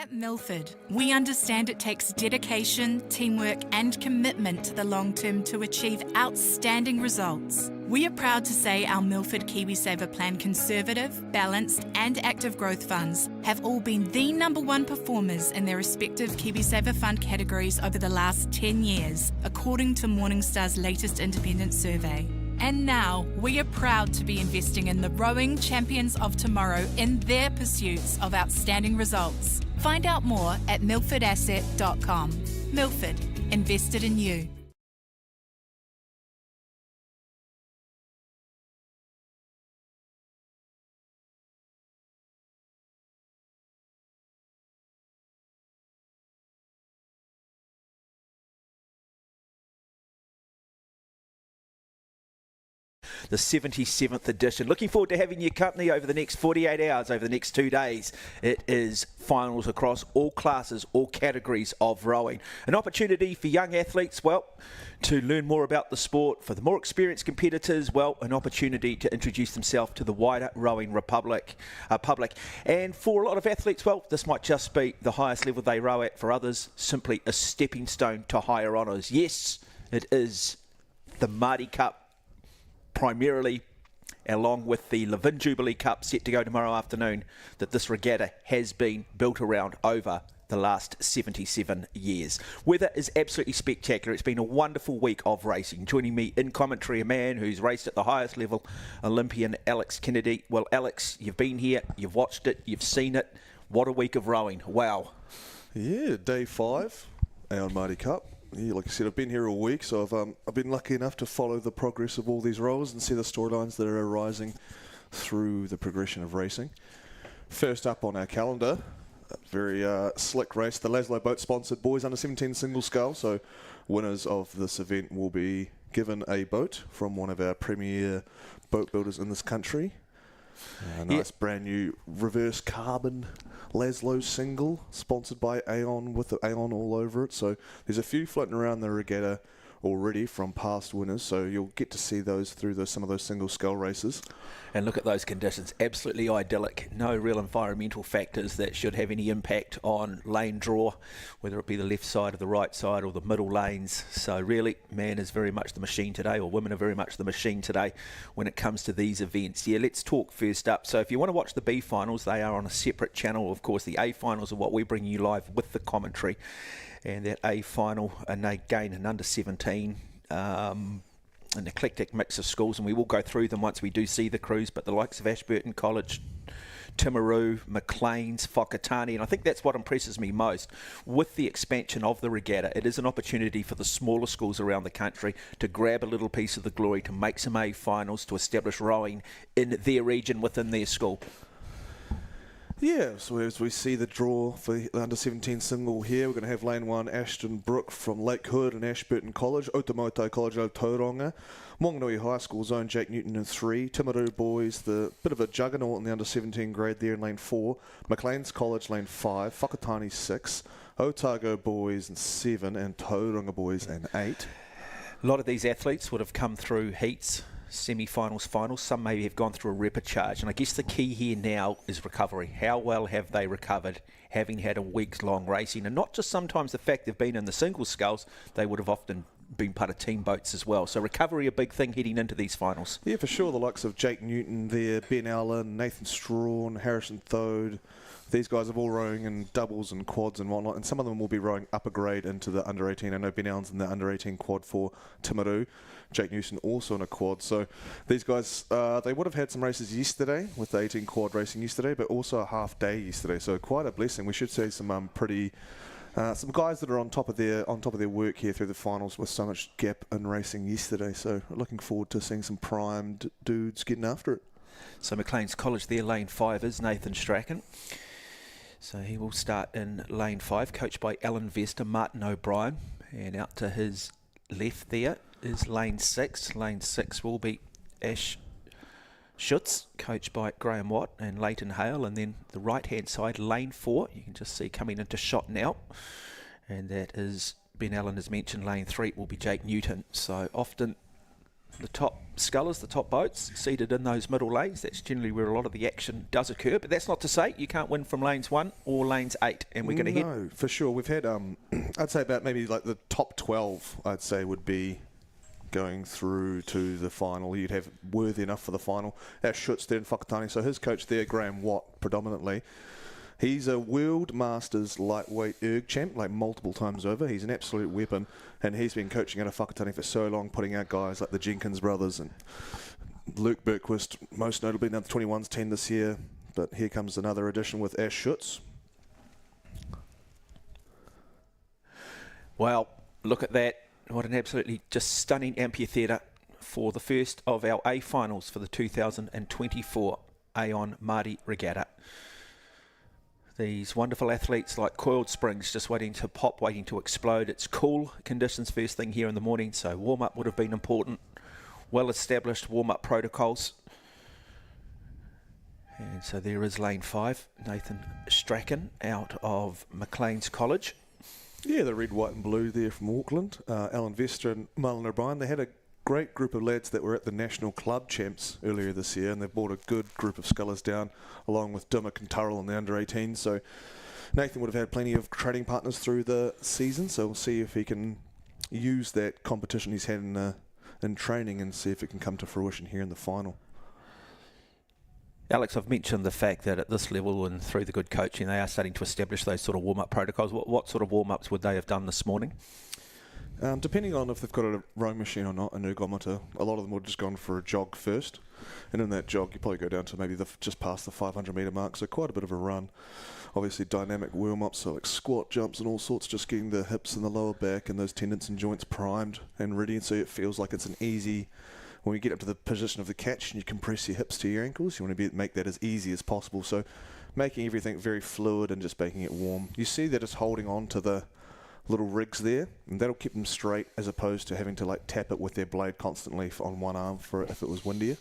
At Milford, we understand it takes dedication, teamwork and commitment to the long term to achieve outstanding results. We are proud to say our Milford KiwiSaver Plan Conservative, Balanced and Active Growth Funds have all been the #1 performers in their respective KiwiSaver Fund categories over the last 10 years, according to Morningstar's latest independent survey. And now, we are proud to be investing in the rowing champions of tomorrow in their pursuits of outstanding results. Find out more at milfordasset.com. Milford, invested in you. The 77th edition. Looking forward to having your company over the next 48 hours, over the next 2 days. It is finals across all classes, all categories of rowing. An opportunity for young athletes, well, to learn more about the sport. For the more experienced competitors, well, an opportunity to introduce themselves to the wider rowing public. And for a lot of athletes, well, this might just be the highest level they row at. For others, simply a stepping stone to higher honours. Yes, it is the Maadi Cup, primarily, along with the Levin Jubilee Cup set to go tomorrow afternoon, that this regatta has been built around over the last 77 years. Weather is absolutely spectacular. It's been a wonderful week of racing. Joining me in commentary, a man who's raced at the highest level, Olympian Alex Kennedy. Well, Alex, you've been here, you've watched it, you've seen it. What a week of rowing. Wow. Yeah, day 5, our Maadi Cup. Yeah, like I said, I've been here all week, so I've been lucky enough to follow the progress of all these roles and see the storylines that are arising through the progression of racing. First up on our calendar, a very slick race, the Laszlo boat sponsored boys under 17 single scull. So winners of this event will be given a boat from one of our premier boat builders in this country. A nice brand new reverse carbon Laszlo single sponsored by Aon with the Aon all over it. So there's a few floating around the regatta already from past winners, so you'll get to see those through some of those single scull races. And look at those conditions, absolutely idyllic. No real environmental factors that should have any impact on lane draw, whether it be the left side or the right side or the middle lanes. So really, man is very much the machine today, or women are very much the machine today when it comes to these events. Yeah, let's talk first up. So if you want to watch the B finals, they are on a separate channel. Of course, the A finals are what we bring you live with the commentary. And that A final, and again an under 17, an eclectic mix of schools, and we will go through them once we do see the crews, but the likes of Ashburton College, Timaru, Maclean's, Whakatane, and I think that's what impresses me most. With the expansion of the regatta, it is an opportunity for the smaller schools around the country to grab a little piece of the glory, to make some A finals, to establish rowing in their region within their school. Yeah, so as we see the draw for the under-17 single here, we're going to have lane 1, Ashton Brook from Lake Hood and Ashburton College, Otamoto College of Tauranga, Monganui High School's own Jake Newton in 3, Timaru boys, the bit of a juggernaut in the under-17 grade there in lane 4, Maclean's College lane 5, Whakatane 6, Otago boys in 7, and Tauranga boys in 8. A lot of these athletes would have come through heats, semi-finals, finals. Some maybe have gone through a repechage, and I guess the key here now is recovery. How well have they recovered, having had a week's long racing? And not just sometimes the fact they've been in the single sculls, they would have often been part of team boats as well. So recovery, a big thing heading into these finals. Yeah, for sure. The likes of Jake Newton there, Ben Allen, Nathan Strawn, Harrison Thode. These guys are all rowing in doubles and quads and whatnot, and some of them will be rowing upper grade into the under-18. I know Ben Allen's in the under-18 quad for Timaru. Jake Newton also in a quad. So these guys, they would have had some races yesterday with the 18 quad racing yesterday, but also a half day yesterday. So quite a blessing. We should see some some guys that are on top of their work here through the finals with so much gap in racing yesterday. So looking forward to seeing some primed dudes getting after it. So Maclean's College there, lane 5 is Nathan Strachan. So he will start in lane 5, coached by Alan Vester, Martin O'Brien, and out to his left there is lane 6. Lane 6 will be Ash Schutz, coached by Graham Watt and Leighton Hale, and then the right-hand side, lane 4, you can just see coming into shot now, and that is Ben Allen has mentioned. Lane 3 will be Jake Newton. So often the top scullers, the top boats, seated in those middle lanes. That's generally where a lot of the action does occur. But that's not to say you can't win from lanes 1 or lanes 8. And we're going to head... No, for sure. We've had, I'd say about maybe like the top 12, I'd say, would be going through to the final. You'd have worthy enough for the final. Ash Schutz there in Whakatane. So his coach there, Graham Watt, predominantly. He's a World Masters lightweight erg champ, like multiple times over. He's an absolute weapon, and he's been coaching out of Whakatane for so long, putting out guys like the Jenkins brothers and Luke Bergquist, most notably now the 21s team this year. But here comes another addition with Ash Schutz. Well, look at that. What an absolutely just stunning amphitheatre for the first of our A finals for the 2024 Aon Maadi Regatta. These wonderful athletes like coiled springs just waiting to pop, waiting to explode. It's cool conditions first thing here in the morning, so warm-up would have been important. Well-established warm-up protocols. And so there is lane 5, Nathan Strachan out of Maclean's College. Yeah, the red, white and blue there from Auckland. Alan Vester and Marlon O'Brien, they had a great group of lads that were at the National Club Champs earlier this year, and they brought a good group of scullers down, along with Dimmock and Turrell in the under-18. So Nathan would have had plenty of training partners through the season, so we'll see if he can use that competition he's had in training and see if it can come to fruition here in the final. Alex, I've mentioned the fact that at this level and through the good coaching, they are starting to establish those sort of warm-up protocols. What sort of warm-ups would they have done this morning? Depending on if they've got a rowing machine or not, an ergometer, a lot of them would have just gone for a jog first. And in that jog, you probably go down to maybe just past the 500 metre mark, so quite a bit of a run. Obviously, dynamic warm-ups, so like squat jumps and all sorts, just getting the hips and the lower back and those tendons and joints primed and ready, so it feels like it's an easy... When you get up to the position of the catch and you compress your hips to your ankles, you want to make that as easy as possible. So making everything very fluid and just making it warm. You see that it's holding on to the little rigs there, and that'll keep them straight as opposed to having to like tap it with their blade constantly on one arm for if it was windier.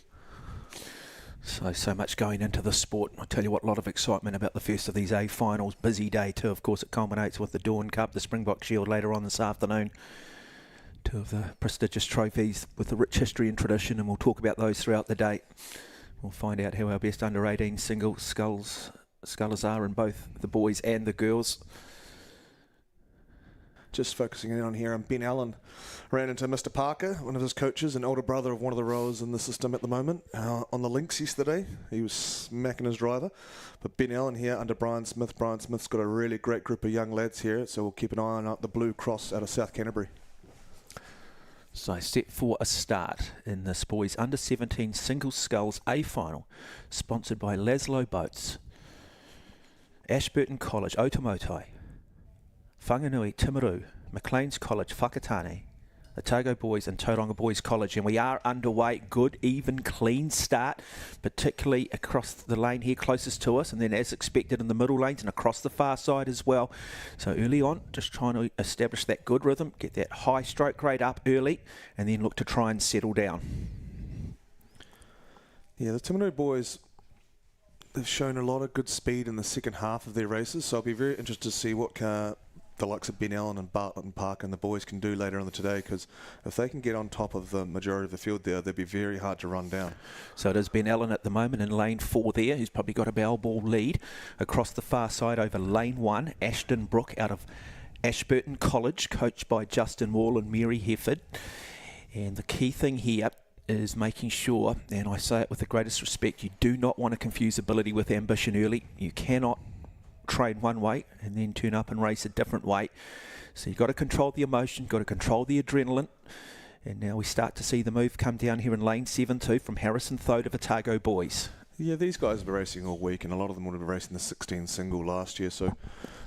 So much going into the sport. I tell you what, a lot of excitement about the first of these A finals. Busy day too, of course. It culminates with the Dawn Cup, the Springbok Shield later on this afternoon. Two of the prestigious trophies with a rich history and tradition, and we'll talk about those throughout the day. We'll find out who our best under-18 single scullers are in both the boys and the girls. Just focusing in on here, Ben Allen ran into Mr. Parker, one of his coaches, an older brother of one of the rowers in the system at the moment, on the links yesterday. He was smacking his driver. But Ben Allen here under Brian Smith. Brian Smith's got a really great group of young lads here, so we'll keep an eye on the Blue Cross out of South Canterbury. So set for a start in this boys under 17 single sculls A final, sponsored by Laszlo Boats, Ashburton College, Otamotai, Whanganui, Timaru, Maclean's College, Whakatane, Otago Boys and Tauranga Boys College, and we are underway. Good, even, clean start, particularly across the lane here closest to us, and then as expected in the middle lanes and across the far side as well. So early on, just trying to establish that good rhythm, get that high stroke rate up early, and then look to try and settle down. Yeah, the Timaru boys, they've shown a lot of good speed in the second half of their races, so I'll be very interested to see what the likes of Ben Allen and Bartlett and Park and the boys can do later on today, because if they can get on top of the majority of the field there, they'd be very hard to run down. So it is Ben Allen at the moment in lane 4 there, who's probably got a bell ball lead. Across the far side over lane 1, Ashton Brook out of Ashburton College, coached by Justin Wall and Mary Hefford. And the key thing here is making sure, and I say it with the greatest respect, you do not want to confuse ability with ambition early. You cannot train one way and then turn up and race a different way. So you've got to control the emotion, got to control the adrenaline. And now we start to see the move come down here in lane 7 too from Harrison Thode of Otago Boys. Yeah, these guys have been racing all week, and a lot of them would have been racing the 16 single last year. So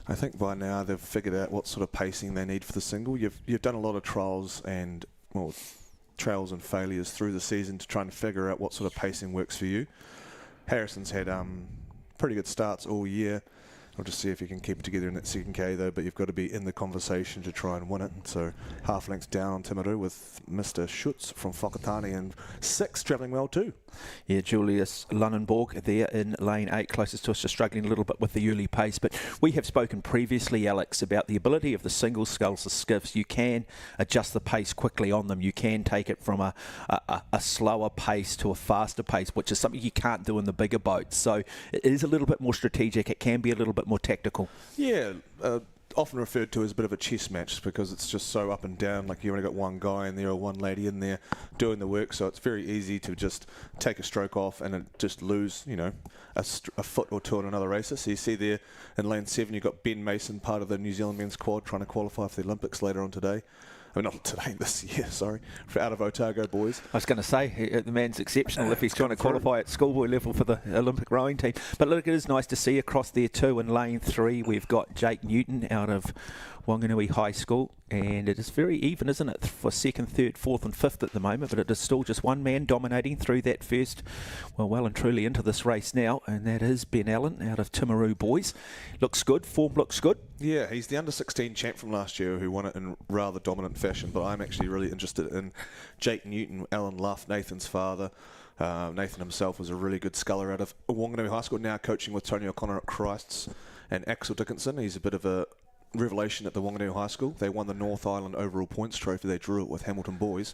I think by now they've figured out what sort of pacing they need for the single. You've done a lot of trials and failures through the season to try and figure out what sort of pacing works for you. Harrison's had pretty good starts all year. I'll just see if you can keep it together in that second K though, but you've got to be in the conversation to try and win it. So half lengths down on Timaru with Mr. Schutz from Whakatane, and 6 travelling well too. Yeah, Julius Lunenborg there in lane 8, closest to us, just struggling a little bit with the early pace. But we have spoken previously, Alex, about the ability of the single sculls, the skiffs. You can adjust the pace quickly on them. You can take it from a slower pace to a faster pace, which is something you can't do in the bigger boats. So it is a little bit more strategic. It can be a little bit more tactical. Yeah, often referred to as a bit of a chess match because it's just so up and down. Like you only got one guy in there or one lady in there doing the work, so it's very easy to just take a stroke off and just lose, a foot or two on another racer. So you see there in lane 7, you've got Ben Mason, part of the New Zealand men's quad, trying to qualify for the Olympics later on today. I mean, not today, this year, sorry, for out of Otago boys. I was going to say, the man's exceptional if he's trying to qualify at schoolboy level for the Olympic rowing team. But look, it is nice to see across there too. In lane 3, we've got Jake Newton out of Wanganui High School, and it is very even, isn't it, for 2nd, 3rd, 4th and 5th at the moment, but it is still just one man dominating through that first, well and truly into this race now, and that is Ben Allen out of Timaru Boys. Looks good, form looks good. Yeah, he's the under-16 champ from last year who won it in rather dominant fashion, but I'm actually really interested in Jake Newton, Alan Luff, Nathan's father. Nathan himself was a really good sculler out of Wanganui High School, now coaching with Tony O'Connor at Christ's, and Axel Dickinson. He's a bit of a revelation at the Wanganui High School. They won the North Island Overall Points Trophy. They drew it with Hamilton Boys.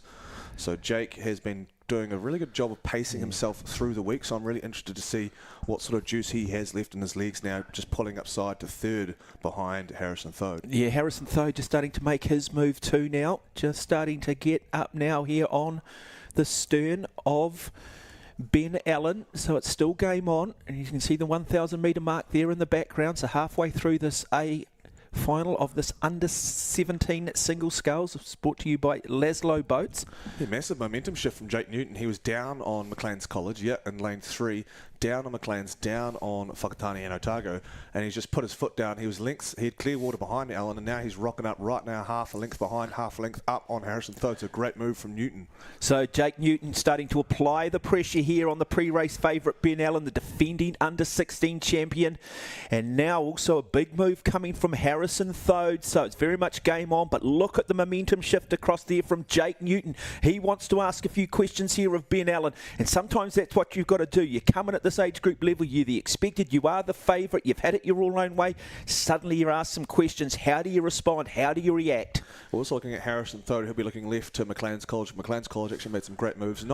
So Jake has been doing a really good job of pacing himself through the week, so I'm really interested to see what sort of juice he has left in his legs now, just pulling up side to 3rd behind Harrison Thode. Yeah, Harrison Thode just starting to make his move too now, just starting to get up now here on the stern of Ben Allen, so it's still game on, and you can see the 1,000 metre mark there in the background, so halfway through this final of this under-17 single sculls, brought to you by Laszlo Boats. Yeah, massive momentum shift from Jake Newton. He was down on McLean's College, in lane 3, down on McLean's, down on Whakatane and Otago, and he's just put his foot down. He was lengths, he had clear water behind Allen, and now he's rocking up right now, half a length behind, half a length up on Harrison Thode. It's a great move from Newton. So Jake Newton starting to apply the pressure here on the pre-race favourite Ben Allen, the defending under-16 champion, and now also a big move coming from Harrison Thode. So it's very much game on, but look at the momentum shift across there from Jake Newton. He wants to ask a few questions here of Ben Allen, and sometimes that's what you've got to do. You come in at this age group level, you're the expected, you are the favourite, you've had it your all own way. Suddenly you're asked some questions. How do you respond? How do you react? We're also looking at Harrison Thode. He'll be looking left to McLean's College. McLean's College actually made some great moves,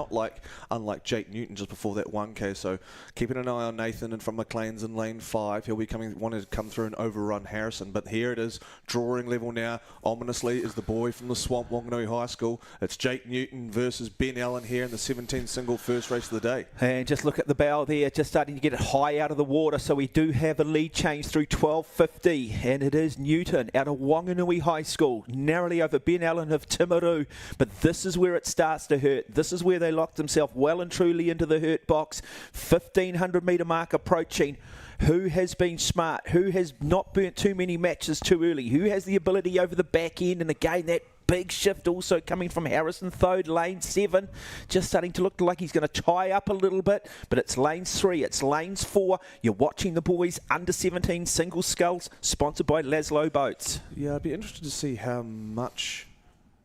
unlike Jake Newton just before that 1K. So keeping an eye on Nathan, and from McLean's in lane 5, he'll be wanting to come through and overrun Harrison. But here it is, drawing level now. Ominously is the boy from the swamp, Wanganui High School. It's Jake Newton versus Ben Allen here in the 17 single first race of the day. And just look at the bow there, just starting to get it high out of the water. So we do have a lead change through 12.50, and it is Newton out of Wanganui High School, narrowly over Ben Allen of Timaru. But this is where it starts to hurt. This is where they locked themselves well and truly into the hurt box. 1,500 metre mark approaching. Who has been smart? Who has not burnt too many matches too early? Who has the ability over the back end? And again, that big shift also coming from Harrison Thode, lane 7, just starting to look like he's going to tie up a little bit, but it's lanes 3, it's lanes 4. You're watching the boys under 17 single sculls, sponsored by Laszlo Boats. Yeah, I'd be interested to see how much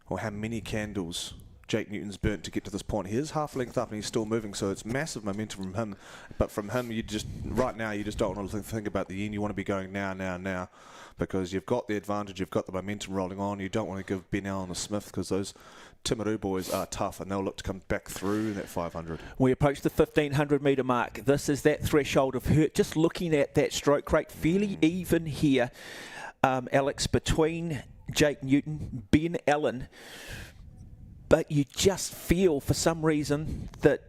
or how many candles Jake Newton's burnt to get to this point. He is half length up and he's still moving, so it's massive momentum from him. But from him, right now, you just don't want to think about the end. You want to be going now, because you've got the advantage, you've got the momentum rolling on. You don't want to give Ben Allen a Smith, because those Timaru boys are tough and they'll look to come back through that 500. We approach the 1,500 metre mark. This is that threshold of hurt. Just looking at that stroke rate, fairly even here, Alex, between Jake Newton, Ben Allen. But you just feel, for some reason, that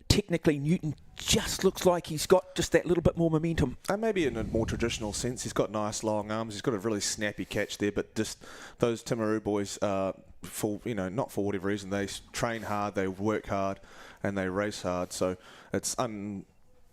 technically Newton just looks like he's got just that little bit more momentum. And maybe in a more traditional sense, he's got nice long arms. He's got a really snappy catch there. But just those Timaru boys, not for whatever reason, they train hard, they work hard, and they race hard. So it's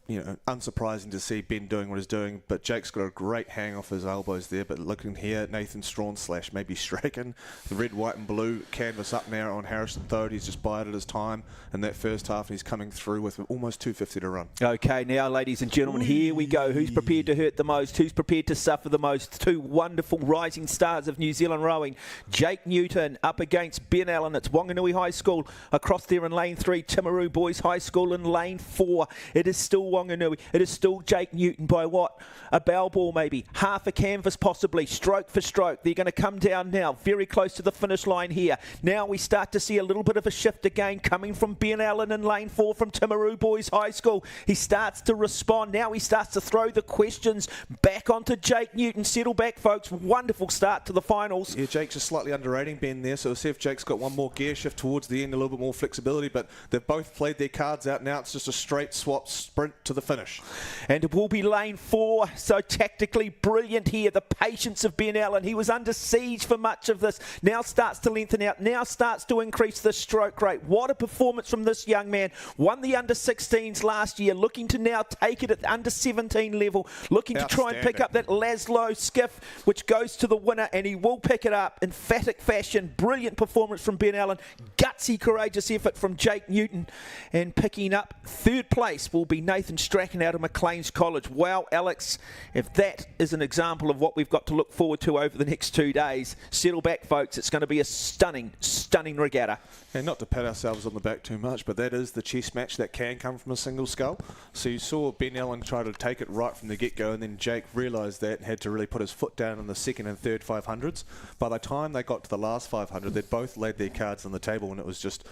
unsurprising to see Ben doing what he's doing, but Jake's got a great hang off his elbows there. But looking here, Nathan Strawn / maybe Strachan, the red, white and blue canvas up now on Harrison Thode. He's just bided his time in that first half, and he's coming through with almost 250 to run. Okay, now, ladies and gentlemen, here we go. Who's prepared to hurt the most? Who's prepared to suffer the most? Two wonderful rising stars of New Zealand rowing. Jake Newton up against Ben Allen. It's Wanganui High School across there in lane 3. Timaru Boys High School in lane 4. It is still Wanganui. It is still Jake Newton by what? A bow ball maybe. Half a canvas possibly. Stroke for stroke. They're going to come down now. Very close to the finish line here. Now we start to see a little bit of a shift again coming from Ben Allen in lane 4 from Timaru Boys High School. He starts to respond. Now he starts to throw the questions back onto Jake Newton. Settle back, folks. Wonderful start to the finals. Yeah, Jake's just slightly underrating Ben there, so we'll see if Jake's got one more gear shift towards the end, a little bit more flexibility, but they've both played their cards out. Now it's just a straight swap sprint to the finish. And it will be lane 4, so tactically brilliant here. The patience of Ben Allen. He was under siege for much of this. Now starts to lengthen out. Now starts to increase the stroke rate. What a performance from this young man. Won the under-16s last year, looking to now take it at the under-17 level, looking to try and pick up that Laszlo skiff, which goes to the winner, and he will pick it up. Emphatic fashion. Brilliant performance from Ben Allen. Gutsy, courageous effort from Jake Newton. And picking up third place will be Nathan Strachan out of Maclean's College. Wow, Alex, if that is an example of what we've got to look forward to over the next 2 days, settle back, folks. It's going to be a stunning regatta. And not to pat ourselves on the back too much, but that is the chess match that can come from a single scull. So you saw Ben Allen try to take it right from the get-go, and then Jake realised that and had to really put his foot down in the second and third 500s. By the time they got to the last 500, they'd both laid their cards on the table, and it was just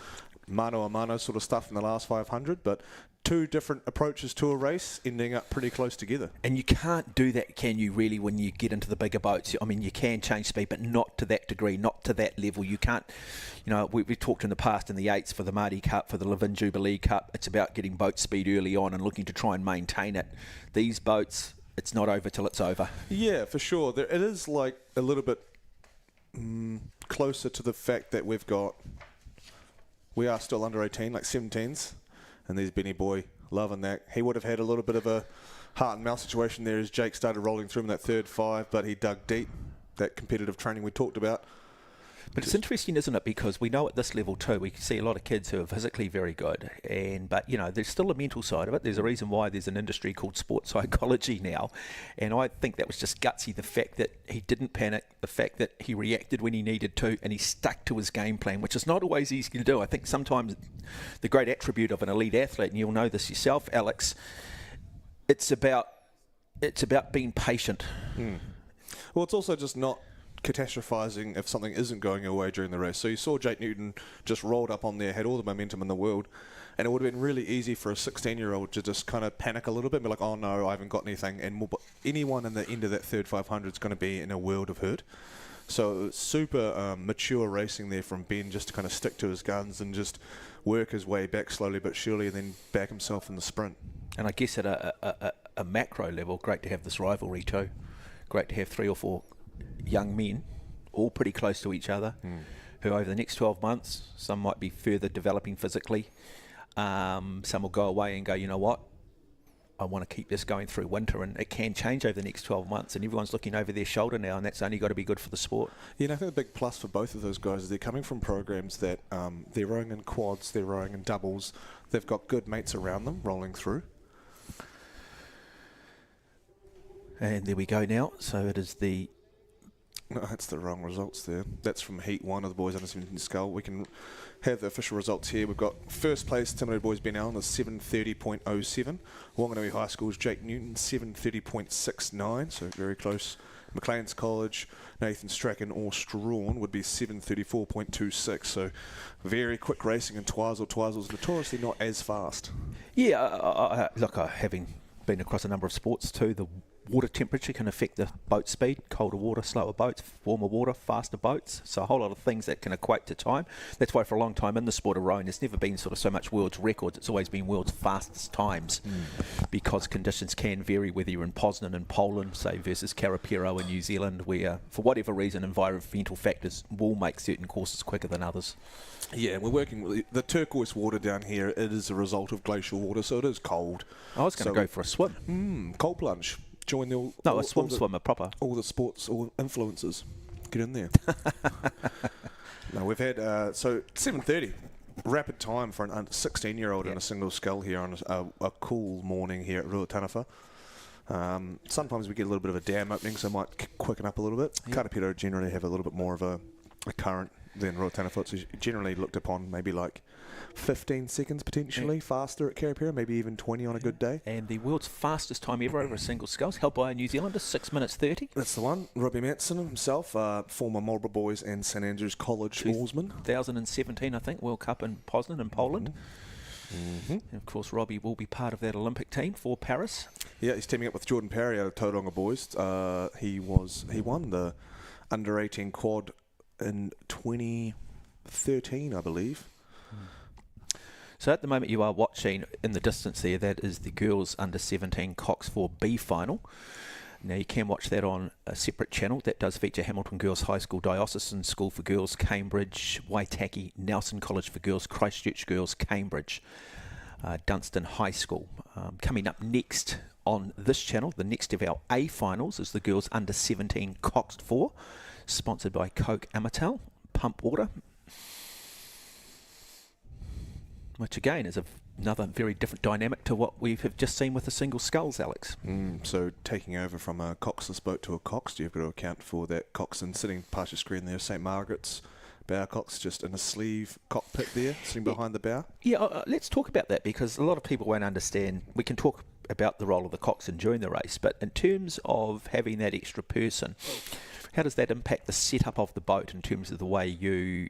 mano a mano sort of stuff in the last 500, but two different approaches to a race ending up pretty close together. And you can't do that, can you, really, when you get into the bigger boats? I mean, you can change speed, but not to that degree, not to that level. You can't, we've talked in the past in the 8s for the Maadi Cup, for the Levin Jubilee Cup, it's about getting boat speed early on and looking to try and maintain it. These boats, it's not over till it's over. Yeah, for sure. It is like a little bit closer to the fact that we are still under 18, like 17s. And there's Benny Boy loving that. He would have had a little bit of a heart and mouth situation there as Jake started rolling through in that third 5, but he dug deep. That competitive training we talked about. But it's interesting, isn't it? Because we know at this level too, we see a lot of kids who are physically very good, but there's still a mental side of it. There's a reason why there's an industry called sports psychology now, and I think that was just gutsy. The fact that he didn't panic, the fact that he reacted when he needed to, and he stuck to his game plan, which is not always easy to do. I think sometimes the great attribute of an elite athlete, and you'll know this yourself, Alex, it's about being patient. Well, it's also just not catastrophizing if something isn't going your way during the race. So you saw Jake Newton just rolled up on there, had all the momentum in the world, and it would have been really easy for a 16-year-old to just kind of panic a little bit and be like, oh no, I haven't got anything. And anyone in the end of that third 500 is going to be in a world of hurt. So super mature racing there from Ben, just to kind of stick to his guns and just work his way back slowly but surely, and then back himself in the sprint. And I guess at a macro level, great to have this rivalry too. Great to have 3 or 4 young men, all pretty close to each other, who over the next 12 months, some might be further developing physically, some will go away and go, you know what, I want to keep this going through winter, and it can change over the next 12 months, and everyone's looking over their shoulder now, and that's only got to be good for the sport. Yeah, and I think the big plus for both of those guys is they're coming from programs that they're rowing in quads, they're rowing in doubles, they've got good mates around them rolling through. And there we go now, so it is the... No, that's the wrong results there. That's from Heat 1 of the boys under 17 scull. We can have the official results here. We've got first place, Timaru Boys Ben Allen, is 7:30.07. Wanganui High School's Jake Newton, 7:30.69, so very close. Maclean's College, Nathan Strachan or Strawn would be 7:34.26, so very quick racing in Twizel. Twizel's notoriously not as fast. Yeah, look, having been across a number of sports too, water temperature can affect the boat speed. Colder water, slower boats; warmer water, faster boats. So a whole lot of things that can equate to time. That's why for a long time in the sport of rowing, there's never been sort of so much world's records. It's always been world's fastest times, because conditions can vary, whether you're in Poznan in Poland, say, versus Karapiro in New Zealand, where for whatever reason environmental factors will make certain courses quicker than others. Yeah, we're working with the turquoise water down here. It is a result of glacial water, so it is cold. I was going to go for a swim. Cold plunge. Join the A swimmer proper. All the sports, all influencers. Get in there. No, we've had so 7:30, rapid time for an 16-year-old in a single scull here on a cool morning here at Ruataniwha. Sometimes we get a little bit of a dam opening, so it might quicken up a little bit. Yep. Karapiro generally have a little bit more of a current than Ruataniwha. So generally looked upon maybe like 15 seconds potentially faster at Karapiro, maybe even 20 on a good day. And the world's fastest time ever over a single sculls, held by a New Zealander, 6 minutes 30. That's the one. Robbie Matson himself, former Marlborough Boys and St Andrews College oarsman. 2017, I think, World Cup in Poznan in Poland. And of course, Robbie will be part of that Olympic team for Paris. Yeah, he's teaming up with Jordan Parry out of Tauranga Boys. He won the under-18 quad in 2013, I believe. So at the moment you are watching in the distance there, that is the girls under 17 Cox 4B final. Now you can watch that on a separate channel that does feature Hamilton Girls High School, Diocesan School for Girls, Cambridge, Waitaki, Nelson College for Girls, Christchurch Girls, Cambridge, Dunstan High School. Coming up next on this channel, the next of our A finals is the girls under 17 Cox 4, sponsored by Coke Amatel, Pump Water, which again is another very different dynamic to what we have just seen with the single sculls, Alex. So taking over from a coxless boat to a coxed, you've got to account for that coxswain sitting past your screen there, St Margaret's bow cox, just in a sleeve cockpit there, sitting behind the bow. Yeah, let's talk about that, because a lot of people won't understand. We can talk about the role of the coxswain during the race, but in terms of having that extra person, how does that impact the setup of the boat in terms of the way you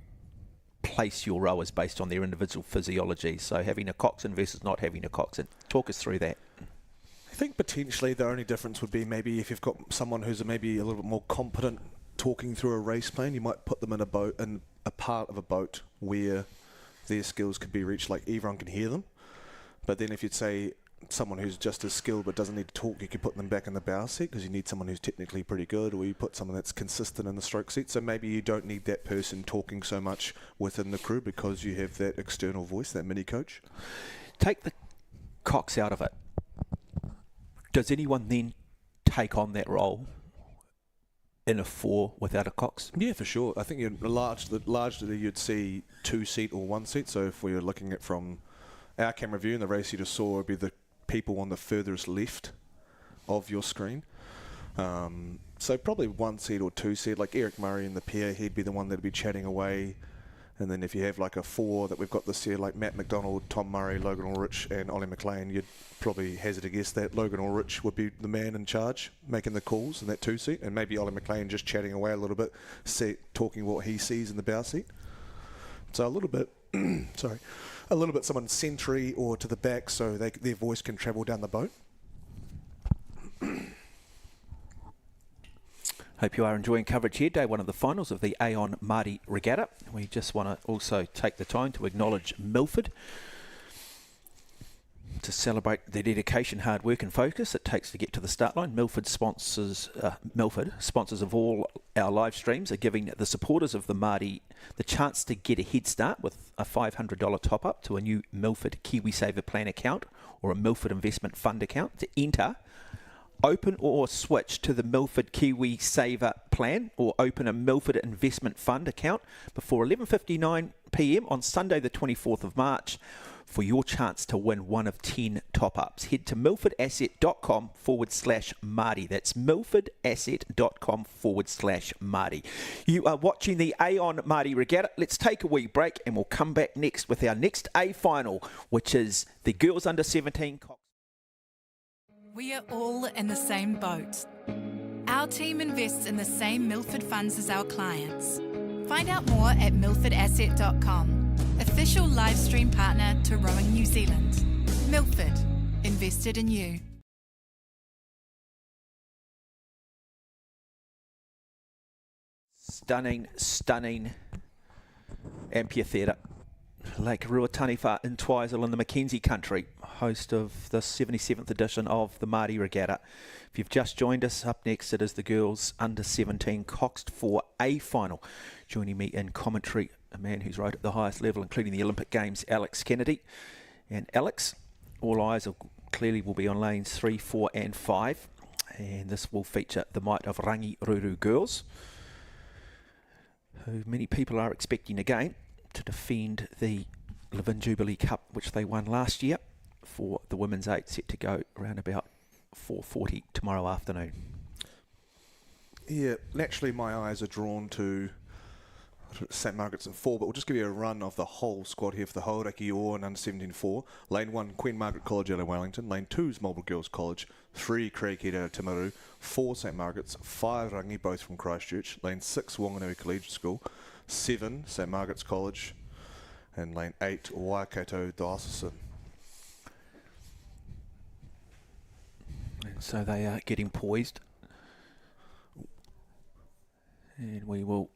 place your rowers based on their individual physiology? So having a coxswain versus not having a coxswain. Talk us through that. I think potentially the only difference would be maybe if you've got someone who's maybe a little bit more competent talking through a race plan, you might put them in a boat, in a part of a boat where their skills could be reached, like everyone can hear them. But then if you'd say someone who's just as skilled but doesn't need to talk, you could put them back in the bow seat because you need someone who's technically pretty good, or you put someone that's consistent in the stroke seat. So maybe you don't need that person talking so much within the crew because you have that external voice, that mini coach. Take the cox out of it. Does anyone then take on that role in a 4 without a cox? Yeah, for sure. I think largely you'd see 2-seat or 1-seat. So if we were looking at from our camera view in the race you just saw, would be the people on the furthest left of your screen. So probably 1-seat or 2-seat, like Eric Murray in the pair, he'd be the one that'd be chatting away. And then if you have like a 4 that we've got this year, like Matt McDonald, Tom Murray, Logan Ulrich and Ollie McLean, you'd probably hazard a guess that Logan Ulrich would be the man in charge making the calls in that 2-seat, and maybe Ollie McLean just chatting away a little bit, talking what he sees in the bow seat. So a little bit, a little bit someone century or to the back so their voice can travel down the boat. Hope you are enjoying coverage here, day 1 of the finals of the Aon Maadi Regatta. We just want to also take the time to acknowledge Milford to celebrate the dedication, hard work and focus it takes to get to the start line. Milford sponsors of all our live streams, are giving the supporters of the Maadi the chance to get a head start with a $500 top-up to a new Milford KiwiSaver Plan account or a Milford Investment Fund account. To enter, open or switch to the Milford KiwiSaver Plan or open a Milford Investment Fund account before 11:59 p.m. on Sunday the 24th of March for your chance to win one of 10 top-ups. Head to milfordasset.com/Maadi. That's milfordasset.com/Maadi. You are watching the Aon Maadi Regatta. Let's take a wee break and we'll come back next with our next A final, which is the girls under 17 Cox. We are all in the same boat. Our team invests in the same Milford funds as our clients. Find out more at milfordasset.com, official live stream partner to Rowing New Zealand. Milford, invested in you. stunning amphitheatre. Lake Ruataniwha in Twizel in the Mackenzie country, host of the 77th edition of the Maadi Regatta. If you've just joined us, up next it is the girls under 17 Coxed 4A final. Joining me in commentary, a man who's rode at the highest level, including the Olympic Games, Alex Kennedy. And Alex, all eyes clearly will be on lanes 3, 4 and 5. And this will feature the might of Rangiruru girls, who many people are expecting again to defend the Livin Jubilee Cup, which they won last year, for the women's 8, set to go around about 4:40 tomorrow afternoon. Yeah, naturally my eyes are drawn to St Margaret's in 4, but we'll just give you a run of the whole squad here for the Hauraki Or and under 17 4. Lane 1, Queen Margaret College out of Wellington. Lane 2 is Marlborough Girls College. 3, Craighead out of Timaru. 4, St Margaret's. 5, Rangi, both from Christchurch. Lane 6, Wanganui Collegiate School. 7, St Margaret's College. And lane 8, Waikato Diocesan. And so they are getting poised. And we will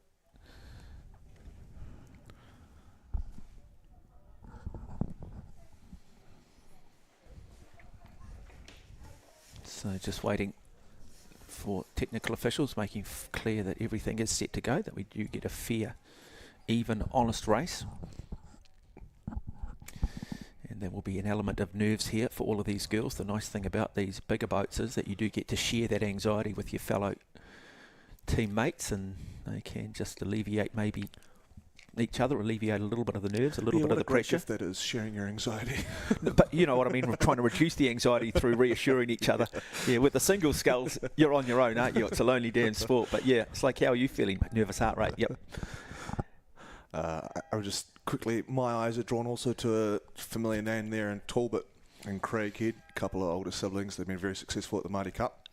just waiting for technical officials, making clear that everything is set to go, that we do get a fair, even, honest race. And there will be an element of nerves here for all of these girls. The nice thing about these bigger boats is that you do get to share that anxiety with your fellow teammates, and they can just alleviate maybe each other, alleviate a little bit of the nerves, a little bit of the pressure. That is sharing your anxiety. But you know what I mean, we're trying to reduce the anxiety through reassuring each other. Yeah, with the single sculls, you're on your own, aren't you? It's a lonely damn sport. But yeah, it's like, how are you feeling? Nervous heart rate, yep. I was just quickly, my eyes are drawn also to a familiar name there in Talbot and Craighead, a couple of older siblings. They've been very successful at the Maadi Cup.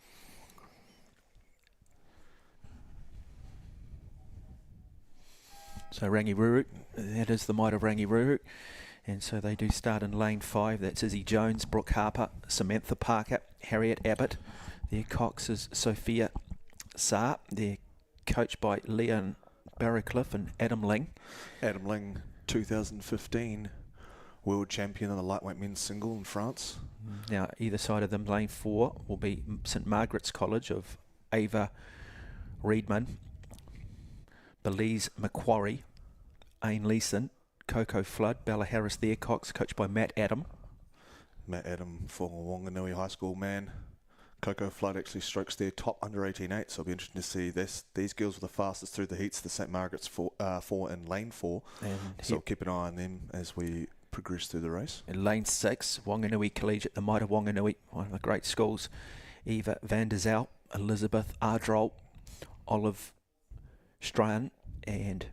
So Rangiruru, that is the might of Rangiruru. And so they do start in lane 5. That's Izzy Jones, Brooke Harper, Samantha Parker, Harriet Abbott. Their cox is Sophia Saar. They're coached by Leon Barracliff and Adam Ling. Adam Ling, 2015 world champion in the lightweight men's single in France. Now, either side of them, lane 4 will be St Margaret's College of Ava Reedman, Belize Macquarie, Ain Leeson, Coco Flood, Bella Harris, their cox, coached by Matt Adam. Matt Adam, former Wanganui High School man. Coco Flood actually strokes their top under 18-8, so it'll be interesting to see this. These girls were the fastest through the heats, the St Margaret's 4 in lane 4. And so we'll keep an eye on them as we progress through the race. In lane 6, Wanganui Collegiate, the might of Wanganui, one of the great schools. Eva van der Zel, Elizabeth Ardrol, Olive Strahan and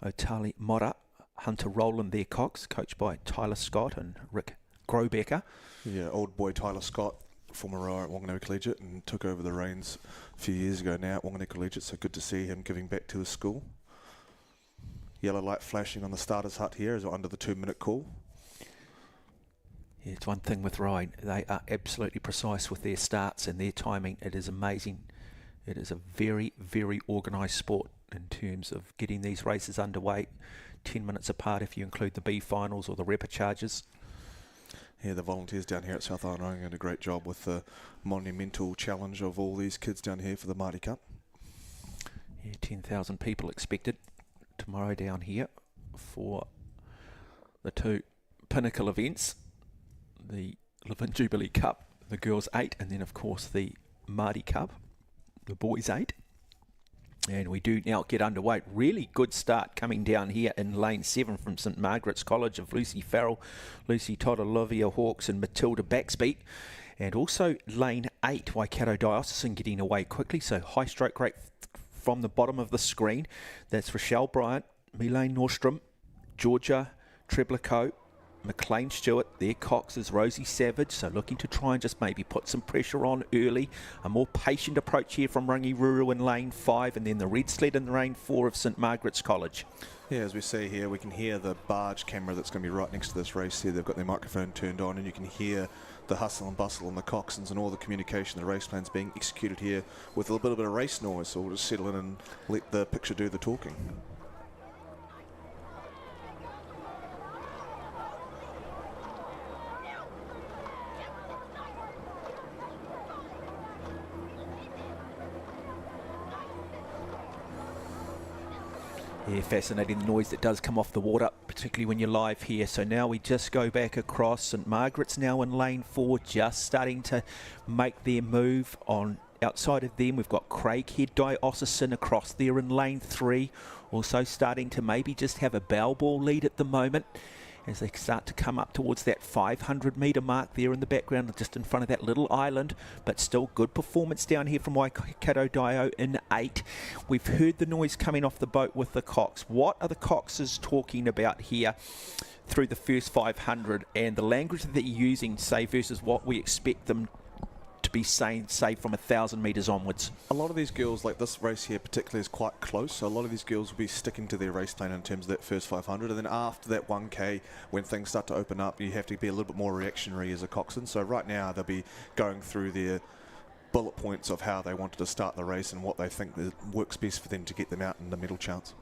Otali Mora, Hunter Rowland, their cox, coached by Tyler Scott and Rick Grobecker. Yeah, old boy Tyler Scott, former rower at Wanganui Collegiate, and took over the reins a few years ago now at Wanganui Collegiate, so good to see him giving back to his school. Yellow light flashing on the starter's hut here as we're under the 2-minute call. Yeah, it's one thing with Ryan, they are absolutely precise with their starts and their timing. It is amazing. It is a very, very organised sport in terms of getting these races underway 10 minutes apart if you include the B finals or the repecharges. Yeah, the volunteers down here at South Island are doing a great job with the monumental challenge of all these kids down here for the Maadi Cup. Yeah, 10,000 people expected tomorrow down here for the 2 pinnacle events, the Livin Jubilee Cup, the girls 8, and then of course the Maadi Cup, the boys 8. And we do now get underway. Really good start coming down here in lane 7 from St Margaret's College of Lucy Farrell, Lucy Todd, Olivia Hawkes and Matilda Baxby. And also lane 8, Waikato Diocesan getting away quickly. So high stroke rate from the bottom of the screen. That's Rochelle Bryant, Milane Nordstrom, Georgia Treblico, McLean Stewart, their Cox is Rosie Savage, so looking to try and just maybe put some pressure on early. A more patient approach here from Rangiruru in lane 5, and then the red sled in lane 4 of St Margaret's College. Yeah, as we see here, we can hear the barge camera that's going to be right next to this race here. They've got their microphone turned on, and you can hear the hustle and bustle and the coxswains and all the communication, the race plans being executed here with a little bit of race noise. So we'll just settle in and let the picture do the talking. Yeah, fascinating, the noise that does come off the water, particularly when you're live here. So now we just go back across. St Margaret's now in lane 4, just starting to make their move on. Outside of them, we've got Craighead Diocesan across there in lane 3, also starting to maybe just have a bow ball lead at the moment as they start to come up towards that 500 metre mark there in the background, just in front of that little island. But still good performance down here from Waikato Dio in 8. We've heard the noise coming off the boat with the Cox. What are the Coxes talking about here through the first 500, and the language that they're using, say, versus what we expect them to be saying, say, from 1,000 metres onwards? A lot of these girls, like this race here particularly, is quite close, so a lot of these girls will be sticking to their race plan in terms of that first 500, and then after that 1k, when things start to open up, you have to be a little bit more reactionary as a coxswain. So right now they'll be going through their bullet points of how they wanted to start the race and what they think that works best for them to get them out in the middle chance.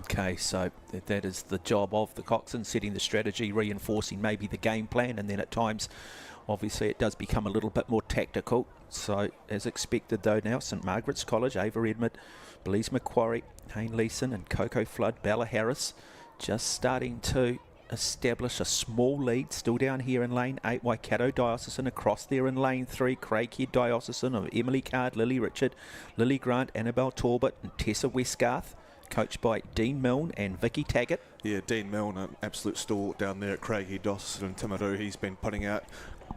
Okay, so that is the job of the coxswain, setting the strategy, reinforcing maybe the game plan, and then at times obviously it does become a little bit more tactical. So as expected though now, St Margaret's College, Ava Edmund, Belize Macquarie, Hayne Leeson and Coco Flood, Bella Harris just starting to establish a small lead. Still down here in lane 8, Waikato Diocesan across there in lane 3, Craighead Diocesan of Emily Card, Lily Richard, Lily Grant, Annabelle Talbot and Tessa Westgarth, coached by Dean Milne and Vicky Taggart. Yeah, Dean Milne, an absolute stalwart down there at Craighead Diocesan and Timaru. He's been putting out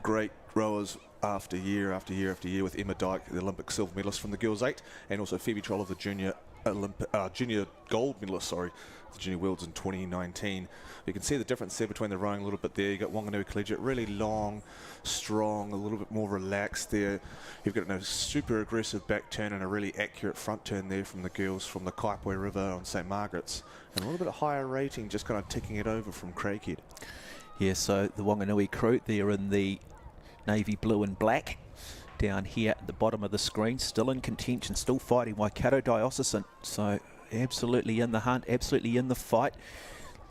great rowers after year after year after year, with Emma Dyke, the Olympic silver medalist from the girls 8, and also Phoebe Troller, the junior gold medalist, the Junior Worlds in 2019. You can see the difference there between the rowing a little bit there. You've got Wanganui Collegiate, really long, strong, a little bit more relaxed there. You've got a super aggressive back turn and a really accurate front turn there from the girls from the Kaipoi River on St Margaret's, and a little bit of higher rating, just kind of ticking it over from Craighead. Yeah, so the Wanganui crew, they're in the navy blue and black. Down here at the bottom of the screen, still in contention, still fighting Waikato Diocesan. So absolutely in the hunt, absolutely in the fight.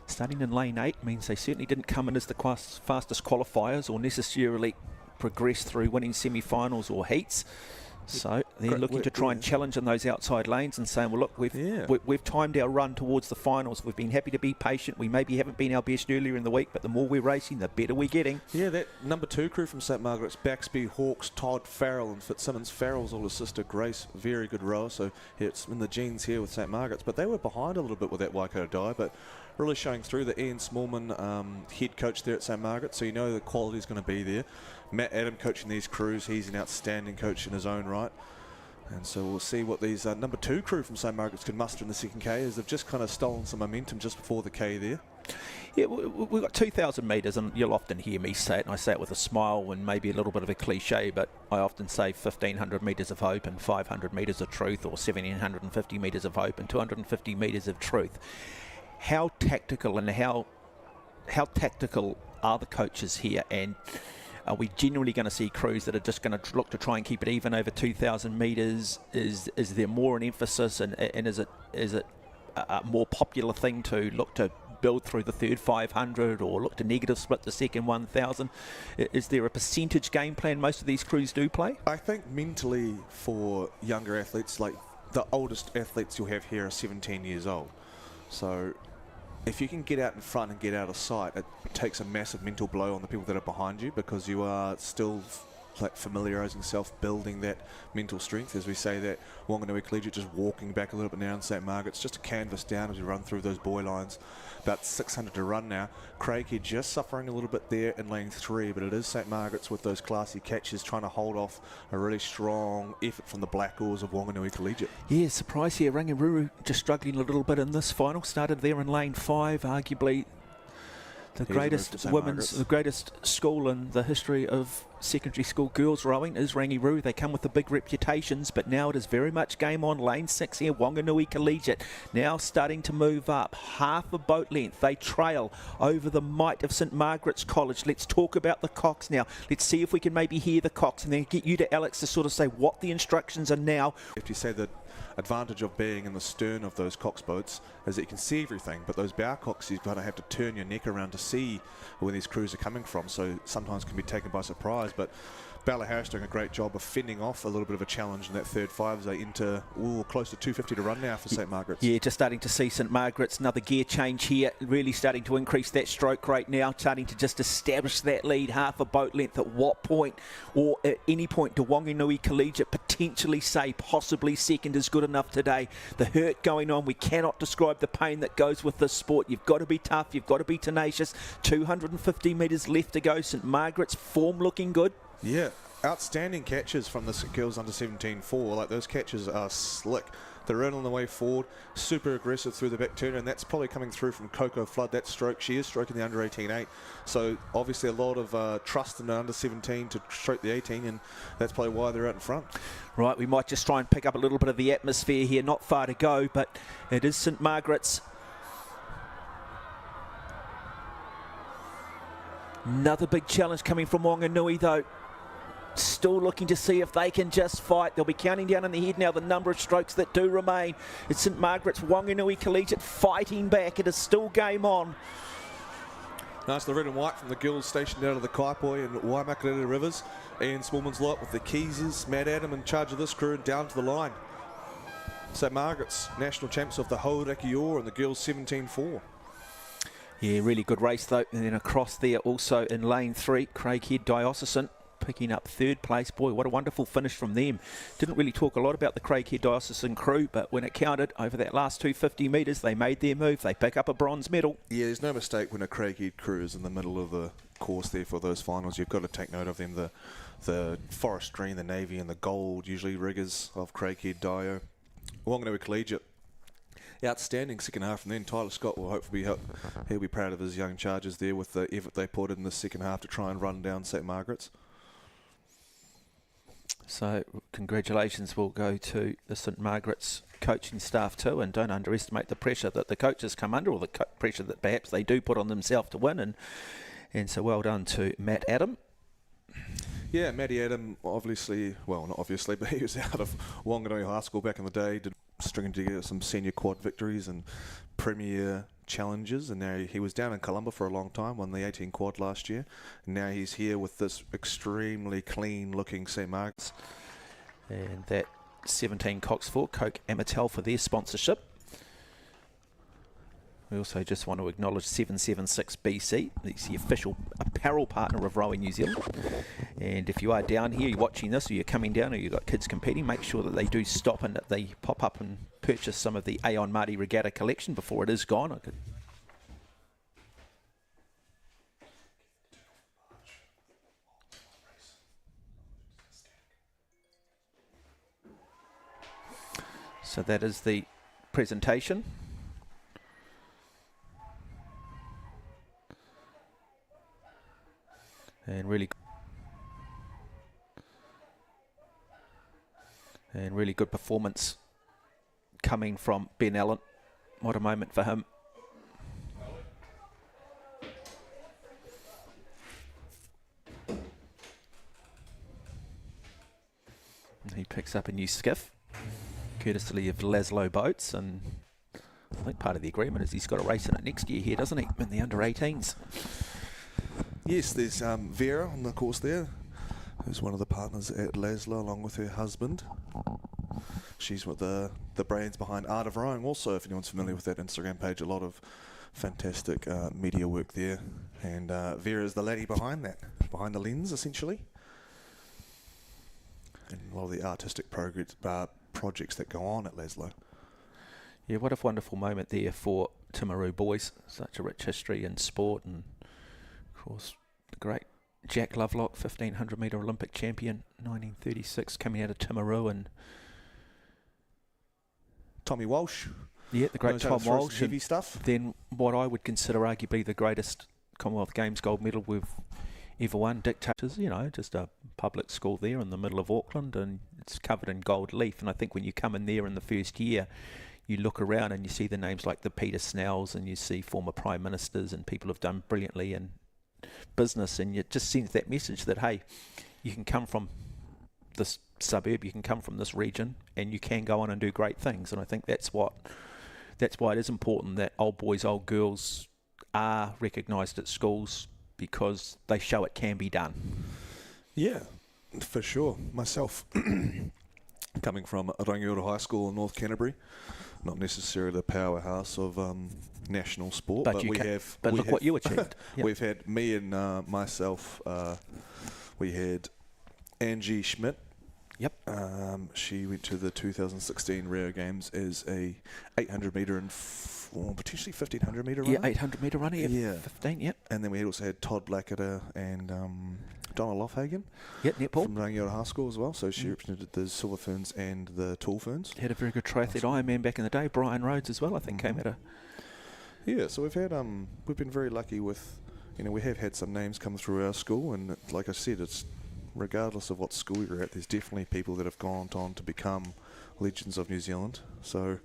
Starting in lane 8 means they certainly didn't come in as the fastest qualifiers or necessarily progress through winning semi-finals or heats. So they're looking to try and challenge in those outside lanes and saying, well, look, we've timed our run towards the finals. We've been happy to be patient. We maybe haven't been our best earlier in the week, but the more we're racing, the better we're getting. Yeah, that number 2 crew from St Margaret's, Baxby, Hawkes, Todd, Farrell and Fitzsimmons. Farrell's older sister, Grace, very good rower. So it's in the genes here with St Margaret's, but they were behind a little bit with that Waikato Die, but really showing through. The Ian Smallman, head coach there at St Margaret's, so you know the quality is going to be there. Matt Adam coaching these crews, he's an outstanding coach in his own right. And so we'll see what these number 2 crew from St Margaret's can muster in the second K, as they've just kind of stolen some momentum just before the K there. Yeah, we've got 2,000 metres, and you'll often hear me say it, and I say it with a smile and maybe a little bit of a cliche, but I often say 1,500 metres of hope and 500 metres of truth, or 1,750 metres of hope and 250 metres of truth. How tactical and how tactical are the coaches here, and are we generally going to see crews that are just going to look to try and keep it even over 2,000 metres? Is there more an emphasis, and is it a more popular thing to look to build through the third 500 or look to negative split the second 1,000? Is there a percentage game plan most of these crews do play? I think mentally for younger athletes, like the oldest athletes you'll have here are 17 years old. So if you can get out in front and get out of sight, it takes a massive mental blow on the people that are behind you, because you are still like familiarising yourself, building that mental strength. As we say that, Wanganui Collegiate just walking back a little bit now in St Margaret's, just a canvas down as we run through those buoy lines. About 600 to run now. Craighead just suffering a little bit there in lane 3, but it is St Margaret's with those classy catches trying to hold off a really strong effort from the Black Oars of Wanganui Collegiate. Yeah, surprise here. Rangiruru just struggling a little bit in this final. Started there in lane 5, arguably The greatest school in the history of secondary school girls rowing is Rangiru. They come with the big reputations, but now it is very much game on. Lane 6 here, Wanganui Collegiate, now starting to move up. Half a boat length. They trail over the might of St Margaret's College. Let's talk about the cocks now. Let's see if we can maybe hear the cocks and then get you to Alex to sort of say what the instructions are now. If you say the advantage of being in the stern of those cocks boats is that you can see everything, but those bow cocks, you've got to have to turn your neck around to see where these crews are coming from, so sometimes can be taken by surprise. But Bella Harris doing a great job of fending off a little bit of a challenge in that third five as they enter close to 250 to run now for St Margaret's. Yeah, just starting to see St Margaret's, another gear change here, really starting to increase that stroke rate now, starting to just establish that lead, half a boat length. At what point, or at any point, do Wanganui Collegiate potentially say possibly second is good enough today? The hurt going on, we cannot describe the pain that goes with this sport. You've got to be tough, you've got to be tenacious. 250 metres left to go. St Margaret's form looking good. Yeah, outstanding catches from the girls under 17-4. Like, those catches are slick. They're in on the way forward, super aggressive through the back turner, and that's probably coming through from Coco Flood. That stroke, she is stroking the under 18-8. So obviously a lot of trust in the under 17 to stroke the 18, and that's probably why they're out in front. Right, we might just try and pick up a little bit of the atmosphere here. Not far to go, but it is St Margaret's. Another big challenge coming from Wanganui, though. Still looking to see if they can just fight. They'll be counting down in the head now the number of strokes that do remain. It's St Margaret's, Wanganui Collegiate fighting back. It is still game on. Nice, the red and white from the girls stationed out of the Kaipoi and Waimakarere Rivers. Ian Smallman's lot with the Keeses. Matt Adam in charge of this crew and down to the line. St Margaret's, national champs of the Hauraki and the girls 17-4. Yeah, really good race though. And then across there also in lane 3, Craighead Diocesan picking up third place. Boy, what a wonderful finish from them. Didn't really talk a lot about the Craighead Diocesan crew, but when it counted over that last 250 metres, they made their move. They pick up a bronze medal. Yeah, there's no mistake when a Craighead crew is in the middle of the course there for those finals. You've got to take note of them. The forest green, the navy, and the gold, usually riggers of Craighead Dio. Wanganui Collegiate. Outstanding second half from then. Tyler Scott will hopefully he'll be proud of his young charges there with the effort they put in the second half to try and run down St Margaret's. So congratulations will go to the St Margaret's coaching staff too, and don't underestimate the pressure that the coaches come under, or the pressure that perhaps they do put on themselves to win, and so well done to Matt Adam. Yeah, Matty Adam, obviously, well, not obviously, but he was out of Wanganui High School back in the day, did stringing together some senior quad victories and premier challenges, and now he was down in Columba for a long time, won the 18 quad last year, and now he's here with this extremely clean looking St Margaret's. And that 17 Cox for Coke Amatel for their sponsorship. We also just want to acknowledge 776 BC. It's the official apparel partner of Rowing New Zealand. And if you are down here, you're watching this, or you're coming down, or you've got kids competing, make sure that they do stop and that they pop up and purchase some of the Aon Maadi Regatta collection before it is gone. So that is the presentation. And really good performance coming from Ben Allen. What a moment for him. And he picks up a new skiff, courtesy of Laszlo Boats, and I think part of the agreement is he's got a race in it next year here, doesn't he, in the under-18s. Yes, there's Vera on the course there, who's one of the partners at Laszlo, along with her husband. She's with the brains behind Art of Rowing. Also, if anyone's familiar with that Instagram page, a lot of fantastic media work there. And Vera is the lady behind that, behind the lens, essentially. And a lot of the artistic projects that go on at Laszlo. Yeah, what a wonderful moment there for Timaru boys. Such a rich history in sport, and of course the great Jack Lovelock, 1500 metre Olympic champion, 1936, coming out of Timaru, and Tommy Walsh. Yeah, the great Tom Walsh. Heavy stuff. Then what I would consider arguably the greatest Commonwealth Games gold medal we've ever won. Dictators, just a public school there in the middle of Auckland, and it's covered in gold leaf. And I think when you come in there in the first year, you look around and you see the names like the Peter Snells, and you see former prime ministers and people have done brilliantly in business, and it just sends that message that, hey, you can come from this suburb, you can come from this region, and you can go on and do great things. And I think that's why it is important that old boys, old girls are recognised at schools, because they show it can be done. Yeah, for sure. Myself, coming from Regatta High School in North Canterbury, not necessarily the powerhouse of national sport, but look what you achieved. Yep. We've had me and myself. We had Angie Schmidt. Yep. She went to the 2016 Rio Games as a 800 metre and potentially 1500 metre runner. Yeah, 800 metre runner. Yeah. 15. Yep. And then we also had Todd Blackader and Donna Lofhagen. Yep, netball. From Regatta High School as well. So she represented the Silver Ferns and the Tall Ferns. Had a very good triathlete Ironman back in the day. Brian Rhodes as well, I think, came out of. Yeah, so we've been very lucky with, we have had some names come through our school, and like I said, it's regardless of what school you're at, there's definitely people that have gone on to become legends of New Zealand. So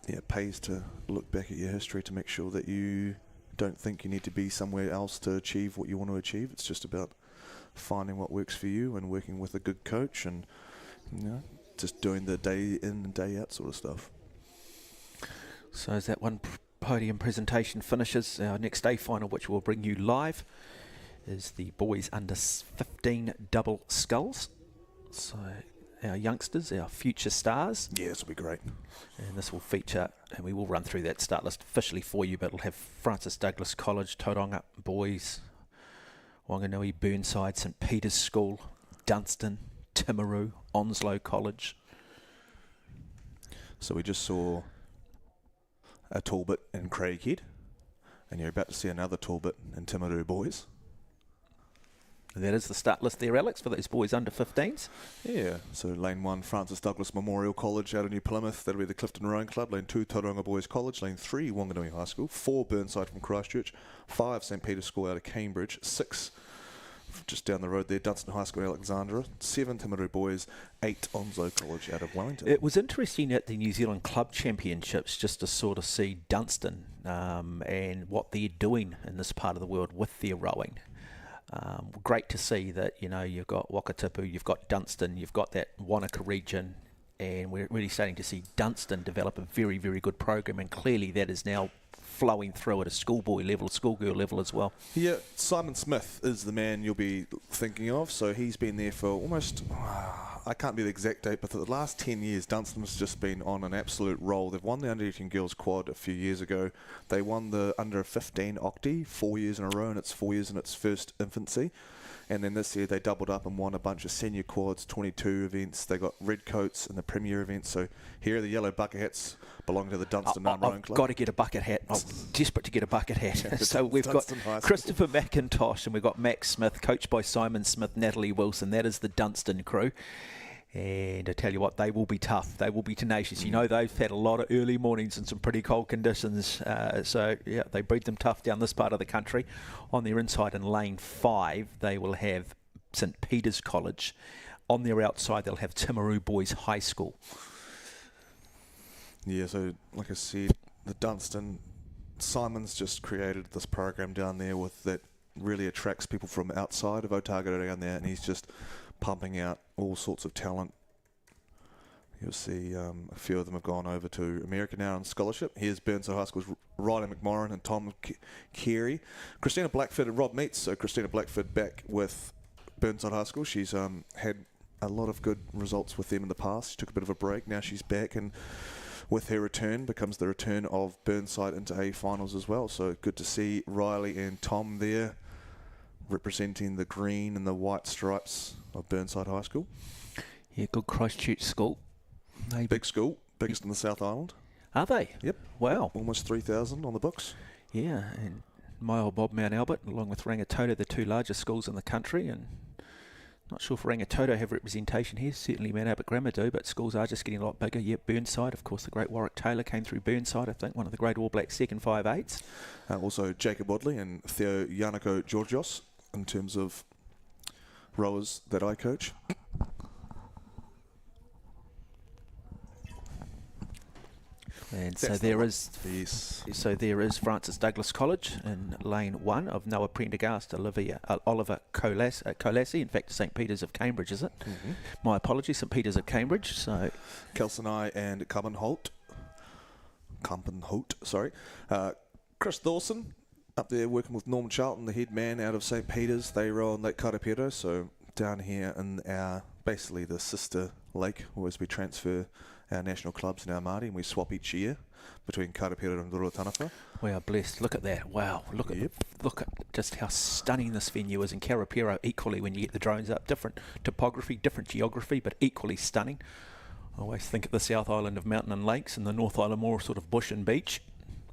yeah, it pays to look back at your history to make sure that you don't think you need to be somewhere else to achieve what you want to achieve. It's just about finding what works for you and working with a good coach, and just doing the day in and day out sort of stuff. So as that one podium presentation finishes, our next day final, which we'll bring you live, is the boys under 15 double sculls. So our youngsters, our future stars. Yeah, this will be great. And this will feature, and we will run through that start list officially for you, but it'll have Francis Douglas College, Tauranga boys, Wanganui, Burnside, St Peter's School, Dunstan, Timaru, Onslow College. So we just saw a Talbot in Craighead, and you're about to see another Talbot in Timaru boys. And that is the start list there, Alex, for those boys under 15s. Yeah, so Lane 1, Francis Douglas Memorial College out of New Plymouth. That'll be the Clifton Rowing Club. Lane 2, Tauranga Boys College. Lane 3, Wanganui High School. 4, Burnside from Christchurch. 5, St Peter's School out of Cambridge. 6, just down the road there, Dunstan High School in Alexandra. 7, Timaru Boys. 8, Onslow College out of Wellington. It was interesting at the New Zealand Club Championships just to sort of see Dunstan and what they're doing in this part of the world with their rowing. Great to see that, you've got Wakatipu, you've got Dunstan, you've got that Wanaka region, and we're really starting to see Dunstan develop a very, very good program, and clearly that is now flowing through at a schoolboy level, schoolgirl level as well. Yeah, Simon Smith is the man you'll be thinking of. So he's been there for almost, I can't be the exact date, but for the last 10 years, Dunstan's just been on an absolute roll. They've won the under-18 girls quad a few years ago. They won the under-15 Octi 4 years in a row, and it's 4 years in its first infancy. And then this year they doubled up and won a bunch of senior quads, 22 events. They got red coats in the premier events. So here are the yellow bucket hats belonging to the Dunstan Rowing Club. I've got to get a bucket hat. I'm desperate to get a bucket hat. So we've got Christopher McIntosh and we've got Max Smith, coached by Simon Smith, Natalie Wilson. That is the Dunstan crew. And I tell you what, they will be tough. They will be tenacious. They've had a lot of early mornings in some pretty cold conditions. So, yeah, they breed them tough down this part of the country. On their inside in lane 5, they will have St Peter's College. On their outside, they'll have Timaru Boys High School. Yeah, so like I said, the Dunstan, Simon's just created this program down there that really attracts people from outside of Otago down there, and he's just pumping out all sorts of talent. You'll see a few of them have gone over to America now on scholarship. Here's Burnside High School's Riley McMorrin and Tom Carey. Christina Blackford and Rob Meets. So Christina Blackford back with Burnside High School. She's had a lot of good results with them in the past. She took a bit of a break. Now she's back, and with her return becomes the return of Burnside into A finals as well. So good to see Riley and Tom there representing the green and the white stripes of Burnside High School. Yeah, good Christchurch school. Big school, biggest in the South Island. Are they? Yep. Wow. Almost 3,000 on the books. Yeah, and my old Bob Mount Albert, along with Rangitoto, the two largest schools in the country, and Not sure if Rangitoto have representation here. Certainly Mount Albert Grammar do, but schools are just getting a lot bigger. Yep, Burnside, of course, the great Warwick Taylor came through Burnside, I think, one of the great All Blacks second 5'8". Also Jacob Wadley and Theo Yannico Georgios in terms of rowers that I coach. And so there is Francis Douglas College in lane 1 of Noah Prendergast, Oliver Colassi. In fact, St Peter's of Cambridge, is it? Mm-hmm. My apologies, St Peter's of Cambridge. So Kelsenai and Kampenholt, sorry. Chris Dawson up there working with Norm Charlton, the head man out of St Peter's. They row on Lake Karapiro, so down here in our basically the sister lake, as we transfer our national clubs in our Maadi, and we swap each year between Karapiro and Ruratanafa. We are blessed. Look at that. Wow. Look at just how stunning this venue is. In Karapiro, equally, when you get the drones up, different topography, different geography, but equally stunning. I always think of the South Island of mountain and lakes, and the North Island more sort of bush and beach.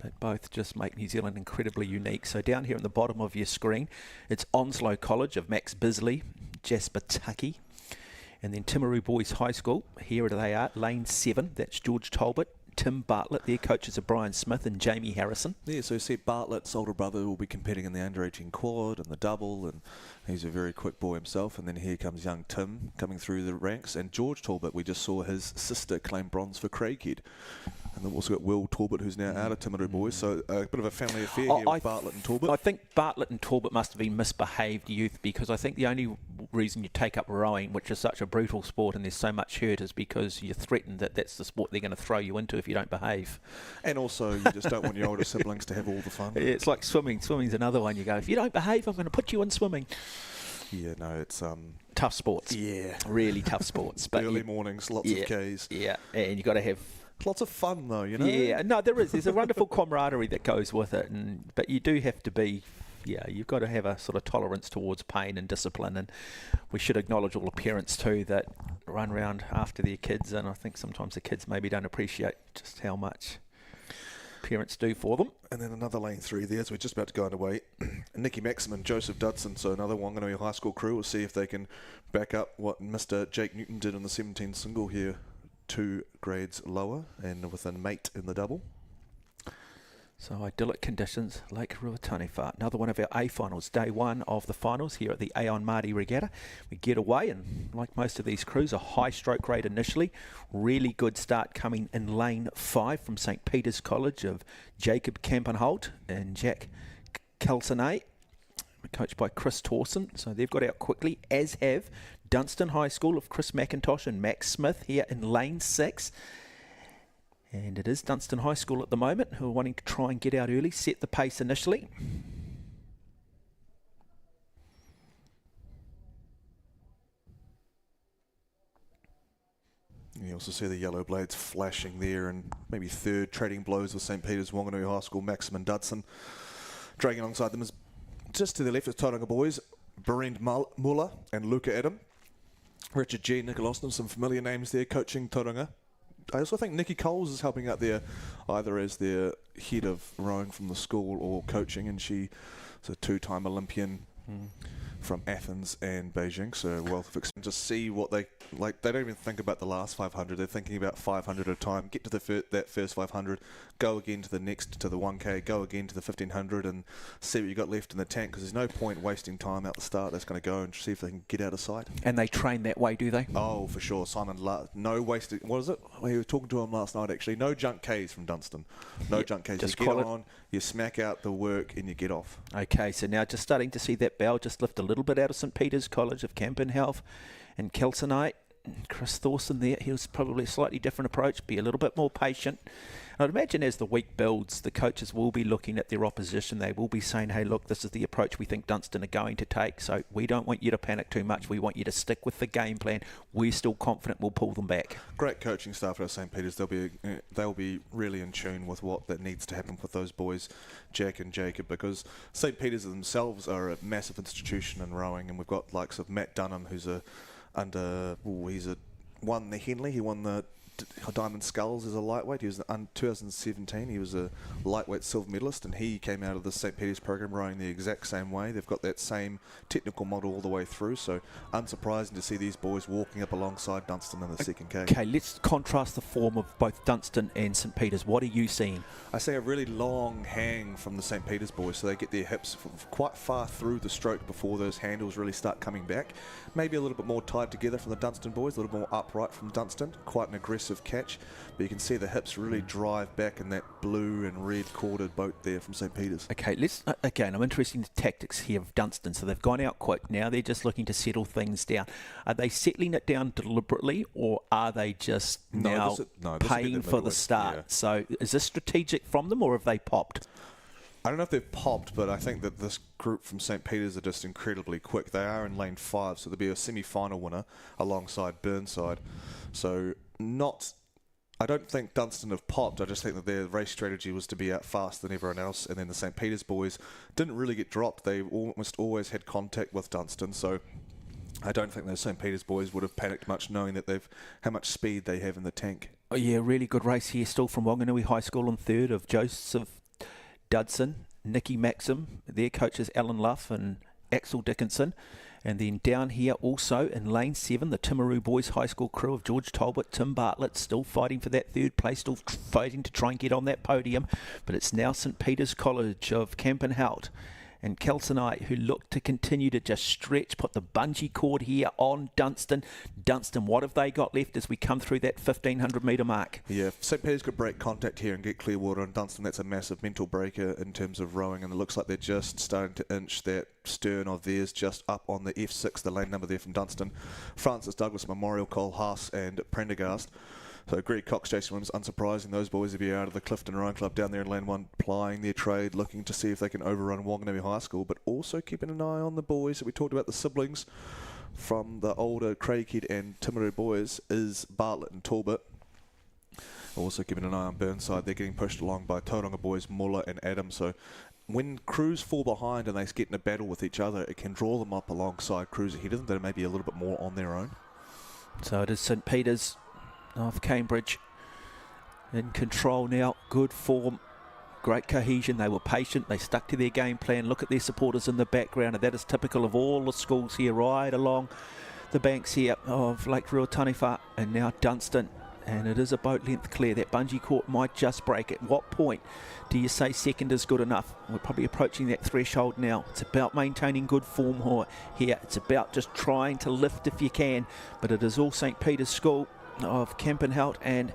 But both just make New Zealand incredibly unique. So down here at the bottom of your screen, it's Onslow College of Max Bisley, Jasper Tucky, and then Timaru Boys High School. Here they are, lane 7. That's George Talbot, Tim Bartlett. Their coaches are Brian Smith and Jamie Harrison. Yeah, so you see Bartlett's older brother will be competing in the under-18 quad and the double, and he's a very quick boy himself. And then here comes young Tim coming through the ranks. And George Talbot, we just saw his sister claim bronze for Craighead. And then we've also got Will Talbot, who's now out of Timaru Boys. So a bit of a family affair here with Bartlett and Talbot. I think Bartlett and Talbot must have been misbehaved youth, because I think the only reason you take up rowing, which is such a brutal sport and there's so much hurt, is because you're threatened that that's the sport they're going to throw you into if you don't behave. And also you just don't want your older siblings to have all the fun. Yeah, it's like swimming. Swimming's another one. You go, if you don't behave, I'm going to put you in swimming. Yeah, no, it's tough sports. Yeah, really tough sports. But early mornings, lots of Ks. Yeah, and you got to have lots of fun though, you know. Yeah, no, there is. There's a wonderful camaraderie that goes with it, but you do have to be. Yeah, you've got to have a sort of tolerance towards pain and discipline, and we should acknowledge all the parents too that run around after their kids, and I think sometimes the kids maybe don't appreciate just how much parents do for them. And then another lane 3 there, so we're just about to go underway. Nicky Maxim and Joseph Dudson, so another Wanganui High School crew. We'll see if they can back up what Mr. Jake Newton did in the 17 single here, 2 grades lower and with a mate in the double. So idyllic conditions, Lake Ruataniwha. Another one of our A finals, day 1 of the finals here at the Aon Maadi Regatta. We get away, and like most of these crews, a high stroke rate initially. Really good start coming in lane 5 from St Peter's College of Jacob Kampenholt and Jack Kelsenay, coached by Chris Towson. So they've got out quickly, as have Dunstan High School of Chris McIntosh and Max Smith here in lane 6. And it is Dunstan High School at the moment who are wanting to try and get out early, set the pace initially. You also see the yellow blades flashing there, and maybe third trading blows with St Peter's, Wanganui High School, Maxim and Dudson. Dragging alongside them is just to the left is Tauranga Boys, Berend Muller and Luca Adam. Richard G, Nicola Austin, some familiar names there coaching Tauranga. I also think Nikki Coles is helping out there, either as their head of rowing from the school or coaching, and she's a 2-time Olympian from Athens and Beijing, so a wealth of experience. Just see what they like. They don't even think about the last 500. They're thinking about 500 at a time. Get to that first 500, go again to the next, to the 1K, go again to the 1500, and see what you got left in the tank. Because there's no point wasting time out the start. That's going to go and see if they can get out of sight. And they train that way, do they? Oh, for sure. Simon, no wasted. What is it? We were talking to him last night. Actually, no junk Ks from Dunstan. No junk Ks. Just you get on, you smack out the work, and you get off. Okay, so now just starting to see that bell just lift a little bit out of St Peter's College of Kampenhout and Kelsenite. Chris Thorson there, he was probably a slightly different approach, be a little bit more patient. I'd imagine as the week builds, the coaches will be looking at their opposition. They will be saying, hey, look, this is the approach we think Dunstan are going to take. So we don't want you to panic too much. We want you to stick with the game plan. We're still confident we'll pull them back. Great coaching staff at St. Peter's. They'll be really in tune with what that needs to happen with those boys, Jack and Jacob, because St. Peter's themselves are a massive institution in rowing, and we've got likes of Matt Dunham, who's won the Henley. He won the Diamond Sculls is a lightweight. He was in 2017. He was a lightweight silver medalist, and he came out of the St. Peter's program rowing the exact same way. They've got that same technical model all the way through, so unsurprising to see these boys walking up alongside Dunstan in the second K. Okay, let's contrast the form of both Dunstan and St. Peter's. What are you seeing? I see a really long hang from the St. Peter's boys, so they get their hips quite far through the stroke before those handles really start coming back. Maybe a little bit more tied together from the Dunstan boys, a little more upright from Dunstan. Quite an aggressive catch, but you can see the hips really drive back in that blue and red corded boat there from St. Peter's. Okay, let's again, I'm interested in the tactics here of Dunstan. So they've gone out quick. Now they're just looking to settle things down. Are they settling it down deliberately, or are they just paying for the start? Yeah. So is this strategic from them, or have they popped? I don't know if they've popped, but I think that this group from St. Peter's are just incredibly quick. They are in lane 5, so there'll be a semi-final winner alongside Burnside. So I don't think Dunstan have popped. I just think that their race strategy was to be out faster than everyone else, and then the St. Peter's boys didn't really get dropped. They almost always had contact with Dunstan, so I don't think those St. Peter's boys would have panicked much, knowing that how much speed they have in the tank. Oh yeah, really good race here still from Wanganui High School in third of Joseph Dudson, Nicky Maxim, their coaches Alan Luff and Axel Dickinson. And then down here also in lane 7, the Timaru Boys High School crew of George Talbot, Tim Bartlett, still fighting for that third place, still fighting to try and get on that podium. But it's now St. Peter's College of Campenhout and Kelsonite who look to continue to just stretch, put the bungee cord here on Dunstan. Dunstan, what have they got left as we come through that 1,500 metre mark? Yeah, St. Peter's could break contact here and get clear water on Dunstan. That's a massive mental breaker in terms of rowing, and it looks like they're just starting to inch that stern of theirs just up on the F6, the lane number there from Dunstan. Francis Douglas Memorial, Cole Haas and Prendergast. So Greg Cox, Jason Williams, unsurprising, those boys will be out of the Clifton Rowing Club down there in lane 1, plying their trade, looking to see if they can overrun Wanganui High School, but also keeping an eye on the boys that we talked about, the siblings from the older Craighead and Timaru boys, is Bartlett and Talbot. Also keeping an eye on Burnside. They're getting pushed along by Tauranga boys, Muller and Adam. So when crews fall behind and they get in a battle with each other, it can draw them up alongside crews ahead of them that are maybe a little bit more on their own. So it is St. Peter's of Cambridge in control now. Good form, great cohesion. They were patient, they stuck to their game plan. Look at their supporters in the background, and that is typical of all the schools here right along the banks here of Lake Ruataniwha. And now Dunstan, and it is a boat length clear. That bungee cord might just break. At what point do you say second is good enough? We're probably approaching that threshold now. It's about maintaining good form here. It's about just trying to lift if you can, but it is all St. Peter's School of Campenhout and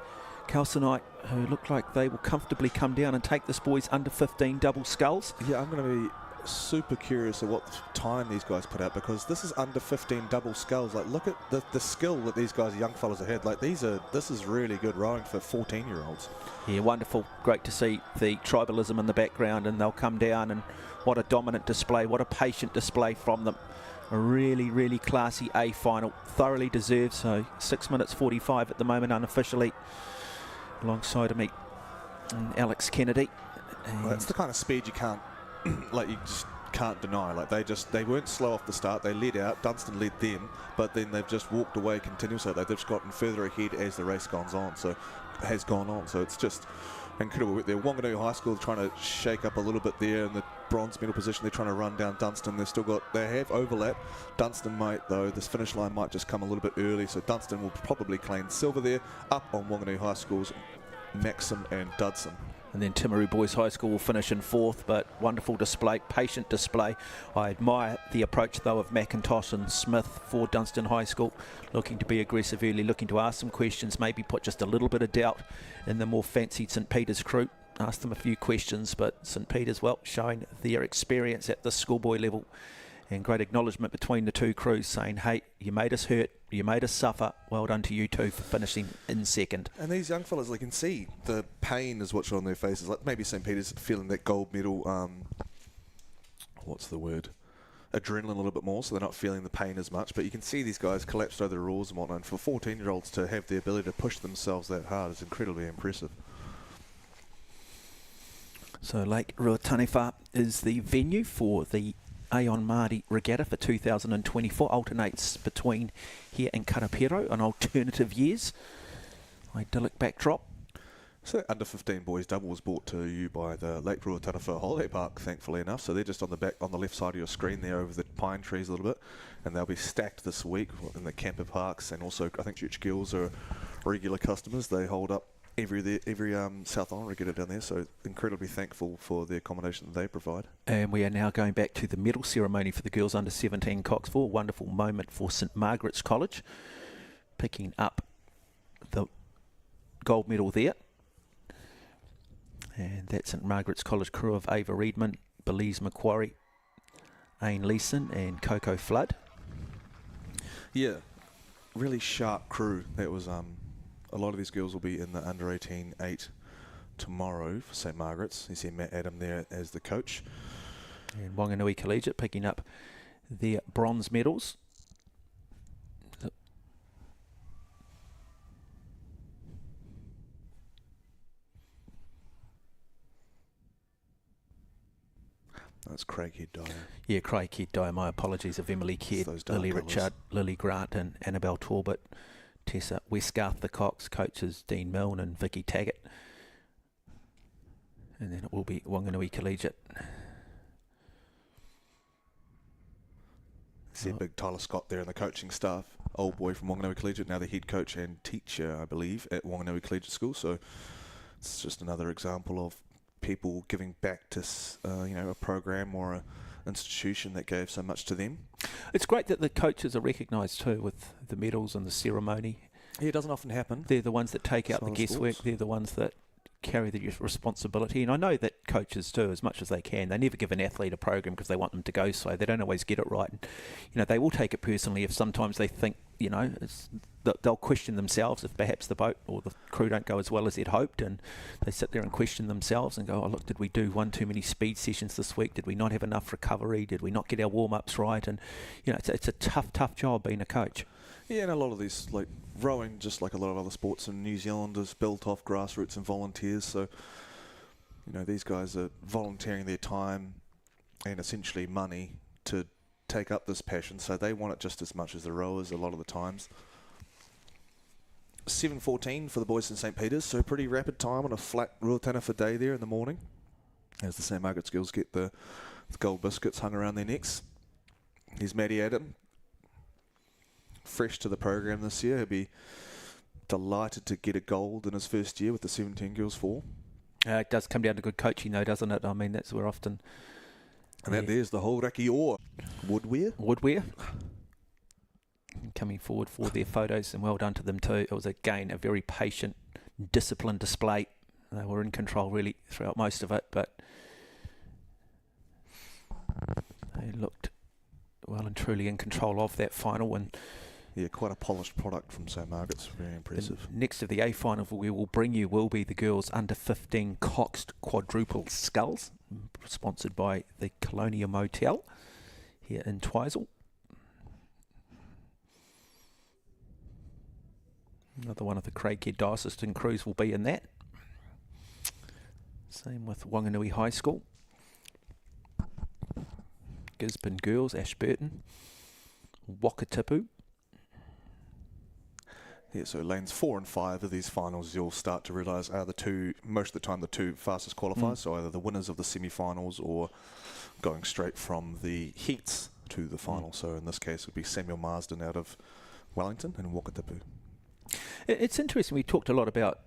Kelsonite who look like they will comfortably come down and take this boys under 15 double sculls. Yeah, I'm going to be super curious at what time these guys put out, because this is under 15 double sculls. Like, look at the skill that these guys, young fellas, have had. Like, this is really good rowing for 14-year-olds. Yeah, wonderful. Great to see the tribalism in the background, and they'll come down, and what a dominant display, what a patient display from them. A really, really classy A final, thoroughly deserved. So 6 minutes 45 at the moment unofficially, alongside of me and Alex Kennedy. Well, that's the kind of speed you can't, you just can't deny. Like, they weren't slow off the start. They led out. Dunstan led them, but then they've just walked away continuously. They've just gotten further ahead as the race gone on. So it's just incredible. They're Wanganui High School trying to shake up a little bit there in the bronze medal position. They're trying to run down Dunstan. They have overlap. Dunstan might, though, this finish line might just come a little bit early, so Dunstan will probably claim silver there, up on Wanganui High School's Maxim and Dudson. And then Timaru Boys High School will finish in 4th, but wonderful display, patient display. I admire the approach, though, of McIntosh and Smith for Dunstan High School, looking to be aggressive early, looking to ask some questions, maybe put just a little bit of doubt in the more fancied St. Peter's crew. Ask them a few questions, but St. Peter's, well, showing their experience at the schoolboy level, and great acknowledgement between the two crews, saying, hey, you made us hurt, you made us suffer, well done to you two for finishing in 2nd. And these young fellas, they can see the pain is what's on their faces. Like, maybe St. Peter's feeling that gold medal, what's the word? Adrenaline a little bit more, so they're not feeling the pain as much. But you can see these guys collapsed over the rules and whatnot. And for 14-year-olds to have the ability to push themselves that hard is incredibly impressive. So Lake Ruataniwha is the venue for the Aon Maadi Regatta for 2024. Alternates between here and Karapiro on alternative years. idyllic backdrop. So that under 15 boys double was brought to you by the Lake Ruataniwha Holiday Park, thankfully enough. So they're just on the left side of your screen there over the pine trees a little bit, and they'll be stacked this week in the camper parks, and also I think Church Girls are regular customers. They hold up every South Island regatta down there, so incredibly thankful for the accommodation that they provide. And we are now going back to the medal ceremony for the girls under 17 Coxville. Wonderful moment for St Margaret's College, picking up the gold medal there. And that's St Margaret's College crew of Ava Reedman, Belize Macquarie, Aine Leeson and Coco Flood. Yeah, really sharp crew. That was a lot of these girls will be in the under 18 8 tomorrow for St Margaret's. You see Matt Adam there as the coach. And Wanganui Collegiate picking up their bronze medals. That's Craighead Dyer. Yeah, Craighead Dyer. My apologies of Emily Kidd, Lily Richard, Lily Grant and Annabelle Talbot, Tessa Westgarth, the Cox, coaches Dean Milne and Vicky Taggart. And then it will be Wanganui Collegiate. See a big Tyler Scott there in the coaching staff. Old boy from Wanganui Collegiate, now the head coach and teacher, I believe, at Wanganui Collegiate School. So it's just another example of people giving back to a program or a institution that gave so much to them. It's great that the coaches are recognised too with the medals and the ceremony. Yeah, it doesn't often happen. They're the ones that take out the guesswork. They're the ones that carry the responsibility. And I know that coaches do as much as they can. They never give an athlete a program because they want them to go slow. They don't always get it right. And, they will take it personally if sometimes they think, they'll question themselves if perhaps the boat or the crew don't go as well as they'd hoped, and they sit there and question themselves and go, oh look, did we do one too many speed sessions this week? Did we not have enough recovery? Did we not get our warm-ups right? And it's a tough job being a coach. Yeah, and a lot of these, like rowing, just like a lot of other sports in New Zealand, is built off grassroots and volunteers. So these guys are volunteering their time and essentially money to take up this passion, so they want it just as much as the rowers a lot of the times. 7:14 for the boys in St Peter's, so pretty rapid time on a flat Ruataniwha day there in the morning, as the St Margaret's girls get the gold biscuits hung around their necks. Here's Maddie Adam, fresh to the program this year. He'll be delighted to get a gold in his first year with the 17 girls 4. It does come down to good coaching though, doesn't it? I mean, that's where often... And that there's the whole Raki Ore. Woodwear. Coming forward for their photos, and well done to them too. It was, again, a very patient, disciplined display. They were in control really throughout most of it, but they looked well and truly in control of that final. And yeah, quite a polished product from St Margaret's. Very impressive. Next of the A final we will bring you will be the girls under 15 Coxed Quadruple Sculls, sponsored by the Colonia Motel here in Twizel. Another one of the Craighead Diocesan crews will be in that. Same with Wanganui High School. Gisborne Girls, Ashburton. Wakatipu. Yeah, so lanes 4 and 5 of these finals, you'll start to realise are most of the time the two fastest qualifiers, so either the winners of the semi-finals or going straight from the heats to the final. So in this case it would be Samuel Marsden out of Wellington and Wakatipu. It's interesting, we talked a lot about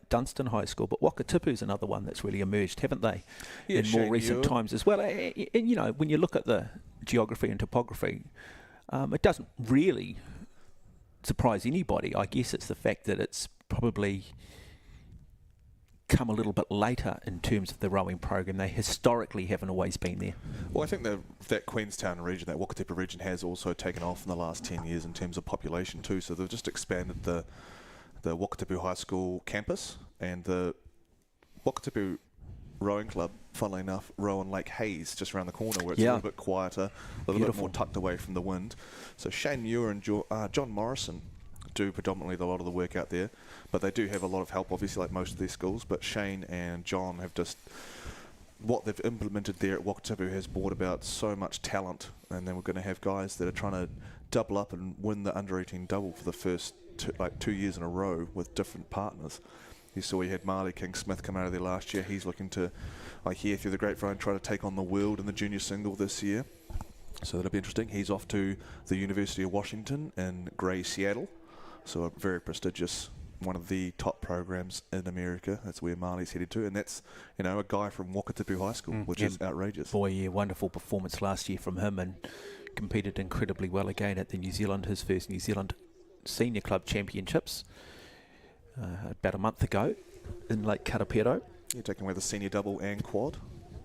Dunstan High School, but Wakatipu's another one that's really emerged, haven't they, in more recent times as well. And when you look at the geography and topography, it doesn't really surprise anybody. I guess it's the fact that it's probably come a little bit later in terms of the rowing program. They historically haven't always been there. Well, I think that Queenstown region, that Wakatipu region, has also taken off in the last 10 years in terms of population too. So they've just expanded the Wakatipu High School campus, and the Wakatipu Rowing Club, funnily enough, row on Lake Hayes, just around the corner, where it's a little bit quieter, a little bit more tucked away from the wind. So Shane Muir and John Morrison do predominantly a lot of the work out there, but they do have a lot of help, obviously, like most of their schools. But Shane and John have just, what they've implemented there at Wakatipu has brought about so much talent, and then we're going to have guys that are trying to double up and win the under 18 double for the first 2 years in a row with different partners. You saw you had Marley King Smith come out of there last year. He's looking to, I hear through the grapevine, try to take on the world in the junior single this year. So that'll be interesting. He's off to the University of Washington in Grey, Seattle. So a very prestigious, one of the top programs in America. That's where Marley's headed to. And that's, a guy from Wakatipu High School, which is outrageous. Boy, yeah, wonderful performance last year from him, and competed incredibly well again at the his first New Zealand Senior Club Championships about a month ago in Lake Karapiro. You're taking away the senior double and quad,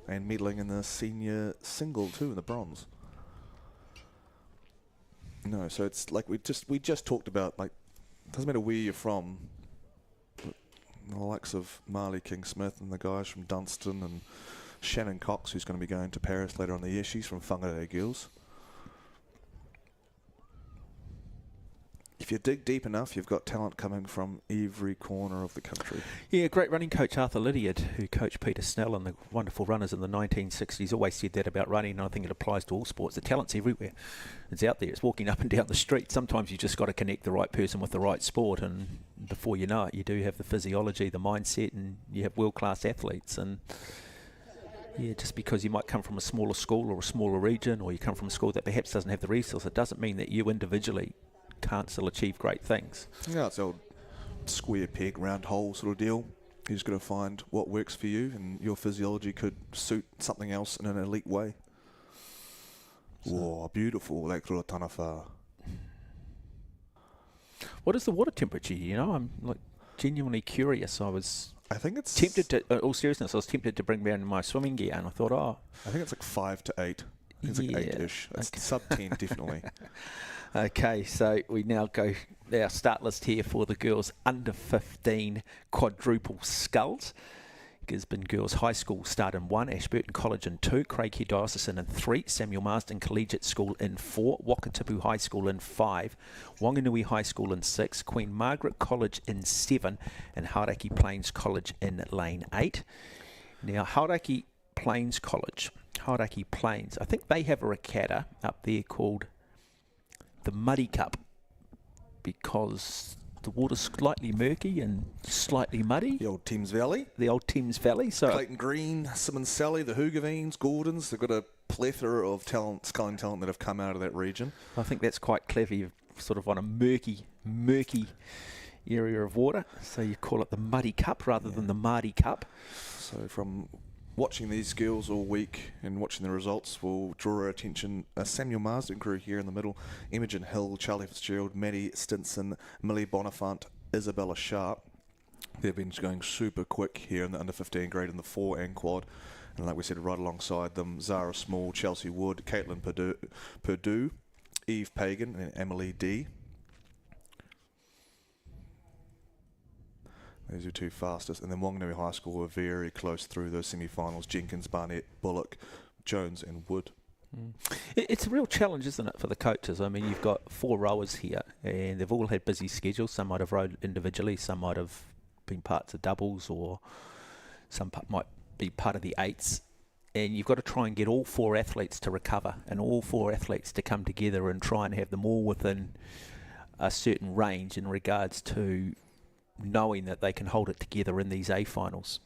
and medaling in the senior single too, in the bronze. No, so it's like we just talked about, like, doesn't matter where you're from, the likes of Marley King Smith and the guys from Dunstan and Shannon Cox, who's going to be going to Paris later on the year. She's from Whangarei Girls. If you dig deep enough, you've got talent coming from every corner of the country. Yeah, great running coach Arthur Lydiard, who coached Peter Snell and the wonderful runners in the 1960s, always said that about running, and I think it applies to all sports. The talent's everywhere. It's out there. It's walking up and down the street. Sometimes you just got to connect the right person with the right sport, and before you know it, you do have the physiology, the mindset, and you have world-class athletes. And yeah, just because you might come from a smaller school or a smaller region, or you come from a school that perhaps doesn't have the resource, it doesn't mean that you individually can't still achieve great things. Yeah, it's old square peg, round hole sort of deal. You're just got to find what works for you, and your physiology could suit something else in an elite way. Oh, beautiful, Lake Ruataniwha. What is the water temperature? I'm like genuinely curious. I think it's tempted to, in all seriousness, I was tempted to bring down my swimming gear, and I thought, I think it's like 5 to 8. It's like 8-ish. It's sub 10, definitely. Okay, so we now go our start list here for the girls under 15 quadruple sculls. Gisborne Girls High School start in 1, Ashburton College in 2, Craighead Diocesan in 3, Samuel Marsden Collegiate School in 4, Wakatipu High School in 5, Wanganui High School in 6, Queen Margaret College in 7, and Hauraki Plains College in lane 8. Now, Hauraki Plains College, Hauraki Plains, I think they have a regatta up there called the Muddy Cup, because the water's slightly murky and slightly muddy. The old Thames Valley. So Clayton Green, Simmons Sally, the Hoogevines, Gordons. They've got a plethora of sculling talent that have come out of that region. I think that's quite clever. You're sort of on a murky area of water. So you call it the Muddy Cup rather than the Maadi Cup. So from watching these girls all week and watching the results, will draw our attention. Samuel Marsden crew here in the middle. Imogen Hill, Charlie Fitzgerald, Maddie Stinson, Millie Bonifant, Isabella Sharp. They've been going super quick here in the under 15 grade in the 4 and quad. And like we said, right alongside them, Zara Small, Chelsea Wood, Caitlin Purdue, Eve Pagan and Emily D. Those are two fastest. And then Wanganui High School were very close through those semi-finals. Jenkins, Barnett, Bullock, Jones and Wood. It's a real challenge, isn't it, for the coaches? I mean, you've got 4 rowers here, and they've all had busy schedules. Some might have rowed individually, some might have been parts of doubles, or some might be part of the 8s. And you've got to try and get all 4 athletes to recover, and all 4 athletes to come together and try and have them all within a certain range in regards to knowing that they can hold it together in these A finals.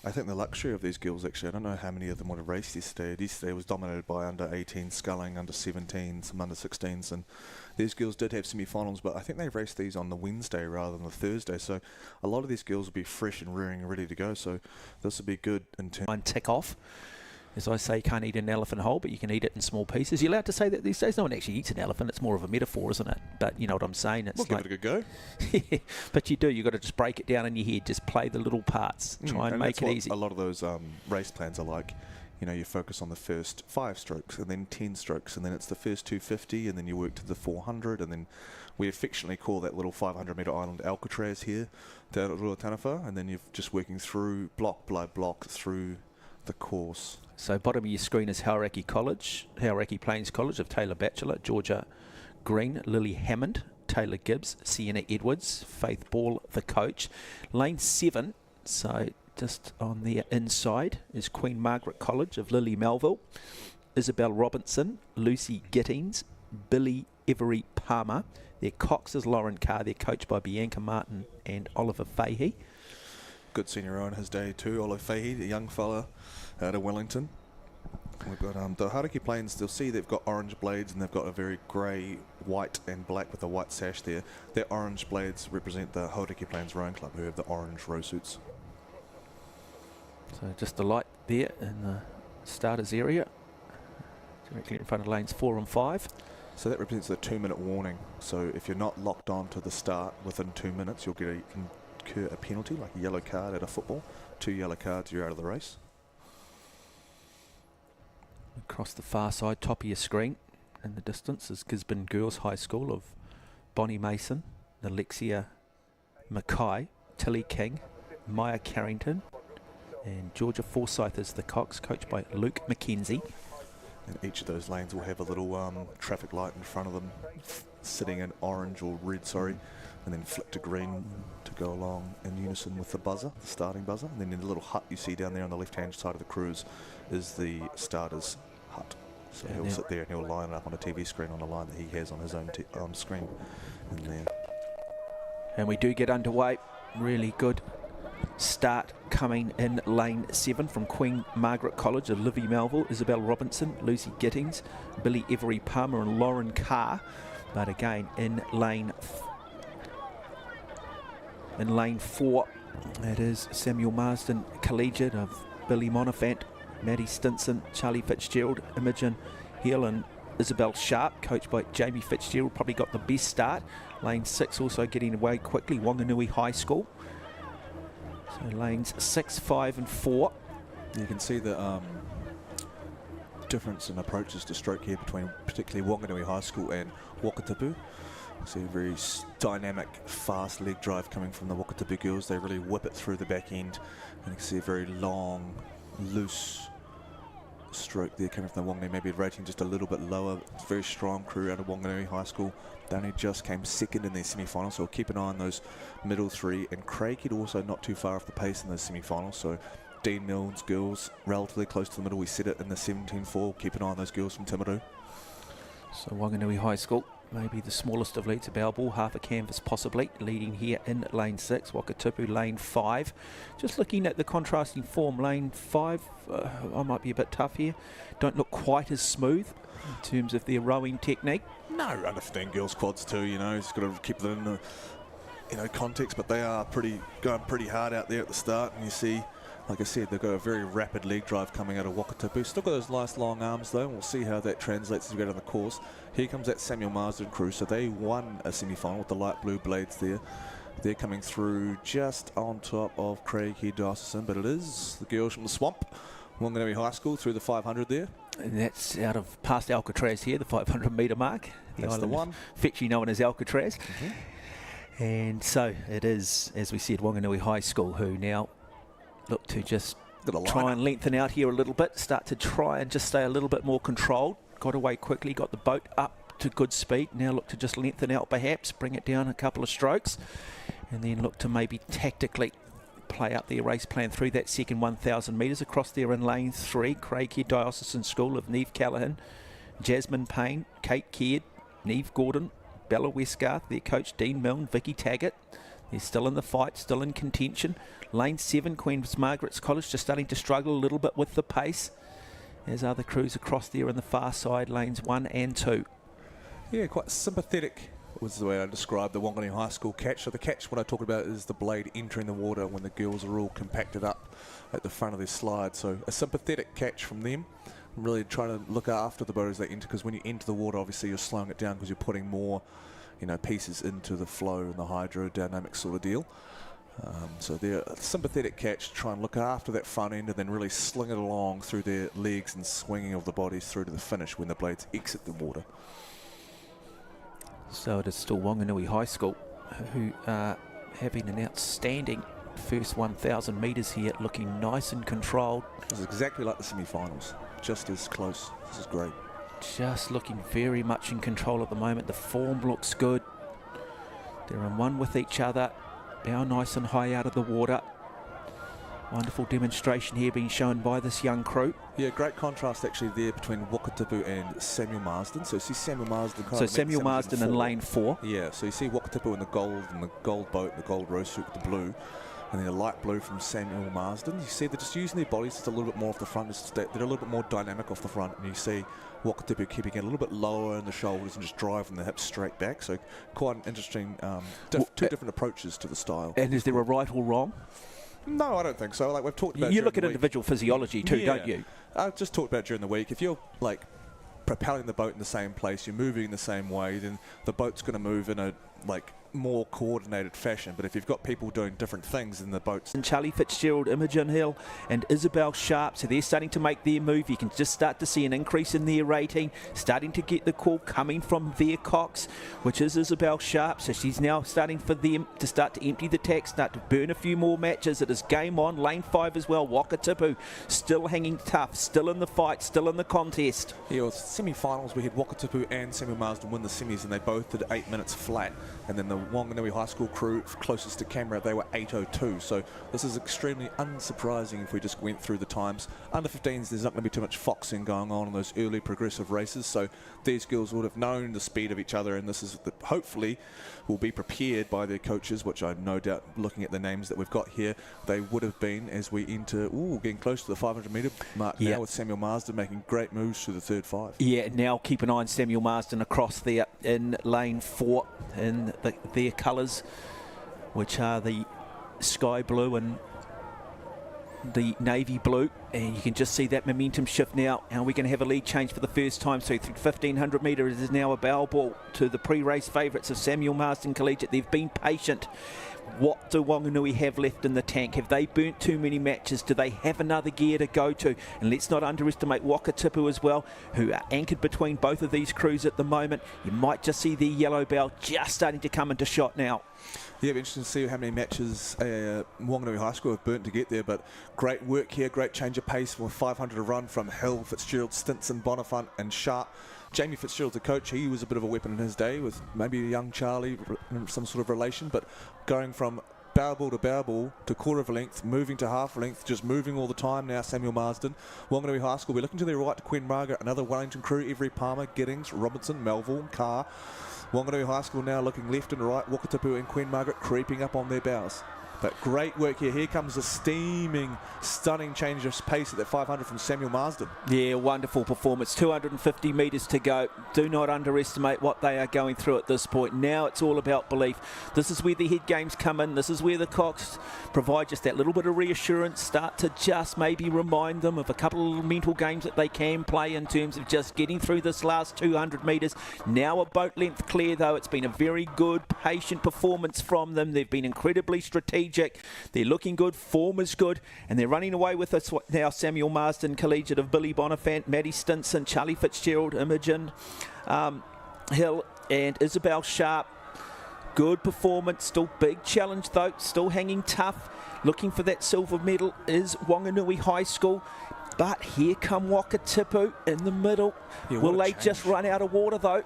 I think the luxury of these girls, actually, I don't know how many of them would have raced yesterday. Yesterday was dominated by under 18 sculling, under 17, some under 16s, and these girls did have semi-finals, but I think they raced these on the Wednesday rather than the Thursday, so a lot of these girls will be fresh and rearing and ready to go, so this will be good in terms. And tick off. As I say, you can't eat an elephant whole, but you can eat it in small pieces. You're allowed to say that these days. No one actually eats an elephant. It's more of a metaphor, isn't it? But you know what I'm saying. It's we'll give it a good go. But you do. You've got to just break it down in your head. Just play the little parts. Try and make it easy. A lot of those race plans are like, you focus on the first 5 strokes and then 10 strokes, and then it's the first 250, and then you work to the 400, and then we affectionately call that little 500-metre island Alcatraz here, down at Ruataniwha, and then you're just working through block by block through the course. So bottom of your screen is Hauraki College, Hauraki Plains College of Taylor Batchelor, Georgia Green, Lily Hammond, Taylor Gibbs, Sienna Edwards, Faith Ball, the coach. Lane 7, so just on the inside, is Queen Margaret College of Lily Melville, Isabel Robinson, Lucy Gittings, Billy Every Palmer. Their cox is Lauren Carr. They're coached by Bianca Martin and Oliver Fahey. Good senior row in his day too, Oliver Fahey, the young fella out of Wellington. We've got the Hauraki Plains. They'll see they've got orange blades and they've got a very grey, white and black with a white sash there. Their orange blades represent the Hauraki Plains Rowing Club, who have the orange row suits. So just the light there in the starters area, directly in front of lanes 4 and 5. So that represents a 2-minute warning. So if you're not locked on to the start within 2 minutes, you'll incur a penalty, like a yellow card at a football. 2 yellow cards, you're out of the race. Across the far side, top of your screen, in the distance is Gisborne Girls High School of Bonnie Mason, Alexia Mackay, Tilly King, Maya Carrington, and Georgia Forsyth is the cox, coached by Luke McKenzie. And each of those lanes will have a little traffic light in front of them, sitting in orange or red, sorry, and then flick to green to go along in unison with the buzzer, the starting buzzer. And then in the little hut you see down there on the left-hand side of the cruise is the starter's hut. So he'll sit there and he'll line it up on a TV screen on a line that he has on his own screen in there. And we do get underway. Really good start coming in lane 7 from Queen Margaret College. Olivia Melville, Isabel Robinson, Lucy Gittings, Billy Every Palmer and Lauren Carr. But again, in lane 4, it is Samuel Marsden Collegiate of Billy Monifant, Maddie Stinson, Charlie Fitzgerald, Imogen Hill and Isabel Sharp, coached by Jamie Fitzgerald, probably got the best start. Lane 6 also getting away quickly, Wanganui High School. So lanes 6, 5 and 4. You can see the difference in approaches to stroke here between particularly Wanganui High School and Wakatipu. See a very dynamic, fast leg drive coming from the Wakatipu girls. They really whip it through the back end. And you can see a very long, loose stroke there coming from the Wanganui, maybe rating just a little bit lower. It's a very strong crew out of Wanganui High School. They only just came second in their semi-final, so we'll keep an eye on those middle 3. And Craighead also not too far off the pace in those semi-finals, so Dean Milne's girls relatively close to the middle. We set it in the 17-4. Keep an eye on those girls from Timaru. So Wanganui High School, maybe the smallest of leads, a bow ball, half a canvas possibly, leading here in lane 6, Wakatipu lane 5. Just looking at the contrasting form, lane 5, I might be a bit tough here, don't look quite as smooth in terms of their rowing technique. No, under 15 girls quads too, you know, just got to keep them in the context, but they are going pretty hard out there at the start, and you see, like I said, they've got a very rapid leg drive coming out of Wakatipu. Still got those nice long arms though, and we'll see how that translates as we go down the course. Here comes that Samuel Marsden crew, so they won a semi-final with the light blue blades there. They're coming through just on top of Craighead Diocesan, but it is the girls from the swamp, Wanganui High School, through the 500 there. And that's out of past Alcatraz here, the 500 metre mark. That's the one. Affectionately known as Alcatraz. And so it is, as we said, Wanganui High School, who now look to just try and lengthen out here a little bit, start to try and just stay a little bit more controlled. Got away quickly, got the boat up to good speed. Now look to just lengthen out perhaps, bring it down a couple of strokes, and then look to maybe tactically play out their race plan through that second 1,000 metres. Across there in lane 3, Craighead Diocesan School of Neve Callaghan, Jasmine Payne, Kate Caird, Neve Gordon, Bella Westgarth, their coach Dean Milne, Vicky Taggart. They're still in the fight, still in contention. Lane 7, Queen's Margaret's College, just starting to struggle a little bit with the pace, as other crews across there in the far side, lanes 1 and 2. Yeah, quite sympathetic was the way I described the Wanganui High School catch. So the catch, what I talk about, is the blade entering the water when the girls are all compacted up at the front of their slide. So a sympathetic catch from them. I'm really trying to look after the boat as they enter, because when you enter the water, obviously you're slowing it down because you're putting more, pieces into the flow and the hydrodynamic sort of deal. So they're a sympathetic catch to try and look after that front end and then really sling it along through their legs and swinging of the bodies through to the finish when the blades exit the water. So it is still Wanganui High School, who are having an outstanding first 1,000 metres here, looking nice and controlled. This is exactly like the semi-finals, just as close. This is great. Just looking very much in control at the moment. The form looks good. They're in one with each other. Bow nice and high out of the water. Wonderful demonstration here being shown by this young crew. Yeah, great contrast actually there between Wakatipu and Samuel Marsden. So you see Samuel Marsden So Samuel Marsden in lane 4. Yeah, so you see Wakatipu in the gold boat, the gold rose suit with the blue, and then a light blue from Samuel Marsden. You see they're just using their bodies just a little bit more off the front. They're a little bit more dynamic off the front, and you see Wakatipu keeping it a little bit lower in the shoulders and just driving the hips straight back. So quite an interesting, two different approaches to the style. And is there a right or wrong? No, I don't think so. Like we've talked about, you look at individual physiology too, don't you? I've just talked about during the week. If you're like propelling the boat in the same place, you're moving in the same way, then the boat's going to move in a more coordinated fashion. But if you've got people doing different things, then the boat's... And Charlie Fitzgerald, Imogen Hill and Isabel Sharp, so they're starting to make their move. You can just start to see an increase in their rating, starting to get the call coming from their Cox, which is Isabel Sharp. So she's now starting for them to start to empty the tank, start to burn a few more matches. It is game on, lane 5 as well. Wakatipu still hanging tough, still in the fight, still in the contest. Yeah, well, semi-finals, we had Wakatipu and Samuel Marsden win the semis, and they both did 8 minutes flat. And then the Wanganui High School crew closest to camera, they were 8:02. So this is extremely unsurprising if we just went through the times. Under 15s, there's not going to be too much foxing going on in those early progressive races. So these girls would have known the speed of each other, and this is hopefully will be prepared by their coaches, which I no doubt, looking at the names that we've got here, they would have been as we enter, getting close to the 500 metre mark now, with Samuel Marsden making great moves through the third 5. Yeah, now keep an eye on Samuel Marsden across there in lane 4 in their colours, which are the sky blue and the navy blue, and you can just see that momentum shift now. And we're going to have a lead change for the first time. So through 1500 metres, it is now a bow ball to the pre-race favourites of Samuel Marsden Collegiate. They've been patient. What do Wanganui have left in the tank? Have they burnt too many matches? Do they have another gear to go to? And let's not underestimate Wakatipu as well, who are anchored between both of these crews at the moment. You might just see their yellow bell just starting to come into shot now. Yeah, it'll be interesting to see how many matches Wanganui High School have burnt to get there, but great work here, great change of pace with 500 to run from Hill, Fitzgerald, Stinson, Bonifant and Sharp. Jamie Fitzgerald's the coach. He was a bit of a weapon in his day with maybe a young Charlie, some sort of relation, but going from bow ball to quarter of a length, moving to half a length, just moving all the time now. Samuel Marsden, Wanganui High School, we're looking to their right to Queen Margaret, another Wellington crew, Every Palmer, Giddings, Robinson, Melville, Carr. Wanganui High School now looking left and right, Wakatipu and Queen Margaret creeping up on their bows. But great work here. Here comes a steaming, stunning change of pace at that 500 from Samuel Marsden. Yeah, wonderful performance. 250 metres to go. Do not underestimate what they are going through at this point. Now it's all about belief. This is where the head games come in. This is where the Cox provide just that little bit of reassurance, start to just maybe remind them of a couple of little mental games that they can play in terms of just getting through this last 200 metres. Now a boat length clear, though. It's been a very good, patient performance from them. They've been incredibly strategic. They're looking good, form is good, and they're running away with us now. Samuel Marsden Collegiate of Billy Bonifant, Maddie Stinson, Charlie Fitzgerald, Imogen Hill and Isabel Sharp. Good performance, still big challenge though, still hanging tough. Looking for that silver medal is Wanganui High School. But here come Wakatipu in the middle. Yeah, will they just run out of water though?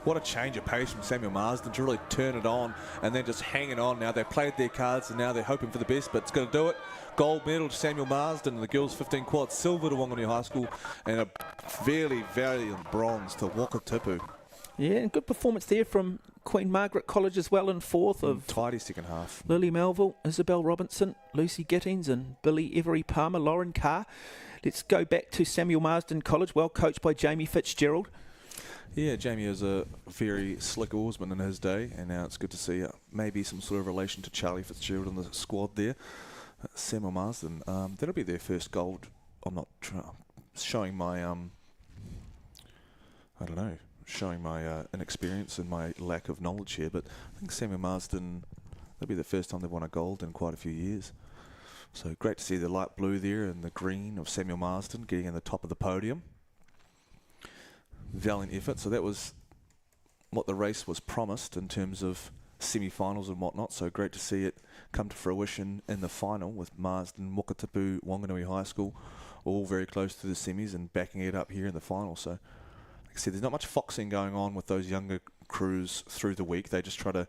What a change of pace from Samuel Marsden to really turn it on and then just hanging on. Now they've played their cards and now they're hoping for the best, but it's going to do it. Gold medal to Samuel Marsden and the girls 15 quad, silver to Wanganui High School, and a very valiant bronze to Wakatipu. Yeah, and good performance there from Queen Margaret College as well in fourth of tidy second half. Lily Melville, Isabel Robinson, Lucy Gittings and Billy Every Palmer, Lauren Carr. Let's go back to Samuel Marsden College, well coached by Jamie Fitzgerald. Yeah, Jamie is a very slick oarsman in his day, and now it's good to see maybe some sort of relation to Charlie Fitzgerald in the squad there. Samuel Marsden, that'll be their first gold. I'm not showing my, I don't know, showing my inexperience and my lack of knowledge here, but I think Samuel Marsden, that'll be the first time they've won a gold in quite a few years. So great to see the light blue there and the green of Samuel Marsden getting in the top of the podium. Valiant effort. So that was what the race was promised in terms of semi-finals and whatnot. So great to see it come to fruition in the final with Marsden, Wakatipu, Wanganui High School, all very close to the semis and backing it up here in the final. So, like I said, there's not much foxing going on with those younger crews through the week. They just try to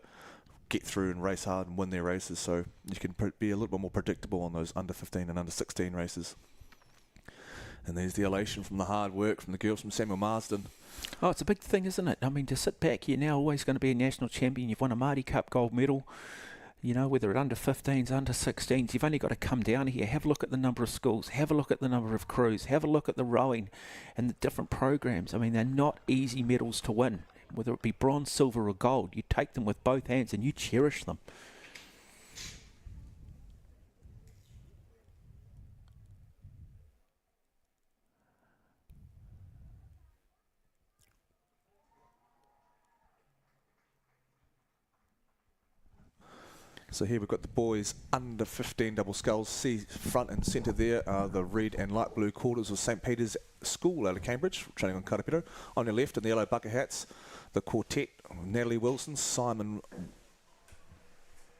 get through and race hard and win their races. So you can be a little bit more predictable on those under 15 and under 16 races. And there's the elation from the hard work from the girls from Samuel Marsden. Oh, it's a big thing, isn't it? I mean, to sit back, you're now always going to be a national champion. You've won a Maadi Cup gold medal. You know, whether it's under 15s, under 16s, you've only got to come down here, have a look at the number of schools, have a look at the number of crews, have a look at the rowing and the different programs. I mean, they're not easy medals to win. Whether it be bronze, silver or gold, you take them with both hands and you cherish them. So here we've got the boys under 15 double sculls. See front and centre there are the red and light blue quarters of St Peter's School out of Cambridge, training on Karapiro. On your left in the yellow bucket hats, the quartet, Natalie Wilson, Simon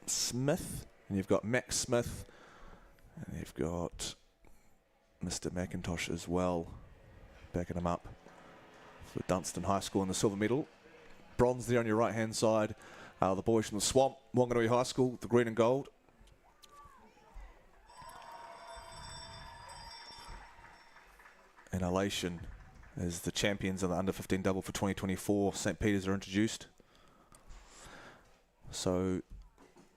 Smith, and you've got Max Smith, and you've got Mr McIntosh as well, backing him up for Dunstan High School in the silver medal. Bronze there on your right hand side. The boys from the Swamp, Wanganui High School, the green and gold. And elation as the champions of the under 15 double for 2024. St Peter's are introduced. So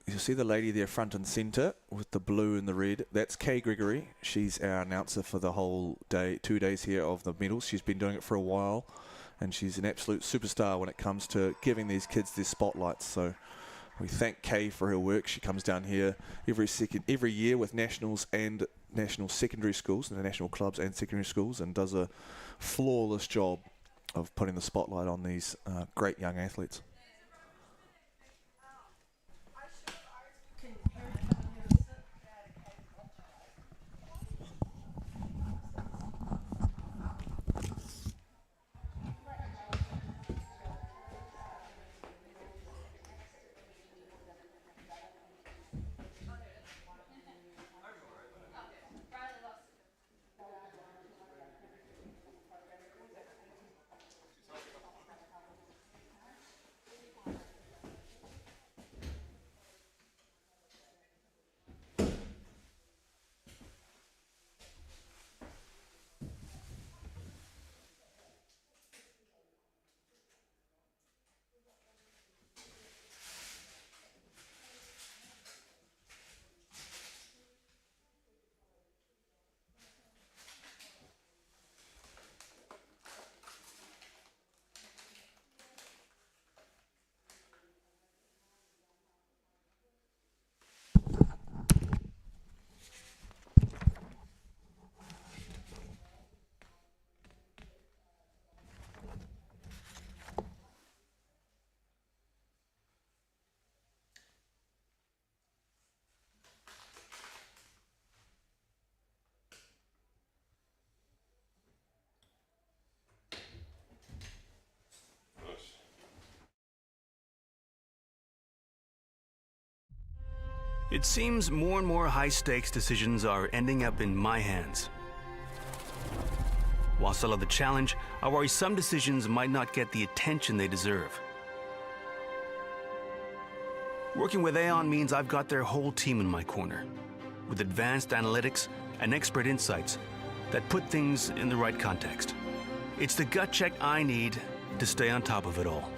you'll see the lady there front and centre with the blue and the red. That's Kay Gregory. She's our announcer for the whole day, 2 days here of the medals. She's been doing it for a while. And she's an absolute superstar when it comes to giving these kids their spotlights. So we thank Kay for her work. She comes down here every year with nationals and national secondary schools, and the national clubs and secondary schools, and does a flawless job of putting the spotlight on these great young athletes. It seems more and more high-stakes decisions are ending up in my hands. While still of the challenge, I worry some decisions might not get the attention they deserve. Working with Aon means I've got their whole team in my corner, with advanced analytics and expert insights that put things in the right context. It's the gut check I need to stay on top of it all.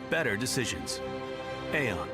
Better decisions. Aon.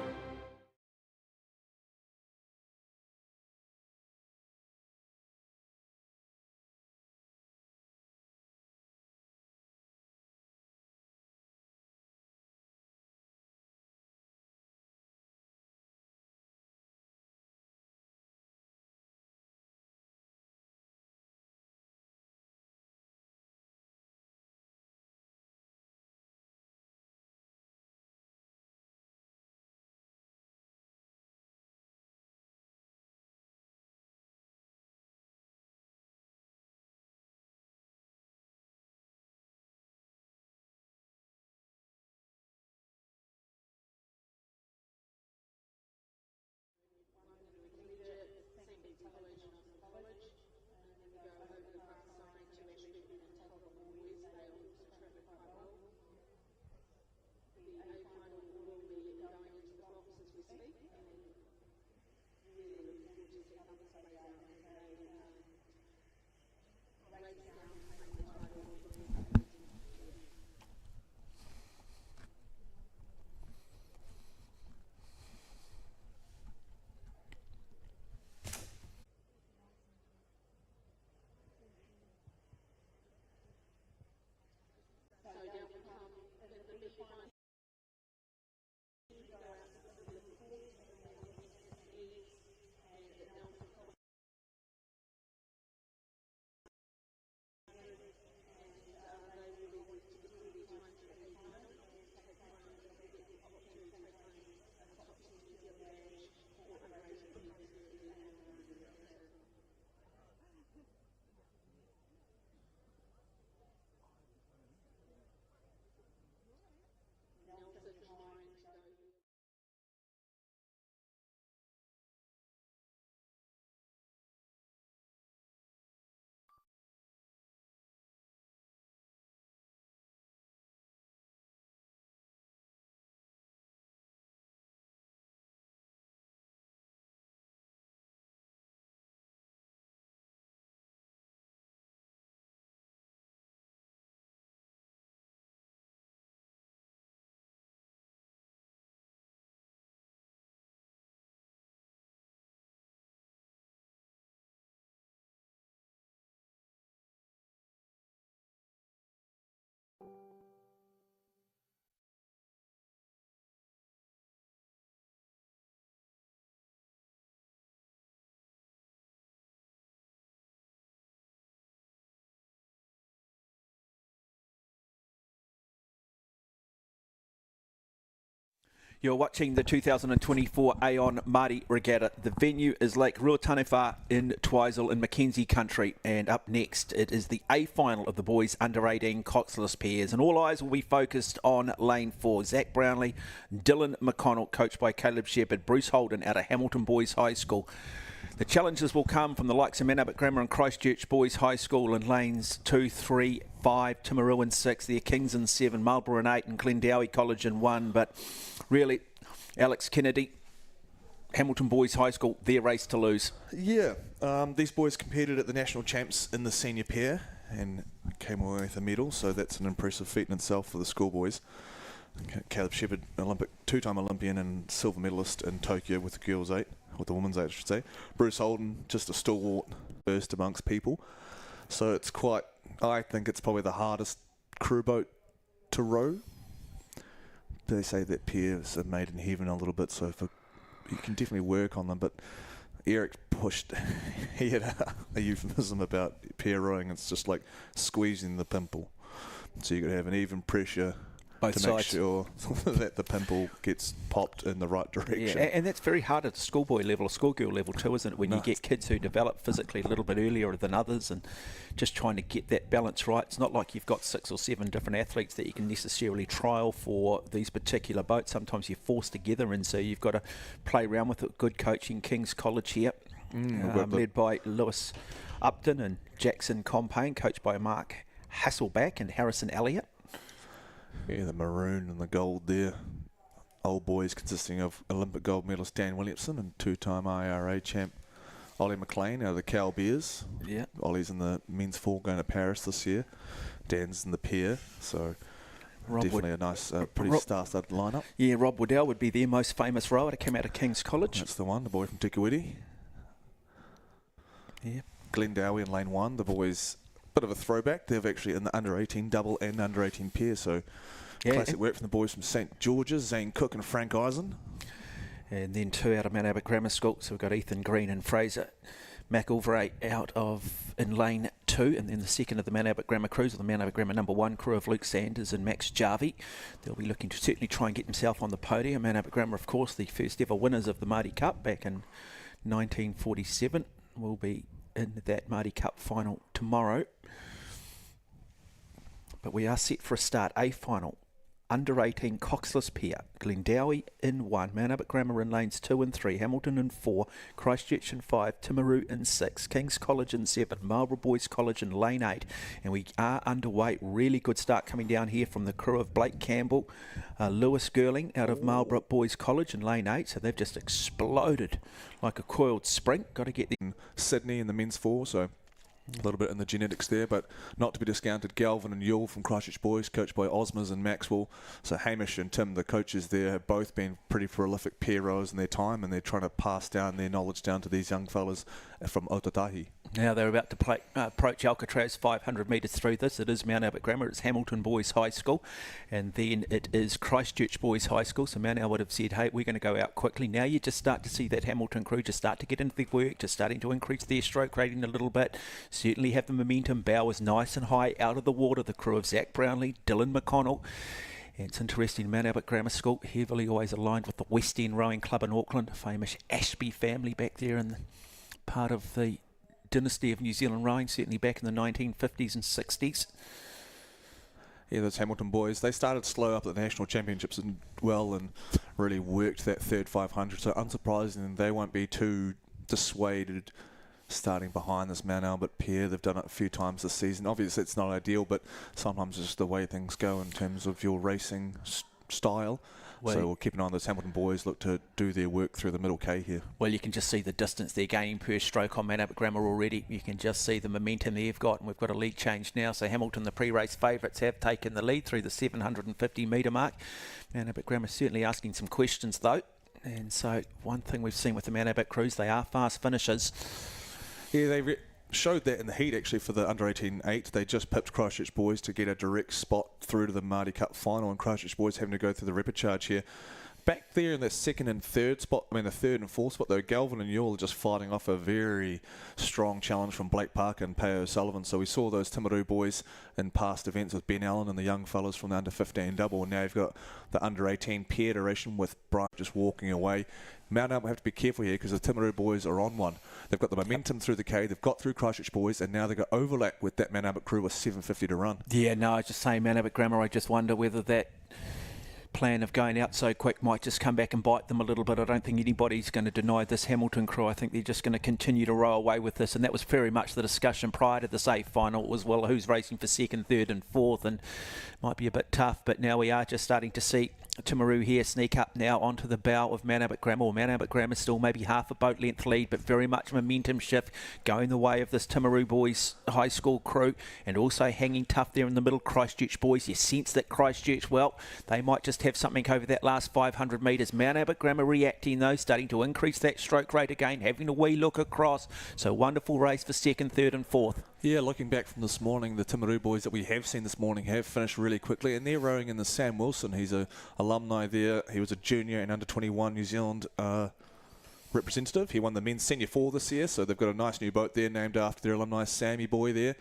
You're watching the 2024 Aon Maadi Regatta. The venue is Lake Ruataniwha in Twizel in Mackenzie Country. And up next, it is the A final of the boys under-18 coxless pairs. And all eyes will be focused on lane 4. Zach Brownlee, Dylan McConnell, coached by Caleb Shepherd, Bruce Holden out of Hamilton Boys High School. The challenges will come from the likes of Maadi Grammar and Christchurch Boys High School in lanes 2, 3, 5, Timaru in 6, the Kings in 7, Marlborough in 8 and Glendowie College in 1. But really, Alex Kennedy, Hamilton Boys High School, their race to lose. Yeah, these boys competed at the national champs in the senior pair and came away with a medal, so that's an impressive feat in itself for the schoolboys. Caleb Shepherd, two-time Olympian and silver medalist in Tokyo with the girls' 8, with the women's 8 I should say. Bruce Holden, just a stalwart first amongst people. So it's quite, I think it's probably the hardest crew boat to row. They say that pairs are made in heaven a little bit, so you can definitely work on them. But Eric pushed, he had a euphemism about pair rowing. It's just like squeezing the pimple. So you could have an even pressure both to sides. make sure that the pimple gets popped in the right direction. Yeah, and that's very hard at the schoolboy level or schoolgirl level too, isn't it? When you get kids who develop physically a little bit earlier than others and just trying to get that balance right. It's not like you've got 6 or 7 different athletes that you can necessarily trial for these particular boats. Sometimes you're forced together, and so you've got to play around with it. Good coaching, King's College here, led by Lewis Upton and Jackson Compain, coached by Mark Hasselback and Harrison Elliott. Yeah, the maroon and the gold there. Old boys consisting of Olympic gold medalist Dan Williamson and two-time IRA champ Ollie McLean out of the Cow Bears. Yeah. Ollie's in the men's 4 going to Paris this year. Dan's in the pair, so definitely a nice, pretty star-studded lineup. Yeah, Rob Waddell would be their most famous rower to come out of King's College. That's the one, the boy from Tikawiti. Yeah. Glendowie in lane 1, the boys, bit of a throwback. They've actually in the under-18 double and under-18 pair, so classic work from the boys from St George's, Zane Cook and Frank Eisen. And then 2 out of Mount Albert Grammar School, so we've got Ethan Green and Fraser McIlvray out of in lane 2, and then the second of the Mount Albert Grammar crews, or the Mount Albert Grammar number 1 crew of Luke Sanders and Max Jarvie. They'll be looking to certainly try and get themselves on the podium. Mount Albert Grammar, of course, the first ever winners of the Maadi Cup back in 1947, will be in that Maadi Cup final tomorrow. But we are set for a start. A final. Under-18 coxless pair. Glendowie in 1. Mount Albert Grammar in lanes 2 and 3. Hamilton in 4. Christchurch in 5. Timaru in 6. King's College in 7. Marlborough Boys College in lane 8. And we are underway. Really good start coming down here from the crew of Blake Campbell. Lewis Girling out of Marlborough Boys College in lane 8. So they've just exploded like a coiled spring. Got to get in Sydney in the men's 4, so A little bit in the genetics there, but not to be discounted. Galvin and Yule from Christchurch Boys, coached by Osmers and Maxwell. So Hamish and Tim, the coaches there, have both been pretty prolific pair rowers in their time, and they're trying to pass down their knowledge down to these young fellas from Otautahi. Now they're about to approach Alcatraz 500 metres through this. It is Mount Albert Grammar, it's Hamilton Boys High School, and then it is Christchurch Boys High School. So Mount Albert have said, hey, we're going to go out quickly. Now you just start to see that Hamilton crew just start to get into their work, just starting to increase their stroke rating a little bit. Certainly have the momentum. Bow is nice and high out of the water. The crew of Zach Brownlee, Dylan McConnell. And it's interesting, Mount Albert Grammar School, heavily always aligned with the West End Rowing Club in Auckland, famous Ashby family back there, and part of the dynasty of New Zealand rowing, certainly back in the 1950s and 60s. Yeah, those Hamilton boys, they started slow up at the national championships and really worked that third 500. So unsurprisingly, they won't be too dissuaded starting behind this Mount Albert pair. They've done it a few times this season. Obviously, it's not ideal, but sometimes it's just the way things go in terms of your racing style. So we'll keep an eye on those Hamilton boys, look to do their work through the middle K here. Well, you can just see the distance they're gaining per stroke on Mount Albert Grammar already. You can just see the momentum they've got, and we've got a lead change now. So Hamilton, the pre-race favourites, have taken the lead through the 750 metre mark. Mount Albert Grammar certainly asking some questions though. And so one thing we've seen with the Mount Albert crews, they are fast finishers. Yeah, they showed that in the heat actually for the under-18 8. They just pipped Christchurch Boys to get a direct spot through to the Maadi Cup final, and Christchurch Boys having to go through the repechage here. Back there in the second and third spot, the third and fourth spot though, Galvin and Yule are just fighting off a very strong challenge from Blake Parker and Peo O'Sullivan. So we saw those Timaru boys in past events with Ben Allen and the young fellas from the under-15 double, and now you've got the under-18 pair duration with Brian just walking away. Mount Albert have to be careful here because the Timaru boys are on one. They've got the momentum through the K, they've got through Christchurch Boys, and now they've got overlap with that Mount Albert crew with 750 to run. Yeah, no, I was just saying Mount Albert Grammar, I just wonder whether that plan of going out so quick might just come back and bite them a little bit. I don't think anybody's going to deny this Hamilton crew. I think they're just going to continue to row away with this, and that was very much the discussion prior to this A final as well, who's racing for second, third and fourth, and might be a bit tough, but now we are just starting to see Timaru here sneak up now onto the bow of Mount Albert Grammar. Mount Albert Grammar still maybe half a boat length lead, but very much momentum shift going the way of this Timaru Boys High School crew, and also hanging tough there in the middle, Christchurch Boys. You sense that Christchurch, well, they might just have something over that last 500 metres. Mount Albert Grammar reacting though, starting to increase that stroke rate again, having a wee look across. So wonderful race for second, third and fourth. Yeah, looking back from this morning, the Timaru boys that we have seen this morning have finished really quickly, and they're rowing in the Sam Wilson. He's a alumni there. He was a junior and under-21 New Zealand representative. He won the men's senior 4 this year, so they've got a nice new boat there named after their alumni Sammy boy there.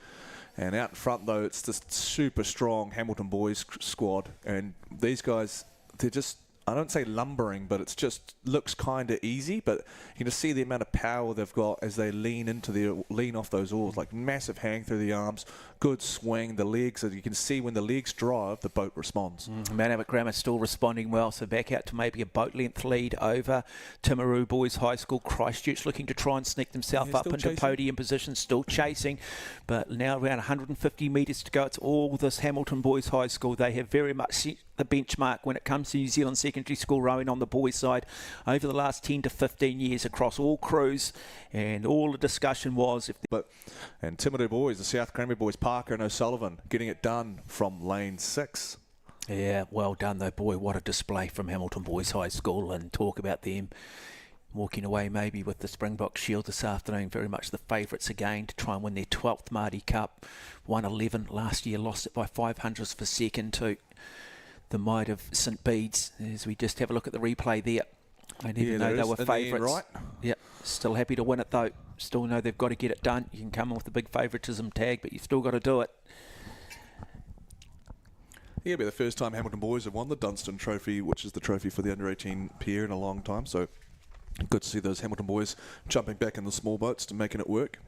And out in front, though, it's this super strong Hamilton boys squad, and these guys, they're just, I don't say lumbering, but it's just looks kind of easy, but you can just see the amount of power they've got as they lean off those oars, like massive hang through the arms, good swing, the legs, as you can see when the legs drive, the boat responds. Mount Albert Grammar still responding well, so back out to maybe a boat length lead over Timaru Boys High School. Christchurch looking to try and sneak themselves up into chasing. Podium position, still chasing, but now around 150 metres to go. It's all this Hamilton Boys High School. They have very much set the benchmark when it comes to New Zealand secondary school rowing on the boys' side over the last 10 to 15 years across all crews, and all the discussion was and Timaru boys, the South Cranberry boys, Parker and O'Sullivan getting it done from lane 6. Yeah, well done though, boy, what a display from Hamilton Boys High School, and talk about them walking away maybe with the Springbok Shield this afternoon. Very much the favourites again to try and win their 12th Maadi Cup. 111 last year, lost it by 500s for second to the might of St Bede's. As we just have a look at the replay there, I didn't know they were favourites. Right. Yeah, still happy to win it though. Still know they've got to get it done. You can come in with the big favouritism tag, but you've still got to do it. Yeah, it'll be the first time Hamilton boys have won the Dunstan Trophy, which is the trophy for the under-18 pair in a long time. So good to see those Hamilton boys jumping back in the small boats to making it work.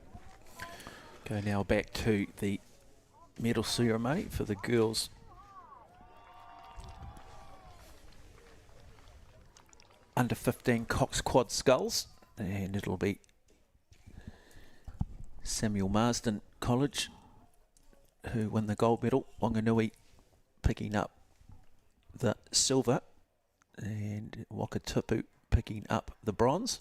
Go now back to the medal ceremony for the girls. Under 15 Cox Quad Sculls, and it'll be Samuel Marsden College who won the gold medal, Wanganui picking up the silver, and Wakatupu picking up the bronze.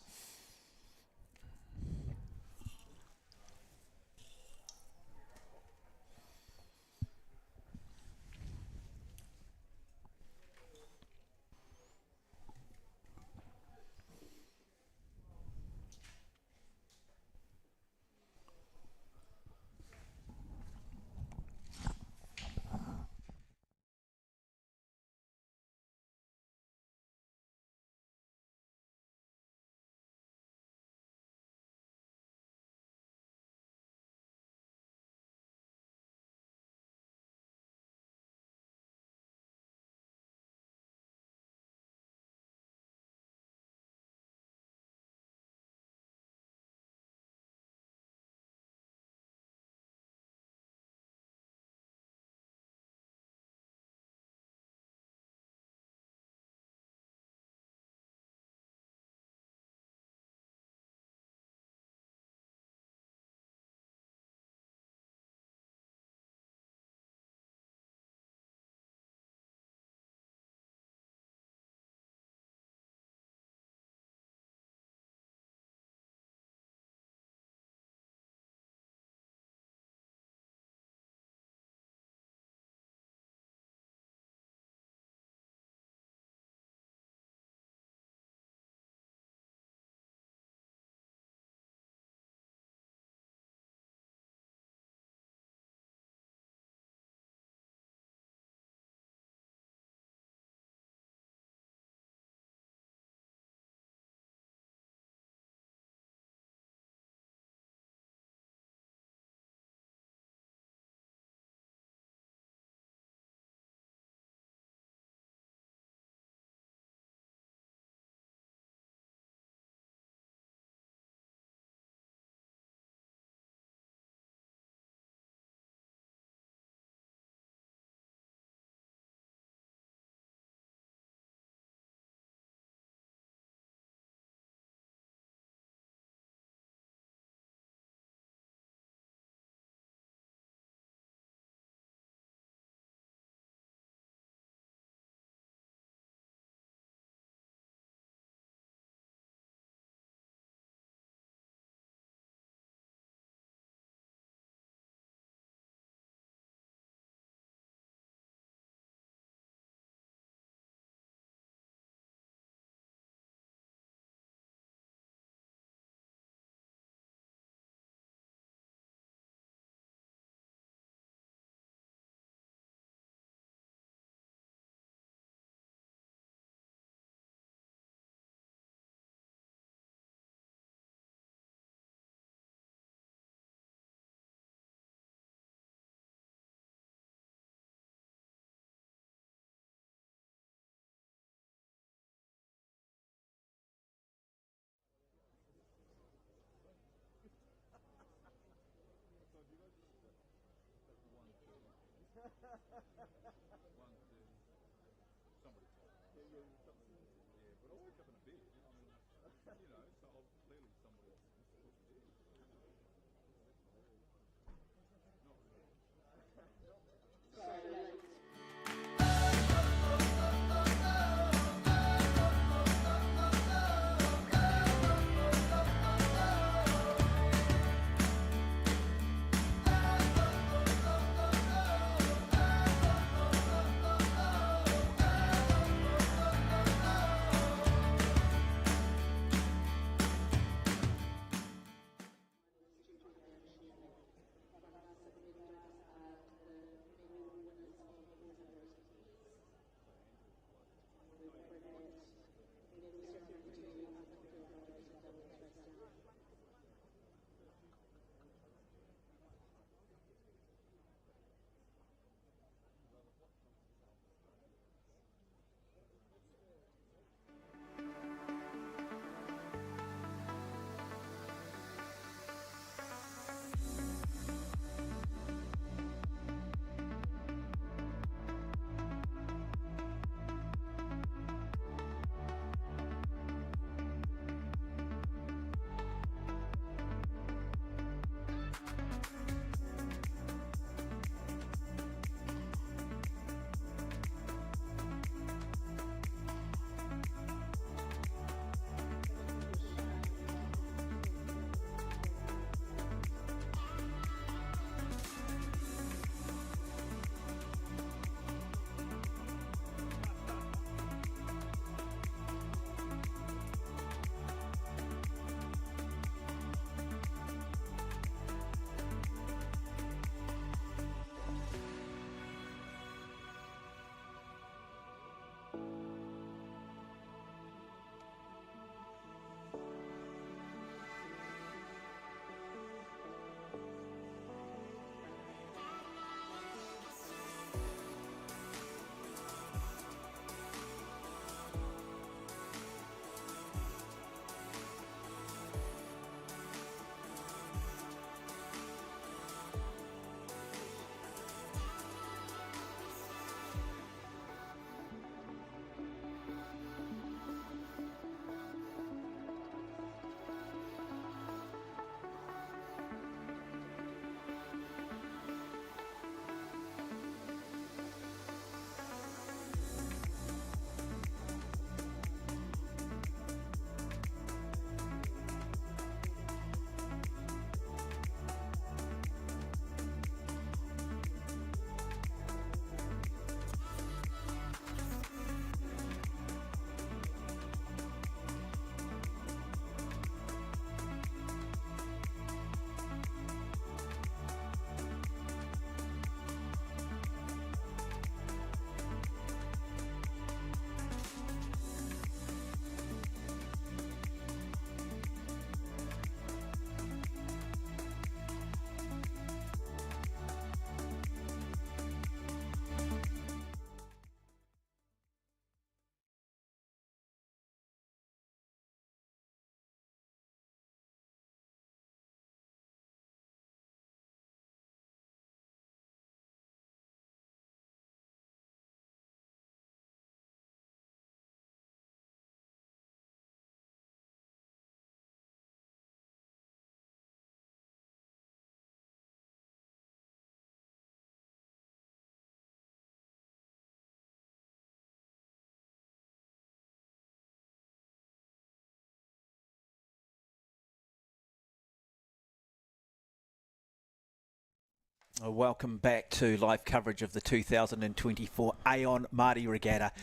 Welcome back to live coverage of the 2024 Aon Maadi Regatta.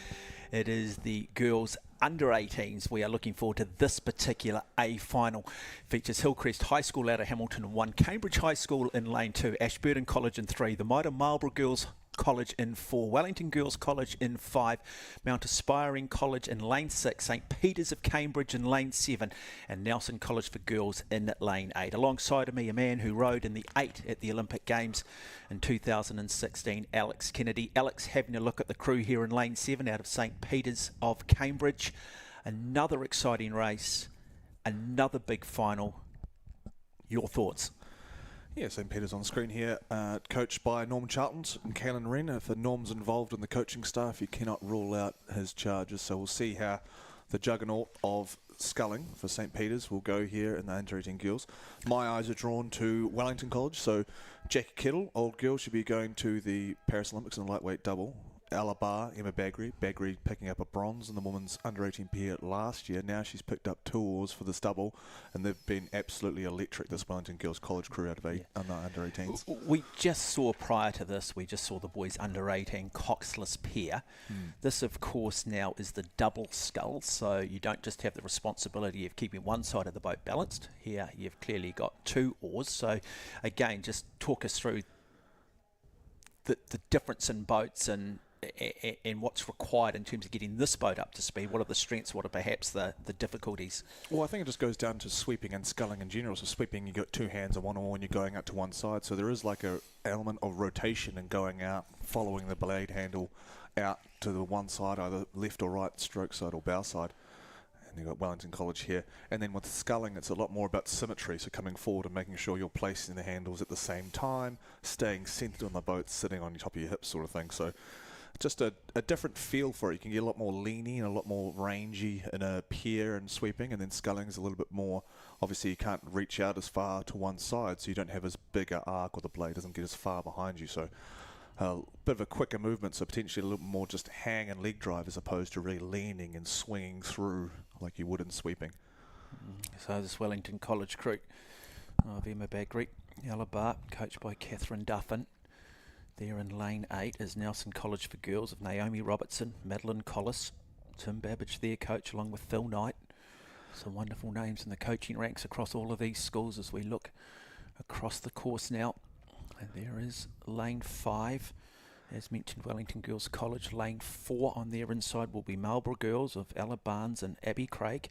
It is the girls under 18s. We are looking forward to this particular A final. Features Hillcrest High School out of Hamilton in 1, Cambridge High School in lane 2, Ashburton College in 3, the Maida Marlborough Girls College in 4, Wellington Girls College in 5, Mount Aspiring College in lane 6, St Peter's of Cambridge in lane 7, and Nelson College for Girls in lane 8. Alongside of me, a man who rode in the 8 at the Olympic Games in 2016, Alex Kennedy. Alex, having a look at the crew here in lane 7 out of St Peter's of Cambridge. Another exciting race, another big final. Your thoughts? Yeah, St Peter's on screen here, coached by Norm Charlton and Callan Wren. If Norm's involved in the coaching staff, you cannot rule out his charges. So we'll see how the juggernaut of sculling for St. Peter's will go here in the under-18 girls. My eyes are drawn to Wellington College, so Jackie Kittle, old girl, should be going to the Paris Olympics in the lightweight double. Ella Barr, Emma Bagri picking up a bronze in the women's under-18 pair last year. Now she's picked up 2 awards for this double, and they've been absolutely electric, this Wellington Girls College crew out of under-18s. We just saw prior to this, we just saw the boys under-18 coxless pair. This, of course, now is the double scull, so you don't just have the responsibility of keeping one side of the boat balanced. Here you've clearly got 2 oars. So again, just talk us through the difference in boats and what's required in terms of getting this boat up to speed. What are the strengths? What are perhaps the difficulties? Well, I think it just goes down to sweeping and sculling in general. So sweeping, you got 2 hands on one oar and you're going out to one side. So there is like a element of rotation and going out, following the blade handle out to the one side, either left or right, stroke side or bow side. And you've got Wellington College here. And then with sculling, it's a lot more about symmetry. So coming forward and making sure you're placing the handles at the same time, staying centered on the boat, sitting on the top of your hips sort of thing. So just a different feel for it. You can get a lot more leany and a lot more rangy in a pier and sweeping, and then sculling is a little bit more, obviously you can't reach out as far to one side, so you don't have as big an arc, or the blade doesn't get as far behind you. So a bit of a quicker movement, so potentially a little more just hang and leg drive as opposed to really leaning and swinging through like you would in sweeping. So this Wellington College crew of Emma Bagri, Ella Barr, coached by Catherine Duffin. There in lane 8 is Nelson College for girls of Naomi Robertson, Madeline Collis, Tim Babbage, their coach, along with Phil Knight. Some wonderful names in the coaching ranks across all of these schools as we look across the course now. And there is lane 5, as mentioned, Wellington Girls College. Lane 4 on their inside will be Marlborough Girls of Ella Barnes and Abby Craig.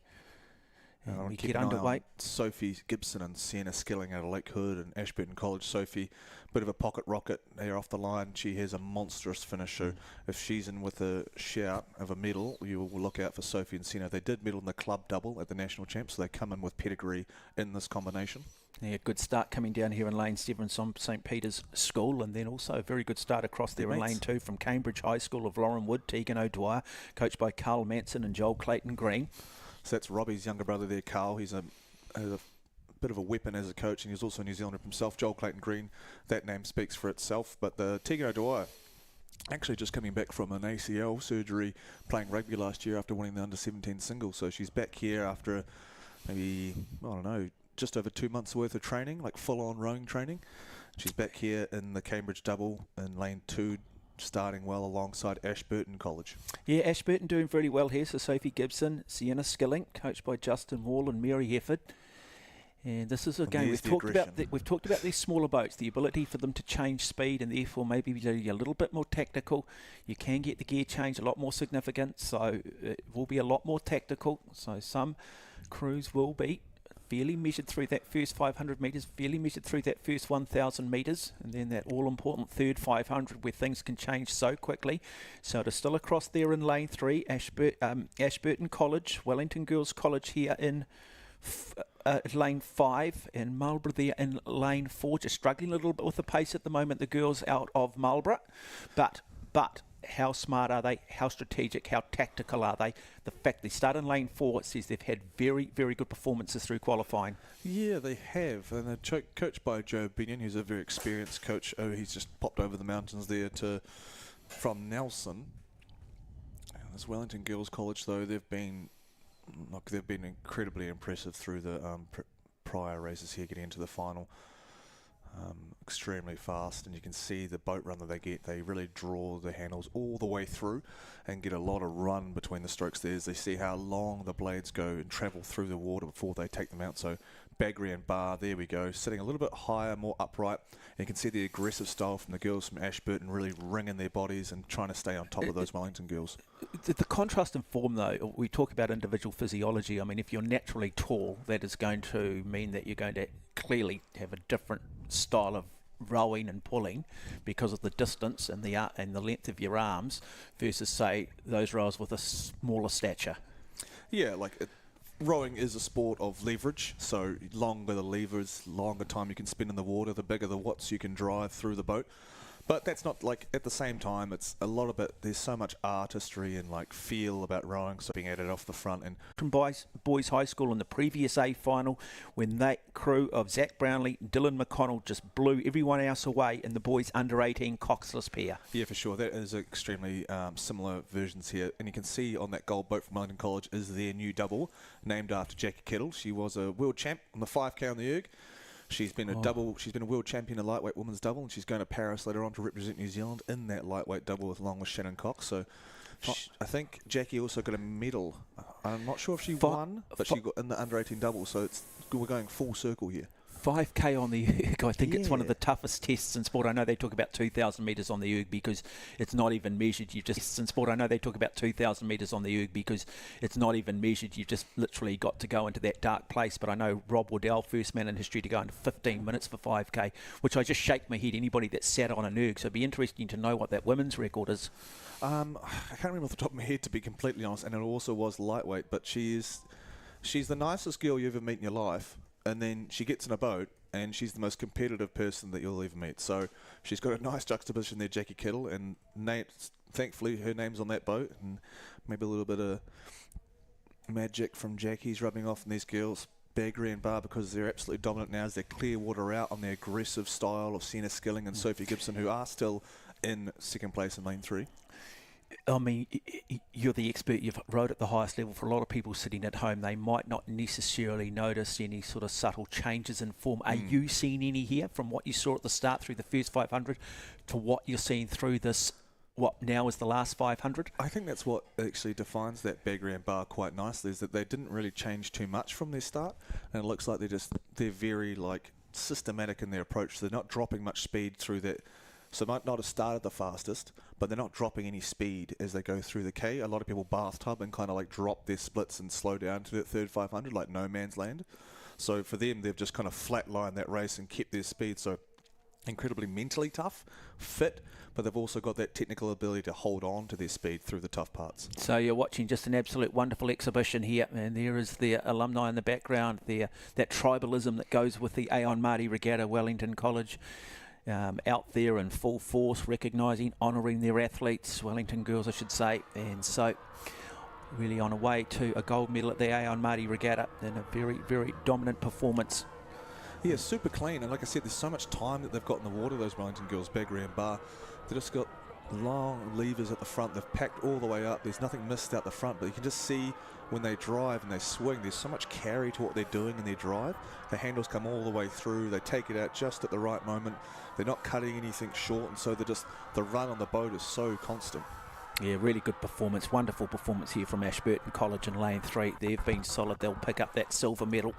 And we get underway. Sophie Gibson and Sienna Skilling out of Lakewood and Ashburton College. Sophie, bit of a pocket rocket there off the line. She has a monstrous finish. So if she's in with a shout of a medal, you will look out for Sophie and Sienna. They did medal in the club double at the national champs, so they come in with pedigree in this combination. Yeah, good start coming down here in lane 7 from St. Peter's School, and then also a very good start across there in lane 2 from Cambridge High School of Lauren Wood, Tegan O'Dwyer, coached by Carl Manson and Joel Clayton Green. So that's Robbie's younger brother there, Carl. He's a bit of a weapon as a coach, and he's also a New Zealander himself. Joel Clayton Green, that name speaks for itself. But the Tegan O'Dwyer, actually just coming back from an ACL surgery, playing rugby last year after winning the under-17 singles. So she's back here after maybe, I don't know, just over 2 months worth of training, like full-on rowing training. She's back here in the Cambridge double in lane 2, starting well alongside Ashburton College. Yeah, Ashburton doing very well here. So Sophie Gibson, Sienna Skilling, coached by Justin Wall and Mary Hefford. And this is again, we've talked about these smaller boats, the ability for them to change speed and therefore maybe be a little bit more tactical. You can get the gear change a lot more significant, so it will be a lot more tactical. So some crews will be fairly measured through that first 500 metres, fairly measured through that first 1,000 metres, and then that all-important third 500 where things can change so quickly. So it is still across there in lane 3, Ashburton College, Wellington Girls College here in lane 5, and Marlborough there in lane 4, just struggling a little bit with the pace at the moment, the girls out of Marlborough. But how smart are they? How strategic? How tactical are they? The fact they start in lane 4 says they've had very, very good performances through qualifying. Yeah, they have. And they're coached by Joe Binion, who's a very experienced coach. Oh, he's just popped over the mountains there from Nelson. And this Wellington Girls College, though, they've been incredibly impressive through the prior races here, getting into the final. Extremely fast, and you can see the boat run that they get. They really draw the handles all the way through and get a lot of run between the strokes there as they see how long the blades go and travel through the water before they take them out. So Bagri and Barr, there we go, sitting a little bit higher, more upright. And you can see the aggressive style from the girls from Ashburton, really ringing their bodies and trying to stay on top of those Wellington girls. The contrast in form, though, we talk about individual physiology. I mean, if you're naturally tall, that is going to mean that you're going to clearly have a different style of rowing and pulling because of the distance and the length of your arms versus, say, those rowers with a smaller stature. Yeah, rowing is a sport of leverage, so longer the levers, longer time you can spend in the water, the bigger the watts you can drive through the boat. But that's not, like, at the same time, it's a lot of it, there's so much artistry and, like, feel about rowing, so being added off the front. And From boys high school in the previous A final, when that crew of Zach Brownlee, Dylan McConnell just blew everyone else away in the boys under 18 coxless pair. yeah, for sure, that is extremely similar versions here. And you can see on that gold boat from Wellington College is their new double, named after Jackie Kittle. She was a world champ on the 5K on the erg. She's been a double. She's been a world champion in lightweight women's double, and she's going to Paris later on to represent New Zealand in that lightweight double along with Shannon Cox. So, I think Jackie also got a medal. I'm not sure if she won, but she got in the under 18 double. So we're going full circle here. 5K on the erg, I think it's one of the toughest tests in sport. I know they talk about 2,000 metres on the erg because it's not even measured. You've just in sport. I know they talk about 2,000 metres on the erg because it's not even measured. You've just literally got to go into that dark place. But I know Rob Waddell, first man in history to go into 15 minutes for 5K, which I just shake my head. Anybody that sat on an erg, so it'd be interesting to know what that women's record is. I can't remember off the top of my head, to be completely honest. And it also was lightweight, but she's the nicest girl you ever meet in your life. And then she gets in a boat, and she's the most competitive person that you'll ever meet. So she's got a nice juxtaposition there, Jackie Kittle, and thankfully her name's on that boat, and maybe a little bit of magic from Jackie's rubbing off on these girls, Baggery and Barr, because they're absolutely dominant now as they clear water out on the aggressive style of Sienna Skilling and Sophie Gibson, who are still in second place in lane 3. I mean, you're the expert. You've rowed at the highest level. For a lot of people sitting at home, they might not necessarily notice any sort of subtle changes in form. Are you seeing any here from what you saw at the start through the first 500 to what you're seeing through this, what now is the last 500? I think that's what actually defines that Baggery and Barr quite nicely, is that they didn't really change too much from their start, and it looks like they're very, like, systematic in their approach. They're not dropping much speed through that. So might not have started the fastest, but they're not dropping any speed as they go through the K. A lot of people bathtub and kind of like drop their splits and slow down to that third 500 like no man's land. So for them, they've just kind of flatlined that race and kept their speed. So incredibly mentally tough, fit, but they've also got that technical ability to hold on to their speed through the tough parts. So you're watching just an absolute wonderful exhibition here, and there is the alumni in the background there, that tribalism that goes with the Aon Maadi Regatta, Wellington College. Out there in full force, recognising, honouring their athletes, Wellington girls I should say, and so really on a way to a gold medal at the Aon Maadi Regatta in a very, very dominant performance. Yeah, super clean, and like I said, there's so much time that they've got in the water, those Wellington girls, Baggery and Barr. They've just got long levers at the front, they've packed all the way up, there's nothing missed out the front, but you can just see when they drive and they swing, there's so much carry to what they're doing in their drive. The handles come all the way through, they take it out just at the right moment, they're not cutting anything short, and so the run on the boat is so constant. Yeah, really good performance, wonderful performance here from Ashburton College in lane 3. They've been solid, they'll pick up that silver medal,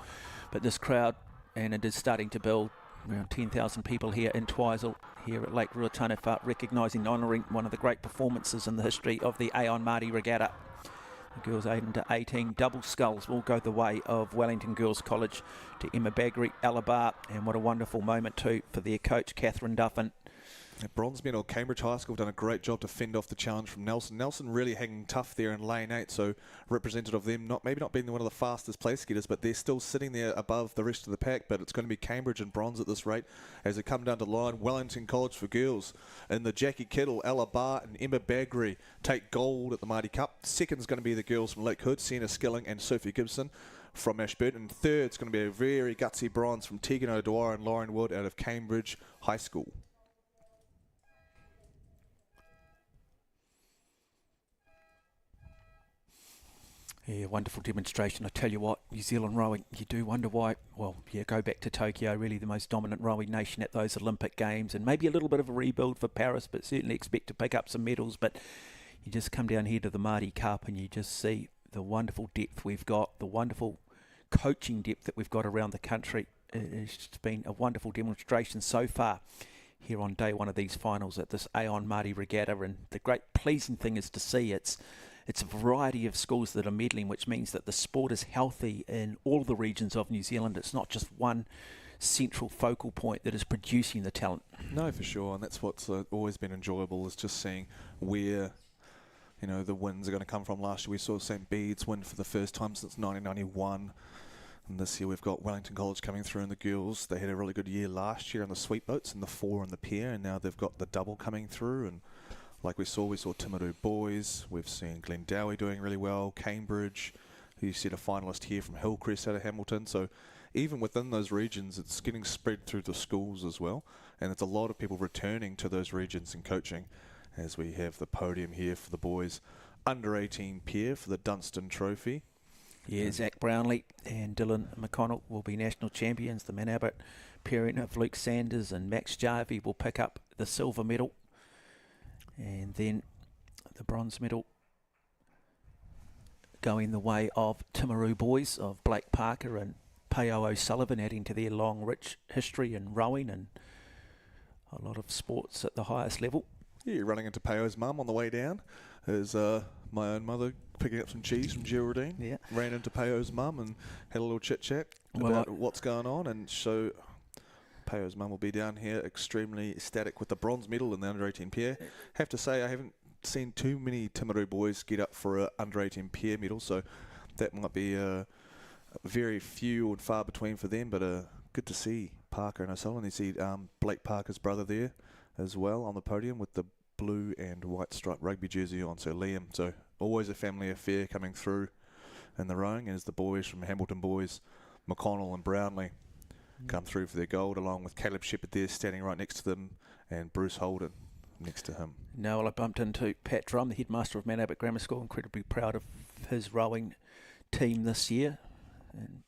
but this crowd, and it is starting to build, around 10,000 people here in Twizel, here at Lake Ruataniwha, recognising and honouring one of the great performances in the history of the Aon Maadi Regatta. The girls 8 under 18 double sculls will go the way of Wellington Girls College to Emma Baggery, Ella Barr, and what a wonderful moment too for their coach Catherine Duffin. Bronze medal, Cambridge High School have done a great job to fend off the challenge from Nelson. Nelson really hanging tough there in lane 8, so representative of them, maybe not being one of the fastest place getters, but they're still sitting there above the rest of the pack. But it's going to be Cambridge and bronze at this rate as they come down to line. Wellington College for girls in the Jackie Kittle, Ella Barr and Emma Baggery take gold at the Maadi Cup. Second's going to be the girls from Lake Hood, Sienna Skilling and Sophie Gibson from Ashburton. And third's going to be a very gutsy bronze from Tegan O'Dwyer and Lauren Wood out of Cambridge High School. Yeah, wonderful demonstration. I tell you what, New Zealand rowing, you do wonder why. Well, yeah, go back to Tokyo, really the most dominant rowing nation at those Olympic Games, and maybe a little bit of a rebuild for Paris, but certainly expect to pick up some medals. But you just come down here to the Maadi Cup and you just see the wonderful depth we've got, the wonderful coaching depth that we've got around the country. It's been a wonderful demonstration so far here on day one of these finals at this Aon Maadi Regatta, and the great pleasing thing is to see it's a variety of schools that are meddling, which means that the sport is healthy in all the regions of New Zealand. It's not just one central focal point that is producing the talent. No, for sure, and that's what's always been enjoyable, is just seeing where the wins are going to come from. Last year we saw St. Bede's win for the first time since 1991. And this year we've got Wellington College coming through in the girls. They had a really good year last year on the sweep boats and the 4 and the pair, and now they've got the double coming through. And like we saw Timaru boys. We've seen Glendowie doing really well. Cambridge, who you said a finalist here from Hillcrest out of Hamilton. So even within those regions, it's getting spread through the schools as well. And it's a lot of people returning to those regions and coaching, as we have the podium here for the boys under 18 pair for the Dunstan Trophy. Yeah, Zach Brownlee and Dylan McConnell will be national champions. The Man Abbott pairing of Luke Sanders and Max Jarvie will pick up the silver medal. And then the bronze medal going the way of Timaru boys of Blake Parker and Peo O'Sullivan, adding to their long, rich history in rowing and a lot of sports at the highest level. Yeah, you're running into Peo's mum on the way down. Is my own mother picking up some cheese from Geraldine. Yeah. Ran into Peo's mum and had a little chit-chat about what's going on. And so Peo's mum will be down here extremely ecstatic with the bronze medal in the under-18 pair. Have to say, I haven't seen too many Timaru boys get up for a under-18 pair medal, so that might be very few and far between for them, but good to see Parker and O'Sullivan. You see Blake Parker's brother there as well on the podium with the blue and white striped rugby jersey on, so Liam. So always a family affair coming through in the rowing, as the boys from Hamilton boys, McConnell and Brownlee, come through for their gold, along with Caleb Shepherd there standing right next to them, and Bruce Holden next to him. No, well, I bumped into Pat Drum, the headmaster of Man Abbott Grammar School, incredibly proud of his rowing team this year. And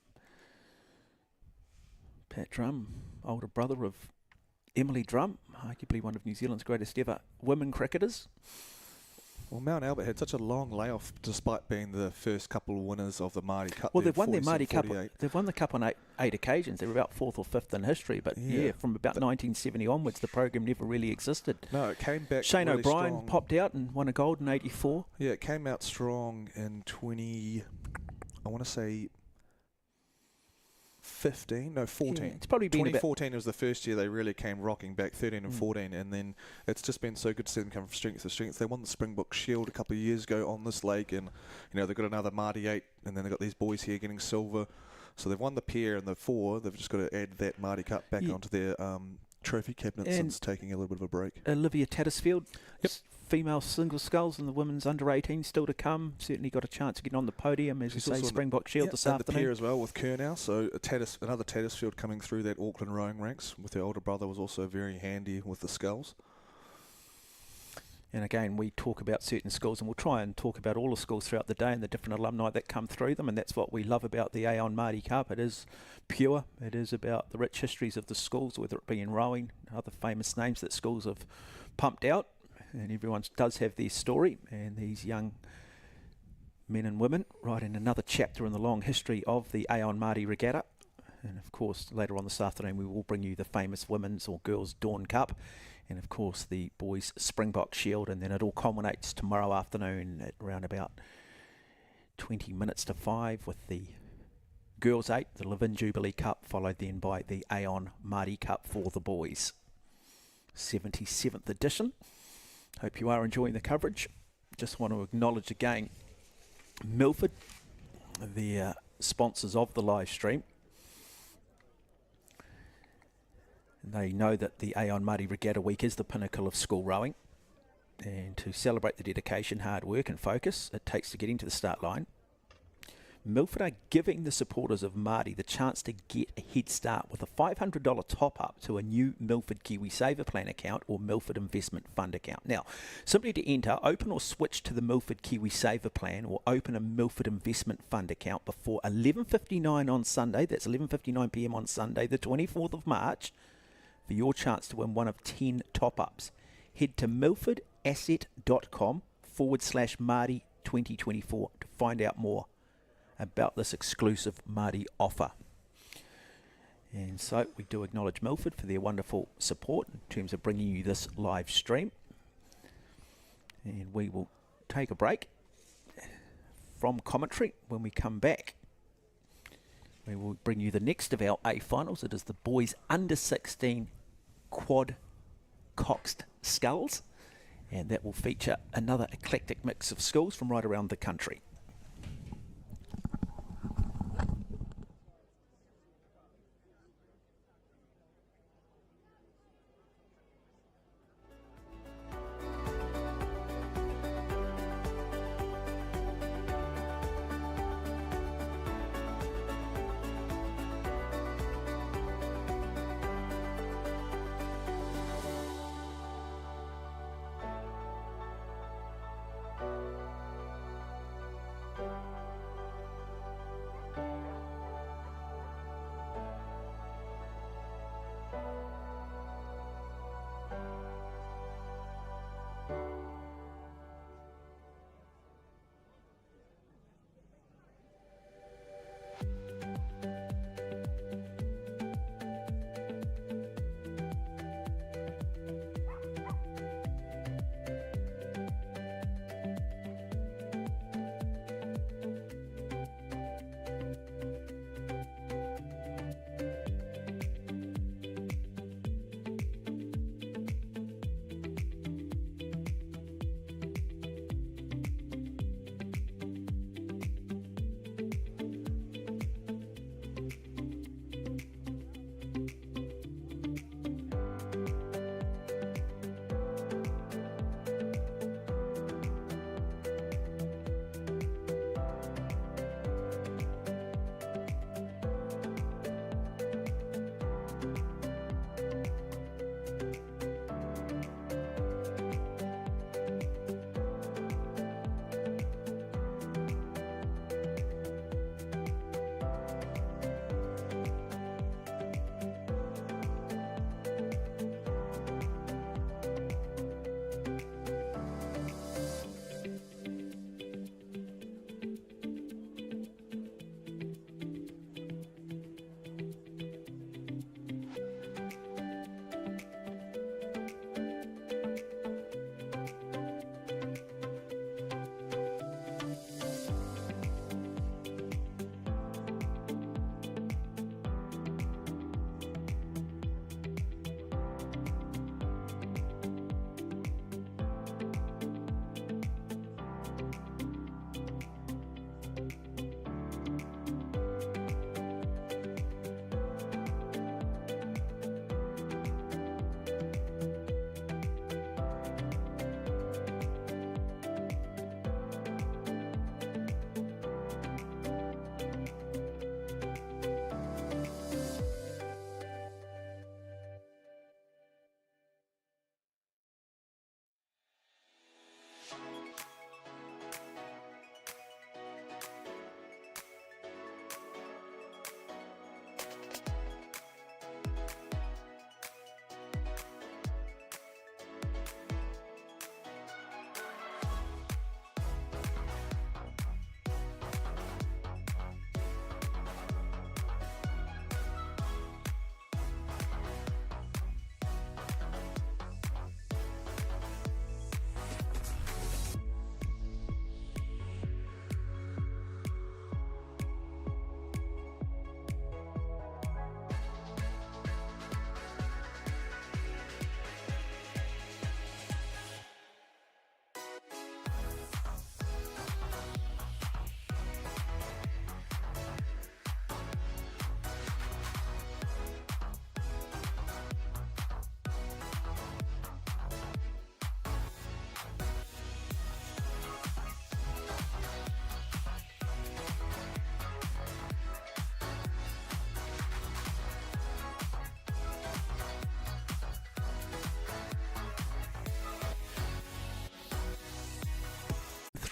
Pat Drum, older brother of Emily Drum, arguably one of New Zealand's greatest ever women cricketers. Well, Mount Albert had such a long layoff despite being the first couple of winners of the Maadi Cup. Well, they've won their Maadi Cup. They've won the Cup on eight occasions. They're about 4th or 5th in history. But yeah from about 1970 onwards, the program never really existed. No, it came back Shane really O'Brien strong. popped out and won a gold in 84. Yeah, it came out strong in 14. Yeah, it's probably been 2014 was the first year they really came rocking back, 13 and 14, and then it's just been so good to see them come from strength to strength. They won the Springbok Shield a couple of years ago on this lake, and they've got another Maadi 8, and then they've got these boys here getting silver. So they've won the pair and the 4. They've just got to add that Maadi Cup back onto their trophy cabinet and since taking a little bit of a break. Olivia Tattersfield, female single sculls in the women's under 18 still to come. Certainly got a chance of getting on the podium, as you say, Springbok Shield this afternoon. And the pair as well with Kernow. So another Tattersfield coming through that Auckland rowing ranks with their older brother was also very handy with the sculls. And again, we talk about certain schools, and we'll try and talk about all the schools throughout the day and the different alumni that come through them, and that's what we love about the Aon Maadi Cup. It is pure. It is about the rich histories of the schools, whether it be in rowing, other famous names that schools have pumped out, and everyone does have their story, and these young men and women writing another chapter in the long history of the Aon Maadi Regatta. And of course, later on this afternoon, we will bring you the famous women's or girls' Dawn Cup, and of course the boys' Springbok Shield, and then it all culminates tomorrow afternoon at around about 20 minutes to 5 with the girls' 8, the Levin Jubilee Cup, followed then by the Aon Maadi Cup for the boys. 77th edition. Hope you are enjoying the coverage. Just want to acknowledge again Milford, the sponsors of the live stream. They know that the Aon Maadi Regatta Week is the pinnacle of school rowing, and to celebrate the dedication, hard work and focus it takes to get into the start line, Milford are giving the supporters of Maadi the chance to get a head start with a $500 top-up to a new Milford KiwiSaver Plan account or Milford Investment Fund account. Now, simply to enter, open or switch to the Milford KiwiSaver Plan or open a Milford Investment Fund account before 11:59 on Sunday, that's 11:59 p.m. on Sunday, the 24th of March, for your chance to win one of 10 top-ups. Head to milfordasset.com/Maadi 2024 to find out more about this exclusive Maadi offer. And so we do acknowledge Milford for their wonderful support in terms of bringing you this live stream. And we will take a break from commentary. When we come back, we will bring you the next of our A finals. It is the boys under 16 quad coxed sculls, and that will feature another eclectic mix of schools from right around the country.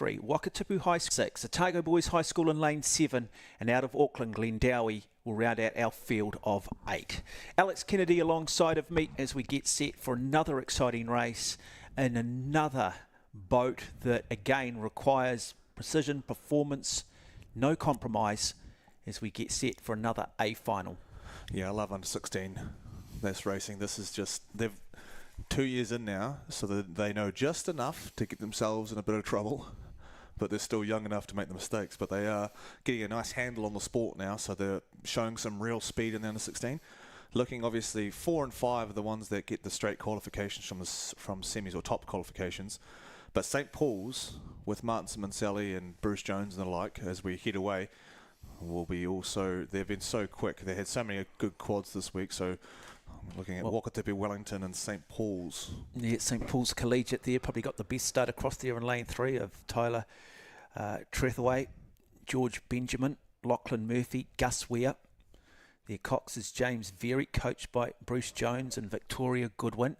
3. Wakatipu High School 6. Otago Boys High School in lane 7. And out of Auckland, Glendowie will round out our field of 8. Alex Kennedy alongside of me as we get set for another exciting race in another boat that again requires precision, performance, no compromise as we get set for another A final. Yeah, I love under 16. That's racing. This is just, they've 2 years in now, so that they know just enough to get themselves in a bit of trouble, but they're still young enough to make the mistakes. But they are getting a nice handle on the sport now, so they're showing some real speed in the under 16. Looking, obviously, 4 and 5 are the ones that get the straight qualifications from semis or top qualifications. But St. Paul's, with Martin Simoncelli and Bruce Jones and the like, as we head away, will be also, they've been so quick. They had so many good quads this week, so I'm looking at Wakatipu, Wellington and St. Paul's. Yeah, St. Paul's Collegiate there, probably got the best start across there in lane 3 of Tyler Trethaway, George Benjamin, Lachlan Murphy, Gus Ware. Their cox is James Very, coached by Bruce Jones and Victoria Goodwin,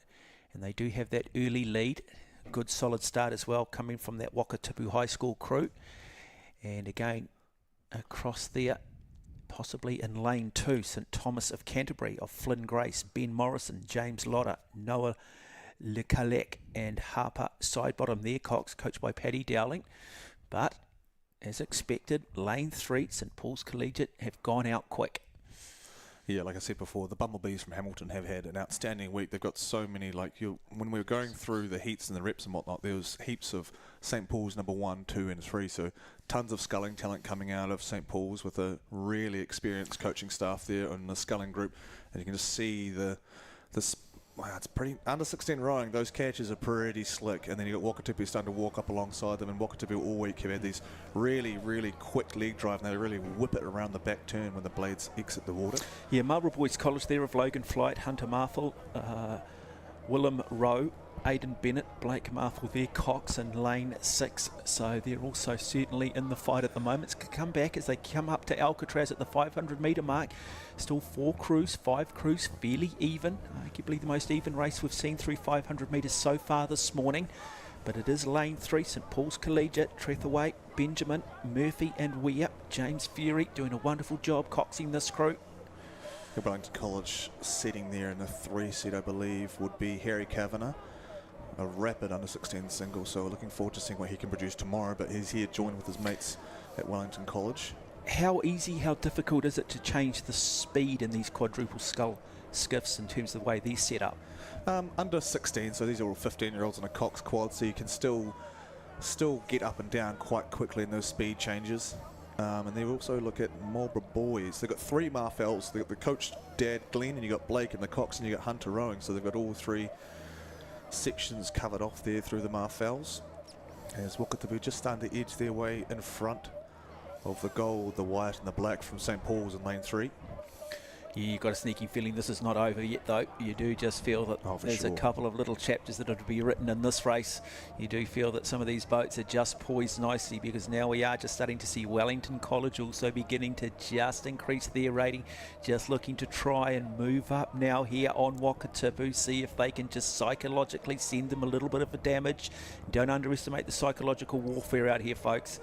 and they do have that early lead. Good solid start as well coming from that Wakatipu High School crew. And again, across there, possibly in lane 2, St Thomas of Canterbury, of Flynn Grace, Ben Morrison, James Lotter, Noah Lecalec and Harper Sidebottom there, cox, coached by Paddy Dowling. But as expected, lane 3, St Paul's Collegiate have gone out quick. Yeah, like I said before, the Bumblebees from Hamilton have had an outstanding week. They've got so many, when we were going through the heats and the reps and whatnot, there was heaps of St. Paul's number 1, 2 and 3. So tons of sculling talent coming out of St. Paul's with a really experienced coaching staff there in the sculling group. And you can just see wow, it's pretty, under 16 rowing, those catches are pretty slick. And then you got Wakatipu starting to walk up alongside them. And Wakatipu all week have had these really, really quick leg drive. And they really whip it around the back turn when the blades exit the water. Yeah, Marlborough Boys College there of Logan Flight, Hunter Marthel, Willem Rowe, Aidan Bennett, Blake Marthel there, Cox in lane 6. So they're also certainly in the fight at the moment. It's come back as they come up to Alcatraz at the 500 metre mark. Still 5 crews, fairly even. Arguably the most even race we've seen through 500 metres so far this morning. But it is lane 3, St Paul's Collegiate, Trethaway, Benjamin, Murphy and Ware. James Fury doing a wonderful job coxing this crew. Wellington College sitting there in the 3 seat, I believe, would be Harry Kavanagh, a rapid under 16 single. So we're looking forward to seeing what he can produce tomorrow. But he's here joined with his mates at Wellington College. How easy, how difficult is it to change the speed in these quadruple scull skiffs in terms of the way they're set up? Under 16, so these are all 15-year-olds on a Cox quad, so you can still get up and down quite quickly in those speed changes. And they also look at Marlborough Boys. They've got 3 Marfels. They've got the coach, Dad Glenn, and you've got Blake in the Cox, and you've got Hunter rowing. So they've got all 3 sections covered off there through the Marfels. As Wakatipu just starting to edge their way in front of the gold, the white and the black from St Paul's in lane 3. Yeah, you've got a sneaky feeling this is not over yet, though. You do just feel that there's a couple of little chapters that are to be written in this race. You do feel that some of these boats are just poised nicely, because now we are just starting to see Wellington College also beginning to just increase their rating, just looking to try and move up now here on Wakatipu, see if they can just psychologically send them a little bit of a damage. Don't underestimate the psychological warfare out here, folks.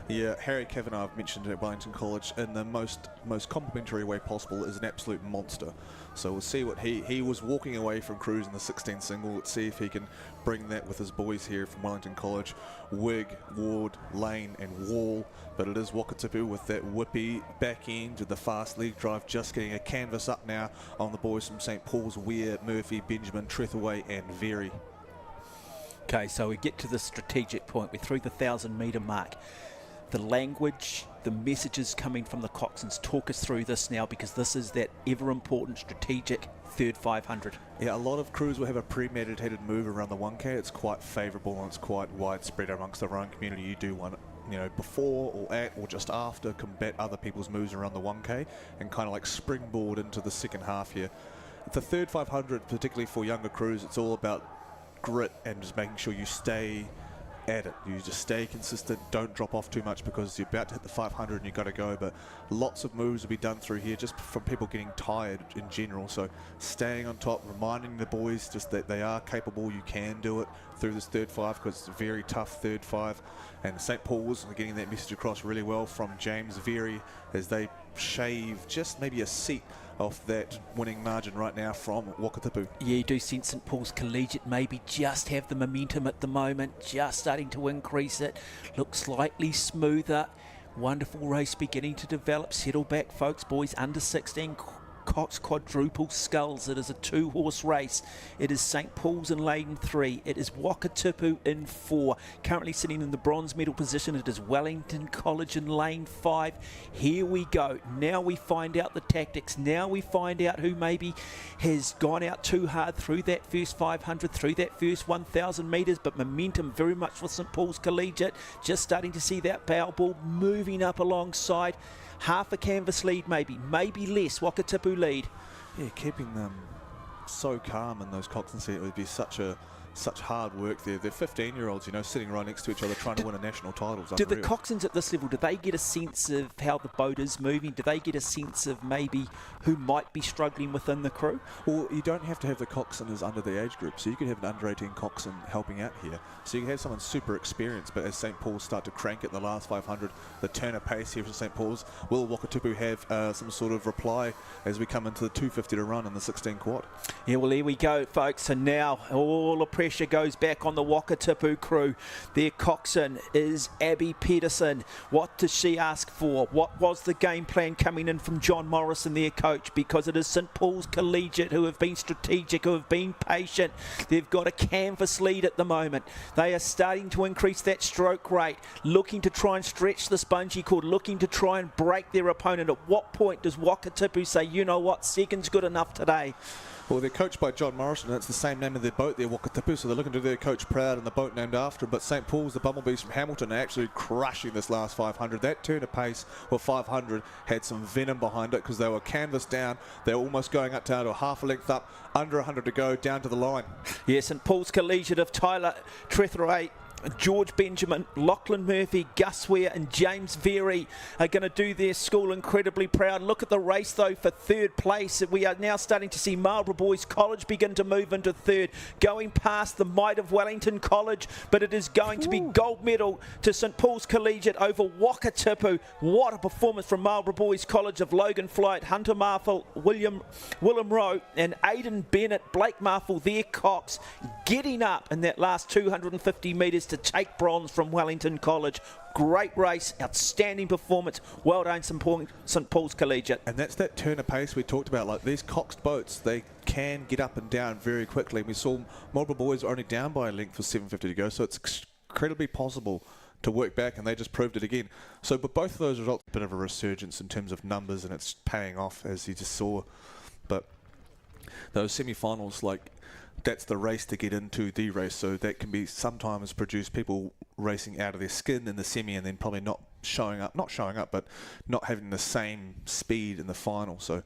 Yeah, Harry Kavanagh, I've mentioned at Wellington College, in the most complimentary way possible, is an absolute monster. So we'll see what he was walking away from cruising the 16 single. Let's see if he can bring that with his boys here from Wellington College. Wigg, Ward, Lane and Wall. But it is Wakatipu with that whippy back end with the fast leg drive, just getting a canvas up now on the boys from St Paul's, Ware, Murphy, Benjamin, Trethaway and Very. Okay, so we get to the strategic point. We're through the 1,000 metre mark. The language, the messages coming from the coxswains. Talk us through this now, because this is that ever important strategic third 500. Yeah, a lot of crews will have a premeditated move around the 1K. It's quite favourable and it's quite widespread amongst the rowing community. You do one, before or at or just after combat other people's moves around the 1K and kind of like springboard into the second half here. The third 500, particularly for younger crews, it's all about grit and just making sure you stay at it. You just stay consistent, don't drop off too much because you're about to hit the 500 and you've got to go. But lots of moves will be done through here just from people getting tired in general. So staying on top, reminding the boys just that they are capable, you can do it through this third five because it's a very tough third five. And St. Paul's are getting that message across really well from James Very as they shave just maybe a seat off that winning margin right now from Wakatipu. Yeah, you do sense St. Paul's Collegiate maybe just have the momentum at the moment, just starting to increase it. Looks slightly smoother. Wonderful race beginning to develop. Settle back, folks. Boys under 16. Cox Quadruple Skulls. It is a 2-horse race. It is St. Paul's in lane 3. It is Wakatipu in 4. Currently sitting in the bronze medal position. It is Wellington College in lane 5. Here we go. Now we find out the tactics. Now we find out who maybe has gone out too hard through that first 500, through that first 1,000 metres, but momentum very much for St. Paul's Collegiate. Just starting to see that bow ball moving up alongside. Half a canvas lead maybe less. Wakatipu lead. Yeah, keeping them so calm in those Cox and seat, it would be such hard work there. They're 15-year-olds, you know, sitting right next to each other trying to win a national title. Do the coxswains at this level, do they get a sense of how the boat is moving? Do they get a sense of maybe who might be struggling within the crew? Well, you don't have to have the coxswain under the age group, so you could have an under 18 coxswain helping out here. So you can have someone super experienced, but as St. Paul's start to crank it in the last 500, the turn of pace here for St. Paul's, will Wakatipu have some sort of reply as we come into the 250 to run in the 16 quad? Yeah, well, here we go, folks. And now all the pressure goes back on the Wakatipu crew. Their coxswain is Abby Pedersen. What does she ask for? What was the game plan coming in from John Morrison, their coach? Because it is St. Paul's Collegiate who have been strategic, who have been patient. They've got a canvas lead at the moment. They are starting to increase that stroke rate, looking to try and stretch this bungee cord, looking to try and break their opponent. At what point does Wakatipu say, you know what, second's good enough today? Well, they're coached by John Morrison, and it's the same name of their boat there, Wakatipu, so they're looking to do their coach proud and the boat named after him. But St. Paul's, the Bumblebees from Hamilton, are actually crushing this last 500. That turn of pace, or 500, had some venom behind it because they were canvas down. They were almost going up down to a half a length up, under 100 to go, down to the line. Yes, St. Paul's Collegiate of Tyler Trethray, George Benjamin, Lachlan Murphy, Gus Ware and James Very are going to do their school incredibly proud. Look at the race though for third place. We are now starting to see Marlborough Boys College begin to move into third, going past the might of Wellington College, but it is going to be gold medal to St. Paul's Collegiate over Wakatipu. What a performance from Marlborough Boys College of Logan Flight, Hunter Marfell, Willem Rowe and Aidan Bennett, Blake Marfell, their Cox, getting up in that last 250 metres to take bronze from Wellington College. Great race, outstanding performance. Well done, St. Paul's Collegiate. And that's that turn of pace we talked about. Like these coxed boats, they can get up and down very quickly. We saw Marlborough Boys are only down by a length for 750 to go, so it's incredibly possible to work back, and they just proved it again. So, but both of those results, a bit of a resurgence in terms of numbers, and it's paying off as you just saw. But those semi-finals, like, that's the race to get into the race, so that can be sometimes produce people racing out of their skin in the semi and then probably not showing up, but not having the same speed in the final. So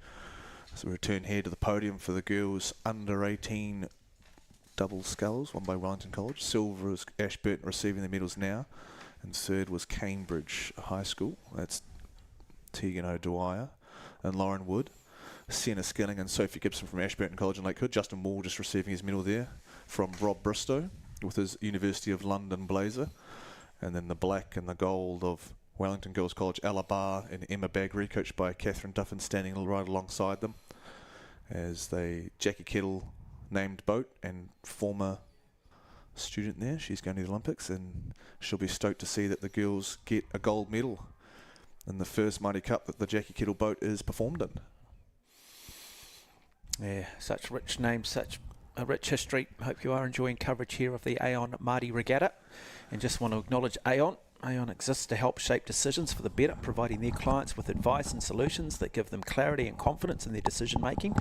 we return here to the podium for the girls under 18 double sculls, won by Wellington College. Silver is Ashburton receiving the medals now, and third was Cambridge High School. That's Tegan O'Dwyer and Lauren Wood. Sienna Skilling and Sophie Gibson from Ashburton College in Lakewood. Justin Wall just receiving his medal there from Rob Bristow with his University of London blazer. And then the black and the gold of Wellington Girls College, Ella Barr and Emma Baggery, coached by Catherine Duffin, standing right alongside them as Jackie Kettle named boat and former student there. She's going to the Olympics, and she'll be stoked to see that the girls get a gold medal in the first Maadi Cup that the Jackie Kettle boat is performed in. Yeah, such rich names, such a rich history. Hope you are enjoying coverage here of the Aon Maadi Regatta. And just want to acknowledge Aon. Aon exists to help shape decisions for the better, providing their clients with advice and solutions that give them clarity and confidence in their decision making.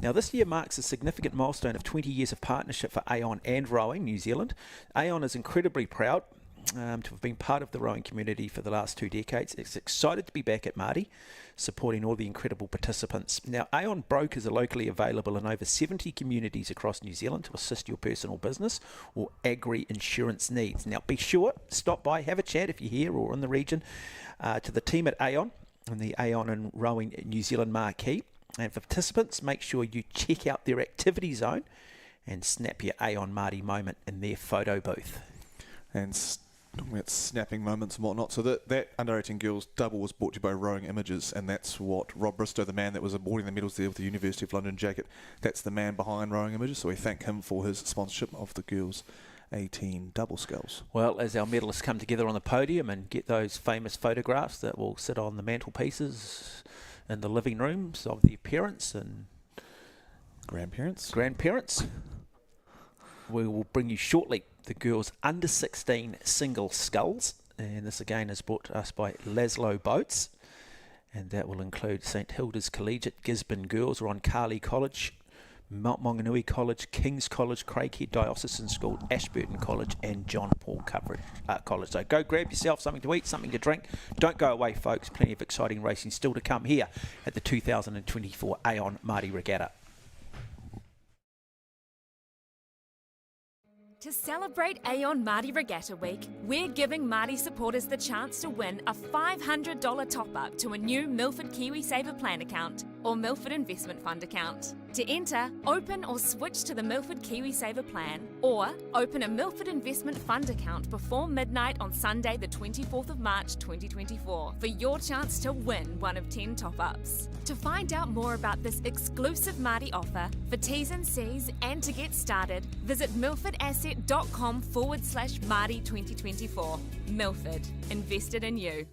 Now, this year marks a significant milestone of 20 years of partnership for Aon and Rowing New Zealand. Aon is incredibly proud to have been part of the rowing community for the last 2 decades. It's excited to be back at Maadi, supporting all the incredible participants. Now, Aon brokers are locally available in over 70 communities across New Zealand to assist your personal business or agri-insurance needs. Now, be sure, stop by, have a chat if you're here or in the region, to the team at Aon and the Aon and Rowing New Zealand marquee. And for participants, make sure you check out their activity zone and snap your Aon Maadi moment in their photo booth. And talking about snapping moments and whatnot, so that under 18 girls double was brought to you by Rowing Images, and that's what Rob Bristow, the man that was awarding the medals there with the University of London jacket, that's the man behind Rowing Images, so we thank him for his sponsorship of the girls 18 double sculls. Well, as our medalists come together on the podium and get those famous photographs that will sit on the mantelpieces in the living rooms of the parents and grandparents, we will bring you shortly the girls under 16 single sculls, and this again is brought to us by Laszlo Boats, and that will include St Hilda's Collegiate, Gisborne Girls, Roncalli College, Mount Maunganui College, King's College, Craighead Diocesan School, Ashburton College and John Paul College. So go grab yourself something to eat, something to drink. Don't go away, folks. Plenty of exciting racing still to come here at the 2024 Aon Maadi Regatta. To celebrate Aon Maadi Regatta Week, we're giving Maadi supporters the chance to win a $500 top-up to a new Milford KiwiSaver Plan account or Milford Investment Fund account. To enter, open or switch to the Milford KiwiSaver Plan or open a Milford Investment Fund account before midnight on Sunday the 24th of March 2024 for your chance to win one of 10 top-ups. To find out more about this exclusive Maadi offer, for T's and C's and to get started, visit milfordasset.com/Maadi 2024. Milford, invested in you.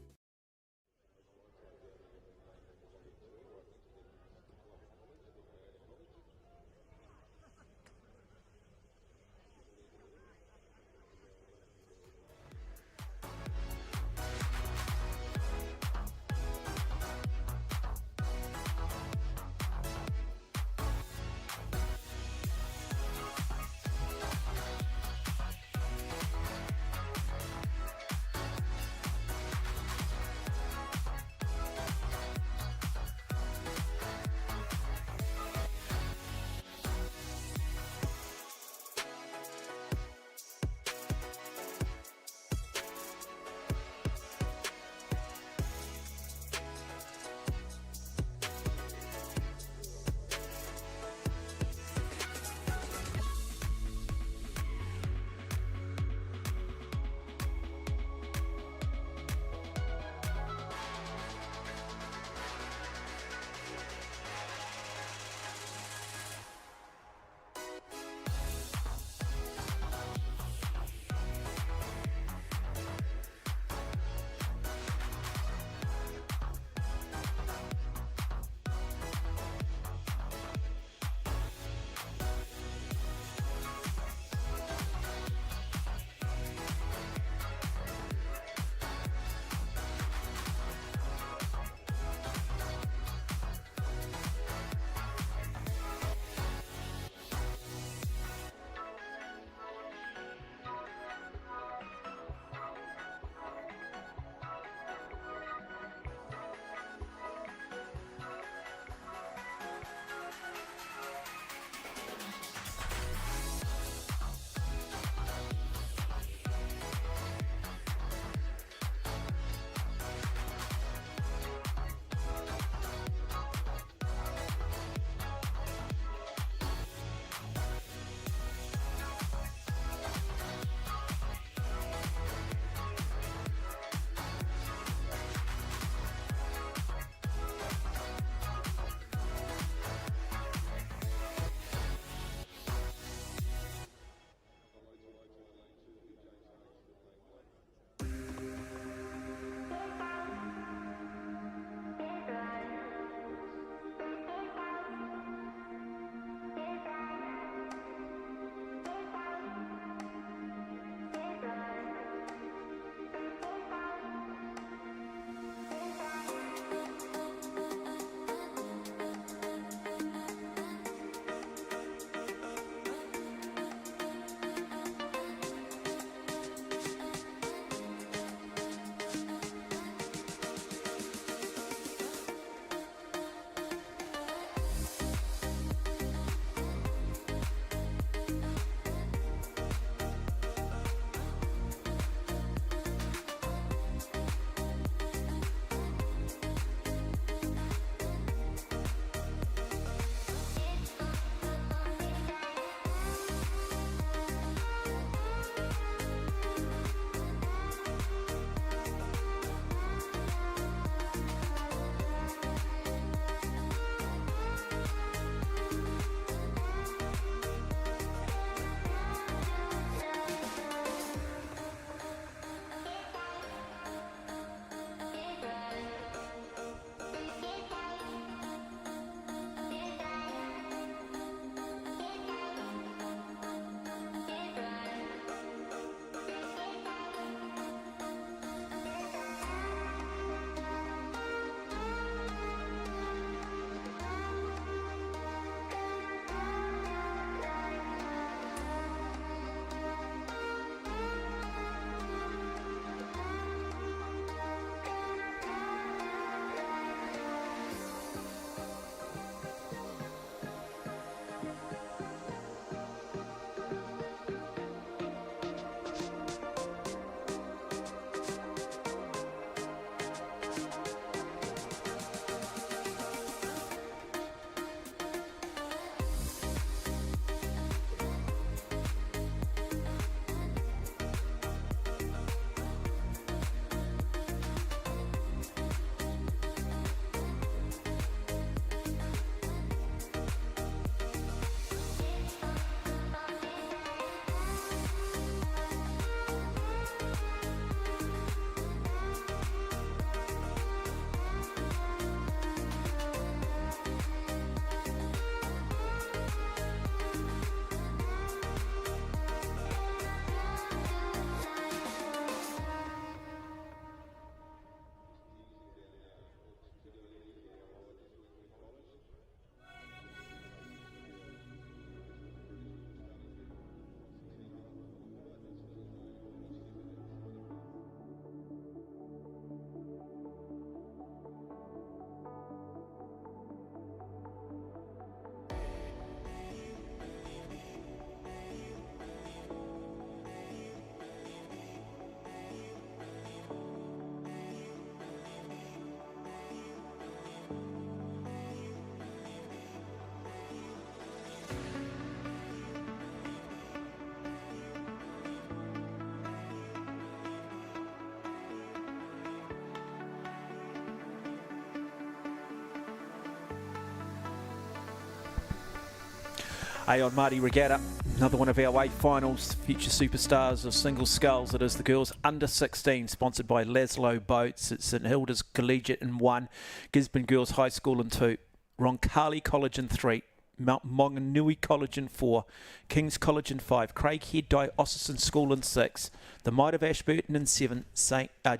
On Maadi Regatta, another one of our weight finals, future superstars of single sculls. It is the girls under 16, sponsored by Laszlo Boats. It's St Hilda's Collegiate in 1, Gisborne Girls High School in 2, Roncalli College in 3, Mount Maunganui College in 4, King's College in 5, Craighead Diocesan School in 6, the Might of Ashburton in 7,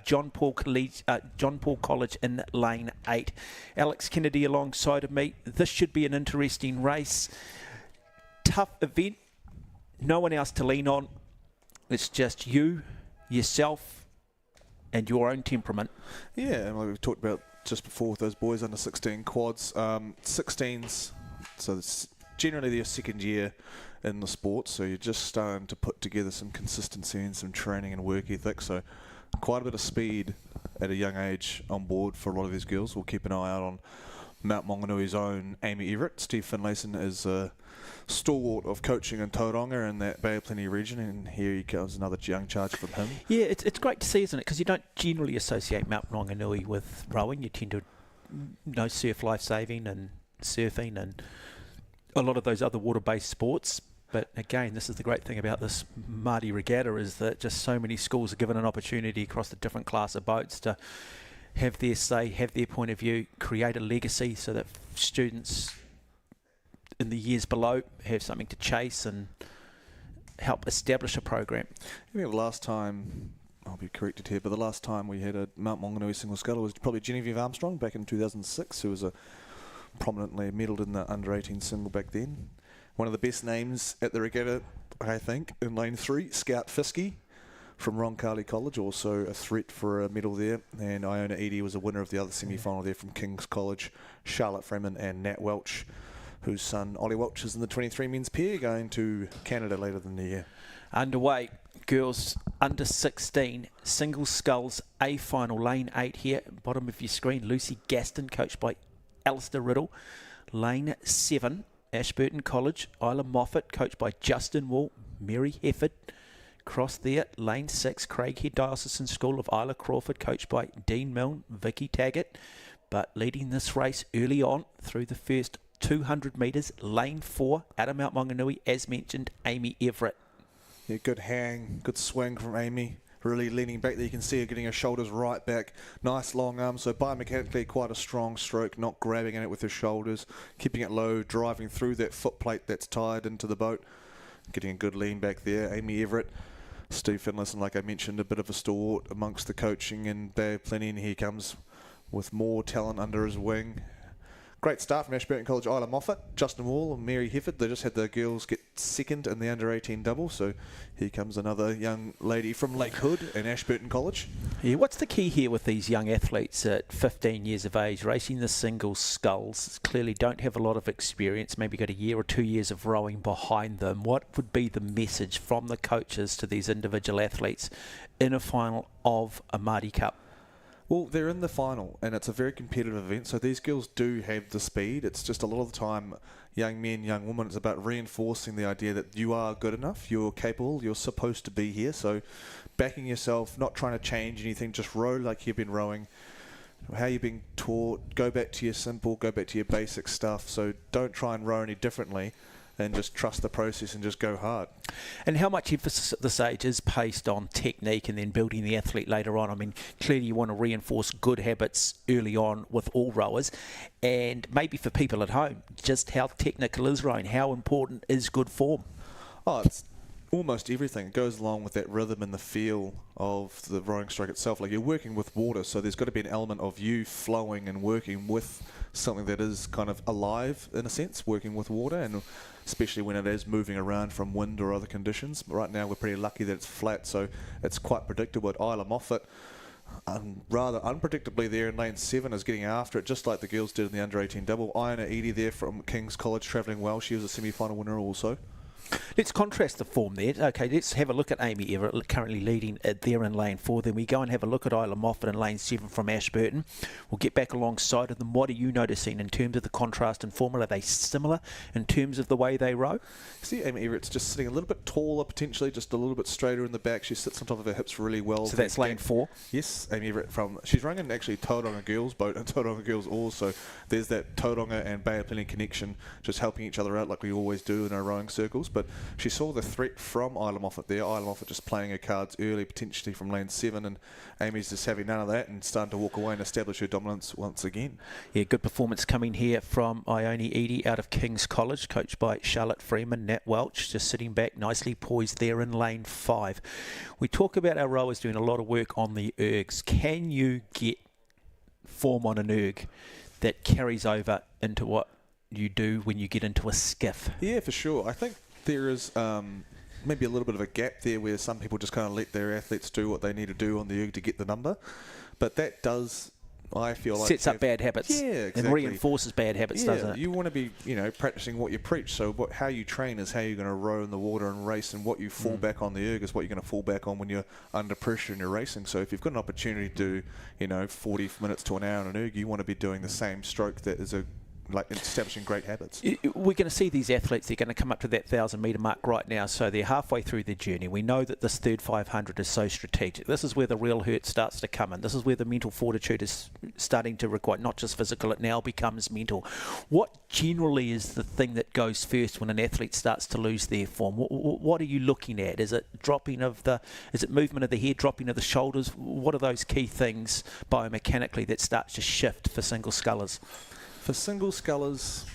John Paul College in lane 8. Alex Kennedy alongside of me. This should be an interesting race. Tough event. No one else to lean on. It's just you, yourself, and your own temperament. Yeah, and like we talked about just before with those boys under 16 quads. 16s, so it's generally their second year in the sport, so you're just starting to put together some consistency and some training and work ethic. So quite a bit of speed at a young age on board for a lot of these girls. We'll keep an eye out on Mount Maunganui's own Amy Everett. Steve Finlayson is a stalwart of coaching in Tauranga in that Bay of Plenty region, and here he comes, another young charge from him. Yeah, it's great to see, isn't it? Because you don't generally associate Mount Maunganui with rowing. You tend to know surf life-saving and surfing and a lot of those other water-based sports. But again, this is the great thing about this Maadi Regatta, is that just so many schools are given an opportunity across the different class of boats to have their say, have their point of view, create a legacy so that students in the years below have something to chase and help establish a program. I think the last time, I'll be corrected here, but the last time we had a Mount Maunganui single sculler was probably Genevieve Armstrong back in 2006, who was a prominently medalled in the under-18 single back then. One of the best names at the regatta, I think, in lane 3, Scout Fiske from Roncalli College, also a threat for a medal there. And Iona Eadie was a winner of the other semi-final there from King's College. Charlotte Freeman and Nat Welch, whose son Ollie Welch is in the 23 men's pair, going to Canada later in the year. Underway, girls under 16, single sculls A final, lane 8 here, bottom of your screen. Lucy Gaston, coached by Alistair Riddle. Lane 7, Ashburton College, Isla Moffat, coached by Justin Wall, Mary Hefford. Cross there, lane 6, Craighead Diocesan School of Isla Crawford, coached by Dean Milne, Vicky Taggart. But leading this race early on through the first 200 metres, lane 4, out of Mount Maunganui, as mentioned, Amy Everett. Yeah, good hang, good swing from Amy. Really leaning back there, you can see her getting her shoulders right back. Nice long arm, so biomechanically quite a strong stroke, not grabbing in it with her shoulders, keeping it low, driving through that foot plate that's tied into the boat. Getting a good lean back there. Amy Everett, Steve Finlayson, like I mentioned, a bit of a stalwart amongst the coaching and Bay of Plenty, and he comes with more talent under his wing. Great start from Ashburton College, Isla Moffat, Justin Wall and Mary Hefford. They just had the girls get second in the under-18 double, so here comes another young lady from Lake Hood and Ashburton College. Yeah, what's the key here with these young athletes at 15 years of age, racing the single sculls? Clearly don't have a lot of experience, maybe got a year or 2 years of rowing behind them. What would be the message from the coaches to these individual athletes in a final of a Maadi Cup? Well, they're in the final, and it's a very competitive event, so these girls do have the speed. It's just a lot of the time, young men, young women, it's about reinforcing the idea that you are good enough, you're capable, you're supposed to be here. So backing yourself, not trying to change anything, just row like you've been rowing, how you've been taught, go back to your simple, go back to your basic stuff. So don't try and row any differently, and just trust the process and just go hard. And how much emphasis at this age is placed on technique and then building the athlete later on? I mean, clearly you want to reinforce good habits early on with all rowers, and maybe for people at home, just how technical is rowing? How important is good form? Oh, it's almost everything. It goes along with that rhythm and the feel of the rowing stroke itself. Like, you're working with water, so there's got to be an element of you flowing and working with something that is kind of alive, in a sense, working with water, and especially when it is moving around from wind or other conditions. Right now we're pretty lucky that it's flat, so it's quite predictable. At Isla Moffat, rather unpredictably there in lane 7, is getting after it, just like the girls did in the under-18 double. Iona Eadie there from King's College, travelling well. She was a semi-final winner also. Let's contrast the form there. Okay, let's have a look at Amy Everett currently leading there in lane 4. Then we go and have a look at Isla Moffat in lane 7 from Ashburton. We'll get back alongside of them. What are you noticing in terms of the contrast in form? Are they similar in terms of the way they row? See, Amy Everett's just sitting a little bit taller, potentially, just a little bit straighter in the back. She sits on top of her hips really well. So that's lane 4? Yes, Amy Everett she's running actually Tauranga Girls boat and Tauranga Girls oars, so there's that Tauranga and Bay of Plenty connection, just helping each other out like we always do in our rowing circles. But she saw the threat from Isla Moffat there. Isla Moffat just playing her cards early, potentially from lane 7, and Amy's just having none of that and starting to walk away and establish her dominance once again. Yeah, good performance coming here from Ione Eadie out of King's College, coached by Charlotte Freeman. Nat Welch just sitting back nicely poised there in lane 5. We talk about our rowers doing a lot of work on the ergs. Can you get form on an erg that carries over into what you do when you get into a skiff? Yeah, for sure. I think there is maybe a little bit of a gap there where some people just kind of let their athletes do what they need to do on the erg to get the number. But that does, I feel like, sets up bad habits. Yeah, exactly. And reinforces bad habits, doesn't it? You want to be, practicing what you preach. So how you train is how you're going to row in the water and race, and what you fall back on the erg is what you're going to fall back on when you're under pressure and you're racing. So if you've got an opportunity to do, 40 minutes to an hour on an erg, you want to be doing the same stroke that is establishing great habits. We're going to see these athletes, they're going to come up to that 1,000-metre mark right now, so they're halfway through their journey. We know that this third 500 is so strategic. This is where the real hurt starts to come in. This is where the mental fortitude is starting to require, not just physical, it now becomes mental. What generally is the thing that goes first when an athlete starts to lose their form? What are you looking at? Is it movement of the head, dropping of the shoulders? What are those key things biomechanically that starts to shift for single scullers? For single scullers,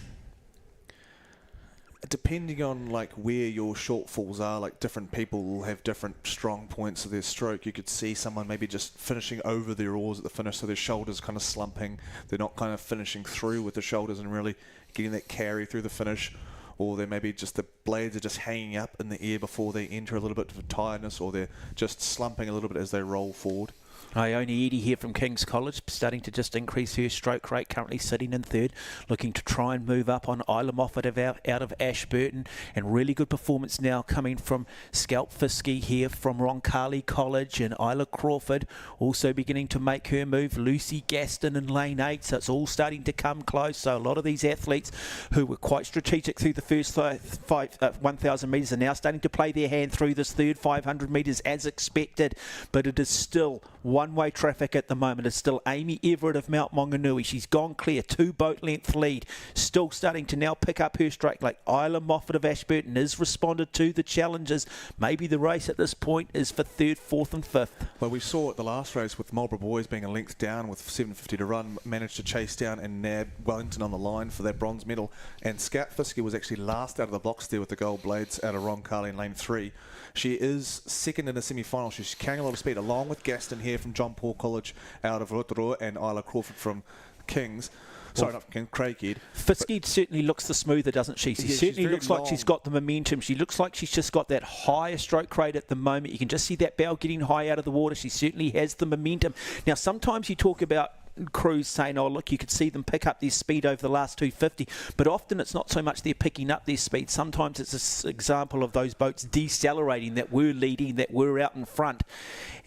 depending on where your shortfalls are, different people will have different strong points of their stroke. You could see someone maybe just finishing over their oars at the finish, so their shoulders kind of slumping. They're not kind of finishing through with the shoulders and really getting that carry through the finish. Or they maybe just the blades are just hanging up in the air before they enter a little bit of tiredness, or they're just slumping a little bit as they roll forward. Ione Eadie here from King's College, starting to just increase her stroke rate, currently sitting in 3rd, looking to try and move up on Isla Moffat out of Ashburton, and really good performance now coming from Scalp Fiske here from Roncalli College, and Isla Crawford also beginning to make her move. Lucy Gaston in lane 8, so it's all starting to come close. So a lot of these athletes who were quite strategic through the first 1,000 metres are now starting to play their hand through this third 500 metres as expected, but it is still one-way traffic at the moment. It's still Amy Everett of Mount Maunganui. She's gone clear, 2 boat length lead. Still starting to now pick up her stroke. Isla Moffat of Ashburton has responded to the challenges. Maybe the race at this point is for 3rd, 4th and 5th. Well, we saw at the last race with Marlborough Boys being a length down with 7:50 to run, managed to chase down and nab Wellington on the line for that bronze medal. And Scout Fiske was actually last out of the blocks there with the gold blades out of Roncalli in lane 3. She is second in the semi-final. She's carrying a lot of speed, along with Gaston here from John Paul College out of Rotorua and Isla Crawford from King's. Sorry, not from King, Craighead. Fiske certainly looks the smoother, doesn't she? She certainly looks like she's got the momentum. She looks like she's just got that higher stroke rate at the moment. You can just see that bow getting high out of the water. She certainly has the momentum. Now, sometimes you talk about crews saying, oh look, you could see them pick up their speed over the last 250, but often it's not so much they're picking up their speed. Sometimes it's an example of those boats decelerating that were leading, that were out in front,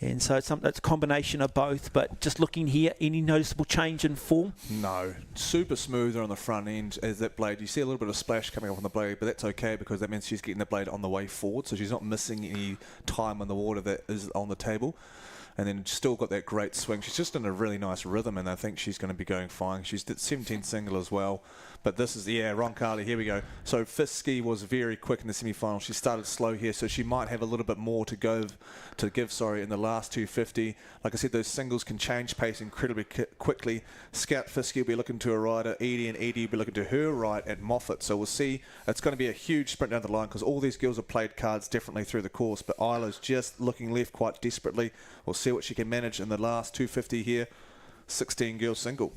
and so it's a combination of both. But just looking here, any noticeable change in form? No, super smoother on the front end as that blade. You see a little bit of splash coming up on the blade, but that's okay because that means she's getting the blade on the way forward, so she's not missing any time on the water that is on the table. And then still got that great swing. She's just in a really nice rhythm, and I think she's going to be going fine. She's at 17 single as well. But this is, Roncalli, here we go. So Fiske was very quick in the semi-final. She started slow here, so she might have a little bit more to give in the last 250. Like I said, those singles can change pace incredibly quickly. Scout Fiske will be looking to her right at Eadie, and Eadie will be looking to her right at Moffat. So we'll see. It's going to be a huge sprint down the line because all these girls have played cards differently through the course, but Isla's just looking left quite desperately. We'll see what she can manage in the last 250 here. 16 girls single.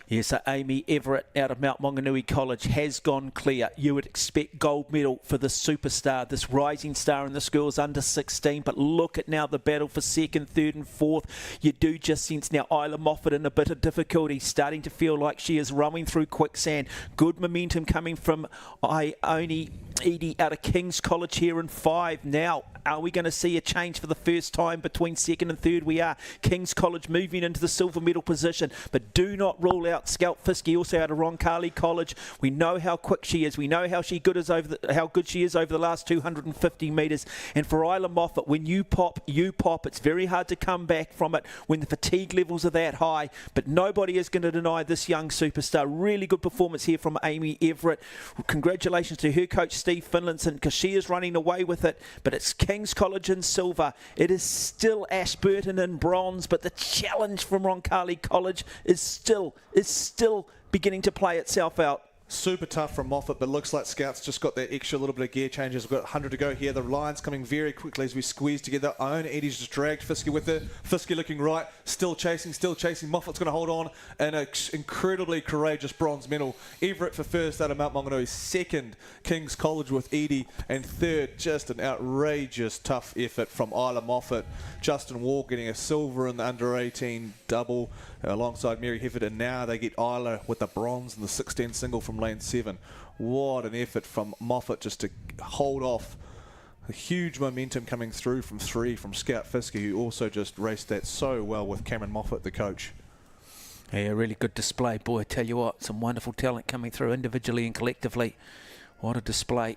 Yes, so Amy Everett out of Mount Maunganui College has gone clear. You would expect gold medal for this superstar, this rising star in the girls under 16. But look at now the battle for second, third and fourth. You do just sense now Isla Moffat in a bit of difficulty, starting to feel like she is rowing through quicksand. Good momentum coming from Ione Edie out of King's College here in 5. Now, are we going to see a change for the first time between second and third? We are. King's College moving into the silver medal position, but do not rule out Scout Fiske, also out of Roncalli College. We know how quick she is. We know how good she is over the last 250 metres. And for Isla Moffat, when you pop, you pop. It's very hard to come back from it when the fatigue levels are that high. But nobody is going to deny this young superstar. Really good performance here from Amy Everett. Congratulations to her coach Steve Finlayson, because she is running away with it. But it's King's College in silver. It is still Ashburton in bronze, but the challenge from Roncalli College is still beginning to play itself out. Super tough from Moffat, but looks like Scouts just got that extra little bit of gear changes. We've got 100 to go here. The line's coming very quickly as we squeeze together. Ione Edie's just dragged Fiske with her. Fiske looking right, still chasing. Moffat's going to hold on, and an incredibly courageous bronze medal. Everett for first out of Mount Maunganui, second King's College with Edie, and third, just an outrageous tough effort from Isla Moffat. Justin Wall getting a silver in the under-18 double alongside Mary Hefford, and now they get Isla with the bronze in the 16 single from lane 7. What an effort from Moffat just to hold off. A huge momentum coming through from 3 from Scout Fiske, who also just raced that so well with Cameron Moffat, the coach. Yeah, a really good display. Boy, I tell you what, some wonderful talent coming through individually and collectively. What a display.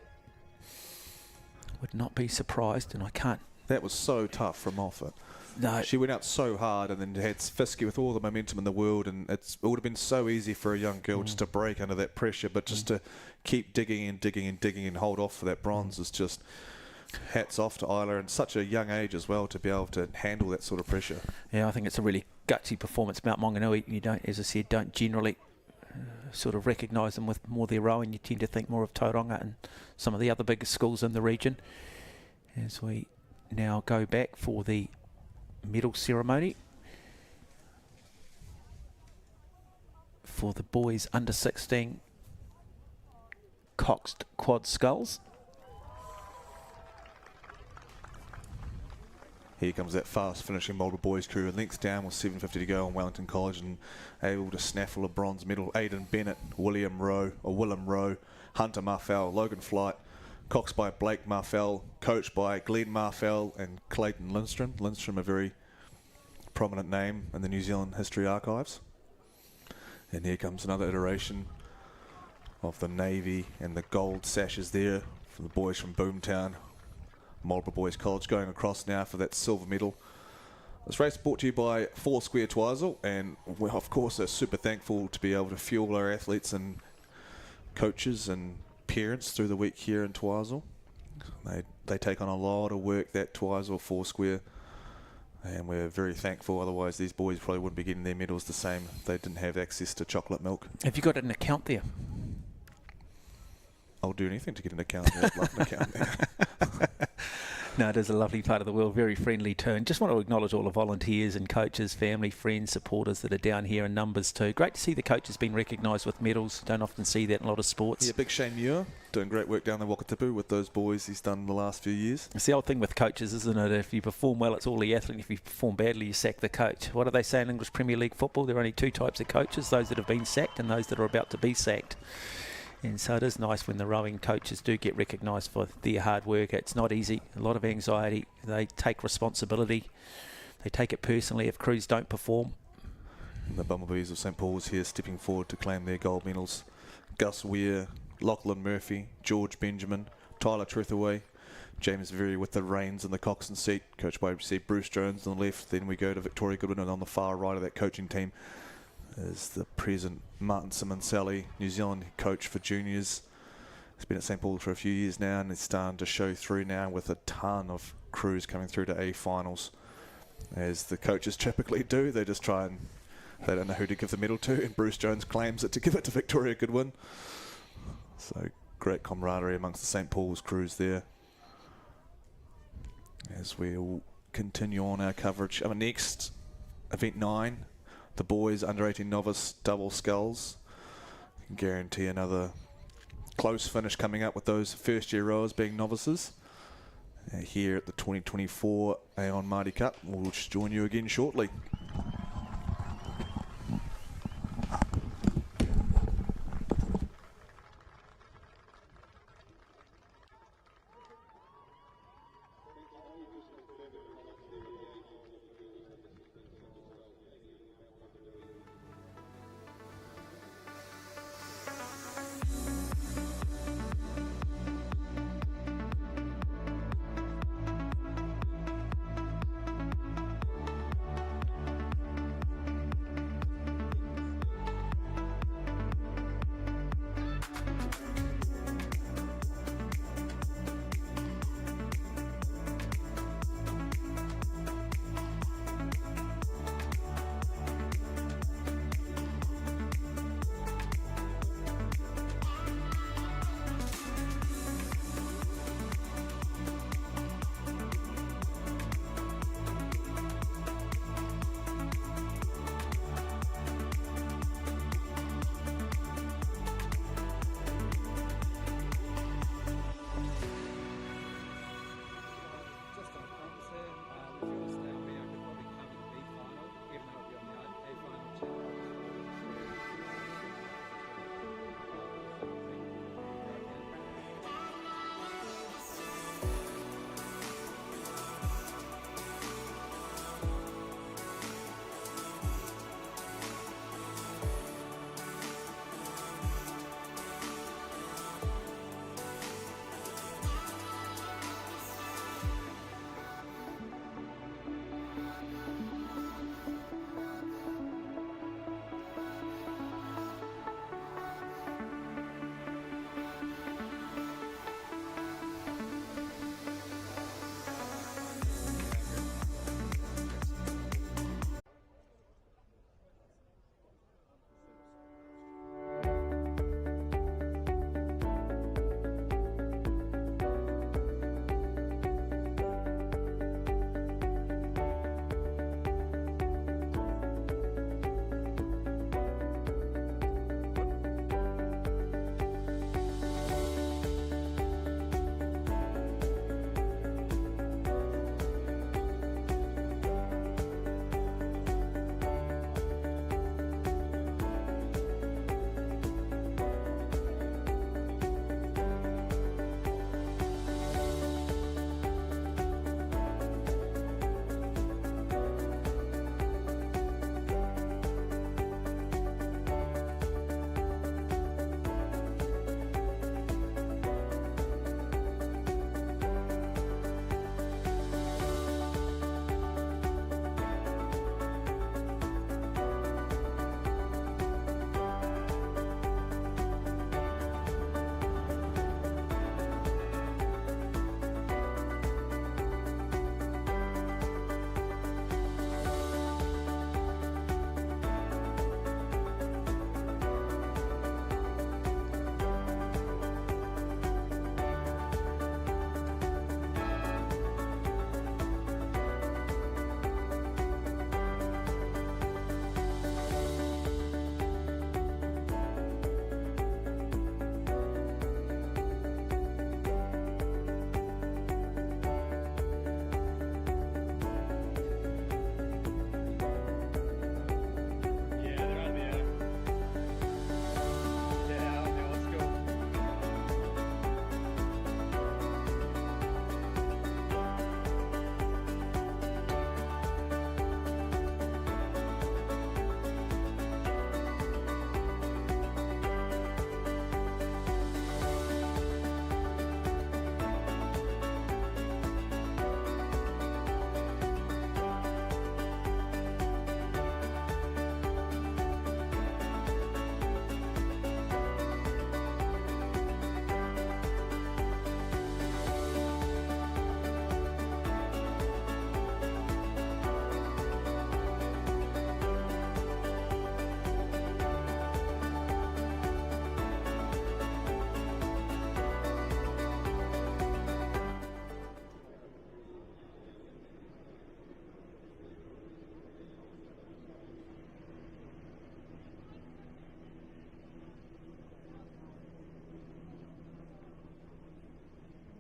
Would not be surprised, and I can't. That was so tough from Moffat. No. She went out so hard and then had Fiske with all the momentum in the world, and it would have been so easy for a young girl just to break under that pressure, but just to keep digging and hold off for that bronze is just hats off to Isla, and such a young age as well to be able to handle that sort of pressure. Yeah, I think it's a really gutsy performance. Mount Maunganui, you don't, as I said, don't generally sort of recognise them with more their rowing. You tend to think more of Tauranga and some of the other bigger schools in the region. As we now go back for the medal ceremony for the boys under 16 Coxed Quad Sculls. Here comes that fast finishing Mulder boys crew, length down with 7:50 to go on Wellington College, and able to snaffle a bronze medal. Aidan Bennett, Willem Rowe, Hunter Marfell, Logan Flight, coxed by Blake Marfell, coached by Glenn Marfell and Clayton Lindstrom. Lindstrom, a very prominent name in the New Zealand History Archives. And here comes another iteration of the navy and the gold sashes there for the boys from Boomtown. Marlborough Boys College going across now for that silver medal. This race brought to you by Foursquare Twizel, and we of course are super thankful to be able to fuel our athletes and coaches and parents through the week here in Twizel. They take on a lot of work, that Twizel Foursquare, and we're very thankful. Otherwise these boys probably wouldn't be getting their medals the same if they didn't have access to chocolate milk. Have you got an account there? I'll do anything to get an account there. I'd love an account there. No, it is a lovely part of the world, very friendly too. And just want to acknowledge all the volunteers and coaches, family, friends, supporters that are down here in numbers too. Great to see the coaches being recognised with medals. Don't often see that in a lot of sports. Yeah, big Shane Muir doing great work down the Wakatipu with those boys he's done the last few years. It's the old thing with coaches, isn't it? If you perform well, it's all the athlete. If you perform badly, you sack the coach. What do they say in English Premier League football? There are only 2 types of coaches, those that have been sacked and those that are about to be sacked. And so it is nice when the rowing coaches do get recognised for their hard work. It's not easy, a lot of anxiety. They take responsibility. They take it personally if crews don't perform. And the Bumblebees of St Paul's here stepping forward to claim their gold medals. Gus Weir, Lachlan Murphy, George Benjamin, Tyler Trethaway, James Very with the reins in the coxswain seat, coached by Bruce Jones on the left. Then we go to Victoria Goodwin, and on the far right of that coaching team is the present Martin Simoncelli, New Zealand coach for juniors. He's been at St Paul for a few years now, and it's starting to show through now with a ton of crews coming through to A finals. As the coaches typically do, they just try and they don't know who to give the medal to, and Bruce Jones claims it to give it to Victoria Goodwin. So great camaraderie amongst the St Paul's crews there. As we will continue on our coverage. Next, event 9. the boys under 18 novice double sculls. Can guarantee another close finish coming up with those first year rowers being novices. Here at the 2024 Aon Maadi Cup. We'll just join you again shortly.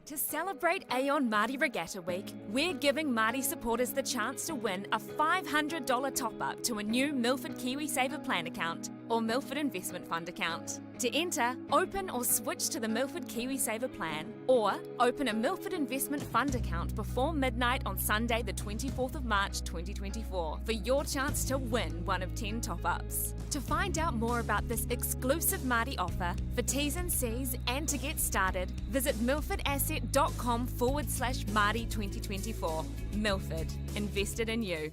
To celebrate Aon Maadi Regatta Week, we're giving Maadi supporters the chance to win a $500 top-up to a new Milford KiwiSaver plan account or Milford Investment Fund account. To enter, open or switch to the Milford KiwiSaver plan, or open a Milford Investment Fund account before midnight on Sunday the 24th of March 2024 for your chance to win one of 10 top-ups. To find out more about this exclusive Maadi offer, for T's and C's and to get started, visit milfordasset.com/Maadi 2024. Milford, invested in you.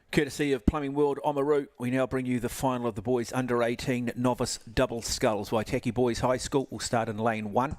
Courtesy of Plumbing World Oamaru, we now bring you the final of the boys under-18 novice double sculls. Waitaki Boys High School will start in lane 1.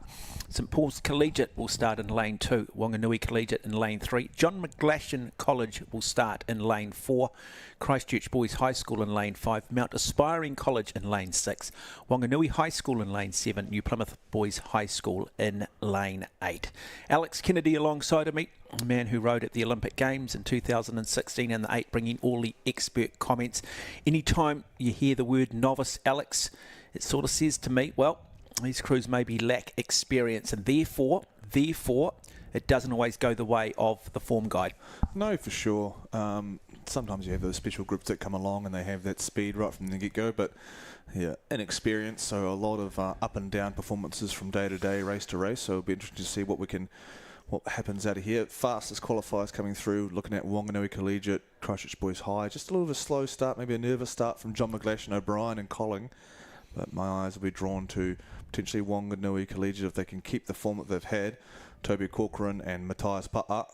St Paul's Collegiate will start in lane 2. Wanganui Collegiate in lane 3. John McGlashan College will start in lane 4. Christchurch Boys High School in lane 5. Mount Aspiring College in lane 6. Wanganui High School in lane 7. New Plymouth Boys High School in lane 8. Alex Kennedy alongside of me, a man who rode at the Olympic Games in 2016 and the 8, bringing all the expert comments. Anytime you hear the word novice, Alex, it sort of says to me, well, these crews maybe lack experience, and therefore, it doesn't always go the way of the form guide. No, for sure. Sometimes you have those special groups that come along and they have that speed right from the get-go, but yeah, inexperience, so a lot of up and down performances from day to day, race to race, so it'll be interesting to see what happens out of here. Fastest qualifiers coming through, looking at Wanganui Collegiate, Christchurch Boys High. Just a little bit of a slow start, maybe a nervous start from John McGlashan, O'Brien and Colling. But my eyes will be drawn to potentially Wanganui Collegiate if they can keep the form that they've had. Toby Corcoran and Matthias Pa'a.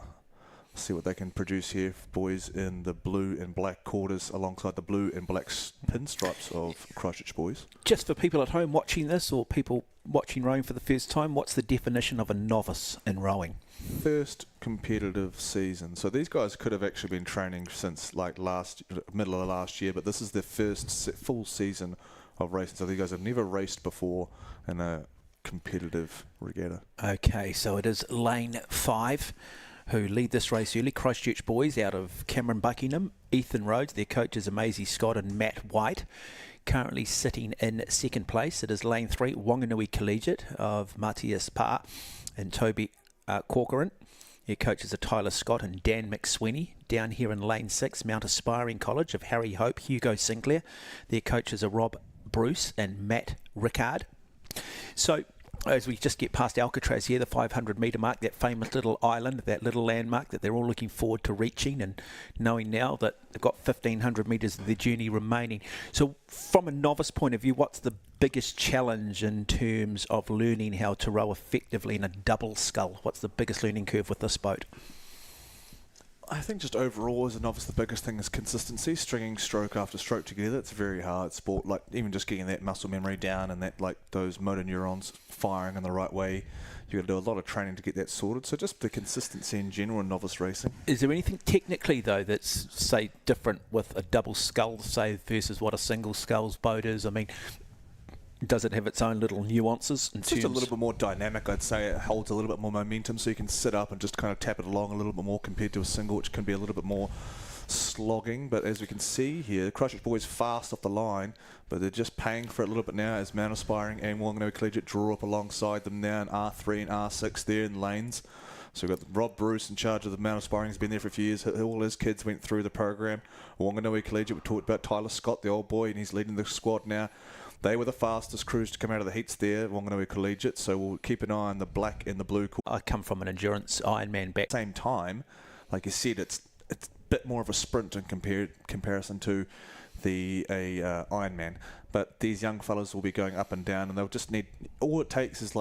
See what they can produce here for boys in the blue and black quarters alongside the blue and black pinstripes of Christchurch Boys. Just for people at home watching this, or people watching rowing for the first time, what's the definition of a novice in rowing? First competitive season. So these guys could have actually been training since like middle of last year, but this is their first full season of racing. So these guys have never raced before in a competitive regatta. Okay, so it is lane 5 who lead this race early. Christchurch Boys out of Cameron Buckingham, Ethan Rhodes, their coaches are Maisie Scott and Matt White. Currently sitting in second place, it is lane 3, Wanganui Collegiate of Matthias Pa'a and Toby Corcoran. Their coaches are Tyler Scott and Dan McSweeney. Down here in lane 6, Mount Aspiring College of Harry Hope, Hugo Sinclair. Their coaches are Rob Bruce and Matt Rickard. So as we just get past Alcatraz here, the 500 metre mark, that famous little island, that little landmark that they're all looking forward to reaching, and knowing now that they've got 1,500 metres of their journey remaining. So from a novice point of view, what's the biggest challenge in terms of learning how to row effectively in a double scull? What's the biggest learning curve with this boat? I think just overall as a novice, the biggest thing is consistency, stringing stroke after stroke together. It's a very hard sport, like even just getting that muscle memory down and that like those motor neurons firing in the right way. You've got to do a lot of training to get that sorted. So just the consistency in general in novice racing. Is there anything technically though that's, say, different with a double scull, say, versus what a single sculls boat is? I mean, does it have its own little nuances? It's just a little bit more dynamic, I'd say. It holds a little bit more momentum, so you can sit up and just kind of tap it along a little bit more compared to a single, which can be a little bit more slogging. But as we can see here, Christchurch Boys fast off the line, but they're just paying for it a little bit now as Mount Aspiring and Wanganui Collegiate draw up alongside them now in R3 and R6 there in lanes. So we've got Rob Bruce in charge of the Mount Aspiring. He's been there for a few years. All his kids went through the program. Wanganui Collegiate, we talked about Tyler Scott, the old boy, and he's leading the squad now. They were the fastest crews to come out of the heats there, Wanganui Collegiate, so we'll keep an eye on the black and the blue. I come from an endurance Ironman back. Same time, like you said, it's a bit more of a sprint in comparison to Ironman. But these young fellas will be going up and down, and they'll just need, all it takes is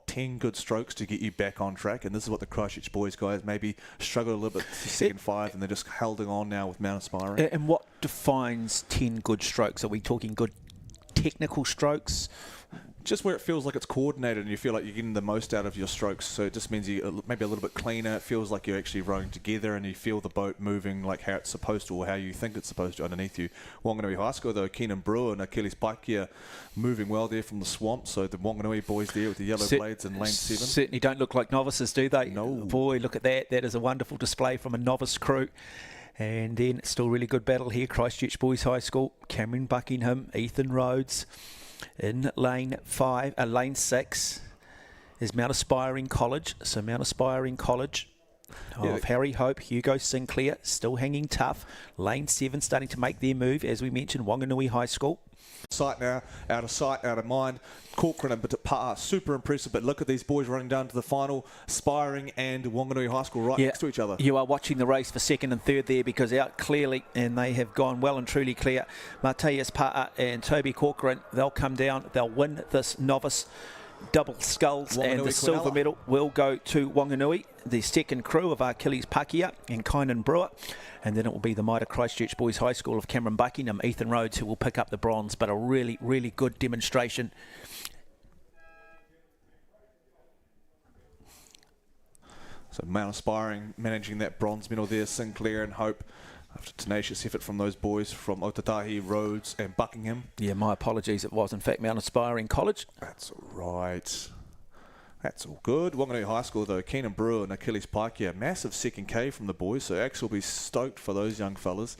10 good strokes to get you back on track. And this is what the Christchurch boys guys maybe struggled a little bit the second 5, and they're just holding on now with Mount Aspiring. And what defines 10 good strokes? Are we talking good technical strokes? Just where it feels like it's coordinated and you feel like you're getting the most out of your strokes. So it just means you maybe a little bit cleaner. It feels like you're actually rowing together and you feel the boat moving like how it's supposed to, or how you think it's supposed to underneath you. Wanganui High School, though, Keenan Brewer and Achilles Paikia moving well there from the swamp. So the Wanganui boys there with the yellow blades in lane 7. Certainly don't look like novices, do they? No. Boy, look at that. That is a wonderful display from a novice crew. And then still really good battle here. Christchurch Boys High School, Cameron Buckingham, Ethan Rhodes. In lane 6 is Mount Aspiring College. So Mount Aspiring College of Harry Hope, Hugo Sinclair, still hanging tough. Lane 7 starting to make their move, as we mentioned, Wanganui High School. Sight now, out of sight, out of mind. Corcoran and Pa'a, super impressive, but look at these boys running down to the final. Aspiring and Wanganui High School right next to each other. You are watching the race for second and third there, because out clearly, and they have gone well and truly clear. Mateus Pa'a and Toby Corcoran, they'll come down, they'll win this novice double sculls, Wanganui, and the silver medal will go to Wanganui. The second crew of Achilles Paikia and Keenan Brewer, and then it will be the Maida Christchurch Boys High School of Cameron Buckingham, Ethan Rhodes, who will pick up the bronze. But a really, really good demonstration. So Mount Aspiring managing that bronze medal there, Sinclair and Hope, after tenacious effort from those boys from Otatahi, Rhodes and Buckingham. Yeah, my apologies. It was in fact Mount Aspiring College. That's all right. That's all good. Wanganui High School, though, Keenan Brewer and Achilles Paikia, massive second K from the boys, so Axel will be stoked for those young fellas.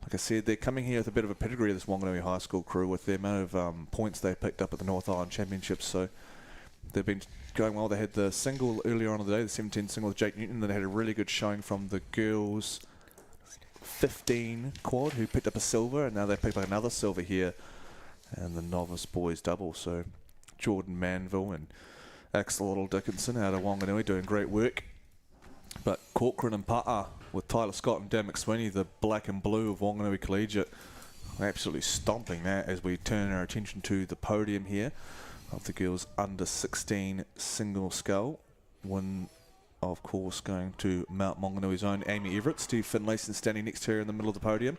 Like I said, they're coming here with a bit of a pedigree, this Wanganui High School crew, with the amount of points they picked up at the North Island Championships, so they've been going well. They had the single earlier on in the day, the 17 single with Jake Newton, and they had a really good showing from the girls' 15 quad, who picked up a silver, and now they picked up another silver here, and the novice boys double. So Jordan Manville and Axel Dickinson out of Wanganui doing great work. But Corcoran and Pa'a with Tyler Scott and Dan McSweeney, the black and blue of Wanganui Collegiate, absolutely stomping that as we turn our attention to the podium here of the girls under 16 single scull. One, of course, going to Mount Mauganui's own Amy Everett. Steve Finlayson standing next to her in the middle of the podium,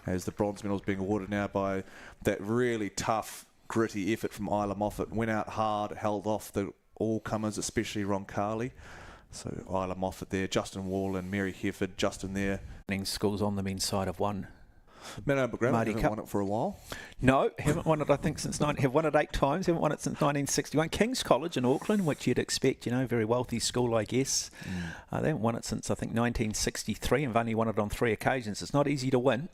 as the bronze medal is being awarded now by that really tough, gritty effort from Isla Moffat. Went out hard, held off the all-comers, especially Roncalli. So Isla Moffat there, Justin Wall and Mary Hefford. Justin there. Schools on the men's side have won. Maadi Maadi haven't Cup. won it for a while. No, haven't won it, I think, since have won it 8 times, haven't won it since 1961. King's College in Auckland, which you'd expect, very wealthy school, I guess. They haven't won it since, I think, 1963, and have only won it on 3 occasions. It's not easy to win.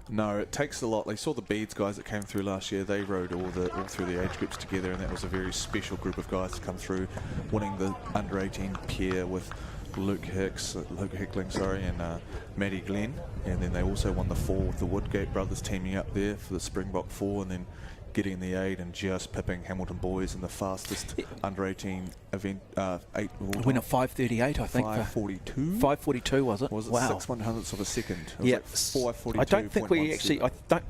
No, it takes a lot. They saw the Beads guys that came through last year. They rode all through the age groups together, and that was a very special group of guys to come through, winning the under-18 pair with Luke Hickling, and Maddie Glenn. And then they also won the 4 with the Woodgate brothers teaming up there for the Springbok 4, and then getting the 8 and just pipping Hamilton boys in the fastest under-18 event, 8. Win at 5:38, I think. 5:42. 5:42 was it? Was it wow. 6/100ths of a second? Yeah. Like 5:42. I don't think we actually.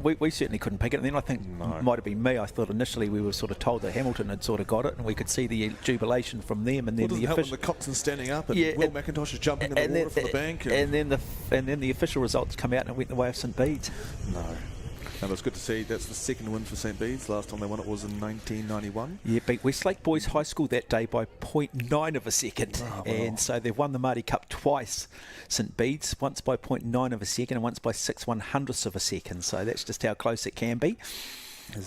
We certainly couldn't pick it. And then I think it might have been me. I thought initially we were sort of told that Hamilton had sort of got it, and we could see the jubilation from them. And then the Coxon standing up, and Will McIntosh is jumping in the water from the bank. And then the official results come out, and it went the way of St Bede's. No. No, but it's good to see. That's the second win for St Bede's. Last time they won it was in 1991. Yeah, beat Westlake Boys High School that day by 0.9 of a second. Oh, wow. And so they've won the Maadi Cup twice. St Bede's once by 0.9 of a second and once by 6/100ths of a second. So that's just how close it can be.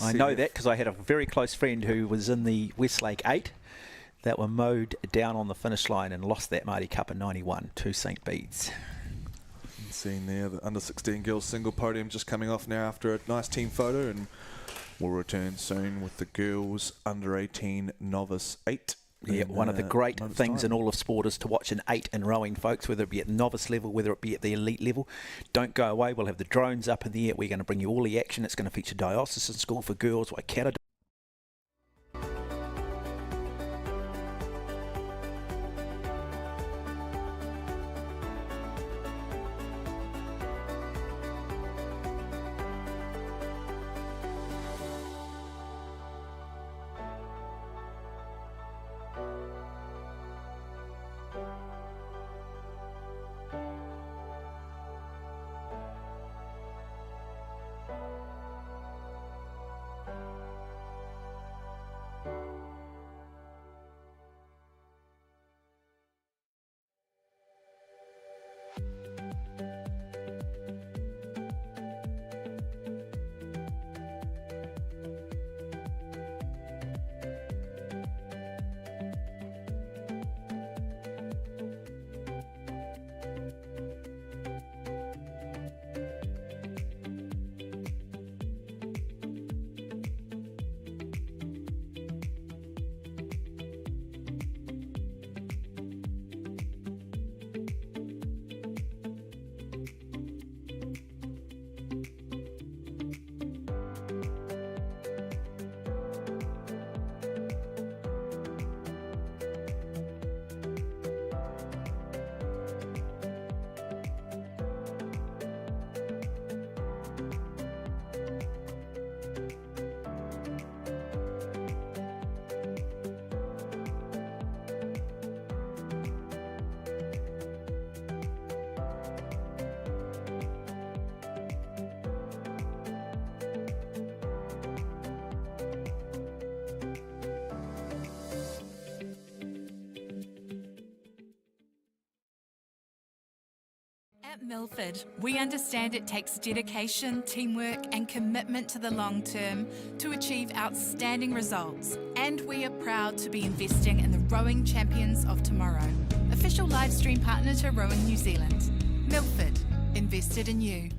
I know that because I had a very close friend who was in the Westlake 8 that were mowed down on the finish line and lost that Maadi Cup in 91 to St Bede's. Seen there, the under-16 girls single podium just coming off now after a nice team photo, and we'll return soon with the girls under-18 novice 8. Yeah, one of the great things in all of sport is to watch an 8 in rowing, folks, whether it be at the novice level, whether it be at the elite level. Don't go away. We'll have the drones up in the air. We're going to bring you all the action. It's going to feature Diocesan School for Girls, Waikato. At Milford, we understand it takes dedication, teamwork, and commitment to the long term to achieve outstanding results. And we are proud to be investing in the rowing champions of tomorrow. Official live stream partner to Rowing New Zealand. Milford, invested in you.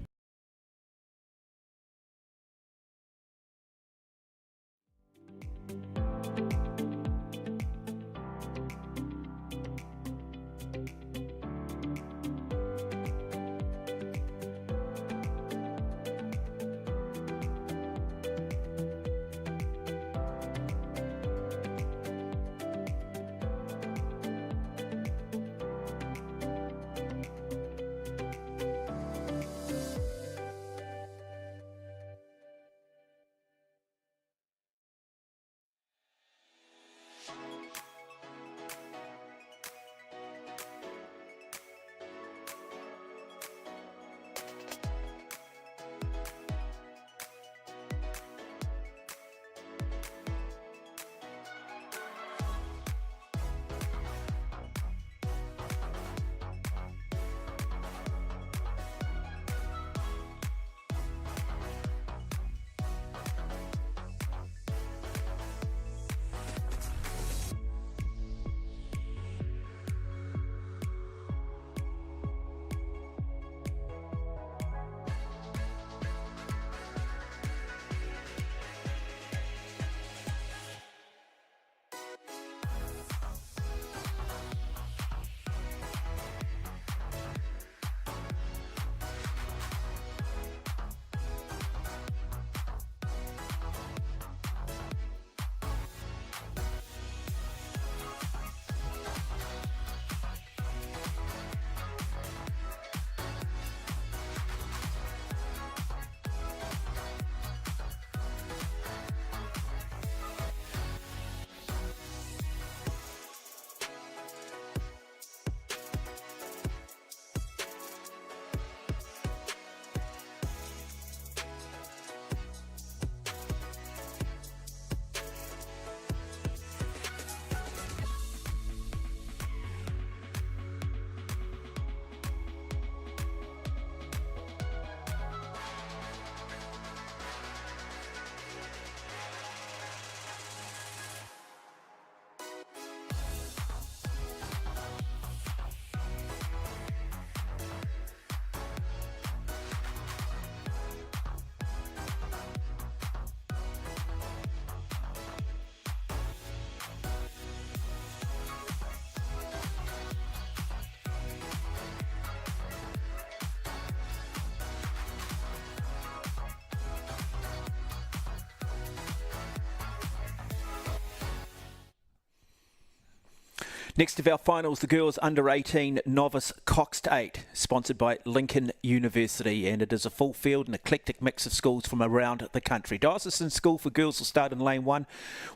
Next of our finals, the girls under 18 novice Coxed 8, sponsored by Lincoln University, and it is a full field and eclectic mix of schools from around the country. Diocesan School for Girls will start in lane 1,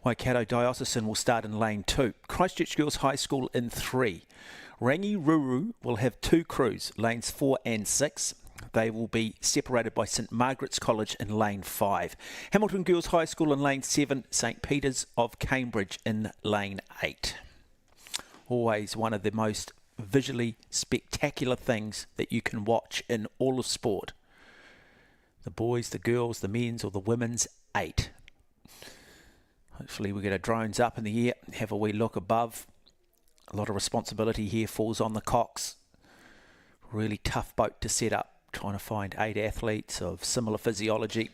Waikato Diocesan will start in lane 2. Christchurch Girls High School in 3. Rangiruru will have 2 crews, lanes 4 and 6. They will be separated by St Margaret's College in lane 5. Hamilton Girls High School in lane 7, St Peter's of Cambridge in lane 8. Always one of the most visually spectacular things that you can watch in all of sport. The boys, the girls, the men's or the women's 8. Hopefully we get our drones up in the air, have a wee look above. A lot of responsibility here falls on the Cox. Really tough boat to set up, trying to find 8 athletes of similar physiology.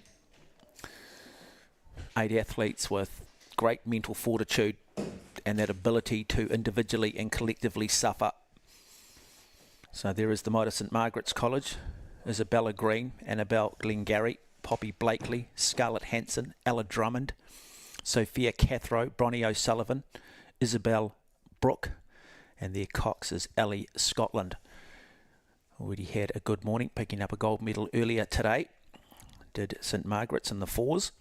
8 athletes with great mental fortitude and that ability to individually and collectively suffer. So there is the Maadi St Margaret's College, Isabella Green, Annabelle Glengarry, Poppy Blakely, Scarlett Hanson, Ella Drummond, Sophia Cathro, Bronnie O'Sullivan, Isabel Brooke, and their Cox is Ellie Scotland. Already had a good morning, picking up a gold medal earlier today. Did St Margaret's in the 4s.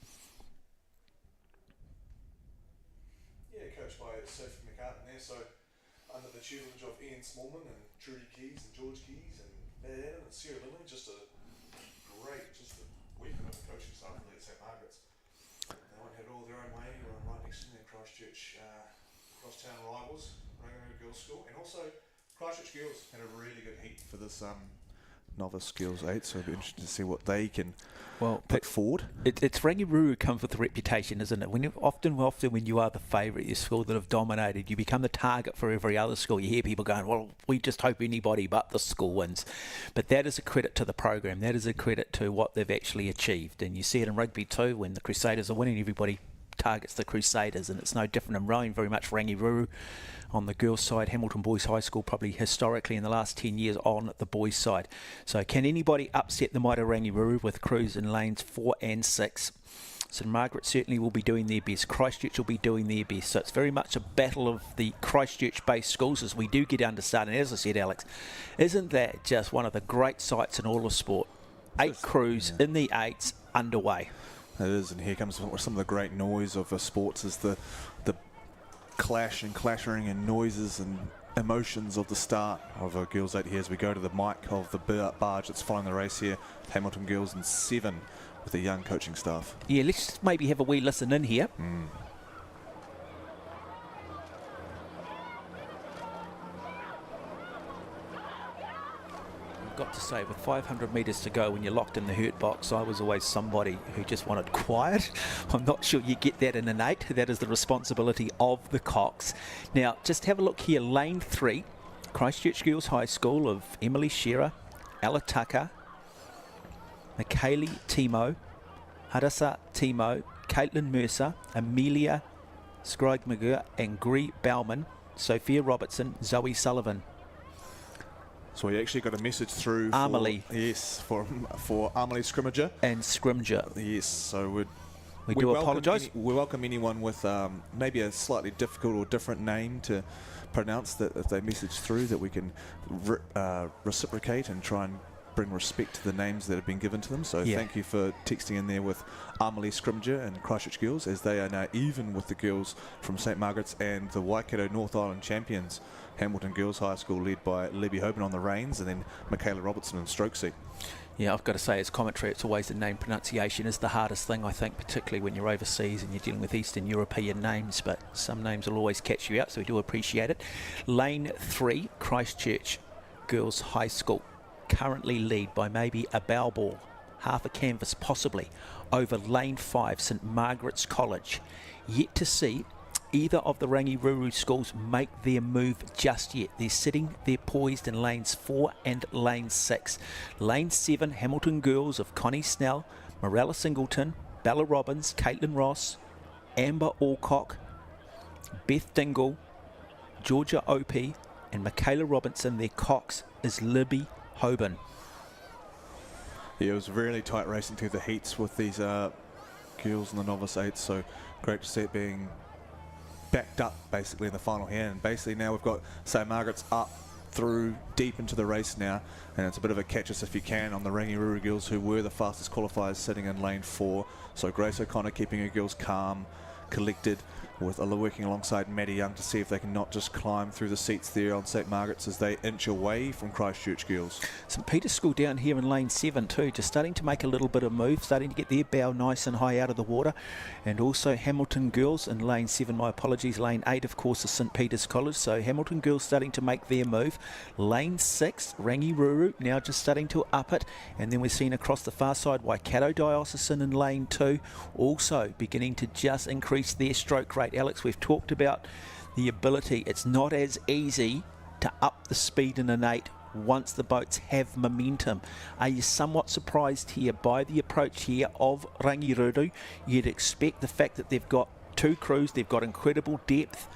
Under the tutelage of Ian Smallman and Trudy Keys and George Keys and Matt Adam and Sarah Lindley, just a week of coaching staff really at St Margaret's. They all had all their own way, right next to their Christchurch crosstown rivals, Rangirangi Girls School, and also Christchurch Girls had a really good heat for this novice girls 8, so it'll be interesting to see what they can Well, put forward. It's Rangiruru comes with a reputation, isn't it? Often when you are the favourite, your school that have dominated, you become the target for every other school. You hear people going, well, we just hope anybody but the school wins. But that is a credit to the program. That is a credit to what they've actually achieved. And you see it in rugby too, when the Crusaders are winning, everybody targets the Crusaders, and it's no different in rowing, very much Rangiruru. On the girls' side, Hamilton Boys High School probably historically in the last 10 years on the boys' side. So can anybody upset the mighty Rangiruru with crews in lanes 4 and 6? St Margaret certainly will be doing their best. Christchurch will be doing their best. So it's very much a battle of the Christchurch-based schools as we do get understart. And as I said, Alex, isn't that just one of the great sights in all of sport? 8 crews in the 8s underway. It is, and here comes some of the great noise of sports is the clash and clattering and noises and emotions of the start of a girls 8 here as we go to the mic of the barge that's following the race here. Hamilton girls in 7 with the young coaching staff. Yeah, let's maybe have a wee listen in here. Got to say, with 500 metres to go when you're locked in the hurt box, I was always somebody who just wanted quiet. I'm not sure you get that in an 8. That is the responsibility of the Cox. Now, just have a look here. Lane 3, Christchurch Girls High School of Emily Shearer, Ella Tucker, Michaeli Timo, Harasa Timo, Caitlin Mercer, Amelia Scrigmagur and Gree Bauman, Sophia Robertson, Zoe Sullivan. So we actually got a message through Amelie. for Amelie Scrimmager. And Scrimger. Yes, so we do apologise. We welcome anyone with maybe a slightly difficult or different name to pronounce, that if they message through, that we can reciprocate and try and bring respect to the names that have been given to them. So thank you for texting in there with Amelie Scrimger and Christchurch Girls, as they are now even with the girls from St Margaret's and the Waikato North Island champions, Hamilton Girls High School, led by Libby Hoban on the reins, and then Michaela Robertson in stroke seat. Yeah, I've got to say, as commentary, it's always the name pronunciation is the hardest thing, I think, particularly when you're overseas and you're dealing with Eastern European names, but some names will always catch you out, so we do appreciate it. Lane 3, Christchurch Girls High School, currently lead by maybe a bow ball, half a canvas possibly, over Lane 5, St Margaret's College. Yet to see either of the Rangiruru schools make their move just yet. They're sitting there poised in lanes 4 and lane 6. Lane 7, Hamilton Girls of Connie Snell, Morella Singleton, Bella Robbins, Caitlin Ross, Amber Alcock, Beth Dingle, Georgia Opie, and Michaela Robinson. Their Cox is Libby Hoban. Yeah, it was really tight racing through the heats with these girls in the novice 8, so great to see it being backed up basically in the final here. And basically now we've got St Margaret's up through deep into the race now, and it's a bit of a catch us if you can on the Rangiruru girls, who were the fastest qualifiers, sitting in lane 4. So Grace O'Connor keeping her girls calm, collected, with working alongside Maddie Young to see if they can not just climb through the seats there on St Margaret's as they inch away from Christchurch Girls. St Peter's School down here in lane 7 too, just starting to make a little bit of move, starting to get their bow nice and high out of the water. And also Hamilton Girls in lane 7, my apologies, lane 8 of course is St Peter's College, so Hamilton Girls starting to make their move. Lane 6, Rangiruru now just starting to up it, and then we're seeing across the far side Waikato Diocesan in lane 2 also beginning to just increase their stroke rate. Alex, we've talked about the ability. It's not as easy to up the speed in an 8 once the boats have momentum. Are you somewhat surprised here by the approach here of Rangiruru? You'd expect the fact that they've got 2 crews, they've got incredible depth,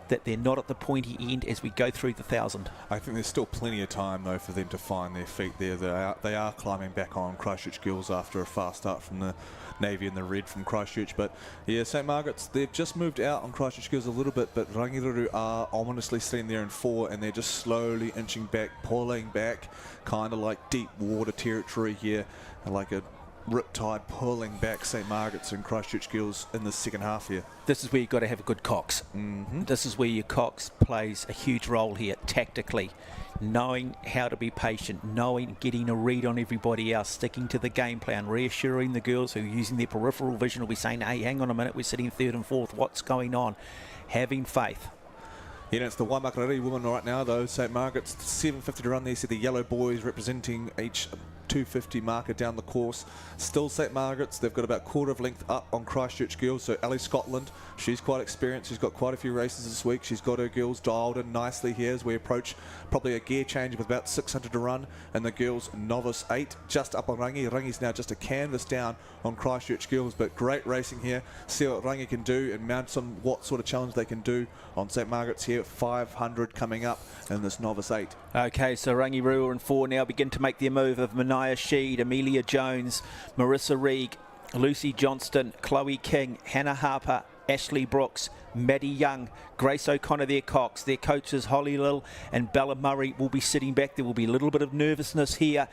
that they're not at the pointy end as we go through the 1,000. I think there's still plenty of time though for them to find their feet there. They are climbing back on Christchurch Girls after a fast start from the Navy and the Red from Christchurch. But yeah, St Margaret's, they've just moved out on Christchurch Girls a little bit, but Rangiruru are ominously sitting there in 4, and they're just slowly inching back, pulling back, kind of like deep water territory here, like a riptide pulling back St Margaret's and Christchurch Girls in the second half here. This is where you've got to have a good Cox. This is where your Cox plays a huge role here tactically, knowing how to be patient, knowing, getting a read on everybody else, sticking to the game plan, reassuring the girls who are using their peripheral vision will be saying, hey, hang on a minute, we're sitting 3rd and 4th, what's going on? Having faith. Yeah, it's the Waimakariri woman right now, though. St. Margaret's 7.50 to run there. See the yellow boys representing each 250 marker down the course. Still St. Margaret's. They've got about quarter of length up on Christchurch girls. So Ellie Scotland, she's quite experienced. She's got quite a few races this week. She's got her girls dialed in nicely here as we approach probably a gear change with about 600 to run. And the girls novice 8 just up on Rangi. Rangi's now just a canvas down on Christchurch girls, but great racing here. See what Rangi can do and mount some what sort of challenge they can do on St. Margaret's here. 500 coming up in this novice 8. Okay, so Rangirua in 4 now begin to make their move of Mania Sheed, Amelia Jones, Marissa Reig, Lucy Johnston, Chloe King, Hannah Harper, Ashley Brooks, Maddie Young, Grace O'Connor, their cocks. Their coaches Holly Lill and Bella Murray will be sitting back. There will be a little bit of nervousness here.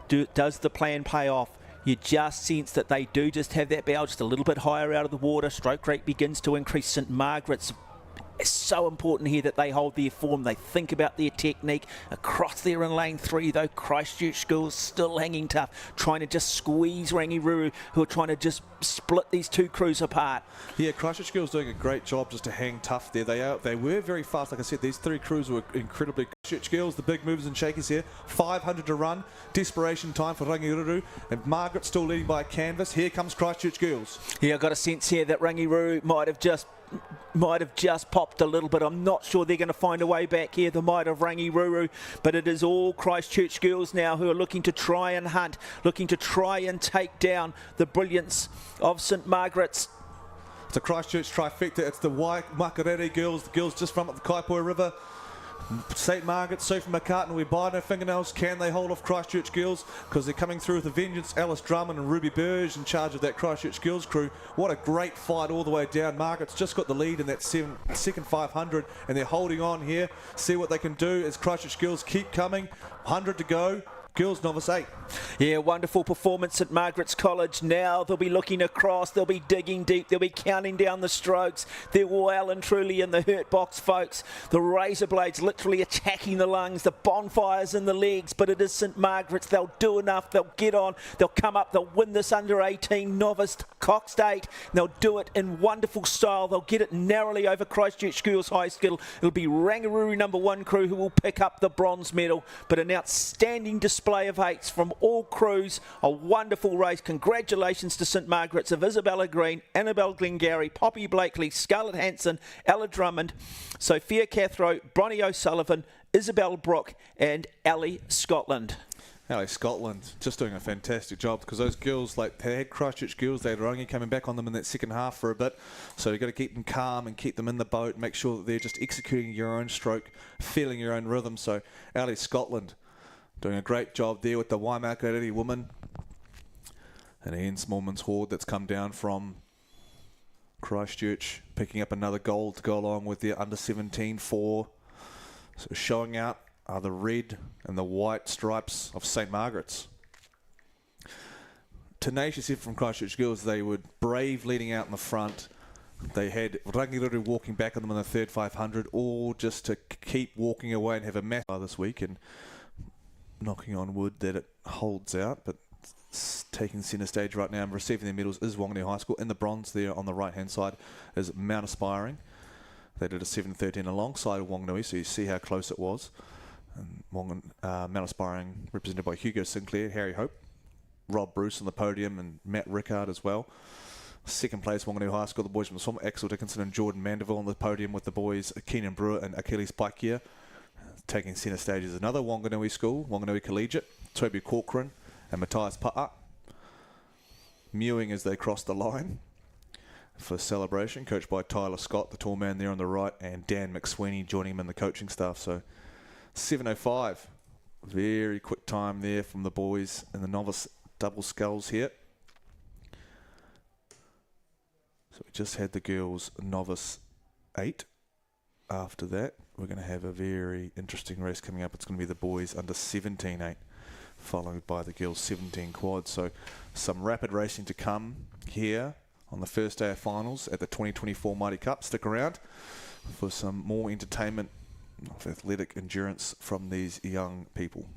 Does the plan pay off? You just sense that they do just have that bow just a little bit higher out of the water. Stroke rate begins to increase. St. Margaret's. It's so important here that they hold their form. They think about their technique. Across there in lane 3, though, Christchurch Schools still hanging tough, trying to just squeeze Rangirua, who are trying to just split these two crews apart. Yeah, Christchurch Schools doing a great job just to hang tough there. They were very fast. Like I said, these 3 crews were incredibly. Christchurch Girls, the big movers and shakers here. 500 to run. Desperation time for Rangirua. And Margaret still leading by a canvas. Here comes Christchurch Girls. Yeah, I've got a sense here that Rangirua might have just popped a little bit. I'm not sure they're going to find a way back here, the might of Rangirua, but it is all Christchurch Girls now who are looking to try and hunt, looking to try and take down the brilliance of St. Margaret's. It's a Christchurch trifecta. It's the Waimakariri girls, the girls just from up the Kaipoi River. St. Margaret, Sophie McCartan, we bite her fingernails. Can they hold off Christchurch Girls? Because they're coming through with a vengeance. Alice Drummond and Ruby Burge in charge of that Christchurch Girls crew. What a great fight all the way down. Margaret's just got the lead in that second 500, and they're holding on here. See what they can do as Christchurch Girls keep coming. 100 to go. Girls novice 8. Yeah, wonderful performance at Margaret's College. Now they'll be looking across, they'll be digging deep, they'll be counting down the strokes. They're well and truly in the hurt box, folks. The razor blades literally attacking the lungs, the bonfires in the legs, but it is St. Margaret's. They'll do enough, they'll get on, they'll come up, they'll win this under 18 novice Cox State. They'll do it in wonderful style. They'll get it narrowly over Christchurch Girls High School. It'll be Rangirua number 1 crew who will pick up the bronze medal, but an outstanding display of 8s from all crews. A wonderful race. Congratulations to St. Margaret's of Isabella Green, Annabelle Glengarry, Poppy Blakely, Scarlett Hanson, Ella Drummond, Sophia Cathro, Bronnie O'Sullivan, Isabel Brook and Ellie Scotland. Ellie Scotland just doing a fantastic job, because those girls, like they had Christchurch Girls, they had Rangi coming back on them in that second half for a bit, so you've got to keep them calm and keep them in the boat, make sure that they're just executing your own stroke, feeling your own rhythm. So Ellie Scotland doing a great job there with the Waimakariri woman. And Ian Smallman's horde that's come down from Christchurch, picking up another gold to go along with their under 17 4. So showing out are the red and the white stripes of St. Margaret's. Tenacious effort from Christchurch Girls. They were brave leading out in the front. They had Rangirua walking back on them in the third 500, all just to keep walking away and have a match this week. And knocking on wood that it holds out, but taking centre stage right now and receiving their medals is Whanganui High School. In the bronze there on the right hand side is Mount Aspiring. They did a 7:13 alongside Whanganui, so you see how close it was. And Mount Aspiring represented by Hugo Sinclair, Harry Hope, Rob Bruce on the podium and Matt Rickard as well. Second place Whanganui High School, the boys from the Swamp, Axel Dickinson and Jordan Mandeville on the podium with the boys Keenan Brewer and Achilles Paikia. Taking centre stage is another Wanganui school, Wanganui Collegiate, Toby Corcoran and Matthias Pa'a. Mewing as they cross the line for celebration, coached by Tyler Scott, the tall man there on the right, and Dan McSweeney joining him in the coaching staff. So 7:05, very quick time there from the boys in the novice double sculls here. So we just had the girls novice 8. After that, we're going to have a very interesting race coming up. It's going to be the boys under 17-8, followed by the girls 17 quad. So some rapid racing to come here on the first day of finals at the 2024 Mighty Cup. Stick around for some more entertainment of athletic endurance from these young people.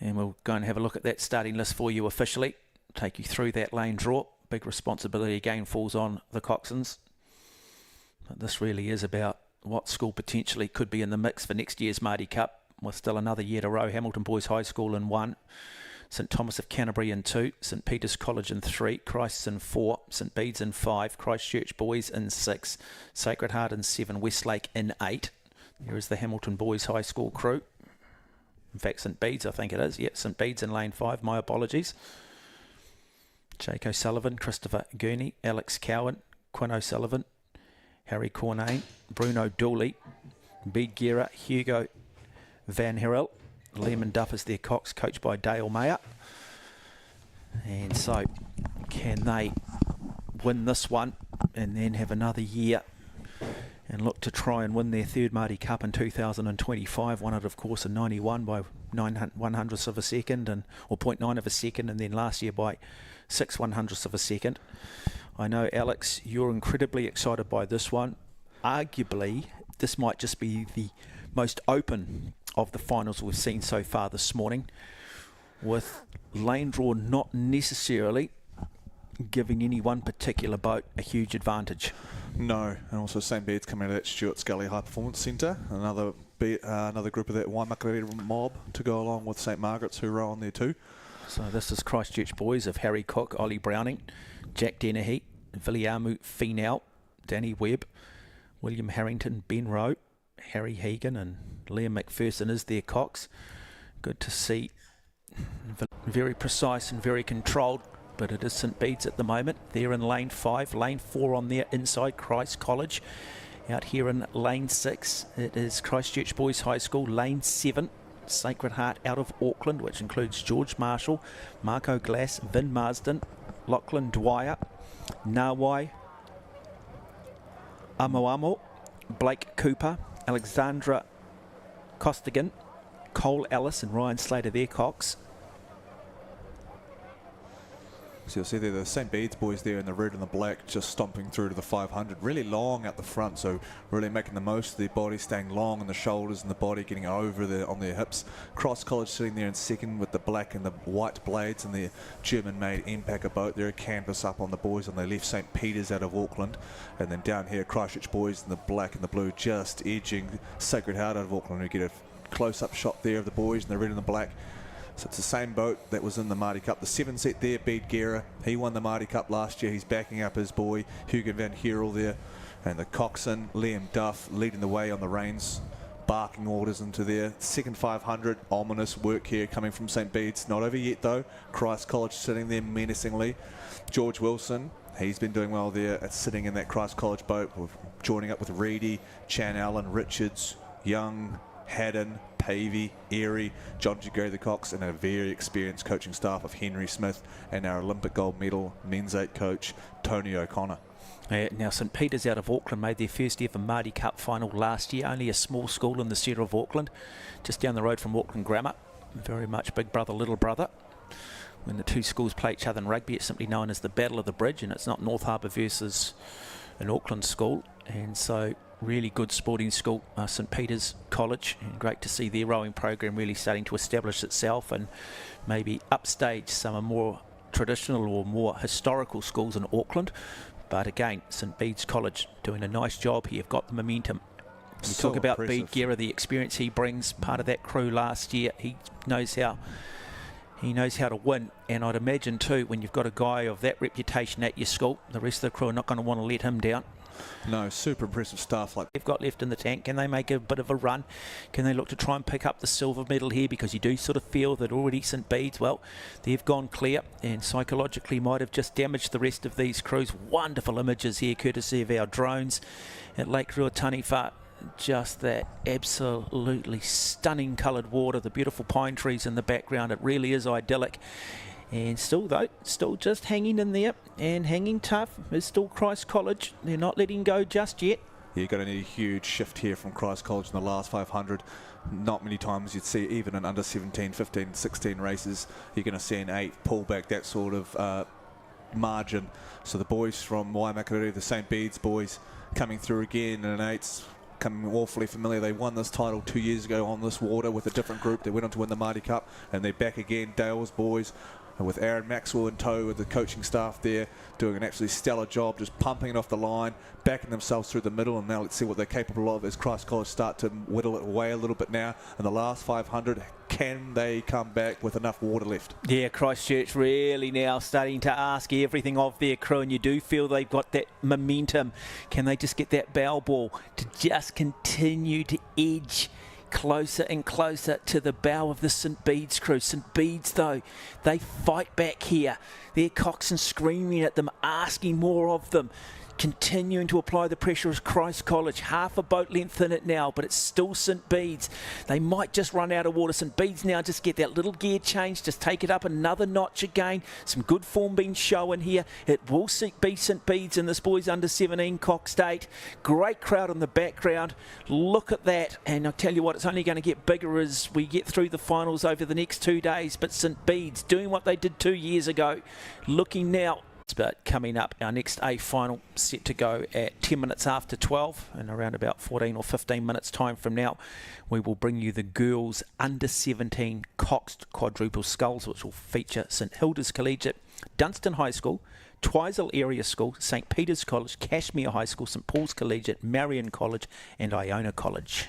And we'll go and have a look at that starting list for you officially. Take you through that lane draw. Big responsibility again falls on the Coxons. But this really is about what school potentially could be in the mix for next year's Maadi Cup. With still another year to row. Hamilton Boys High School in 1. St Thomas of Canterbury in 2. St Peter's College in 3. Christ's in 4. St Bede's in 5. Christchurch Boys in 6. Sacred Heart in 7. Westlake in 8. Here is the Hamilton Boys High School crew. In fact, St Bede's, I think it is. Yep, St Bede's in lane 5. My apologies. Jake O'Sullivan, Christopher Gurney, Alex Cowan, Quinn O'Sullivan, Harry Cornane, Bruno Dooley, Bede Guerra, Hugo Van Herel, Liam Duff is their Cox, coached by Dale Mayer. And so, can they win this one and then have another year and look to try and win their third Maadi Cup in 2025? Won it, of course, in 91 by 0.09 of a second, or 0.9 of a second, and then last year by 0.06 of a second. I know, Alex, you're incredibly excited by this one. Arguably, this might just be the most open of the finals we've seen so far this morning, with lane draw not necessarily giving any one particular boat a huge advantage. No, and also St Bede's coming out of that Stuart Scully High Performance Centre, another group of that Waimakariri mob to go along with St Margaret's, who row on there too. So this is Christchurch Boys of Harry Cook, Ollie Browning, Jack Dennehy, Viliamu Finau, Danny Webb, William Harrington, Ben Rowe, Harry Hegan and Liam McPherson is their Cox. Good to see. Very precise and very controlled, but it is St Bede's at the moment. They're in lane 5, lane 4 on there inside Christ College. Out here in lane 6, it is Christchurch Boys High School, lane 7. Sacred Heart out of Auckland, which includes George Marshall, Marco Glass, Vin Marsden, Lachlan Dwyer, Nawai, Amoamo, Blake Cooper, Alexandra Costigan, Cole Ellis and Ryan Slater, their Cox. So you'll see there the St Bede's boys there in the red and the black just stomping through to the 500. Really long out the front, so really making the most of their body, staying long in the shoulders and the body, getting over on their hips. Cross College sitting there in second with the black and the white blades and their German-made Empacker boat. They're a canvas up on the boys on their left, St Peter's out of Auckland. And then down here, Christchurch boys in the black and the blue just edging Sacred Heart out of Auckland. We get a close-up shot there of the boys in the red and the black. So it's the same boat that was in the Maadi Cup. The 7 set there, Bede Guerra. He won the Maadi Cup last year. He's backing up his boy, Hugo Van Herel there. And the coxswain, Liam Duff, leading the way on the reins, barking orders into their second 500. Ominous work here coming from St Bede's. Not over yet, though. Christ College sitting there menacingly. George Wilson, he's been doing well there at sitting in that Christ College boat, joining up with Reedy, Chan Allen, Richards, Young, Haddon, Pavey, Airy, John Gary the Cox, and a very experienced coaching staff of Henry Smith and our Olympic gold medal men's 8 coach, Tony O'Connor. Now St Peter's out of Auckland made their first ever Maadi Cup final last year, only a small school in the centre of Auckland, just down the road from Auckland Grammar. Very much big brother, little brother. When the two schools play each other in rugby, it's simply known as the Battle of the Bridge, and it's not North Harbour versus an Auckland school. And so really good sporting school, St Peter's College, and great to see their rowing program really starting to establish itself and maybe upstage some more traditional or more historical schools in Auckland. But again, St Bede's College doing a nice job here. Got the momentum. We talk about Bede Guerra, the experience he brings, part of that crew last year. He knows how to win, and I'd imagine too, when you've got a guy of that reputation at your school, the rest of the crew are not going to want to let him down. No, super impressive stuff. Like they've got left in the tank. Can they make a bit of a run? Can they look to try and pick up the silver medal here? Because you do sort of feel that already St Bede's, well, they've gone clear and psychologically might have just damaged the rest of these crews. Wonderful images here, courtesy of our drones at Lake Ruataniwha. Just that absolutely stunning coloured water, the beautiful pine trees in the background. It really is idyllic. And still just hanging in there and hanging tough is still Christ College. They're not letting go just yet. You're going to need a huge shift here from Christ College in the last 500. Not many times you'd see, even in under 17, 15, 16 races, you're going to see an 8 pull back that sort of margin. So the boys from Waimakariri, the St Bede's boys, coming through again in an 8's becoming awfully familiar. They won this title 2 years ago on this water with a different group. They went on to win the Maadi Cup, and they're back again. Dale's boys, with Aaron Maxwell in tow, with the coaching staff there doing an absolutely stellar job, just pumping it off the line, backing themselves through the middle. And now let's see what they're capable of as Christ College start to whittle it away a little bit now. In the last 500, can they come back with enough water left? Yeah, Christchurch really now starting to ask everything of their crew, and you do feel they've got that momentum. Can they just get that bow ball to just continue to edge closer and closer to the bow of the St Bede's crew? St Bede's, though, they fight back here. They're coxswain screaming at them, asking more of them, continuing to apply the pressure as Christ College. Half a boat length in it now, but it's still St Bede's. They might just run out of water. St Bede's now just get that little gear change, just take it up another notch again. Some good form being shown here. It will be St Bede's in this boys under 17 Cox State. Great crowd in the background. Look at that, and I'll tell you what, it's only going to get bigger as we get through the finals over the next 2 days. But St Bede's doing what they did 2 years ago, looking now. But coming up, our next A final set to go at 10 minutes after 12, and around about 14 or 15 minutes time from now, we will bring you the girls under 17 Coxed quadruple sculls, which will feature St Hilda's Collegiate, Dunstan High School, Twizel Area School, St Peter's College, Cashmere High School, St Paul's Collegiate, Marion College and Iona College.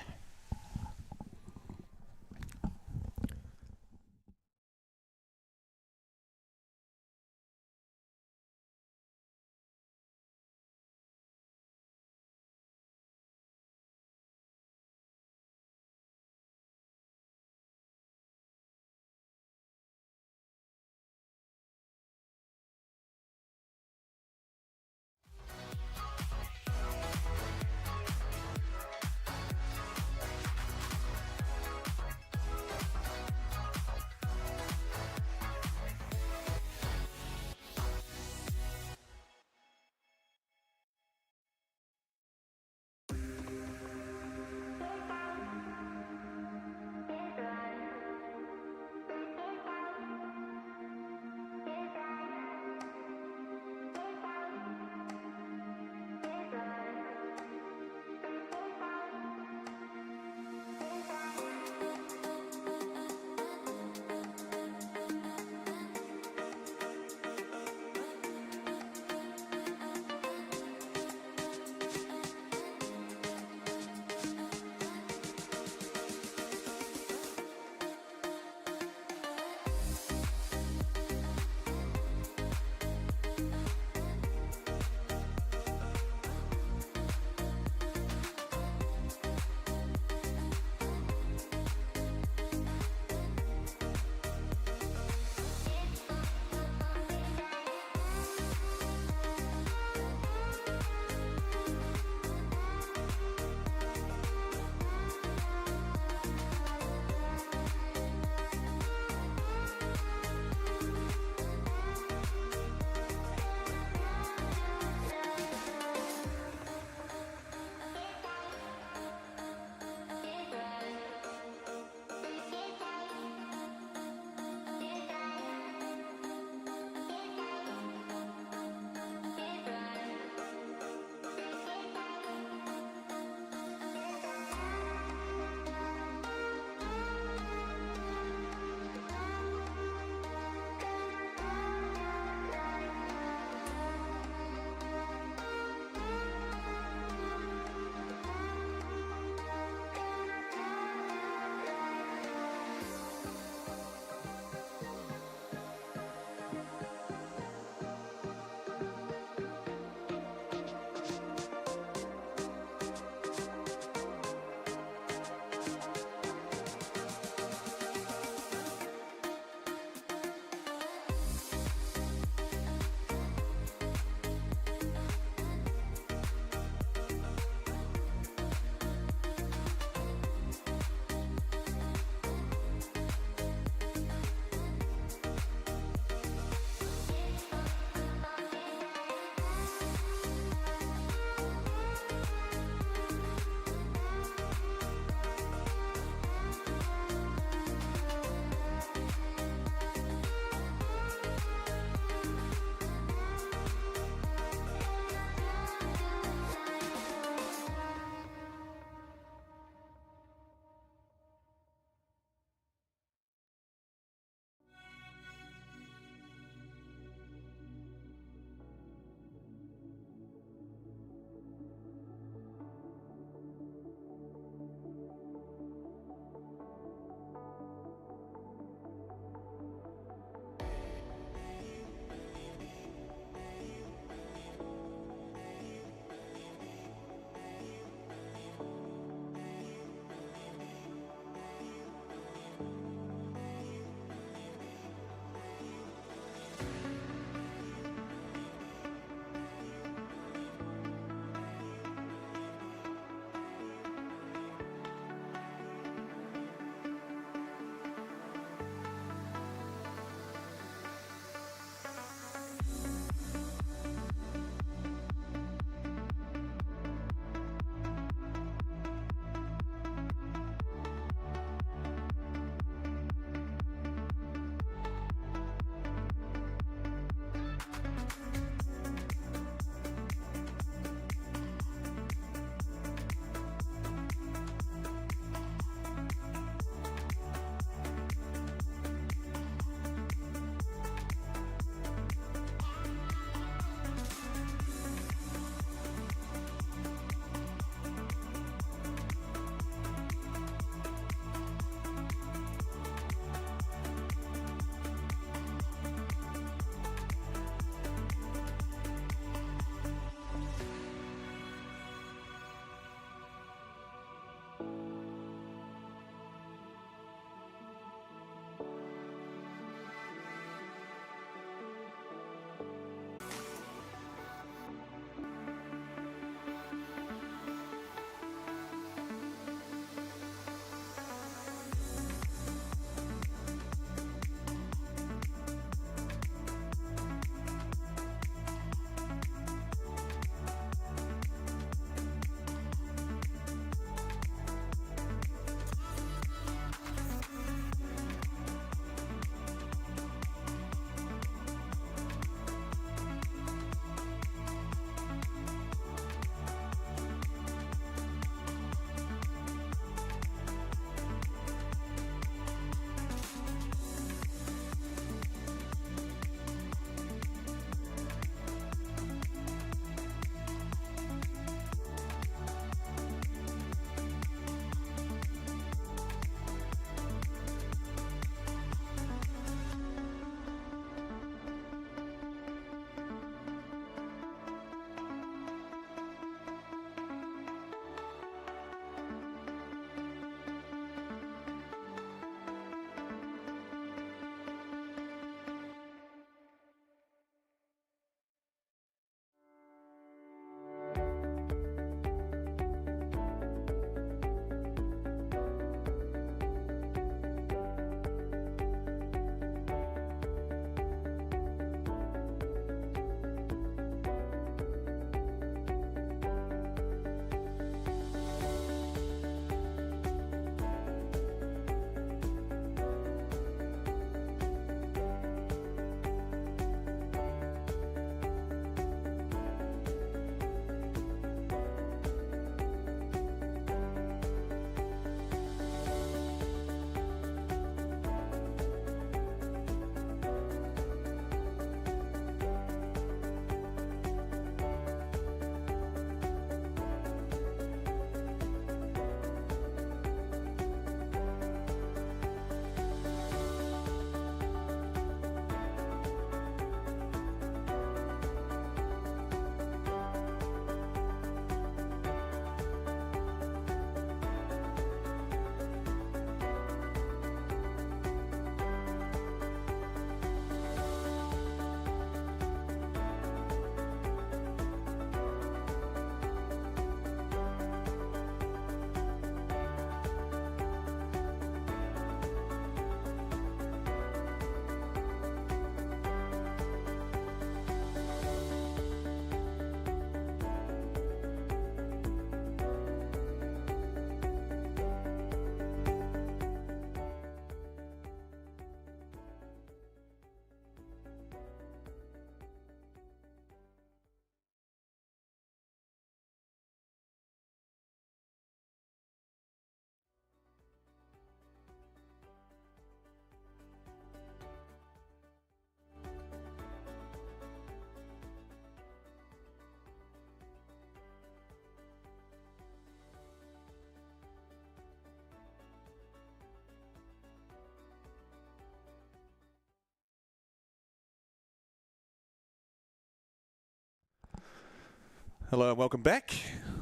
Hello and welcome back.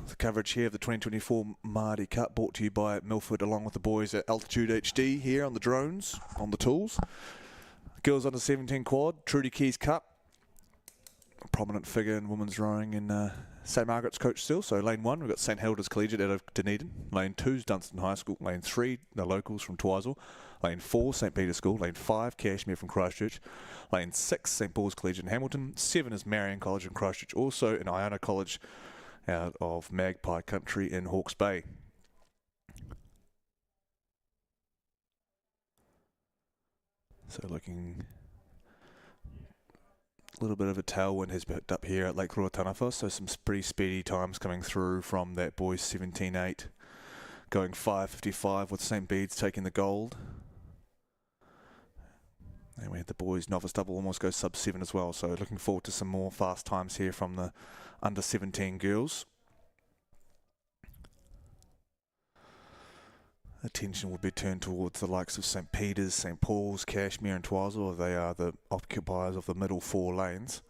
The coverage here of the 2024 Maadi Cup brought to you by Milford along with the boys at Altitude HD here on the drones, on the tools. Girls under 17 quad, Trudy Keys Cup. A prominent figure in women's rowing in St Margaret's coach still. So lane 1, we've got St Hilda's Collegiate out of Dunedin. Lane 2 is Dunstan High School. Lane 3, the locals from Twizel. Lane 4, St Peter's School. Lane 5, Cashmere from Christchurch. Lane 6, St Paul's Collegiate in Hamilton. 7 is Marion College in Christchurch. Also in Iona College out of Magpie Country in Hawke's Bay. So looking... a little bit of a tailwind has picked up here at Lake Ruataniwha, so some pretty speedy times coming through from that boys 17.8, going 5.55 with St Bede's taking the gold. And we had the boys novice double almost go sub 7 as well, so looking forward to some more fast times here from the under 17 girls. Attention will be turned towards the likes of St Peter's, St Paul's, Cashmere and Twizel. They are the occupiers of the middle 4 lanes.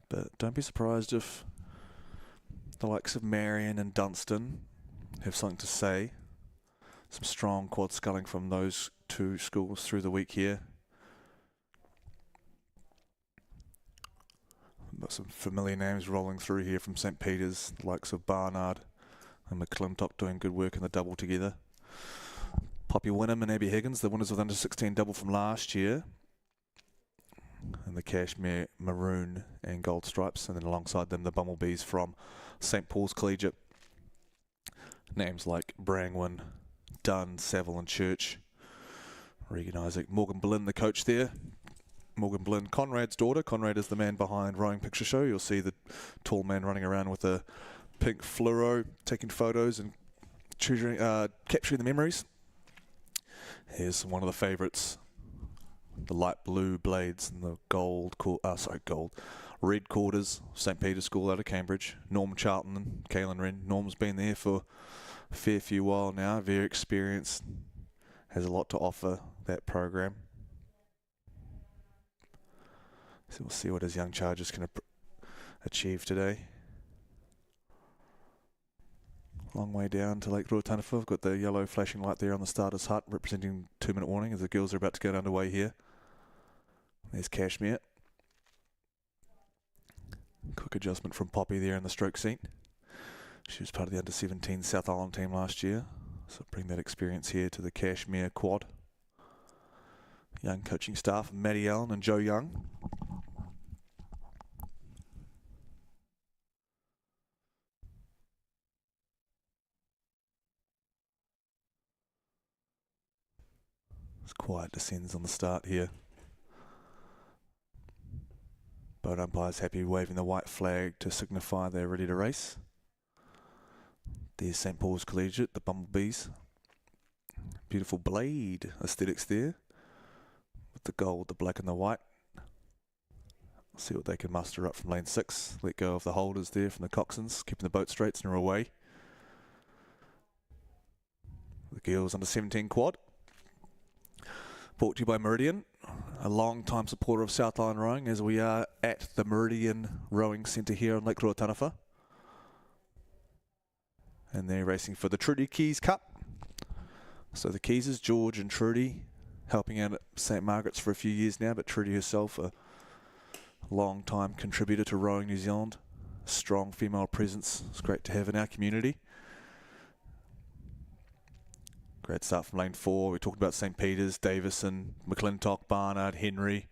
But don't be surprised if the likes of Marion and Dunstan have something to say. Some strong quad sculling from those 2 schools through the week here. Got some familiar names rolling through here from St Peter's, the likes of Barnard and McClintock doing good work in the double together. Poppy Wynnum and Abby Higgins, the winners of the under 16 double from last year. And the Cashmere maroon and gold stripes, and then alongside them the Bumblebees from St Paul's Collegiate. Names like Brangwyn, Dunn, Saville and Church. Regan Isaac, Morgan Blinn, the coach there. Morgan Blinn, Conrad's daughter. Conrad is the man behind Rowing Picture Show. You'll see the tall man running around with a pink fluoro, taking photos and capturing the memories. Here's one of the favourites, the light blue blades and the red quarters, St Peter's School out of Cambridge. Norm Charlton and Kaylin Wren. Norm's been there for a fair few while now, very experienced, has a lot to offer that program. So we'll see what his young chargers can achieve today. Long way down to Lake Ruataniwha. We've got the yellow flashing light there on the starter's hut representing 2-minute warning as the girls are about to get underway here. There's Cashmere. Quick adjustment from Poppy there in the stroke seat. She was part of the under-17 South Island team last year, so bring that experience here to the Cashmere quad. Young coaching staff, Maddie Allen and Joe Young. Quiet descends on the start here. Boat umpires happy waving the white flag to signify they're ready to race. There's St Paul's Collegiate, the Bumblebees. Beautiful blade aesthetics there with the gold, the black and the white. See what they can muster up from lane 6. Let go of the holders there from the coxswains, keeping the boat straight and away. The girls under 17 quad. Brought to you by Meridian, a long-time supporter of South Island rowing, as we are at the Meridian Rowing Centre here on Lake Ruataniwha. And they're racing for the Trudy Keys Cup. So the Keyses, George and Trudy, helping out at St Margaret's for a few years now, but Trudy herself a long-time contributor to Rowing New Zealand. Strong female presence. It's great to have in our community. Great start from lane 4. We talked about St Peter's, Davison, McClintock, Barnard, Henry,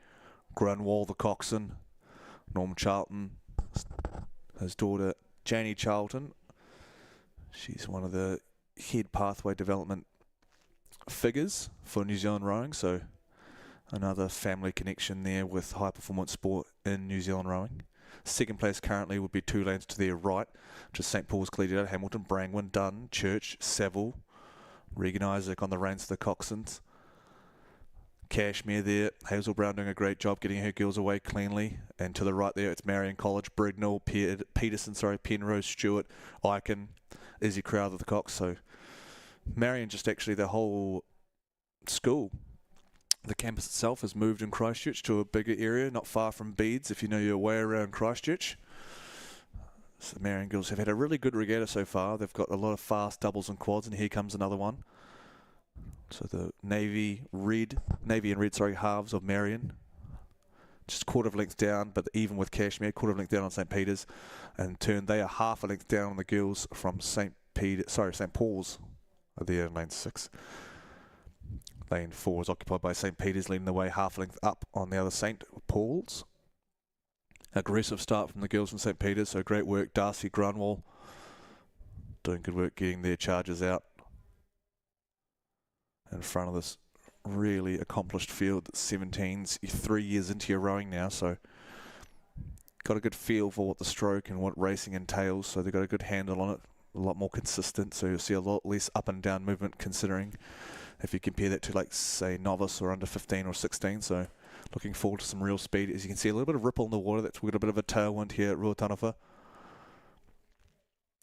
Grunwald, the coxswain, Norm Charlton, his daughter Janie Charlton. She's one of the head pathway development figures for New Zealand rowing, so another family connection there with high performance sport in New Zealand rowing. Second place currently would be 2 lanes to their right, which is St Paul's Collegiate, Hamilton, Brangwyn, Dunn, Church, Saville, Regan Isaac on the reins of the coxswains. Cashmere there, Hazel Brown doing a great job getting her girls away cleanly. And to the right there, it's Marion College, Brignall, Peterson, Penrose, Stewart, Icon, Izzy Crowther, the cox. So Marion, just actually the whole school The campus itself has moved in Christchurch to a bigger area, not far from Beads, if you know your way around Christchurch. So the Marion girls have had a really good regatta so far. They've got a lot of fast doubles and quads, and here comes another one. So the navy and red, halves of Marion. Just quarter of a length down, but even with Cashmere, quarter of a length down on St. Peter's. And in turn, they are half a length down on the girls from St. Paul's. They're in lane 6. Lane 4 is occupied by St. Peter's, leading the way half a length up on the other St. Paul's. Aggressive start from the girls from St. Peter's, so great work. Darcy Grunwall doing good work getting their charges out in front of this really accomplished field. 17s, 3 years into your rowing now, so got a good feel for what the stroke and what racing entails, so they've got a good handle on it, a lot more consistent, so you'll see a lot less up and down movement considering if you compare that to, like, say, novice or under 15 or 16. So looking forward to some real speed. As you can see, a little bit of ripple in the water. We've got a bit of a tailwind here at Ruataniwha.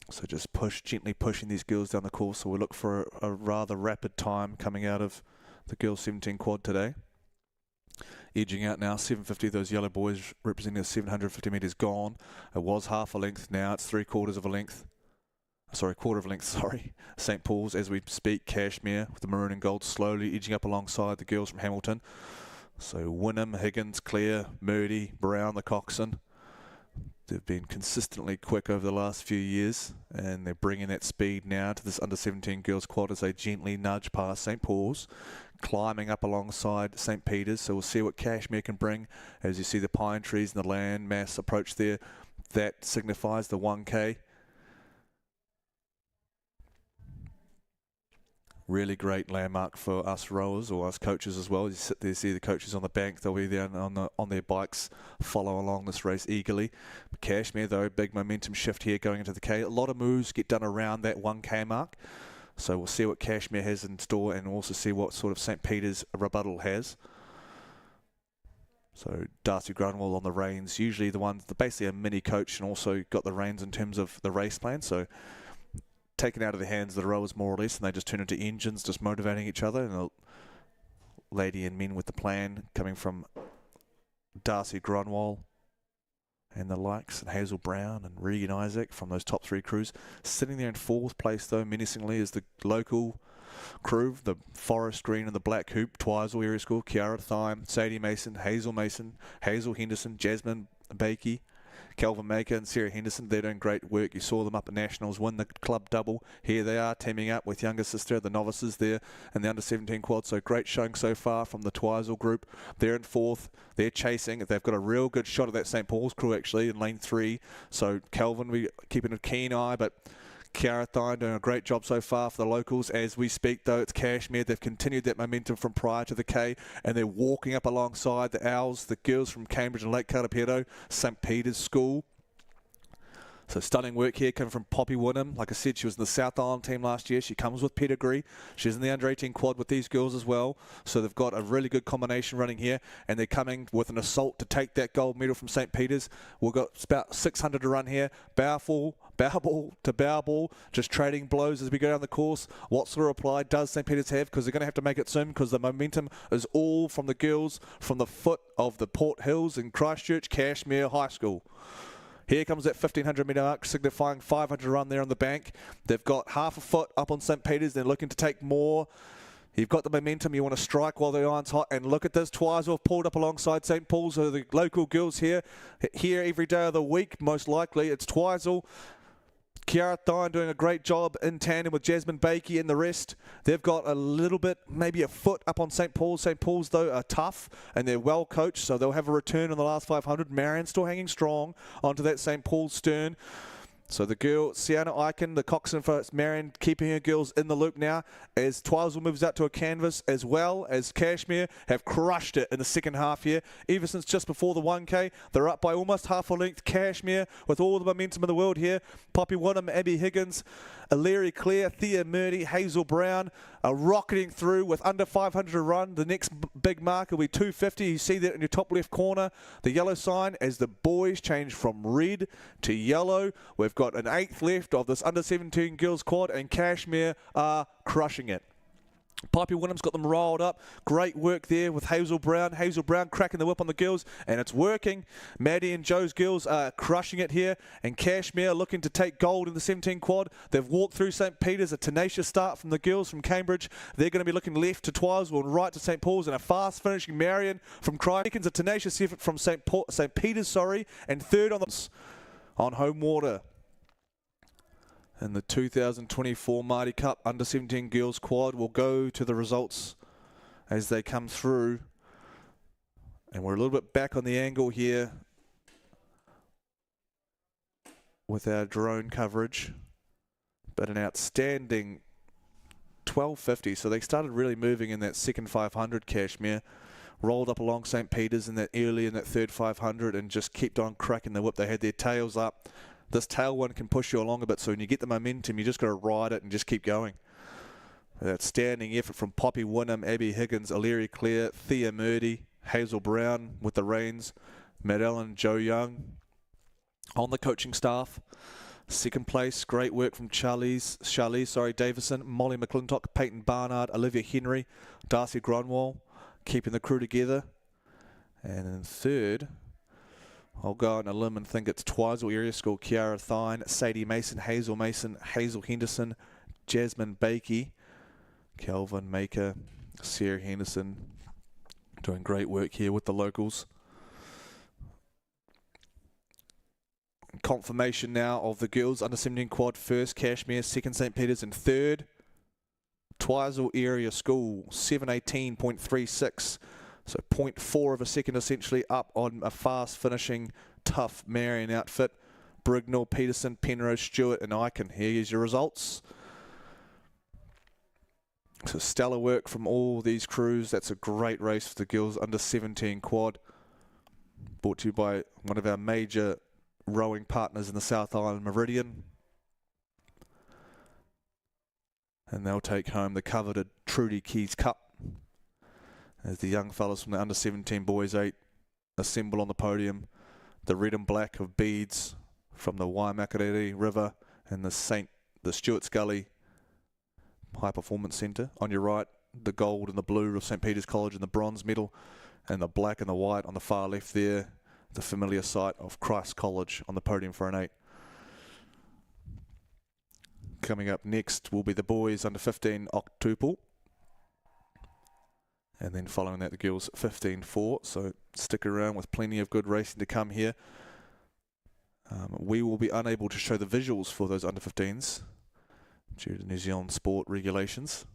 So just gently pushing these girls down the course. So we look for a rather rapid time coming out of the girls 17 quad today. Edging out now, 750, those yellow boys representing the 750 metres gone. It was half a length, now it's 3/4 of a length. Quarter of a length, sorry. St. Paul's, as we speak, Cashmere with the maroon and gold slowly edging up alongside the girls from Hamilton. So Wynnum, Higgins, Clare, Maadi, Brown, the coxswain. They've been consistently quick over the last few years, and they're bringing that speed now to this under-17 girls quad as they gently nudge past St. Paul's, climbing up alongside St. Peter's. So we'll see what Cashmere can bring as you see the pine trees and the land mass approach there. That signifies the 1K. Really great landmark for us rowers or us coaches as well. You sit there, see the coaches on the bank. They'll be there on their bikes, follow along this race eagerly. Cashmere, though, big momentum shift here going into the K. A lot of moves get done around that 1K mark. So we'll see what Cashmere has in store and also see what sort of St. Peter's rebuttal has. So Darcy Grunwall on the reins, usually the ones, basically a mini coach, and also got the reins in terms of the race plan. So taken out of the hands of the rowers more or less, and they just turn into engines, just motivating each other. And the lady and men with the plan coming from Darcy Grunwall and the likes, and Hazel Brown and Regan Isaac from those top 3 crews. Sitting there in 4th place, though, menacingly, is the local crew, the forest green and the black hoop, Twizel Area School, Kiara Thyme, Sadie Mason, Hazel Henderson, Jasmine Bakey, Calvin Maker and Sarah Henderson. They're doing great work. You saw them up at Nationals win the club double. Here they are teaming up with younger sister, the novices there in the under-17 quad. So great showing so far from the Twizel group. They're in 4th. They're chasing. They've got a real good shot at that St. Paul's crew actually in lane 3. So Calvin, we keeping a keen eye, but Kiara Thine doing a great job so far for the locals. As we speak, though, it's Cashmere. They've continued that momentum from prior to the K, and they're walking up alongside the Owls, the girls from Cambridge and Lake Karapiro, St. Peter's School. So stunning work here coming from Poppy Wynnum. Like I said, she was in the South Island team last year. She comes with pedigree. She's in the under-18 quad with these girls as well. So they've got a really good combination running here, and they're coming with an assault to take that gold medal from St. Peter's. We've got about 600 to run here. Bow ball to bow ball, just trading blows as we go down the course. What sort of reply does St. Peter's have? Because they're going to have to make it soon, because the momentum is all from the girls from the foot of the Port Hills in Christchurch Cashmere High School. Here comes that 1,500 metre mark, signifying 500 run there on the bank. They've got half a foot up on St. Peter's. They're looking to take more. You've got the momentum. You want to strike while the iron's hot. And look at this. Twizel pulled up alongside St. Paul's. So the local girls here every day of the week, most likely. It's Twizel. Kiara Thine doing a great job in tandem with Jasmine Bakey and the rest. They've got a little bit, maybe a foot up on St. Paul's. St. Paul's, though, are tough and they're well coached, so they'll have a return in the last 500. Marion still hanging strong onto that St. Paul's stern. So the girl, Sienna Eichen, the coxswain for Marion, keeping her girls in the loop now as Twizel moves out to a canvas, as well as Cashmere have crushed it in the second half here. Ever since just before the 1K, they're up by almost half a length. Cashmere with all the momentum in the world here. Poppy Wynnum, Abby Higgins, Larry Clare, Thea Murdy, Hazel Brown are rocketing through with under 500 to run. The next big mark will be 250. You see that in your top left corner, the yellow sign, as the boys change from red to yellow. We've got an 8th left of this under 17 girls quad, and Cashmere are crushing it. Pipey Wynnum's got them rolled up. Great work there with Hazel Brown. Hazel Brown cracking the whip on the girls, and it's working. Maddie and Joe's girls are crushing it here, and Cashmere looking to take gold in the 17 quad. They've walked through St. Peter's, a tenacious start from the girls from Cambridge. They're going to be looking left to Twiresville and right to St. Paul's, and a fast finishing Marion from Crichton's, a tenacious effort from St. Peter's, and third on home water. And the 2024 Maadi Cup Under-17 Girls Quad will go to the results as they come through. And we're a little bit back on the angle here with our drone coverage. But an outstanding 12.50. So they started really moving in that second 500, Cashmere. Rolled up along St. Peter's in that early in that third 500 and just kept on cracking the whip. They had their tails up. This tail one can push you along a bit, so when you get the momentum, you just got to ride it and just keep going. Outstanding effort from Poppy Wynnum, Abby Higgins, O'Leary Clare, Thea Murdy, Hazel Brown with the reins, Matt Allen, Joe Young on the coaching staff. Second place, great work from Charlize Davison, Molly McClintock, Peyton Barnard, Olivia Henry, Darcy Gronwall, keeping the crew together. And in third, I'll go on a limb and think it's Twiresville Area School, Kiara Thine, Sadie Mason, Hazel Henderson, Jasmine Bakey, Calvin Maker, Sarah Henderson, doing great work here with the locals. Confirmation now of the girls Under-17 quad first, Cashmere, second St. Peter's, and third Twiresville Area School, 7:18.36. So 0.4 of a second essentially up on a fast finishing tough Marion outfit. Brignall, Peterson, Penrose, Stewart and Icon. Here's your results. So stellar work from all these crews. That's a great race for the girls Under-17 quad. Brought to you by one of our major rowing partners in the South Island, Meridian. And they'll take home the coveted Trudy Keys Cup as the young fellas from the Under-17 Boys 8 assemble on the podium. The red and black of beads from the Waimakariri River and the Stuart's Gully High Performance Centre. On your right, the gold and the blue of St. Peter's College and the bronze medal, and the black and the white on the far left there, the familiar sight of Christ College on the podium for an 8. Coming up next will be the boys Under-15 octuple. And then following that, the girls 15-4. So stick around with plenty of good racing to come here. We will be unable to show the visuals for those Under-15s due to New Zealand sport regulations.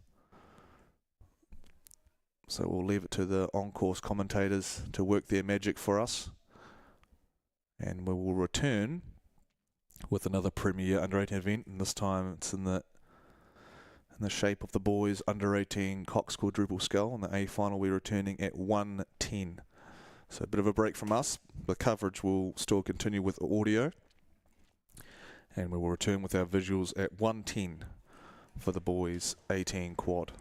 So we'll leave it to the on-course commentators to work their magic for us. And we will return with another Premier Under-18 event, and this time it's in the shape of the boys Under-18 Cox Quadruple Skull. In the A final, we're returning at 1:10. So a bit of a break from us. The coverage will still continue with audio, and we will return with our visuals at 1:10 for the boys 18 quad.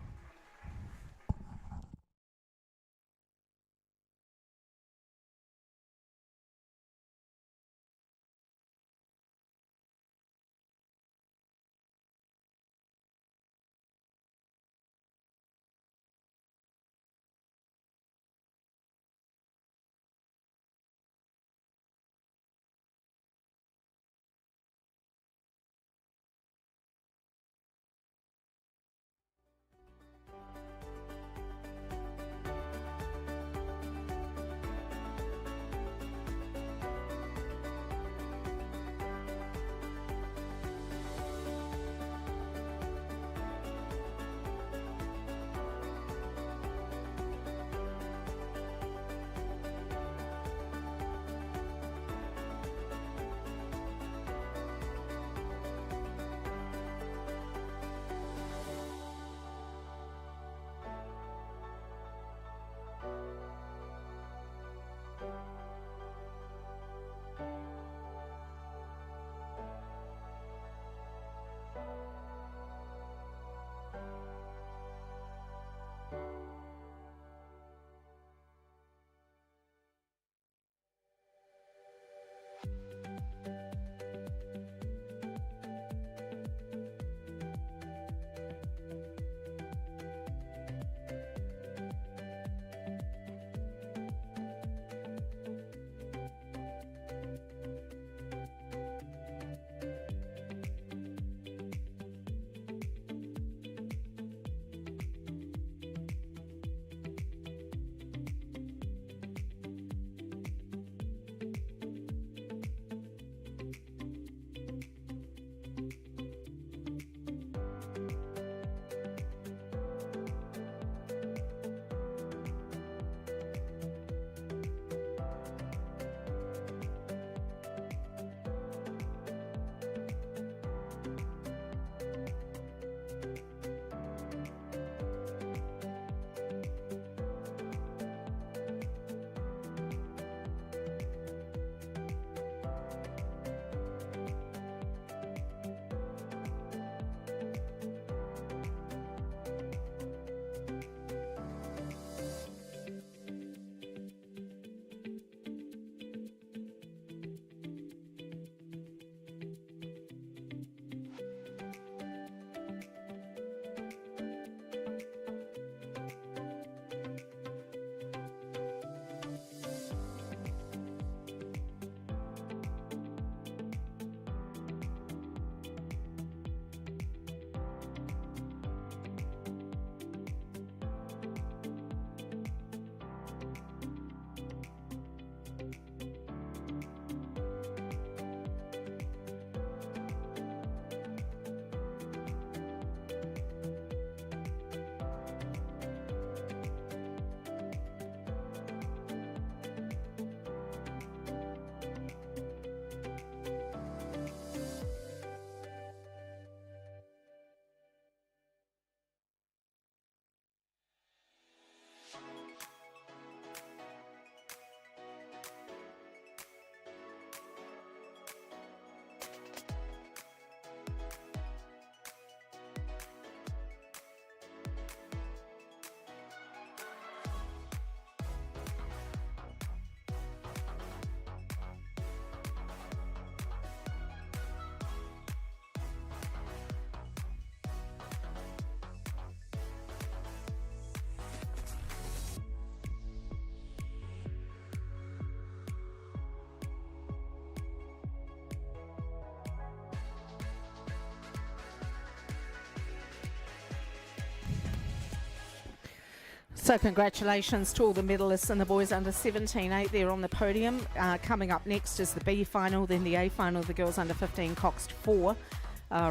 So congratulations to all the medalists in the boys under 17-8 there on the podium. Coming up next is the B final, then the A final, the girls under 15 Coxed 4.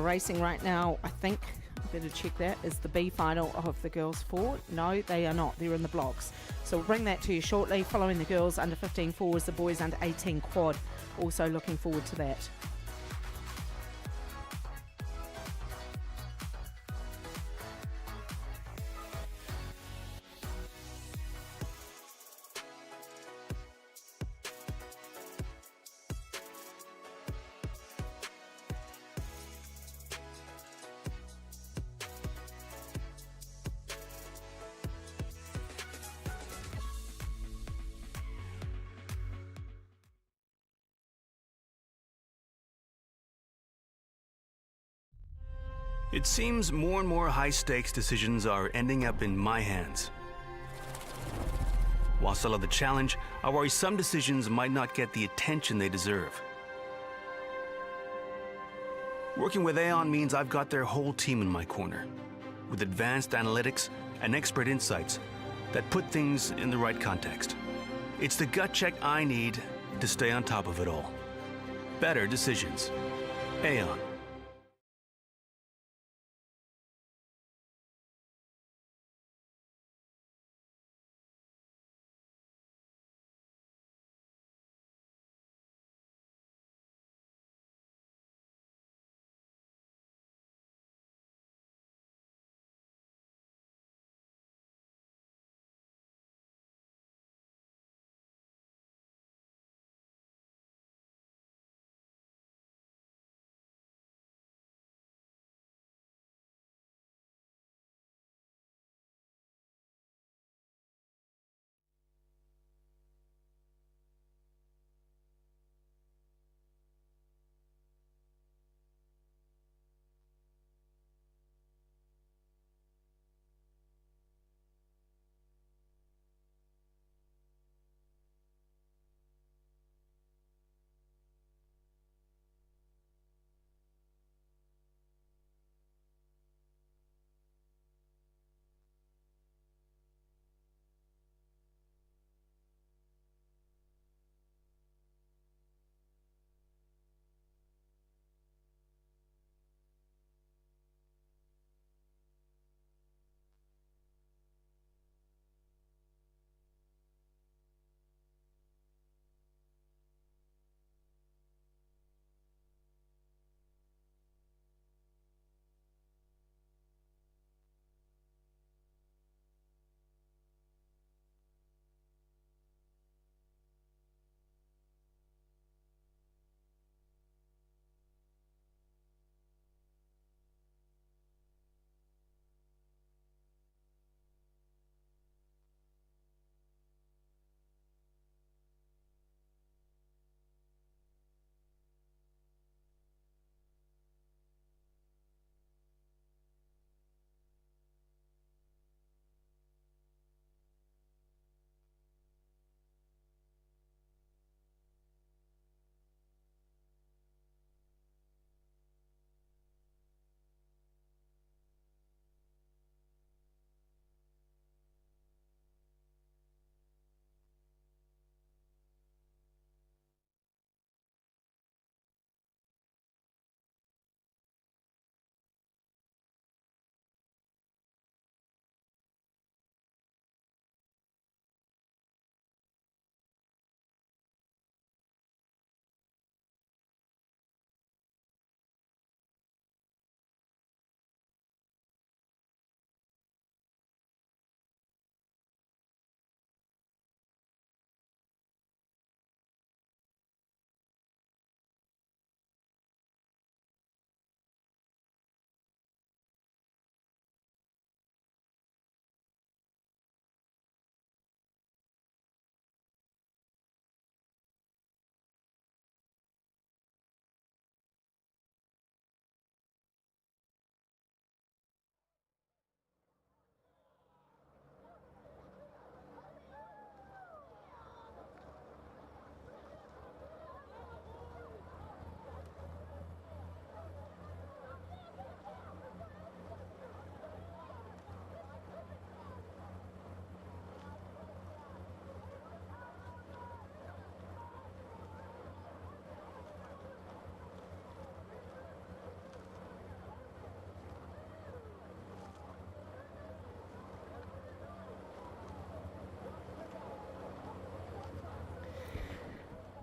Racing right now, I think, I better check that, is the B final of the girls 4. No, they are not. They're in the blocks. So we'll bring that to you shortly. Following the girls under 15 4 is the boys under 18 quad. Also looking forward to that. It seems more and more high-stakes decisions are ending up in my hands. While still of the challenge, I worry some decisions might not get the attention they deserve. Working with Aon means I've got their whole team in my corner, with advanced analytics and expert insights that put things in the right context. It's the gut check I need to stay on top of it all. Better decisions. Aon.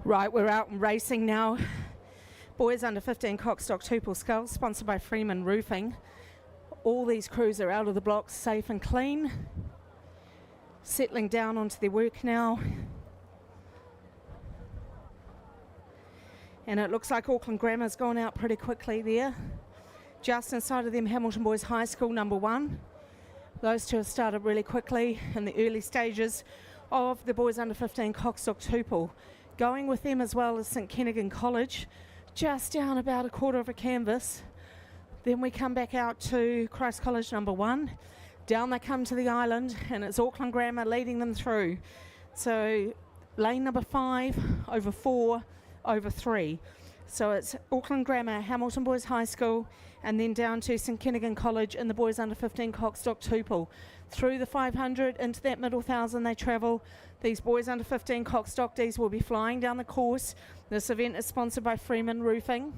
Right, we're out and racing now. Boys under 15 Cockstock Tupel Skulls, sponsored by Freeman Roofing. All these crews are out of the blocks, safe and clean. Settling down onto their work now. And it looks like Auckland Grammar's gone out pretty quickly there. Just inside of them, Hamilton Boys High School, number 1. Those two have started really quickly in the early stages of the boys under 15 Cockstock Tupel. Going with them as well as St Kentigern College, just down about a quarter of a canvas. Then we come back out to Christ College, number 1. Down they come to the island, and it's Auckland Grammar leading them through. So lane number 5, over 4, over 3. So it's Auckland Grammar, Hamilton Boys High School, and then down to St Kentigern College and the boys under 15 Cockstock Tupel. Through the 500 into that middle 1,000 they travel. These boys under 15 Cockstockdies will be flying down the course. This event is sponsored by Freeman Roofing.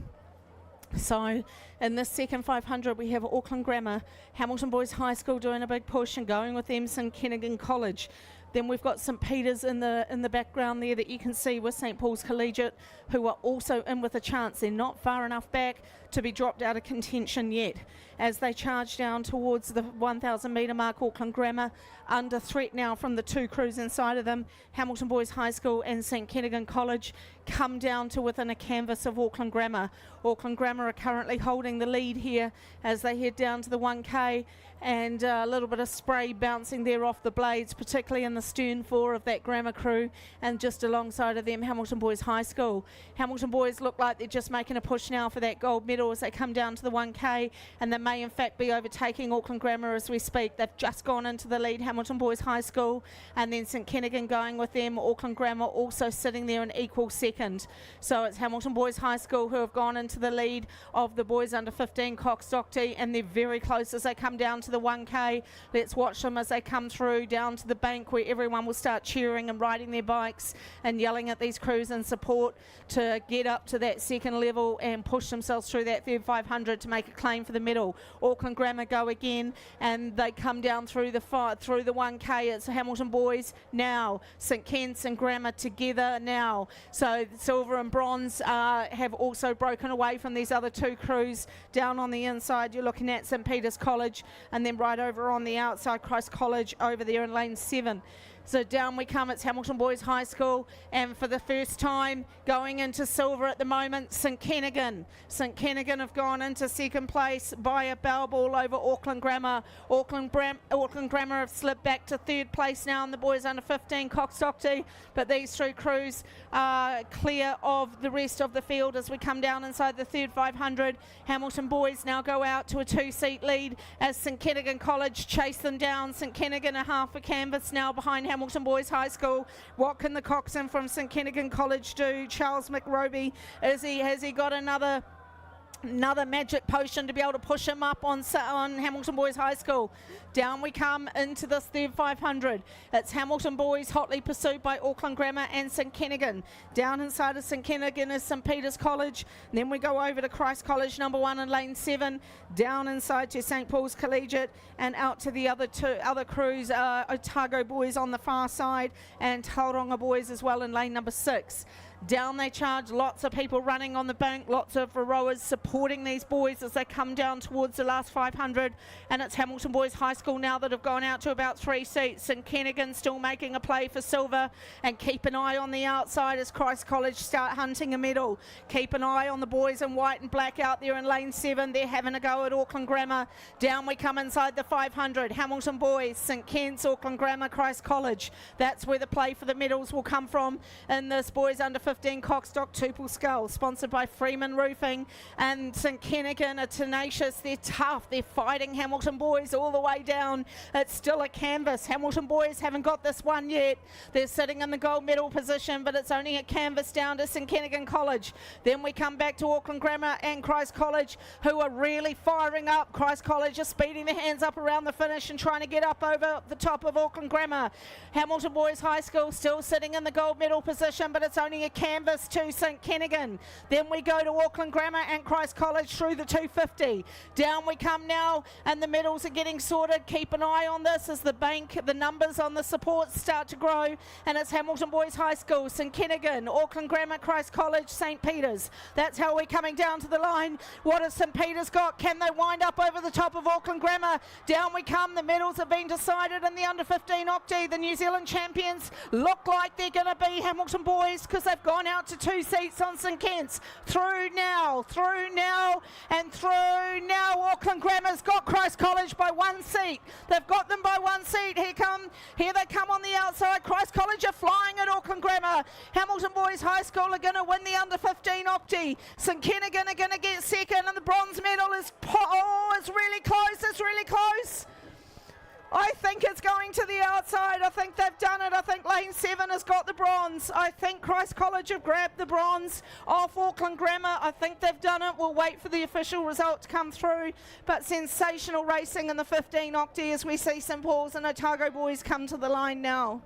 So in this second 500 we have Auckland Grammar, Hamilton Boys High School doing a big push and going with them St Kentigern College. Then we've got St Peter's in the background there that you can see with St Paul's Collegiate, who are also in with a chance. They're not far enough back to be dropped out of contention yet. As they charge down towards the 1,000 metre mark, Auckland Grammar under threat now from the two crews inside of them. Hamilton Boys High School and St Kentigern College come down to within a canvas of Auckland Grammar. Auckland Grammar are currently holding the lead here as they head down to the 1K, and a little bit of spray bouncing there off the blades, particularly in the stern 4 of that Grammar crew, and just alongside of them Hamilton Boys High School. Hamilton Boys look like they're just making a push now for that gold medal as they come down to the 1K, and they may in fact be overtaking Auckland Grammar as we speak. They've just gone into the lead, Hamilton Boys High School, and then St Kentigern going with them. Auckland Grammar also sitting there in equal second. So it's Hamilton Boys High School who have gone into the lead of the boys under 15 Cockstockdee, and they're very close as they come down to the 1K. Let's watch them as they come through down to the bank where everyone will start cheering and riding their bikes and yelling at these crews in support to get up to that second level and push themselves through that third 500 to make a claim for the medal. Auckland Grammar go again, and they come down through the 1K. It's Hamilton Boys now, St Ken's and Grammar together now. So silver and bronze have also broken away from these other two crews. Down on the inside you're looking at St Peter's College, and then right over on the outside Christ College over there in lane 7. So down we come, it's Hamilton Boys High School, and for the first time going into silver at the moment, St Kentigern. St Kentigern have gone into second place by a bell ball over Auckland Grammar. Auckland Grammar have slipped back to third place now in the boys under 15 Cockstockdee, but these three crews are clear of the rest of the field as we come down inside the third 500. Hamilton Boys now go out to a 2-seat lead as St Kentigern College chase them down. St Kentigern are half a canvas now behind Hamilton Boys High School. What can the coxswain from St Kentigern College do? Charles McRoby, has he got another magic potion to be able to push him up on Hamilton Boys High School? Down we come into this third 500. It's Hamilton Boys hotly pursued by Auckland Grammar and St Kentigern. Down inside of St Kentigern is St Peter's College. And then we go over to Christ College number 1 in lane 7. Down inside to St Paul's Collegiate, and out to the other crews, Otago Boys on the far side and Tauranga Boys as well in lane number 6. Down they charge, lots of people running on the bank, lots of rowers supporting these boys as they come down towards the last 500, and it's Hamilton Boys High School now that have gone out to about 3 seats. St Kentigern still making a play for silver, and keep an eye on the outside as Christ College start hunting a medal. Keep an eye on the boys in white and black out there in lane 7. They're having a go at Auckland Grammar. Down we come inside the 500. Hamilton Boys, St Ken's, Auckland Grammar, Christ College. That's where the play for the medals will come from in this boys under 15 Cockstock Tupel Skull, sponsored by Freeman Roofing. And St Kentigern are tenacious, they're tough, they're fighting Hamilton Boys all the way down. It's still a canvas. Hamilton Boys haven't got this one yet. They're sitting in the gold medal position, but it's only a canvas down to St Kentigern College. Then we come back to Auckland Grammar and Christ College, who are really firing up. Christ College are speeding their hands up around the finish and trying to get up over the top of Auckland Grammar. Hamilton Boys High School still sitting in the gold medal position, but it's only a canvas to St Kennigan. Then we go to Auckland Grammar and Christ College through the 250. Down we come now, and the medals are getting sorted. Keep an eye on this as the numbers on the supports start to grow, and it's Hamilton Boys High School, St Kennigan, Auckland Grammar, Christ College, St Peters. That's how we're coming down to the line. What has St Peters got? Can they wind up over the top of Auckland Grammar? Down we come. The medals have been decided in the under 15 octi. The New Zealand champions look like they're going to be Hamilton Boys because they've gone out to 2 seats on St Kent's. Through now, and through now. Auckland Grammar's got Christ College by 1 seat. They've got them by 1 seat. Here they come on the outside. Christ College are flying at Auckland Grammar. Hamilton Boys High School are going to win the under 15 octi. St Kennigan are going to get second, and the bronze medal is it's really close. It's really close. I think it's going to the outside. I think they've done it. I think lane 7 has got the bronze. I think Christ College have grabbed the bronze off Auckland Grammar. I think they've done it. We'll wait for the official result to come through. But sensational racing in the 15 octi as we see St Paul's and Otago boys come to the line now.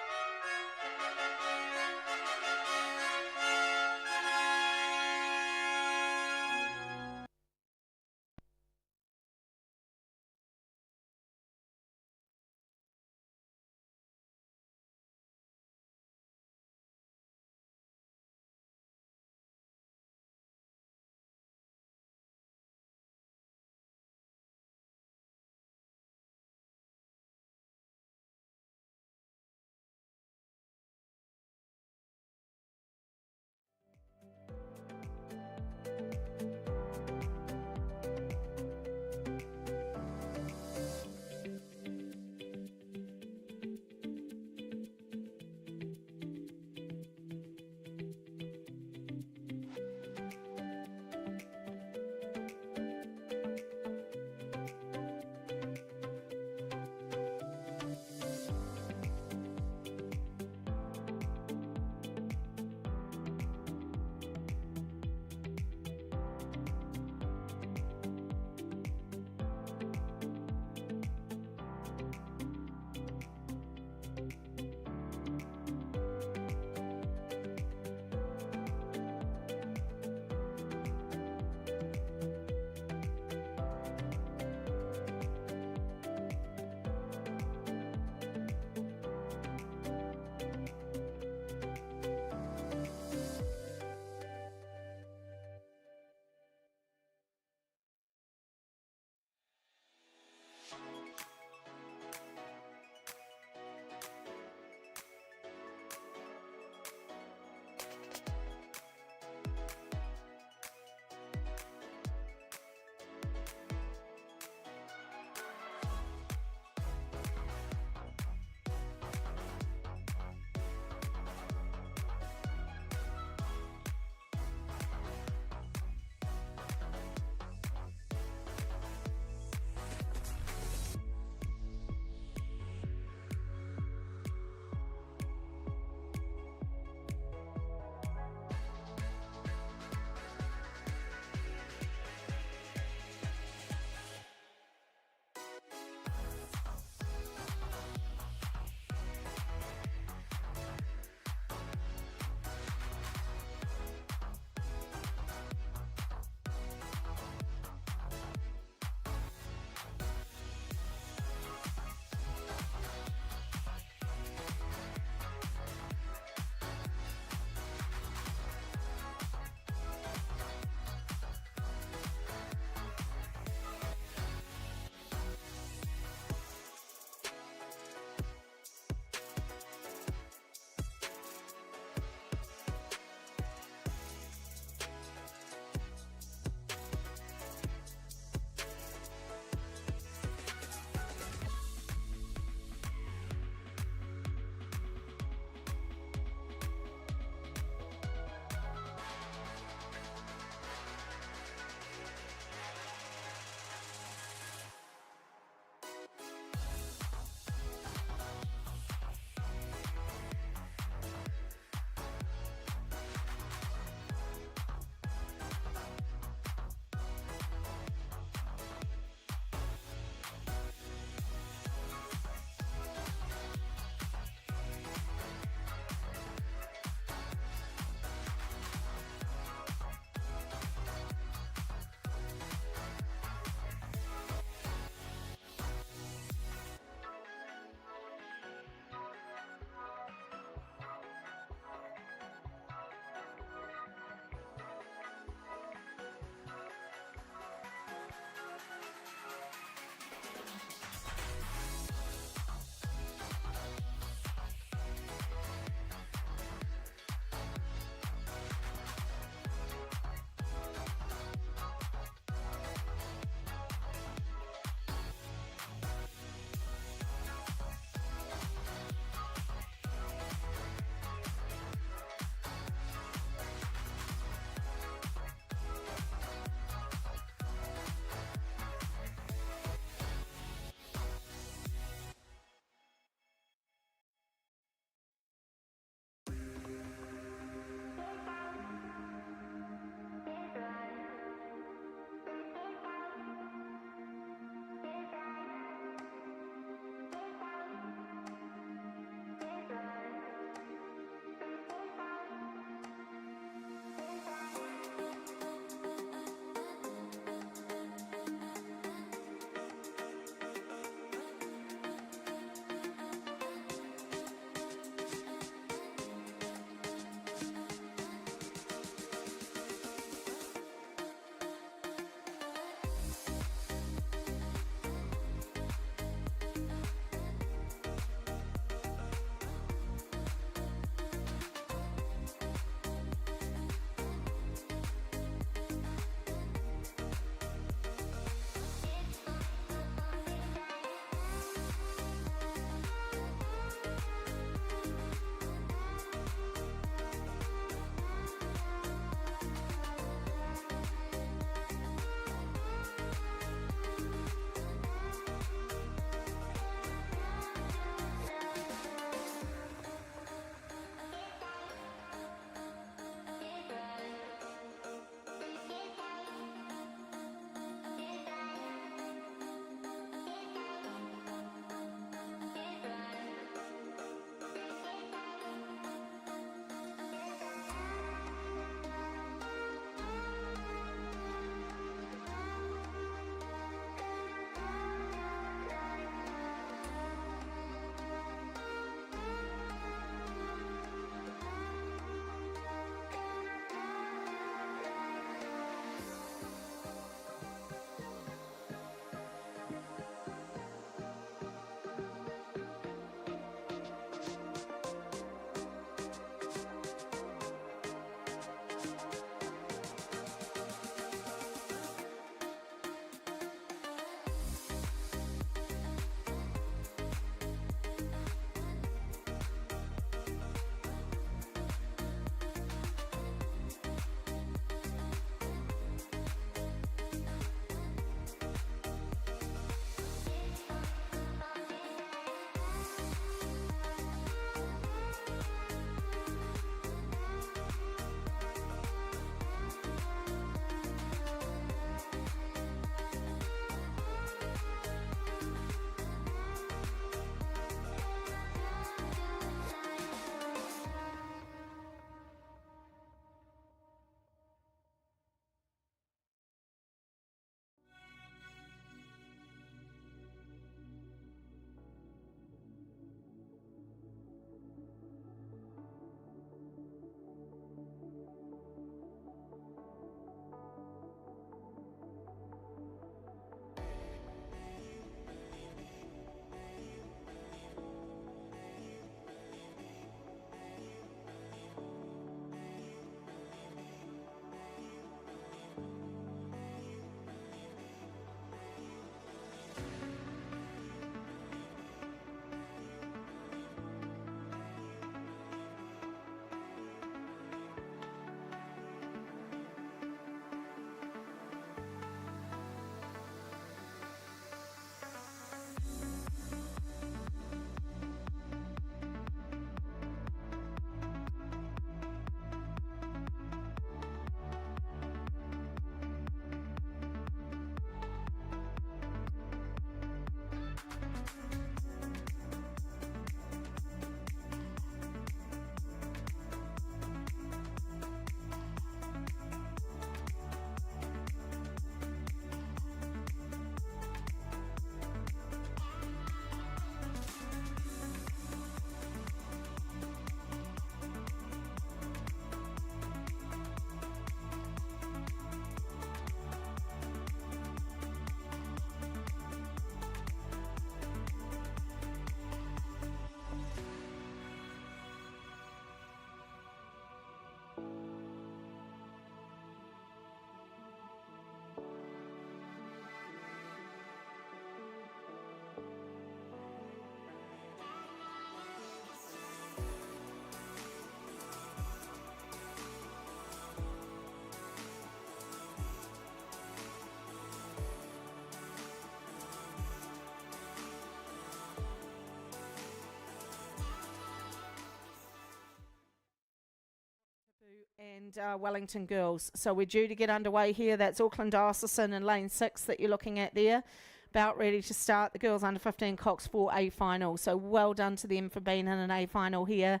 and Wellington girls. So we're due to get underway here. That's Auckland Diocesan in lane 6 that you're looking at there. About ready to start the girls under 15 Cox 4A final. So well done to them for being in an A final here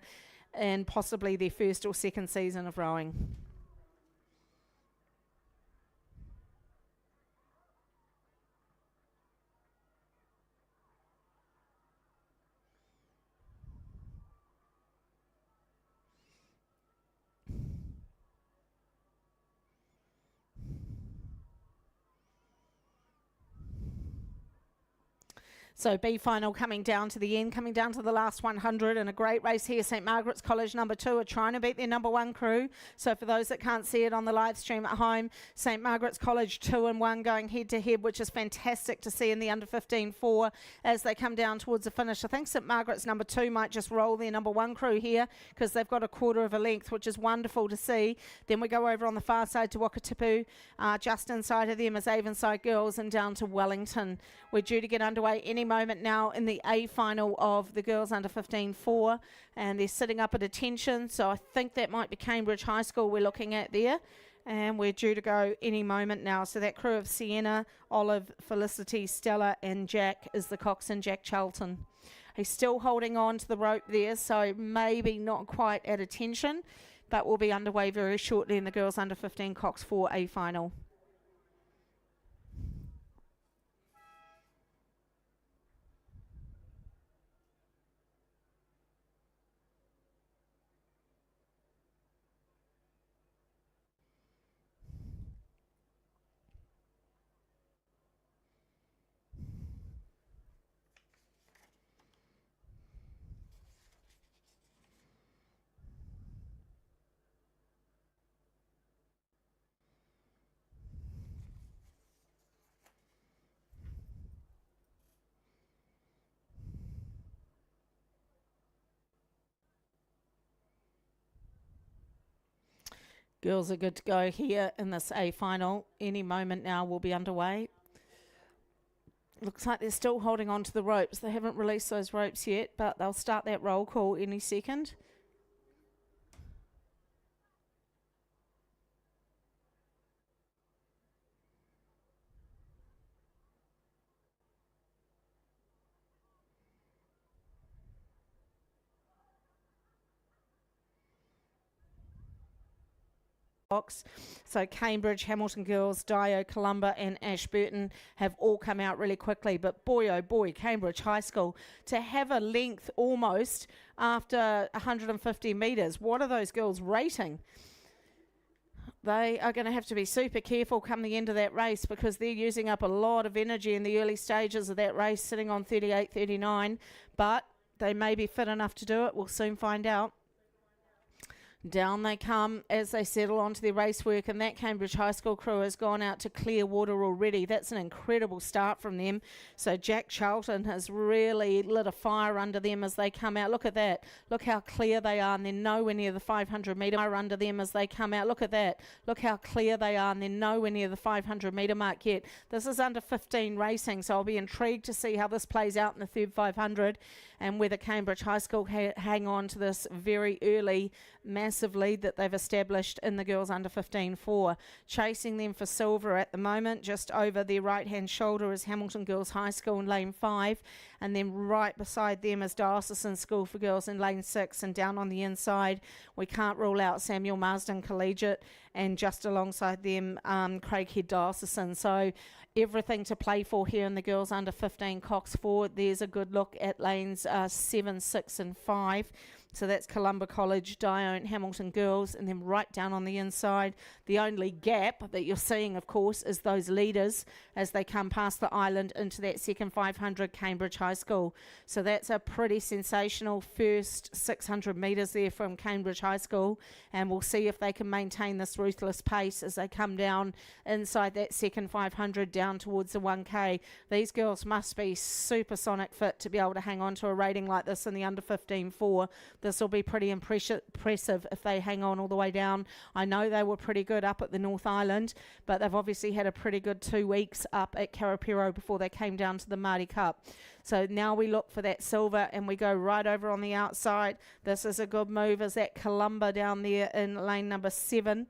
and possibly their first or second season of rowing. So B final coming down to the end, coming down to the last 100, and a great race here. St Margaret's College number 2 are trying to beat their number 1 crew. So for those that can't see it on the live stream at home, St Margaret's College 2 and 1 going head to head, which is fantastic to see in the under 15 4 as they come down towards the finish. I think St Margaret's number 2 might just roll their number 1 crew here because they've got a quarter of a length, which is wonderful to see. Then we go over on the far side to Wakatipu, just inside of them is Avonside Girls, and down to Wellington. We're due to get underway any moment now in the A final of the girls under 15 4, and they're sitting up at attention, so I think that might be Cambridge High School we're looking at there, and we're due to go any moment now. So that crew of Sienna, Olive, Felicity, Stella and Jack is the coxswain, Jack Charlton. He's still holding on to the rope there, so maybe not quite at attention, but we'll be underway very shortly in the girls under 15 Cox 4A final. Girls are good to go here in this A final. Any moment now we'll be underway. Looks like they're still holding on to the ropes. They haven't released those ropes yet, but they'll start that roll call any second. So Cambridge, Hamilton Girls, Dio, Columba and Ashburton have all come out really quickly, but boy oh boy, Cambridge High School to have a length almost after 150 metres. What are those girls rating? They are going to have to be super careful come the end of that race because they're using up a lot of energy in the early stages of that race, sitting on 38-39, but they may be fit enough to do it. We'll soon find out. Down they come as they settle onto their race work, and that Cambridge High School crew has gone out to clear water already. That's an incredible start from them. So Jack Charlton has really lit a fire under them as they come out. Look at that. Look how clear they are, and they're nowhere near the 500 metre mark under them as they come out. Look at that. Look how clear they are, and they're nowhere near the 500 metre mark yet. This is under 15 racing, so I'll be intrigued to see how this plays out in the third 500 and whether Cambridge High School hang on to this very early massive lead that they've established in the girls under 15 4. Chasing them for silver at the moment, just over their right hand shoulder is Hamilton Girls High School in lane 5, and then right beside them is Diocesan School for Girls in lane 6, and down on the inside we can't rule out Samuel Marsden Collegiate, and just alongside them Craighead Diocesan. So everything to play for here in the girls under 15 Cox 4. There's a good look at lanes 7, 6 and 5. So that's Columba College, Dione, Hamilton Girls, and then right down on the inside, the only gap that you're seeing, of course, is those leaders as they come past the island into that second 500, Cambridge High School. So that's a pretty sensational first 600 metres there from Cambridge High School, and we'll see if they can maintain this ruthless pace as they come down inside that second 500 down towards the 1K. These girls must be supersonic fit to be able to hang on to a rating like this in the under 15 4. this will be pretty impressive if they hang on all the way down. I know they were pretty good up at the North Island, but they've obviously had a pretty good 2 weeks up at Karapiro before they came down to the Maadi Cup. So now we look for that silver and we go right over on the outside. This is a good move, is that Columba down there in lane number 7.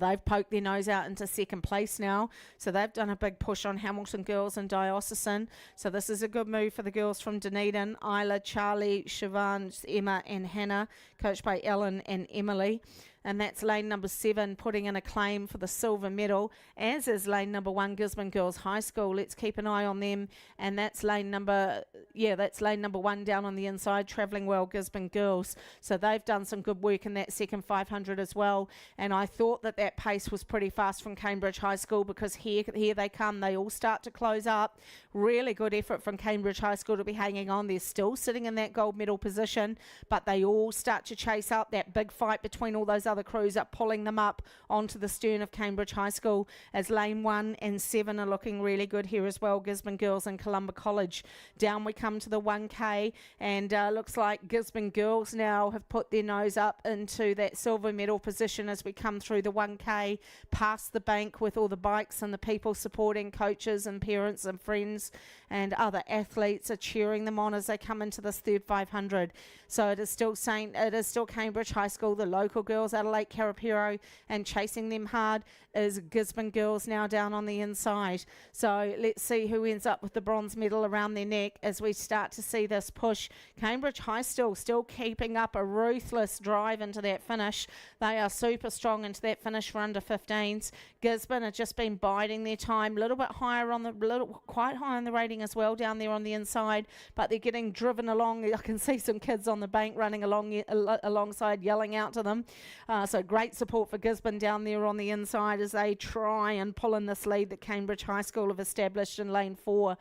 They've poked their nose out into second place now, so they've done a big push on Hamilton Girls and Diocesan. So this is a good move for the girls from Dunedin: Isla, Charlie, Siobhan, Emma and Hannah, coached by Ellen and Emily. And that's lane number 7 putting in a claim for the silver medal, as is lane number 1, Gisborne Girls High School. Let's keep an eye on them. And that's lane number 1 down on the inside, Travelling Well Gisborne Girls. So they've done some good work in that second 500 as well. And I thought that pace was pretty fast from Cambridge High School, because here they come. They all start to close up. Really good effort from Cambridge High School to be hanging on. They're still sitting in that gold medal position, but they all start to chase up. That big fight between all those other crews up, pulling them up onto the stern of Cambridge High School, as lane 1 and 7 are looking really good here as well, Gisborne Girls and Columba College. Down we come to the 1K, and looks like Gisborne Girls now have put their nose up into that silver medal position as we come through the 1K, past the bank with all the bikes and the people supporting, coaches and parents and friends and other athletes are cheering them on as they come into this third 500. So it is still Cambridge High School, the local girls, Adelaide Karapiro, and chasing them hard is Gisborne Girls now down on the inside. So let's see who ends up with the bronze medal around their neck as we start to see this push. Cambridge High still keeping up a ruthless drive into that finish. They are super strong into that finish for under 15s. Gisborne have just been biding their time, quite high on the rating as well down there on the inside, but they're getting driven along. I can see some kids on the bank running alongside, yelling out to them. So great support for Gisborne down there on the inside as they try and pull in this lead that Cambridge High School have established in lane 4.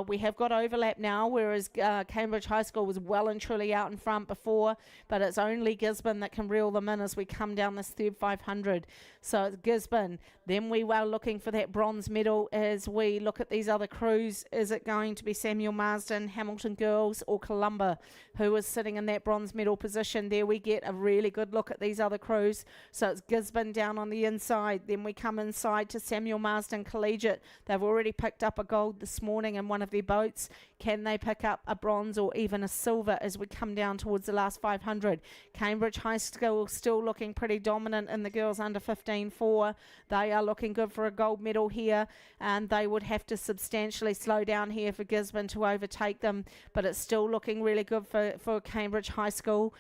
We have got overlap now, whereas Cambridge High School was well and truly out in front before, but it's only Gisborne that can reel them in as we come down this third 500. So it's Gisborne. Then we are looking for that bronze medal as we look at these other crews. Is it going to be Samuel Marsden, Hamilton Girls, or Columba who is sitting in that bronze medal position? There we get a really good look at these other crews. So it's Gisborne down on the inside. Then we come inside to Samuel Marsden Collegiate. They've already picked up a gold this morning in one of their boats. Can they pick up a bronze or even a silver as we come down towards the last 500? Cambridge High School still looking pretty dominant in the girls under 15-4. They are looking good for a gold medal here, and they would have to substantially slow down here for Gisborne to overtake them, but it's still looking really good for Cambridge High School.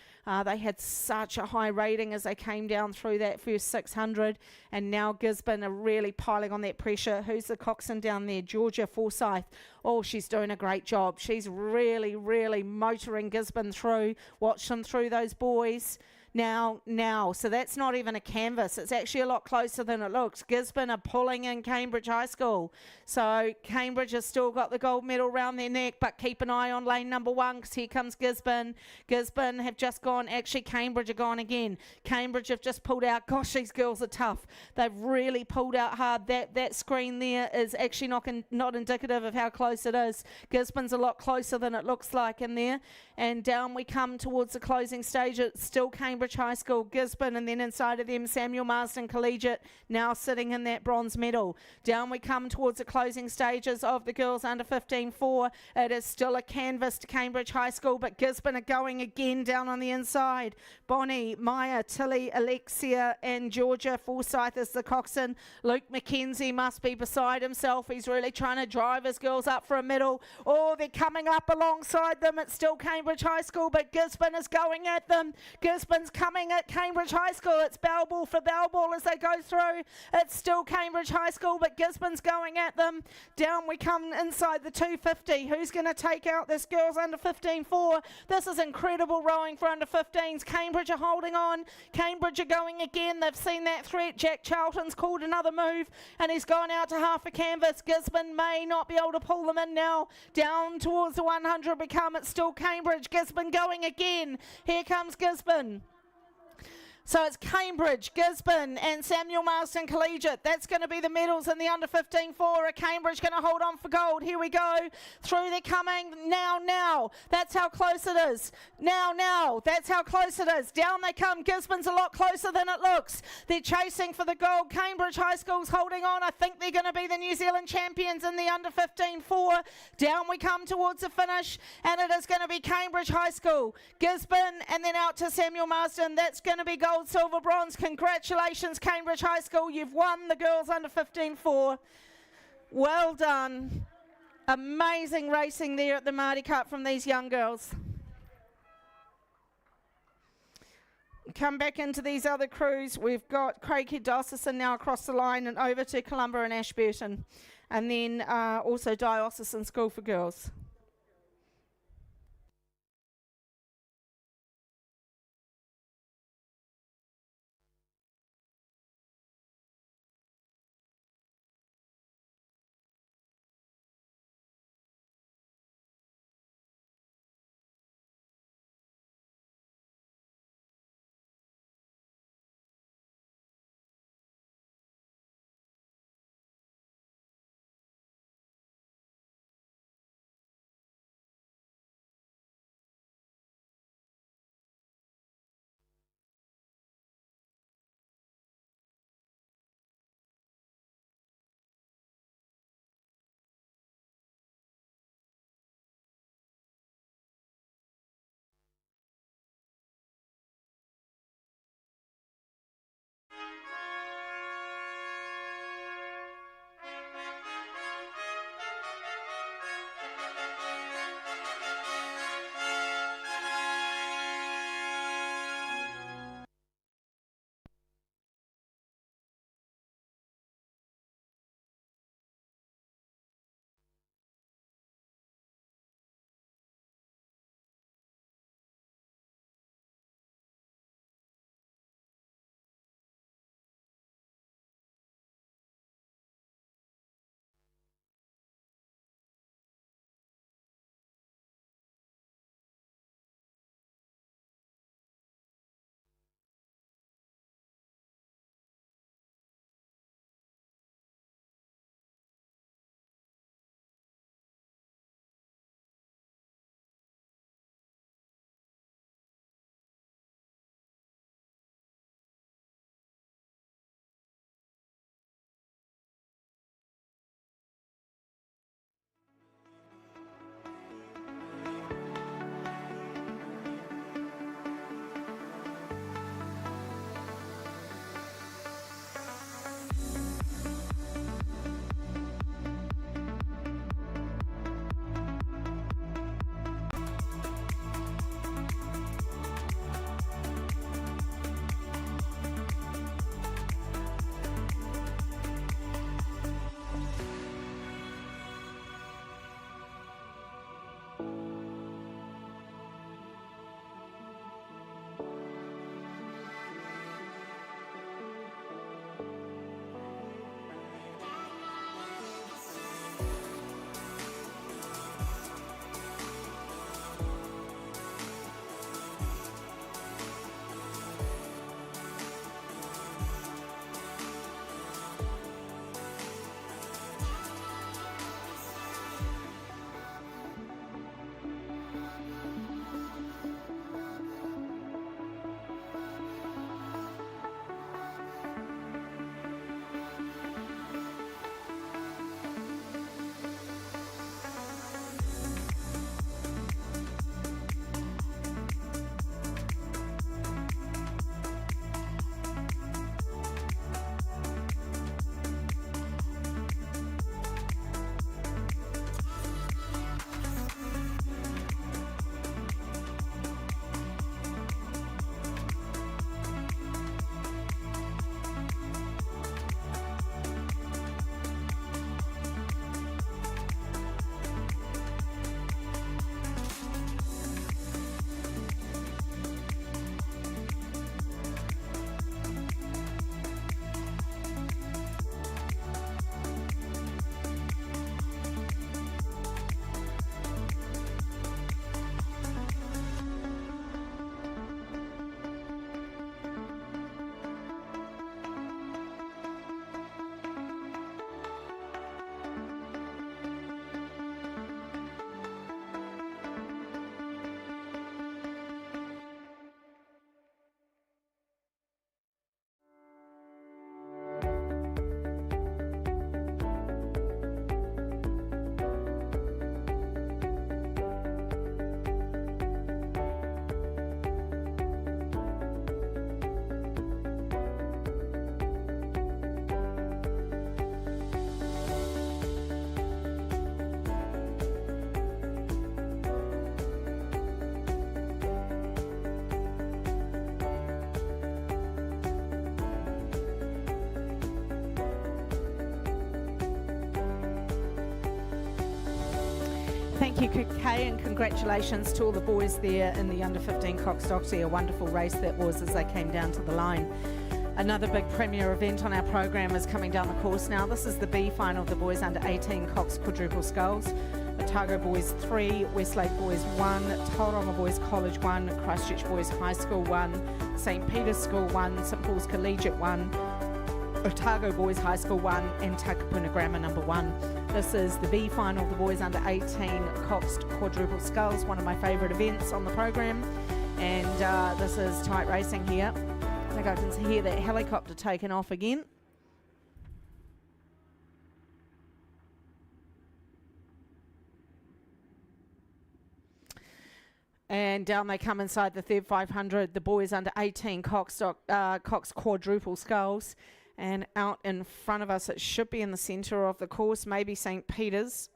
They had such a high rating as they came down through that first 600, and now Gisborne are really piling on that pressure. Who's the coxswain down there? Georgia Forsyth. Oh, she's doing a great job. She's really, really motoring Gisborne through. Watch them through those boys. Now, so that's not even a canvas. It's actually a lot closer than it looks. Gisborne are pulling in Cambridge High School. So Cambridge has still got the gold medal round their neck, but keep an eye on lane number 1 because here comes Gisborne. Gisborne have just gone. Actually, Cambridge are gone again. Cambridge have just pulled out. Gosh, these girls are tough. They've really pulled out hard. That screen there is actually not indicative of how close it is. Gisborne's a lot closer than it looks like in there. And down we come towards the closing stage. It's still Cambridge High School, Gisborne, and then inside of them Samuel Marsden Collegiate now sitting in that bronze medal. Down we come towards the closing stages of the girls under 15-4. It is still a canvas to Cambridge High School, but Gisborne are going again down on the inside. Bonnie, Maya, Tilly, Alexia and Georgia Forsyth is the coxswain. Luke McKenzie must be beside himself. He's really trying to drive his girls up for a medal. Oh, they're coming up alongside them. It's still Cambridge High School, but Gisborne is going at them. Gisborne's coming at Cambridge High School. It's bell ball for bell ball as they go through. It's still Cambridge High School, but Gisborne's going at them. Down we come inside the 250. Who's going to take out this girls under 15-4? This is incredible rowing for under 15s. Cambridge are holding on. Cambridge are going again. They've seen that threat. Jack Charlton's called another move, and he's gone out to half a canvas. Gisborne may not be able to pull them in now. Down towards the 100 it's still Cambridge. Gisborne going again. Here comes Gisborne. So it's Cambridge, Gisborne and Samuel Marsden Collegiate. That's going to be the medals in the under-15 4. Are Cambridge going to hold on for gold? Here we go. Through they're coming. Now. That's how close it is. Now. That's how close it is. Down they come. Gisborne's a lot closer than it looks. They're chasing for the gold. Cambridge High School's holding on. I think they're going to be the New Zealand champions in the under-15 4. Down we come towards the finish, and it is going to be Cambridge High School, Gisborne, and then out to Samuel Marsden. That's going to be gold, silver, bronze. Congratulations, Cambridge High School. You've won the girls under-15 4. Well done. Amazing racing there at the Maadi Cup from these young girls. Come back into these other crews. We've got Craig Diocesan now across the line and over to Columba and Ashburton. And then also Diocesan School for Girls. Thank you, Kay, and congratulations to all the boys there in the under 15 Cox Doxy. A wonderful race that was as they came down to the line. Another big premier event on our program is coming down the course now. This is the B final of the boys under 18 Cox Quadruple Skulls. Otago Boys 3, Westlake Boys 1, Tauranga Boys College 1, Christchurch Boys High School 1, St Peter's School 1, St Paul's Collegiate 1, Otago Boys High School 1 and Takapuna Grammar number 1. This is the B final of the boys under 18 Cox Quadruple Skulls, one of my favourite events on the program. And this is tight racing here. I think I can hear that helicopter taking off again. And down they come inside the third 500, the boys under 18 Cox Quadruple Skulls. And out in front of us, it should be in the centre of the course, maybe St Peter's.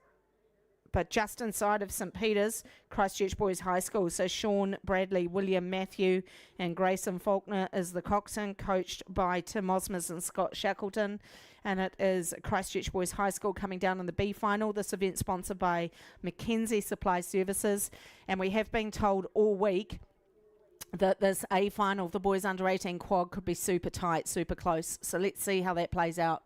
But just inside of St Peter's, Christchurch Boys High School. So Sean, Bradley, William, Matthew and Grayson Faulkner is the coxswain, coached by Tim Osmers and Scott Shackleton. And it is Christchurch Boys High School coming down in the B final. This event sponsored by Mackenzie Supply Services. And we have been told all week that this A final of the boys under 18 quad could be super tight, super close. So let's see how that plays out.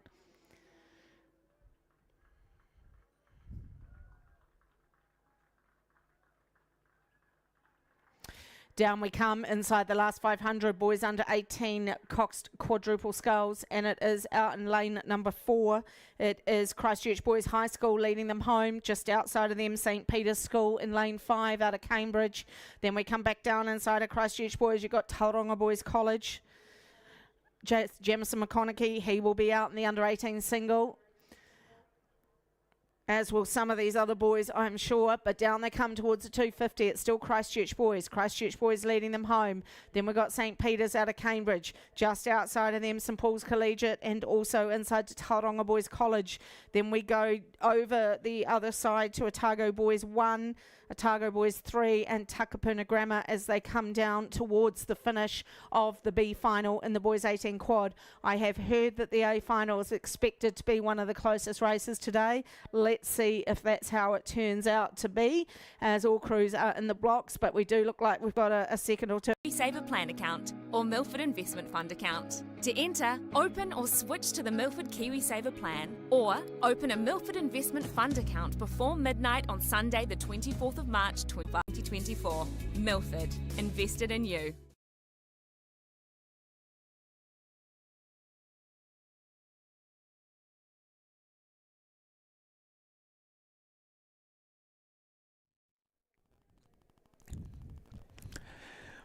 Down we come inside the last 500, boys under 18 Cox Quadruple Skulls, and it is out in lane number 4. It is Christchurch Boys High School leading them home. Just outside of them, St Peter's School in lane 5 out of Cambridge. Then we come back down inside of Christchurch Boys. You've got Tauranga Boys College. Jamison McConaughey, he will be out in the under 18 single, as will some of these other boys, I'm sure. But down they come towards the 250. It's still Christchurch Boys. Christchurch Boys leading them home. Then we've got St Peter's out of Cambridge. Just outside of them, St Paul's Collegiate, and also inside to Tauranga Boys College. Then we go over the other side to Otago Boys 1, Otago Boys 3 and Takapuna Grammar as they come down towards the finish of the B final in the boys 18 quad. I have heard that the A final is expected to be one of the closest races today. Let's see if that's how it turns out to be, as all crews are in the blocks, but we do look like we've got a second or two. Saver Plan account or Milford Investment Fund account. To enter, open or switch to the Milford KiwiSaver plan, or open a Milford Investment Fund account before midnight on Sunday the 24th of March 2024. Milford, invested in you.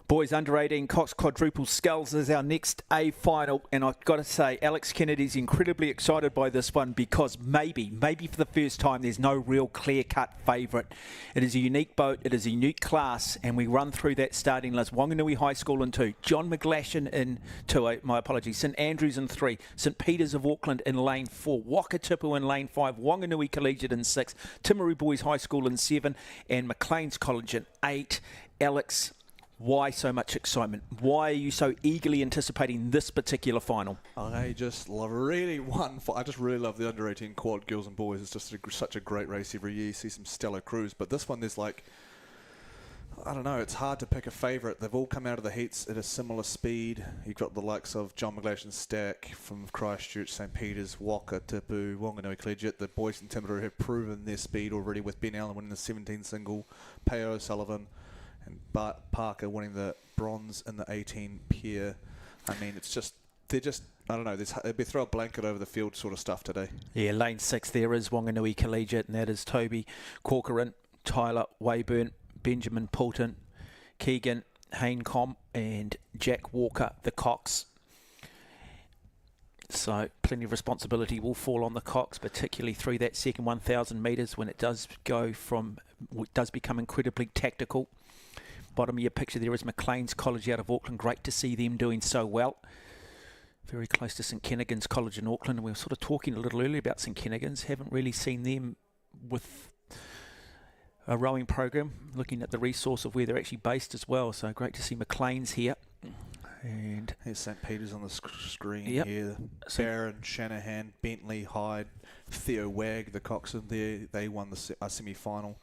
Boys under 18 Cox Quadruple Skulls is our next A final, and I've got to say Alex Kennedy's incredibly excited by this one because maybe for the first time there's no real clear-cut favourite. It is a unique boat, it is a unique class, and we run through that starting list. Wanganui High School in 2, John McGlashan in 2, St Andrews in 3, St Peter's of Auckland in lane 4, Wakatipu in lane 5, Wanganui Collegiate in 6, Timaru Boys High School in 7, and Maclean's College in 8. Alex, why so much excitement? Why are you so eagerly anticipating this particular final? I just love I just really love the under 18 quad girls and boys. It's just such a great race every year. You see some stellar crews, but this one there's like, I don't know, it's hard to pick a favourite. They've all come out of the heats at a similar speed. You've got the likes of John McGlashan Stack from Christchurch, St Peter's, Wakatipu, Wanganui Collegiate. The boys in Timaru have proven their speed already, with Ben Allen winning the 17 single, Peo O'Sullivan and Bart Parker winning the bronze in the 18 pair. I mean, they're just, I don't know, they'd be throw a blanket over the field sort of stuff today. Yeah, lane 6 there is Wanganui Collegiate, and that is Toby Corcoran, Tyler Wayburn, Benjamin Poulton, Keegan Haincom and Jack Walker, the Cox. So plenty of responsibility will fall on the Cox, particularly through that second 1,000 metres when it does become incredibly tactical. Bottom of your picture there is Maclean's College out of Auckland. Great to see them doing so well. Very close to St Kennigan's College in Auckland. And we were sort of talking a little earlier about St Kennigan's. Haven't really seen them with a rowing program, looking at the resource of where they're actually based as well. So great to see Maclean's here. And here's St Peter's on the screen here. Barron, Shanahan, Bentley, Hyde, Theo Wagg, the coxswain there. They won the semi-final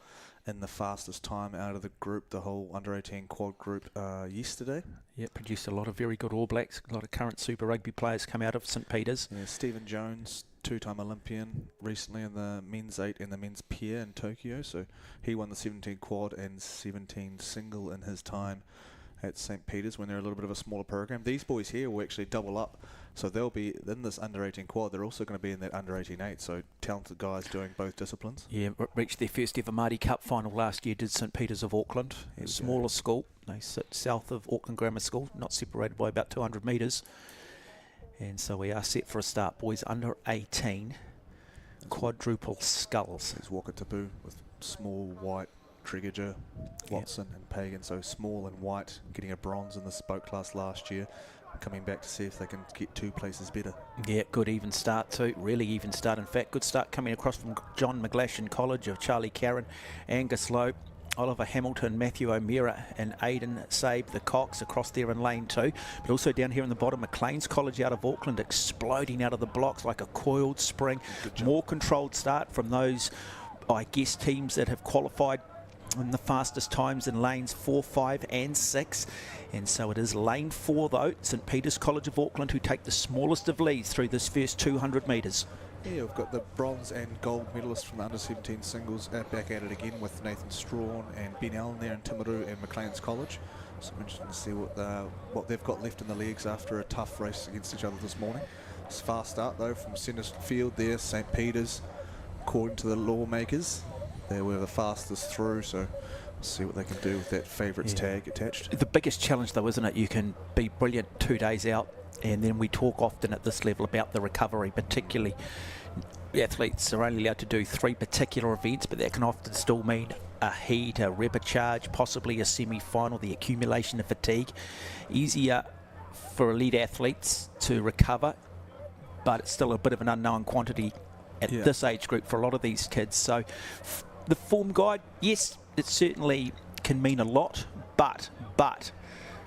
in the fastest time out of the group, the whole under-18 quad group yesterday. Yeah, produced a lot of very good All Blacks. A lot of current Super Rugby players come out of St Peter's. Yeah, Stephen Jones, two-time Olympian, recently in the men's 8 and the men's pair in Tokyo. So he won the 17 quad and 17 single in his time at St Peter's when they're a little bit of a smaller program. These boys here will actually double up. So they'll be in this under-18 quad. They're also going to be in that under-18 8. So talented guys doing both disciplines. Yeah, reached their first ever Maadi Cup final last year, did St Peter's of Auckland. A smaller school. They sit south of Auckland Grammar School, not separated by about 200 metres. And so we are set for a start. Boys under 18, quadruple skulls. There's Wakatapu with small white, Tregeger, Watson and Pagan. So small and white, getting a bronze in the boat class last year. Coming back to see if they can get 2 places better. Yeah, good even start too. Really even start. In fact, good start coming across from John McGlashan College of Charlie Caron, Angus Lowe, Oliver Hamilton, Matthew O'Meara and Aidan Sabe, the Cox across there in lane 2. But also down here in the bottom, McLean's College out of Auckland, exploding out of the blocks like a coiled spring. More controlled start from those, I guess, teams that have qualified in the fastest times in lanes 4, 5 and 6. And so it is lane 4 though, St Peter's College of Auckland, who take the smallest of leads through this first 200 metres. Yeah, we've got the bronze and gold medalists from the under-17 singles back at it again with Nathan Strawn and Ben Allen there in Timaru and McLean's College. So I'm interested to see what they've got left in the legs after a tough race against each other this morning. It's a fast start though from centre field there, St Peter's, according to the lawmakers. They were the fastest through, so we'll see what they can do with that favourites tag attached. The biggest challenge though, isn't it? You can be brilliant 2 days out, and then we talk often at this level about the recovery, particularly athletes are only allowed to do 3 particular events, but that can often still mean a heat, a repechage, possibly a semi-final, the accumulation of fatigue. Easier for elite athletes to recover, but it's still a bit of an unknown quantity at this age group for a lot of these kids. So the form guide, yes, it certainly can mean a lot, but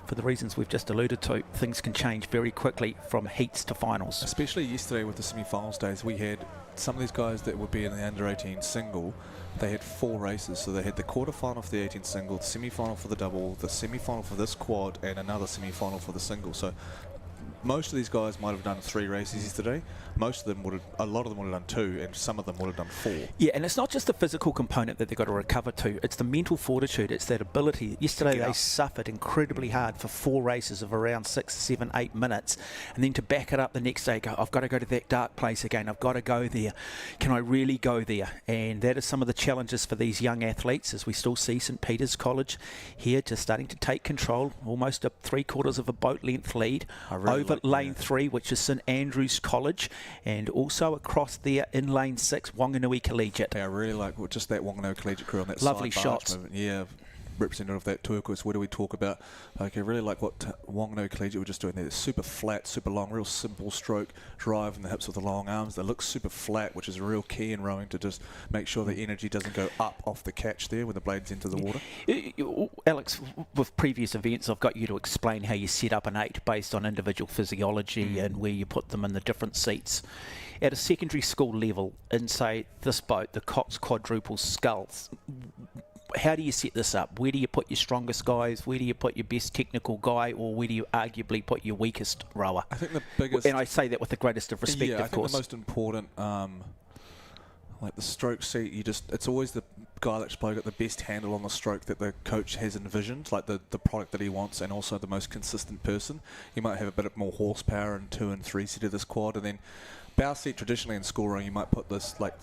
for the reasons we've just alluded to, things can change very quickly from heats to finals. Especially yesterday with the semi-finals days, we had some of these guys that would be in the under-18 single. They had 4 races, so they had the quarter-final for the 18 single, the semi-final for the double, the semi-final for this quad, and another semi-final for the single. So most of these guys might have done 3 races yesterday. Most of them would have, a lot of them would have done 2, and some of them would have done 4. Yeah, and it's not just the physical component that they've got to recover to, it's the mental fortitude, it's that ability. Yesterday they suffered incredibly hard for 4 races of around 6, 7, 8 minutes, and then to back it up the next day, go, I've got to go to that dark place again, I've got to go there. Can I really go there? And that is some of the challenges for these young athletes, as we still see St Peter's College here just starting to take control, almost a 3/4 of a boat length lead over lane 3, which is St Andrew's College, and also across there in lane 6, Wanganui Collegiate. Yeah, I really like just that Wanganui Collegiate crew on that lovely side shots. Movement. Yeah, representative of that turquoise. What do we talk about? Okay, really like what Wanganui Collegiate were just doing there. It's super flat, super long, real simple stroke drive in the hips with the long arms. They look super flat, which is a real key in rowing to just make sure the energy doesn't go up off the catch there when the blades enter the water. Alex, with previous events, I've got you to explain how you set up an 8 based on individual physiology and where you put them in the different seats. At a secondary school level, in, say, this boat, the Cox Quadruple Sculls, how do you set this up? Where do you put your strongest guys? Where do you put your best technical guy? Or where do you arguably put your weakest rower? I think the biggest... And I say that with the greatest of respect, of course. I think the most important... like the stroke seat, it's always the guy that's probably got the best handle on the stroke that the coach has envisioned, like the product that he wants, and also the most consistent person. You might have a bit more horsepower in 2 and 3 seat of this quad, and then bow seat traditionally in school rowing, you might put this like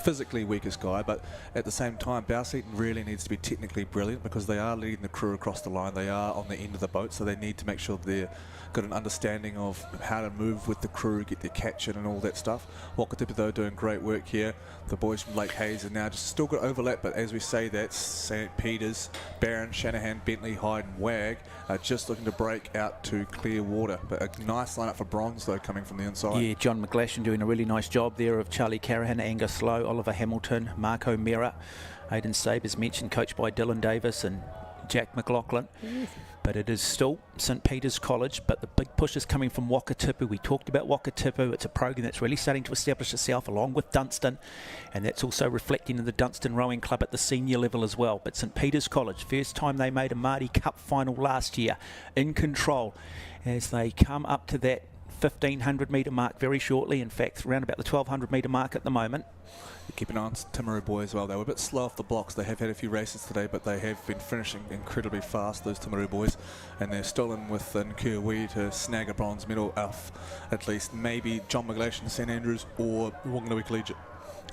physically weakest guy, but at the same time, bow seat really needs to be technically brilliant because they are leading the crew across the line. They are on the end of the boat, so they need to make sure they're got an understanding of how to move with the crew, get their catch in and all that stuff. Wakatipu though doing great work here. The boys from Lake Hayes are now just still got overlap, but as we say that, St Peter's, Barron, Shanahan, Bentley, Hyde and Wag are just looking to break out to clear water. But a nice lineup for bronze though coming from the inside. Yeah, John McGlashan doing a really nice job there of Charlie Carahan, Angus Lowe, Oliver Hamilton, Mark O'Meara, Aidan Sabe, as mentioned, coached by Dylan Davis, and Jack McLaughlin. But it is still St Peter's College, but the big push is coming from Wakatipu. We talked about Wakatipu. It's a program that's really starting to establish itself along with Dunstan, and that's also reflecting in the Dunstan Rowing Club at the senior level as well. But St Peter's College, first time they made a Maadi Cup final last year, in control as they come up to that 1,500 metre mark very shortly. In fact, around about the 1,200 metre mark at the moment. Keep an eye on Timaru boy as well. They were a bit slow off the blocks. They have had a few races today, but they have been finishing incredibly fast, those Timaru boys. And they're still in with Nkuawi to snag a bronze medal off at least maybe John McGlashan, St Andrews or Wanganui Collegiate.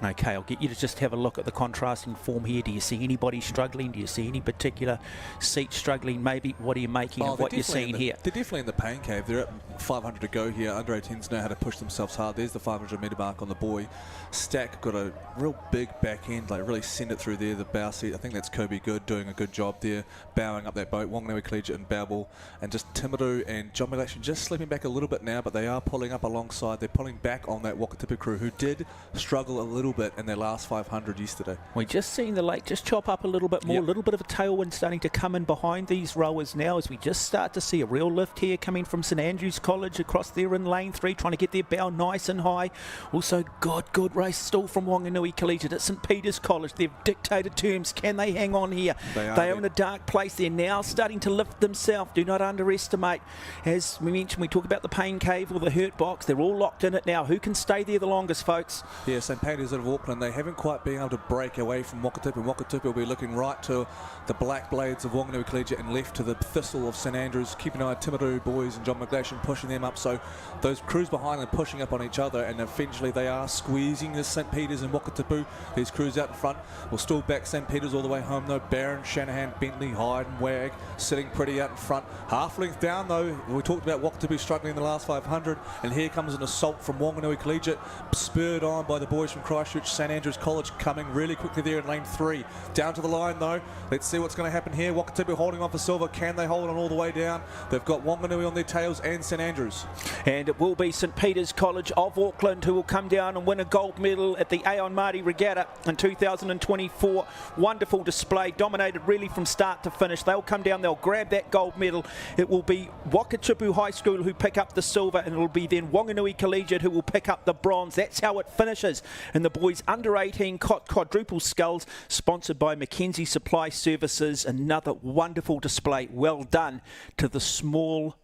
Okay, I'll get you to just have a look at the contrasting form here. Do you see anybody struggling? Do you see any particular seat struggling? Maybe what are you making of what you're seeing here? They're definitely in the pain cave. They're at 500 to go here. Under 18s know how to push themselves hard. There's the 500 metre mark on the buoy. Stack got a real big back end, like really send it through there. The bow seat, I think that's Kobe Good doing a good job there, bowing up that boat. Wanganui Collegiate and Babel, and just Timaru and John McGlashan just slipping back a little bit now, but they are pulling up alongside. They're pulling back on that Wakatipu crew, who did struggle a little bit in their last 500 yesterday. We're just seeing the lake just chop up a little bit more, a little bit of a tailwind starting to come in behind these rowers now as we just start to see a real lift here coming from St Andrews College across there in lane 3, trying to get their bow nice and high. Also good race still from Wanganui Collegiate at St Peter's College. They've dictated terms. Can they hang on here? They are in a dark place. They're now starting to lift themselves. Do not underestimate. As we mentioned, we talk about the pain cave or the hurt box. They're all locked in it now. Who can stay there the longest, folks? Yeah, St Peter's out of Auckland. They haven't quite been able to break away from Wakatipu. Wakatipu will be looking right to the Black Blades of Wanganui Collegiate and left to the Thistle of St Andrews. Keep an eye on Timaru boys and John McGlashan pushing them up. So those crews behind them pushing up on each other, and eventually they are squeezing the St Peter's and Wakatipu. These crews out in front will still back St Peter's all the way home though. Barron, Shanahan, Bentley, Hyde and Wag sitting pretty out in front. Half length down though. We talked about Wakatipu struggling in the last 500, and here comes an assault from Wanganui Collegiate, spurred on by the boys from Christchurch. St Andrews College coming really quickly there in lane 3. Down to the line though. Let's see what's going to happen here. Wakatipu holding on for silver. Can they hold on all the way down? They've got Wanganui on their tails and St Andrews. And it will be St Peter's College of Auckland who will come down and win a gold medal at the Aon Maadi Regatta in 2024. Wonderful display, dominated really from start to finish. They'll come down, they'll grab that gold medal. It will be Wakatipu High School who pick up the silver, and it will be then Wanganui Collegiate who will pick up the bronze. That's how it finishes in the boys under 18 quadruple sculls, sponsored by Mackenzie Supply Services. Another wonderful display. Well done to the small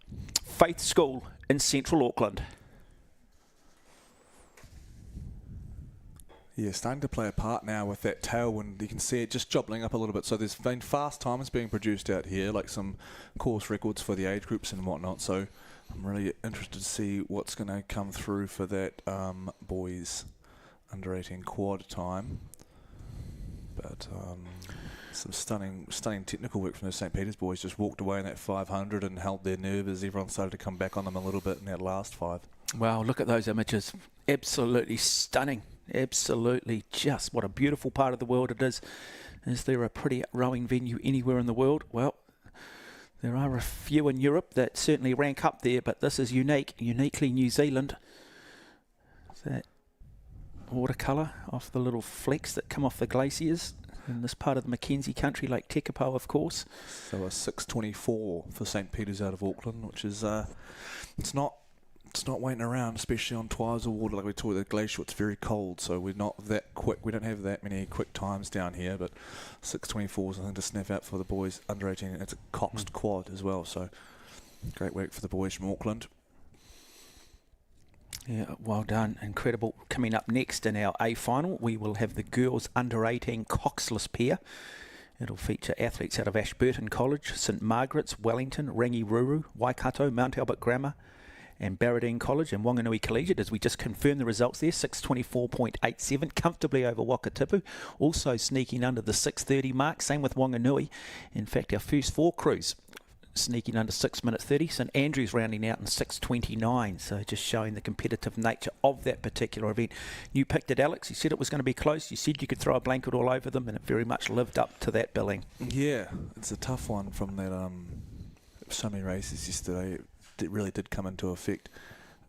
Faith School in Central Auckland. Yeah, starting to play a part now with that tailwind. You can see it just jobbling up a little bit. So there's been fast times being produced out here, like some course records for the age groups and whatnot. So I'm really interested to see what's going to come through for that boys under 18 quad time. But some stunning technical work from the St Peter's boys. Just walked away in that 500 and held their nerve as everyone started to come back on them a little bit in that last 5. Wow, look at those images. Absolutely stunning. Absolutely, just what a beautiful part of the world it is. Is there a pretty rowing venue anywhere in the world? Well, there are a few in Europe that certainly rank up there, but this is uniquely New Zealand. Is that watercolour off the little flecks that come off the glaciers in this part of the Mackenzie country, Lake Tekapo, of course. So a 6:24 for St Peter's out of Auckland, which is it's not waiting around, especially on Twizel water like we talked about the glacier. It's very cold, so we're not that quick. We don't have that many quick times down here, but 6:24 is nothing to sniff out for the boys under 18. It's a coxed quad as well, so great work for the boys from Auckland. Yeah, well done. Incredible. Coming up next in our A final, we will have the girls under 18 coxless pair. It'll feature athletes out of Ashburton College, St Margaret's, Wellington, Rangiruru, Waikato, Mount Albert Grammar, and Barradine College and Wanganui Collegiate, as we just confirmed the results there. 6:24.87, comfortably over Wakatipu. Also sneaking under the 6:30 mark, same with Wanganui. In fact, our first 4 crews sneaking under 6 minutes 30. St Andrews rounding out in 6:29, so just showing the competitive nature of that particular event. You picked it, Alex. You said it was going to be close. You said you could throw a blanket all over them, and it very much lived up to that billing. Yeah, it's a tough one from that so many races yesterday. It really did come into effect.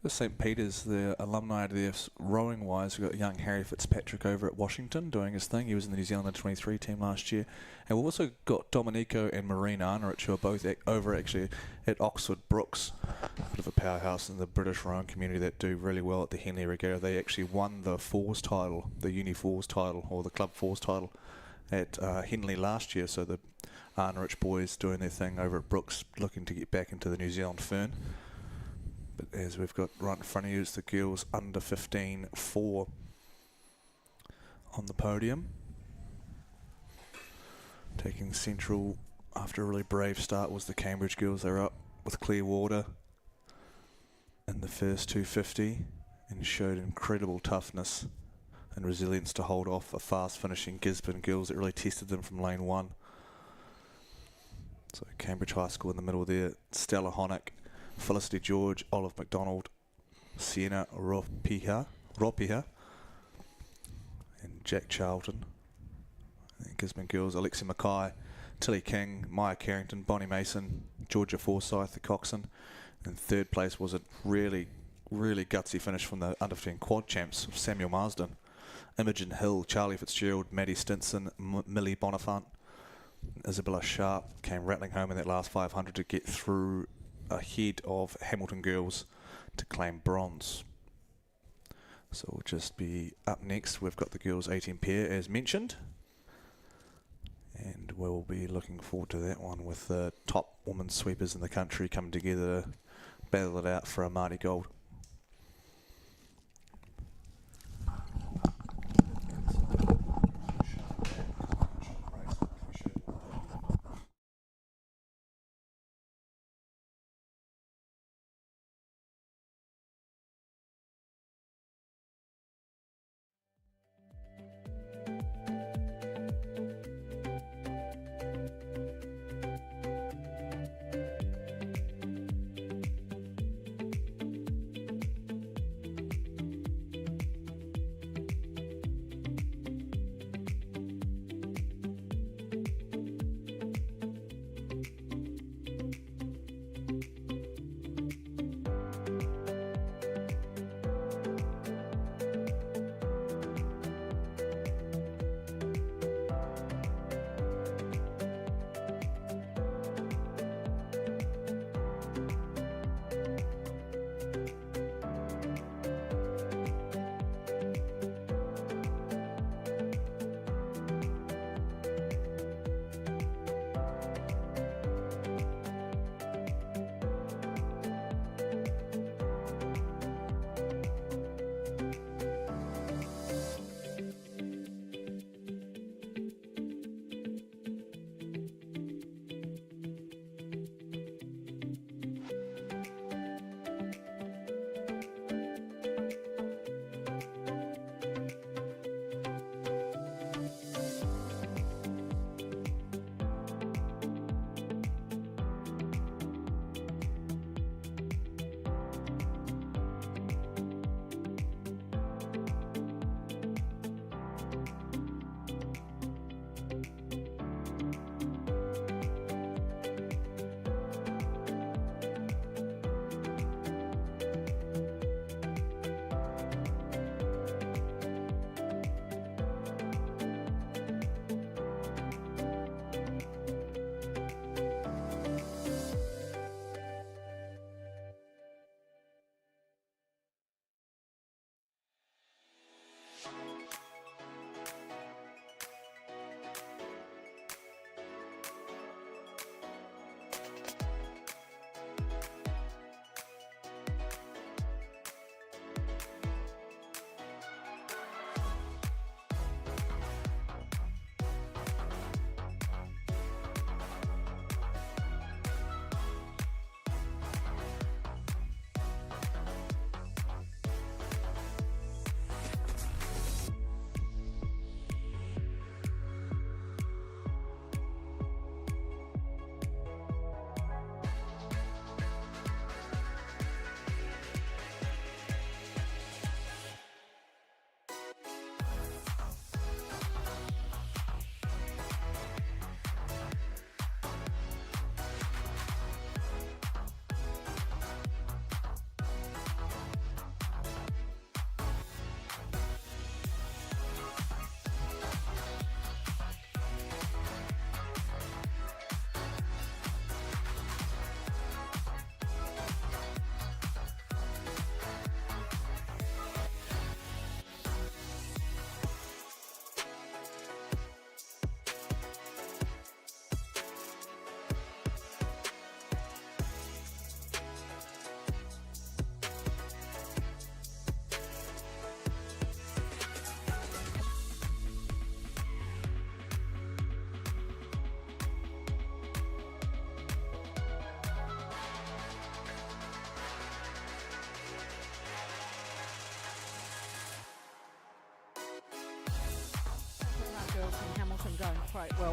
St. Peter's, the alumni of the rowing-wise, we've got young Harry Fitzpatrick over at Washington doing his thing. He was in the New Zealand Under-23 team last year. And we've also got Dominico and Marine Arnerich, who are both over actually at Oxford Brooks, a bit of a powerhouse in the British rowing community that do really well at the Henley Regatta. They actually won the fours title, the Uni Fours title, or the Club Fours title at Henley last year. So the Arnerich boys doing their thing over at Brooks, looking to get back into the New Zealand Fern. But as we've got right in front of you is the girls under 15 4 on the podium. Taking central after a really brave start was the Cambridge girls. They're up with Clearwater in the first 250 and showed incredible toughness and resilience to hold off a fast finishing Gisborne girls that really tested them from lane 1. So Cambridge High School in the middle there, Stella Honick, Felicity George, Olive McDonald, Sienna Ropiha, and Jack Charlton. And Gisborne girls, Alexia Mackay, Tilly King, Maya Carrington, Bonnie Mason, Georgia Forsyth, the coxswain. And third place was a really, really gutsy finish from the under-15 quad champs, Samuel Marsden, Imogen Hill, Charlie Fitzgerald, Maddie Stinson, Millie Bonifant. Isabella Sharp came rattling home in that last 500 to get through ahead of Hamilton girls to claim bronze. So we'll just be up next. We've got the girls 18 pair as mentioned, and we'll be looking forward to that one with the top women's sweepers in the country coming together to battle it out for a Maadi gold.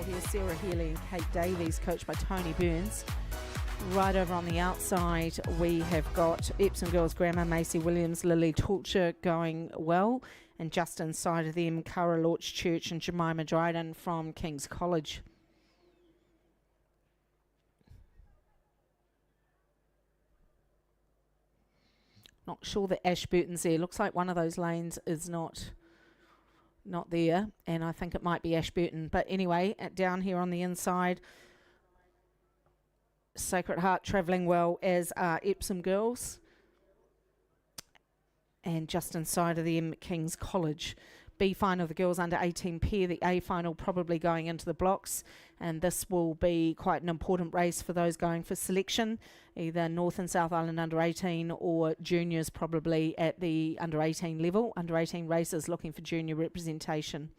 Here's Sarah Healy and Kate Davies, coached by Tony Burns. Right over on the outside, we have got Epsom Girls Grammar, Macy Williams, Lily Torcher going well. And just inside of them, Cara Lorch Church and Jemima Dryden from King's College. Not sure that Ashburton's there. Looks like one of those lanes is not there, and I think it might be Ashburton. But anyway, down here on the inside, Sacred Heart travelling well, as are Epsom Girls. And just inside of them, King's College. B final, the girls under 18 pair. The A final probably going into the blocks. And this will be quite an important race for those going for selection. Either North and South Island under 18 or juniors probably at the under 18 level. Under 18 racers looking for junior representation.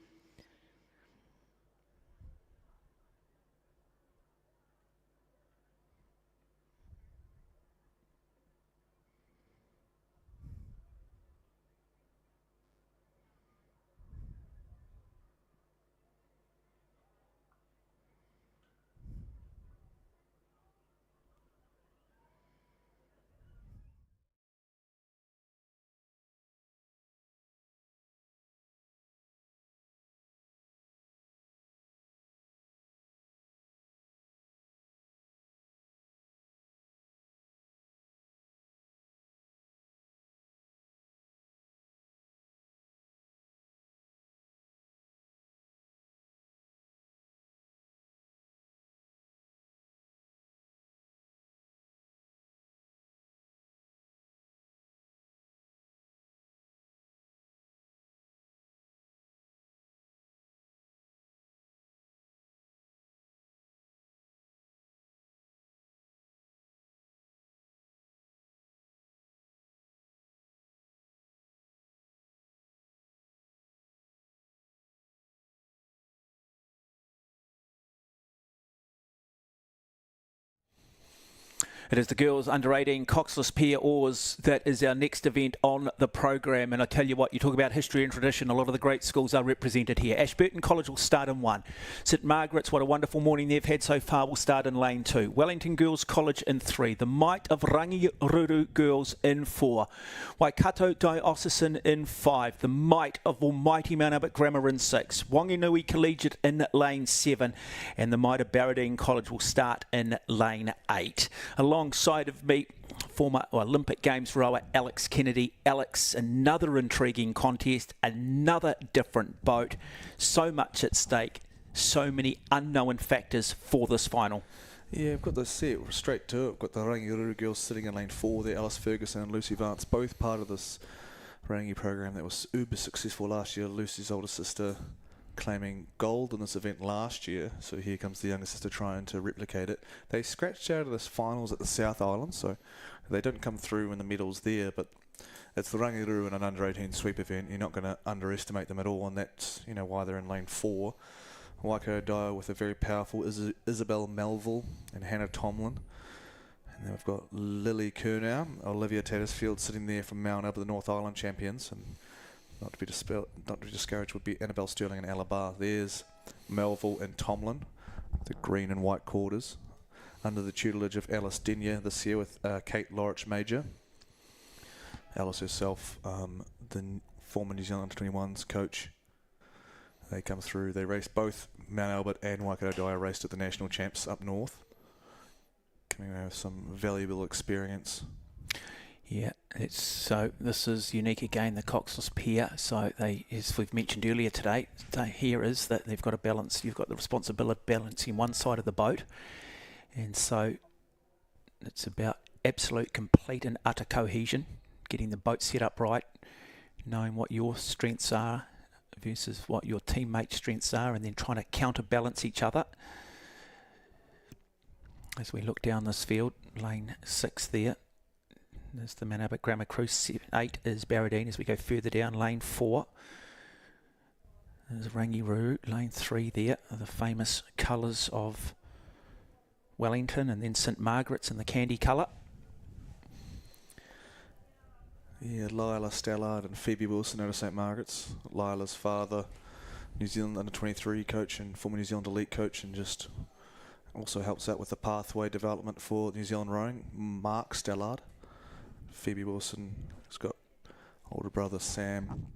It is the girls under 18 coxless pair oars that is our next event on the program. And I tell you what, you talk about history and tradition, a lot of the great schools are represented here. Ashburton College will start in 1. St Margaret's, what a wonderful morning they've had so far, will start in lane 2. Wellington Girls College in 3. The Might of Rangiruru Girls in 4. Waikato Diocesan in 5. The Might of Almighty Mount Albert Grammar in 6. Wanganui Collegiate in lane 7. And the Might of Barradine College will start in lane 8. Alongside of me, former Olympic Games rower Alex Kennedy. Alex, another intriguing contest, another different boat, so much at stake, so many unknown factors for this final. Yeah, I've got the set straight to it. I've got the Rangiruru girls sitting in lane 4 there, Alice Ferguson and Lucy Vance, both part of this Rangi program that was uber successful last year. Lucy's older sister claiming gold in this event last year, so here comes the younger sister trying to replicate it. They scratched out of this finals at the South Island, so they didn't come through in the medals there, but it's the Rangiruru and an under 18 sweep event. You're not going to underestimate them at all, and that's why they're in lane 4. Waikato Dyer with a very powerful Isabel Melville and Hannah Tomlin. And then we've got Lily Kurnow, Olivia Tattersfield sitting there from Mount Albert, the North Island champions, and not to be discouraged would be Annabelle Sterling and Alabar. There's Melville and Tomlin, the green and white quarters, under the tutelage of Alice Denyer this year with Kate Lorich Major. Alice herself, the former New Zealand Under-21s coach. They come through. They race both Mount Albert and Waikato Dyer raced at the national champs up north. Coming out with some valuable experience. Yeah, this is unique again, the coxless pair. So they, as we've mentioned earlier today, here is that they've got a balance. You've got the responsibility of balancing one side of the boat, and so it's about absolute, complete, and utter cohesion, getting the boat set up right, knowing what your strengths are versus what your teammates' strengths are, and then trying to counterbalance each other. As we look down this field, lane 6 there. There's the Mount Albert Grammar Crew. 8 is Barradine. As we go further down, lane 4. There's Rangiruru. Lane 3 there are the famous colours of Wellington, and then St Margaret's in the candy colour. Yeah, Lila Stallard and Phoebe Wilson out of St Margaret's. Lila's father New Zealand under-23 coach and former New Zealand elite coach, and just also helps out with the pathway development for New Zealand rowing. Mark Stallard, Phoebe Wilson has got older brother Sam,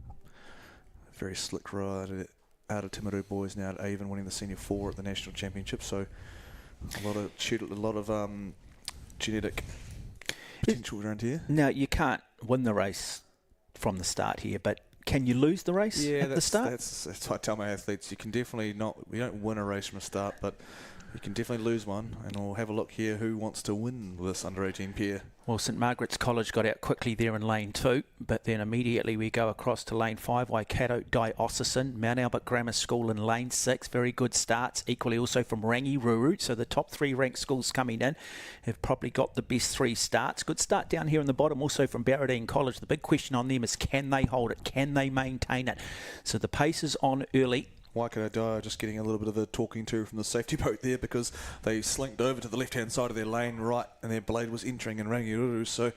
very slick rower out of Timaru boys now at Avon, winning the senior 4 at the national championship. So a lot of genetic potential around here. Now, you can't win the race from the start here, but can you lose the race at the start? That's what I tell my athletes. You can definitely we don't win a race from the start, but you can definitely lose one. And we'll have a look here who wants to win this under-18 pair. Well, St Margaret's College got out quickly there in lane 2, but then immediately we go across to lane 5, Waikato Diocesan, Mount Albert Grammar School in lane 6. Very good starts, equally also from Rangiruru. So the top 3 ranked schools coming in have probably got the best 3 starts. Good start down here in the bottom, also from Barradine College. The big question on them is, can they hold it? Can they maintain it? So the pace is on early. Waikato Dyer just getting a little bit of a talking to from the safety boat there, because they slinked over to the left-hand side of their lane right, and their blade was entering in Rangiruru. So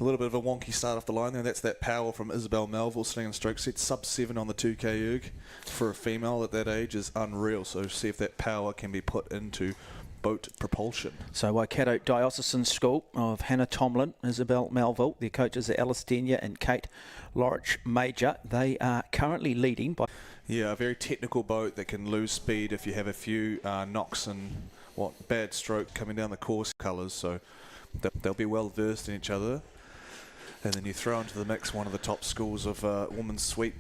a little bit of a wonky start off the line there. That's that power from Isabel Melville sitting in stroke set, sub-7 on the 2K UG. For a female at that age is unreal. So see if that power can be put into boat propulsion. So Waikato Diocesan School of Hannah Tomlin, Isabel Melville, their coaches are Alice Denia and Kate Lorich Major. They are currently leading by... Yeah, a very technical boat that can lose speed if you have a few knocks and bad stroke coming down the course colours. So they'll be well versed in each other. And then you throw into the mix one of the top schools of women's sweep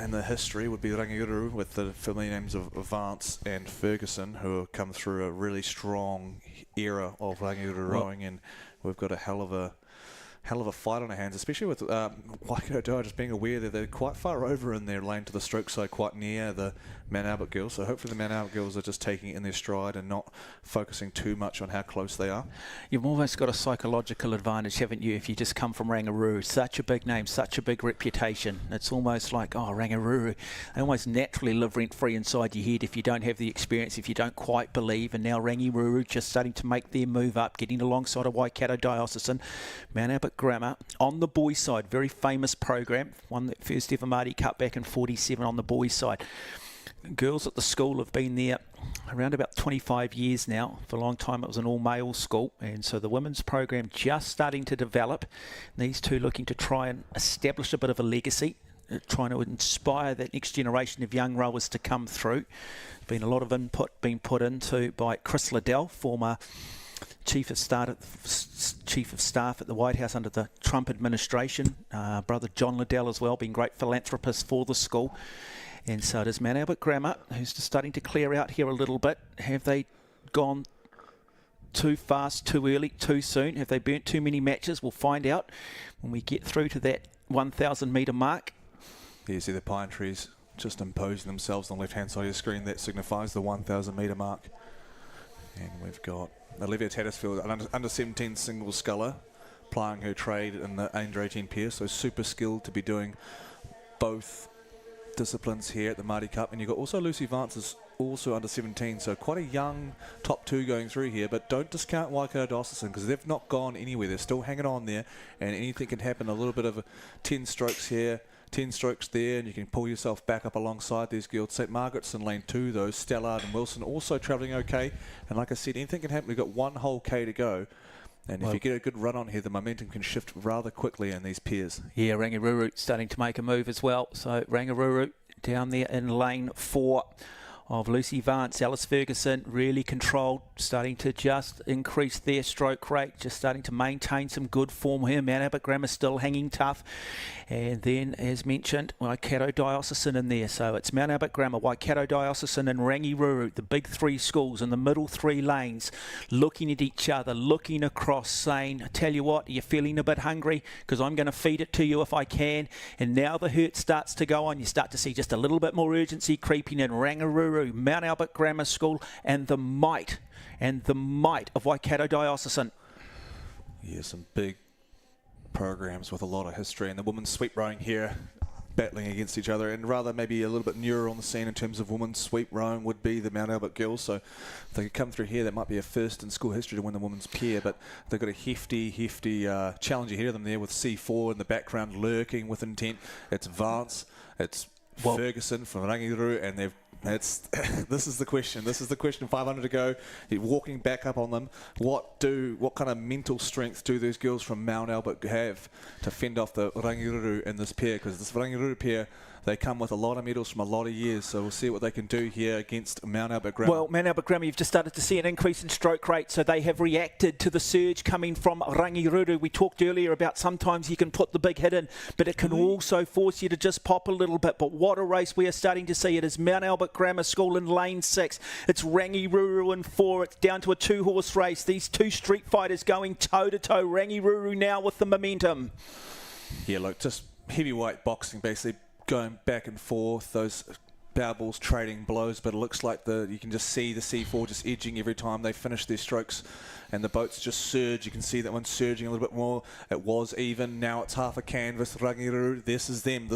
in the history would be Rangiruru, with the familiar names of Vance and Ferguson, who have come through a really strong era of Rangiruru rowing, and we've got a hell of a fight on our hands, especially with Waikato Dyer just being aware that they're quite far over in their lane to the stroke side, quite near the Mount Albert girls. So hopefully the Mount Albert girls are just taking it in their stride and not focusing too much on how close they are. You've almost got a psychological advantage, haven't you, if you just come from Rangiruru? Such a big name, such a big reputation. It's almost like, Rangiruru. They almost naturally live rent-free inside your head if you don't have the experience, if you don't quite believe. And now Rangiruru just starting to make their move up, getting alongside of Waikato Diocesan, Mount Albert Grammar. On the boys' side, very famous program, won the first ever Maadi Cup back in 47 on the boys' side. Girls at the school have been there around about 25 years now. For a long time it was an all-male school, and so the women's program just starting to develop. These two looking to try and establish a bit of a legacy, trying to inspire that next generation of young rowers to come through. There's been a lot of input being put into by Chris Liddell, former Chief of Staff at the White House under the Trump administration. Brother John Liddell as well, being great philanthropist for the school. And so does Mount Albert Grammar, who's just starting to clear out here a little bit. Have they gone too fast, too early, too soon? Have they burnt too many matches? We'll find out when we get through to that 1,000 metre mark. You see the pine trees just imposing themselves on the left-hand side of your screen. That signifies the 1,000 metre mark. And we've got Olivia Tattersfield, an under-17 single sculler, plying her trade in the under-18 pair, so super skilled to be doing both disciplines here at the Maadi Cup. And you've got also Lucy Vance is also under 17, so quite a young top 2 going through here. But don't discount Waikato Diocesan, because they've not gone anywhere. They're still hanging on there, and anything can happen. A little bit of 10 strokes here, 10 strokes there, and you can pull yourself back up alongside these girls. St Margaret's in lane 2 though. Stallard and Wilson also travelling okay, and like I said, anything can happen. We've got 1 whole K to go. And if you get a good run on here, the momentum can shift rather quickly in these pairs. Yeah, Rangiruru starting to make a move as well. So Rangiruru down there in lane 4 of Lucy Vance, Alice Ferguson, really controlled, starting to just increase their stroke rate, just starting to maintain some good form here. Mount Albert Grammar still hanging tough. And then, as mentioned, Waikato Diocesan in there. So it's Mount Albert Grammar, Waikato Diocesan and Rangiruru, the big 3 schools in the middle 3 lanes, looking at each other, looking across, saying, I tell you what, are you feeling a bit hungry? Because I'm going to feed it to you if I can. And now the hurt starts to go on. You start to see just a little bit more urgency creeping in. Rangiruru, Mount Albert Grammar School, and the might of Waikato Diocesan. Yeah, some big programs with a lot of history, and the women's sweep rowing here battling against each other, and rather maybe a little bit newer on the scene in terms of women's sweep rowing would be the Mount Albert girls. So if they could come through here, that might be a first in school history to win the women's pair, but they've got a hefty challenge ahead of them there with C4 in the background lurking with intent. It's Vance, it's Ferguson from Rangiruru, and this is the question. This is the question. 500 to go. You're walking back up on them. What kind of mental strength do these girls from Mount Albert have to fend off the Rangiruru in this pair? Because this Rangiruru pair, they come with a lot of medals from a lot of years, so we'll see what they can do here against Mount Albert Grammar. Well, Mount Albert Grammar, you've just started to see an increase in stroke rate, so they have reacted to the surge coming from Rangiruru. We talked earlier about sometimes you can put the big hit in, but it can also force you to just pop a little bit. But what a race we are starting to see. It is Mount Albert Grammar School in lane 6. It's Rangiruru in 4. It's down to a 2-horse race. These two street fighters going toe-to-toe. Rangiruru now with the momentum. Yeah, look, just heavyweight boxing, basically going back and forth, those bow balls trading blows, but it looks like you can just see the C4 just edging every time they finish their strokes, and the boats just surge. You can see that one surging a little bit more. It was even, now it's half a canvas. Rangiruru, this is them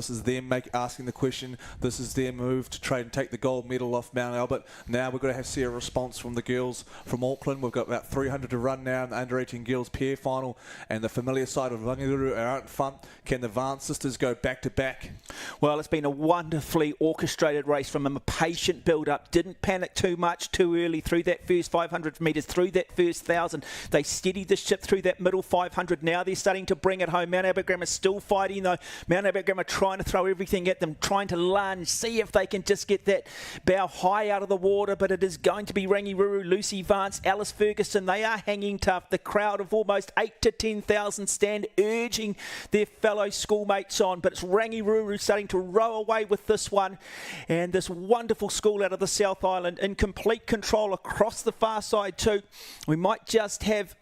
asking the question. This is their move to try and take the gold medal off Mount Albert. Now we've got to see a response from the girls from Auckland. We've got about 300 to run now in the under-18 girls pair final, and the familiar side of Rangiruru are out in front. Can the Vance sisters go back to back? Well, it's been a wonderfully orchestrated race from them, a patient build-up. Didn't panic too much too early through that first 500 metres, through that first 1,000. They steadied the ship through that middle 500. Now they're starting to bring it home. Mount Albert Grammar still fighting though. Mount Albert Grammar trying to throw everything at them, trying to lunge, see if they can just get that bow high out of the water, but it is going to be Rangiruru, Lucy Vance, Alice Ferguson. They are hanging tough. The crowd of almost 8 to 10,000 stand urging their fellow schoolmates on, but it's Rangiruru starting to row away with this one, and this wonderful school out of the South Island in complete control across the far side too. We might just have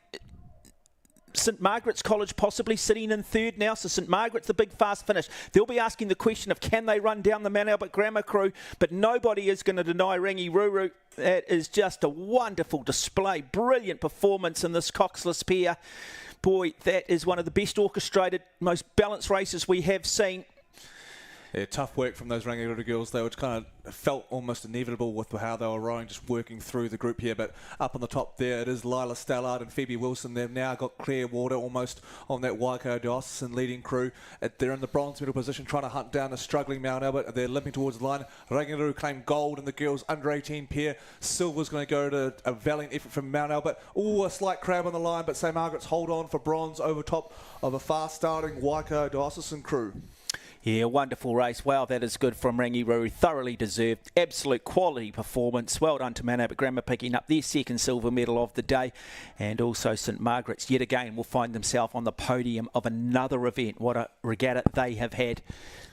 St Margaret's College possibly sitting in third now, so St Margaret's the big fast finish. They'll be asking the question of can they run down the Mount Albert Grammar crew, but nobody is going to deny Rangiruru. That is just a wonderful display, brilliant performance in this coxless pair. Boy, that is one of the best orchestrated, most balanced races we have seen. Yeah, tough work from those Rangiruru girls. They were kind of felt almost inevitable with how they were rowing, just working through the group here. But up on the top there, it is Lila Stallard and Phoebe Wilson. They've now got clear water almost on that Waikato Diocesan leading crew. They're in the bronze medal position, trying to hunt down a struggling Mount Albert. They're limping towards the line. Rangiruru claimed gold in the girls under 18 pair. Silver's going to go to a valiant effort from Mount Albert. Oh, a slight crab on the line, but St Margaret's hold on for bronze over top of a fast starting Waikato Diocesan crew. Yeah, wonderful race. Wow, that is good from Rangiruru. Thoroughly deserved. Absolute quality performance. Well done to Mount Albert Grammar picking up their second silver medal of the day. And also St Margaret's yet again will find themselves on the podium of another event. What a regatta they have had.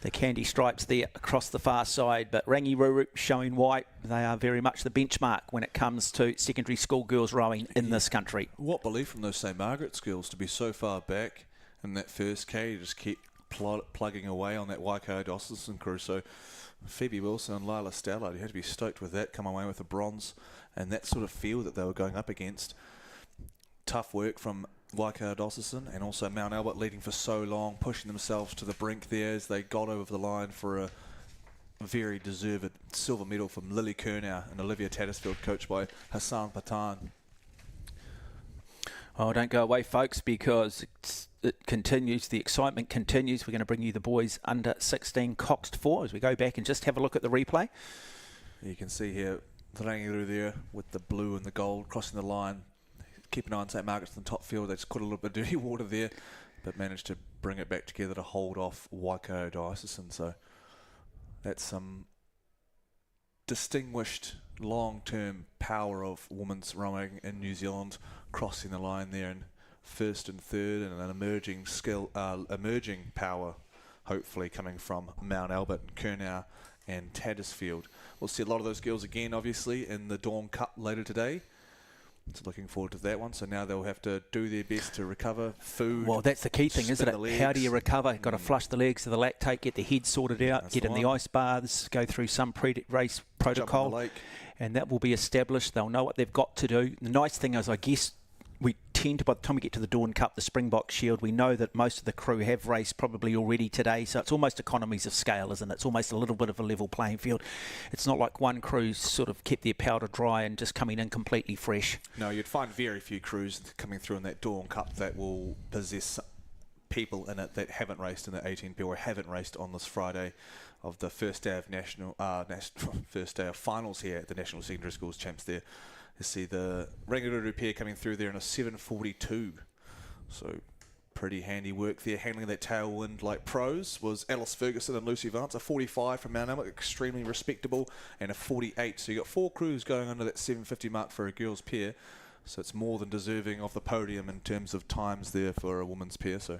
The candy stripes there across the far side. But Rangiruru showing why they are very much the benchmark when it comes to secondary school girls rowing in this country. What belief from those St Margaret's girls to be so far back in that first K, just keep plugging away on that Waikato Diocesan crew. So Phoebe Wilson and Lila Stallard, you had to be stoked with that, come away with a bronze and that sort of field that they were going up against. Tough work from Waikato Diocesan and also Mount Albert leading for so long, pushing themselves to the brink there as they got over the line for a very deserved silver medal from Lily Kernow and Olivia Tattersfield, coached by Hassan Patan. Oh, don't go away, folks, because it continues. The excitement continues. We're going to bring you the boys under 16 Coxed 4 as we go back and just have a look at the replay. You can see here the Rangiruru there with the blue and the gold crossing the line. Keep an eye on St Margaret's in the top field. They just caught a little bit of dirty water there, but managed to bring it back together to hold off Waikato Diocesan. So that's some distinguished long-term power of women's rowing in New Zealand, crossing the line there in first and third, and an emerging power, hopefully coming from Mount Albert and Kernow and Tattersfield. We'll see a lot of those girls again, obviously, in the Dawn Cup later today. So looking forward to that one. So now they'll have to do their best to recover food. Well, that's the key thing, isn't it? How do you recover? Got to flush the legs to the lactate, get the head sorted out, get in the ice baths, go through some pre-race protocol, and that will be established. They'll know what they've got to do. The nice thing is, I guess, we tend to, by the time we get to the Dawn Cup, the Springbok Shield, we know that most of the crew have raced probably already today, so it's almost economies of scale, isn't it? It's almost a little bit of a level playing field. It's not like one crew's sort of kept their powder dry and just coming in completely fresh. No, you'd find very few crews coming through in that Dawn Cup that will possess people in it that haven't raced in the 18P or haven't raced on this Friday of the first day of first day of finals here at the National Secondary Schools Champs. There, you see the Rangiroto pair coming through there in a 7:42. So pretty handy work there. Handling that tailwind like pros was Alice Ferguson and Lucy Vance. A 45 from Mount Elliot, extremely respectable, and a 48. So you got 4 crews going under that 750 mark for a girls pair. So it's more than deserving of the podium in terms of times there for a women's pair. So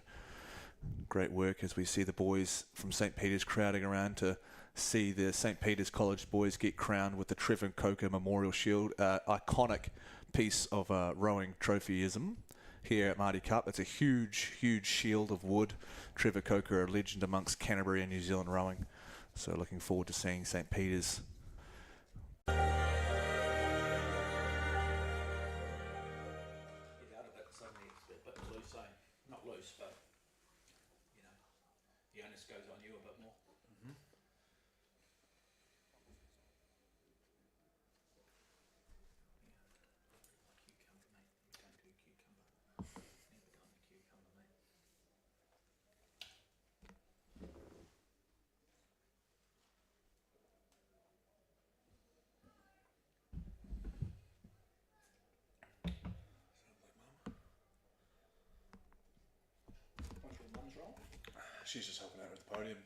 great work as we see the boys from St. Peter's crowding around to see the St. Peter's College boys get crowned with the Trevor Coker Memorial Shield. Iconic piece of rowing trophyism here at Maadi Cup. It's a huge, huge shield of wood. Trevor Coker, a legend amongst Canterbury and New Zealand rowing. So looking forward to seeing St. Peter's. Not loose, but you know, the onus goes on you a bit more. Cucumber, mate. Don't do cucumber. Never done the cucumber, mate. What's your mum's role? She's just helping out with the podium,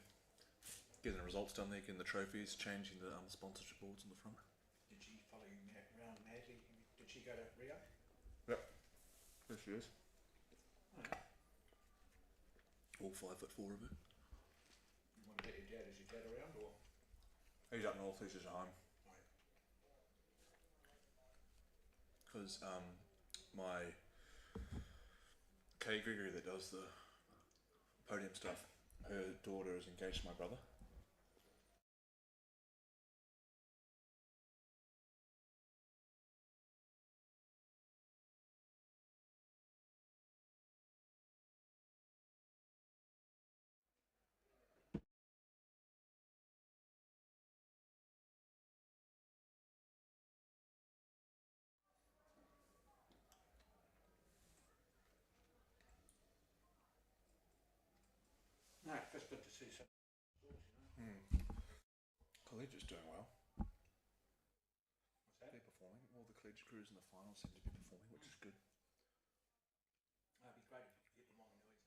getting the results done there, getting the trophies, changing the sponsorship boards on the front. Did she follow you around madly? Did she go to Rio? Yep, there she is. All 5'4" of her. You want to get your dad? Is your dad around or? He's up north, he's just at home. Because my Kay Gregory that does the podium stuff, her daughter is engaged to my brother. No, just good to see some. Collegiate's doing well. What's that? They're performing. All the collegiate crews in the final seem to be performing, which is good. It'd be great if you could get them on the noise.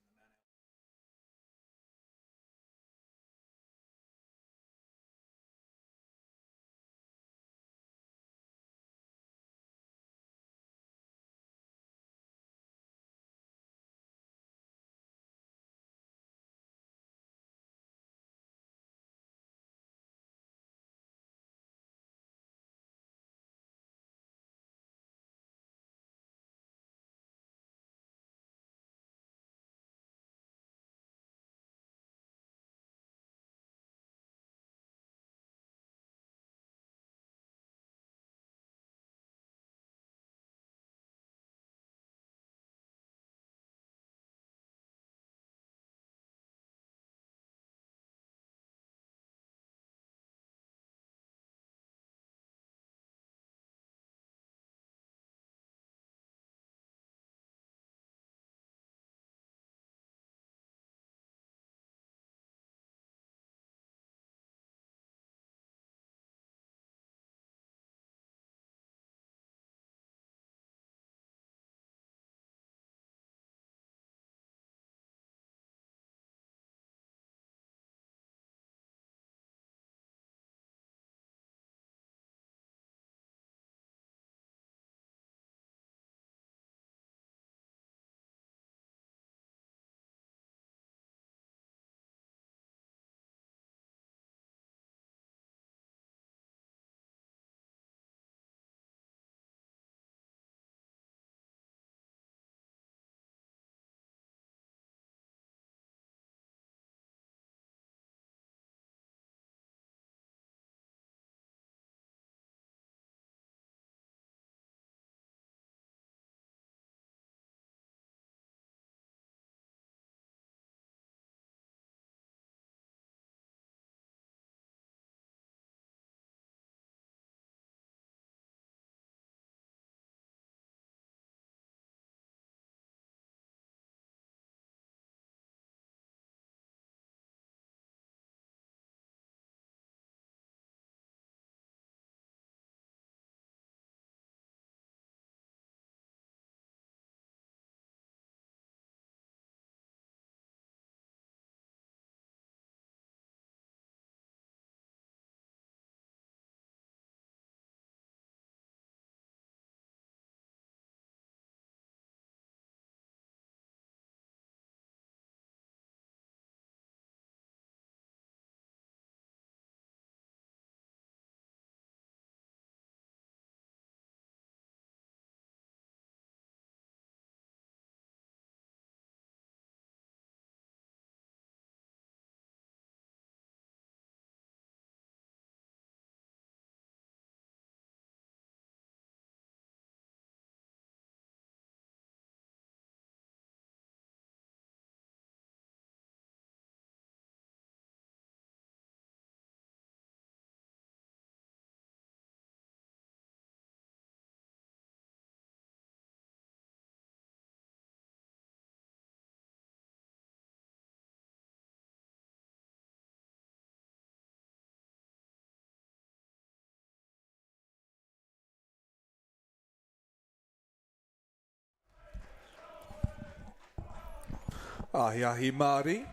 Ahiahi Maadi.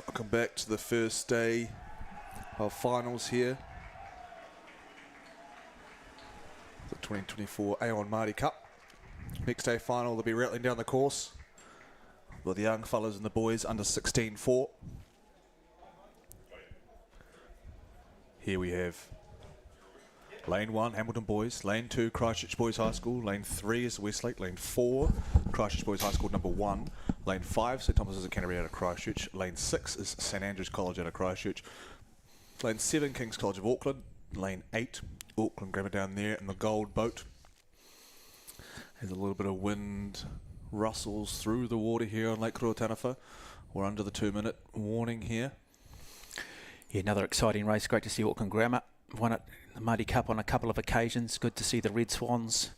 Welcome back to the first day of finals here. The 2024 Aon Maadi Cup. Next day final, they'll be rattling down the course with the young fellas and the boys under 16-4. Here we have Lane 1, Hamilton Boys. Lane 2, Christchurch Boys High School. Lane 3 is Westlake. Lane 4, Christchurch Boys High School number 1. Lane 5, St Thomas of Canterbury out of Christchurch. Lane 6 is St Andrews College out of Christchurch. Lane 7, King's College of Auckland. Lane 8, Auckland Grammar down there in the gold boat. There's a little bit of wind rustles through the water here on Lake Ruataniwha. We're under the 2-minute warning here. Yeah, another exciting race. Great to see Auckland Grammar won it, the Maadi Cup on a couple of occasions. Good to see the Red Swans.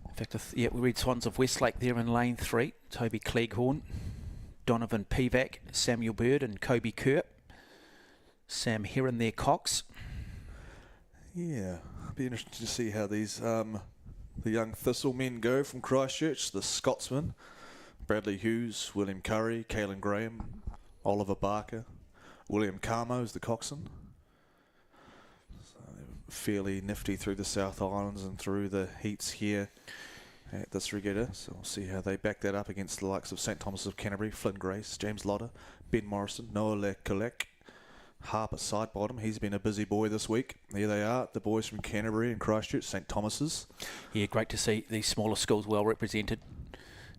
In fact, Red Swans of Westlake there in lane 3. Toby Cleghorn, Donovan Pivac, Samuel Bird and Kobe Kerr. Sam Heron there, Cox. Yeah, it'll be interesting to see how these the young Thistle men go from Christchurch. The Scotsmen, Bradley Hughes, William Curry, Caelan Graham, Oliver Barker, William Carmo's the coxswain. So fairly nifty through the South Islands and through the heats here at this regatta. So we'll see how they back that up against the likes of St Thomas of Canterbury, Flynn Grace, James Lotter, Ben Morrison, Noah Lekulek, Harper Sidebottom. He's been a busy boy this week. There they are, the boys from Canterbury and Christchurch, St Thomas's. Yeah, great to see these smaller schools well represented.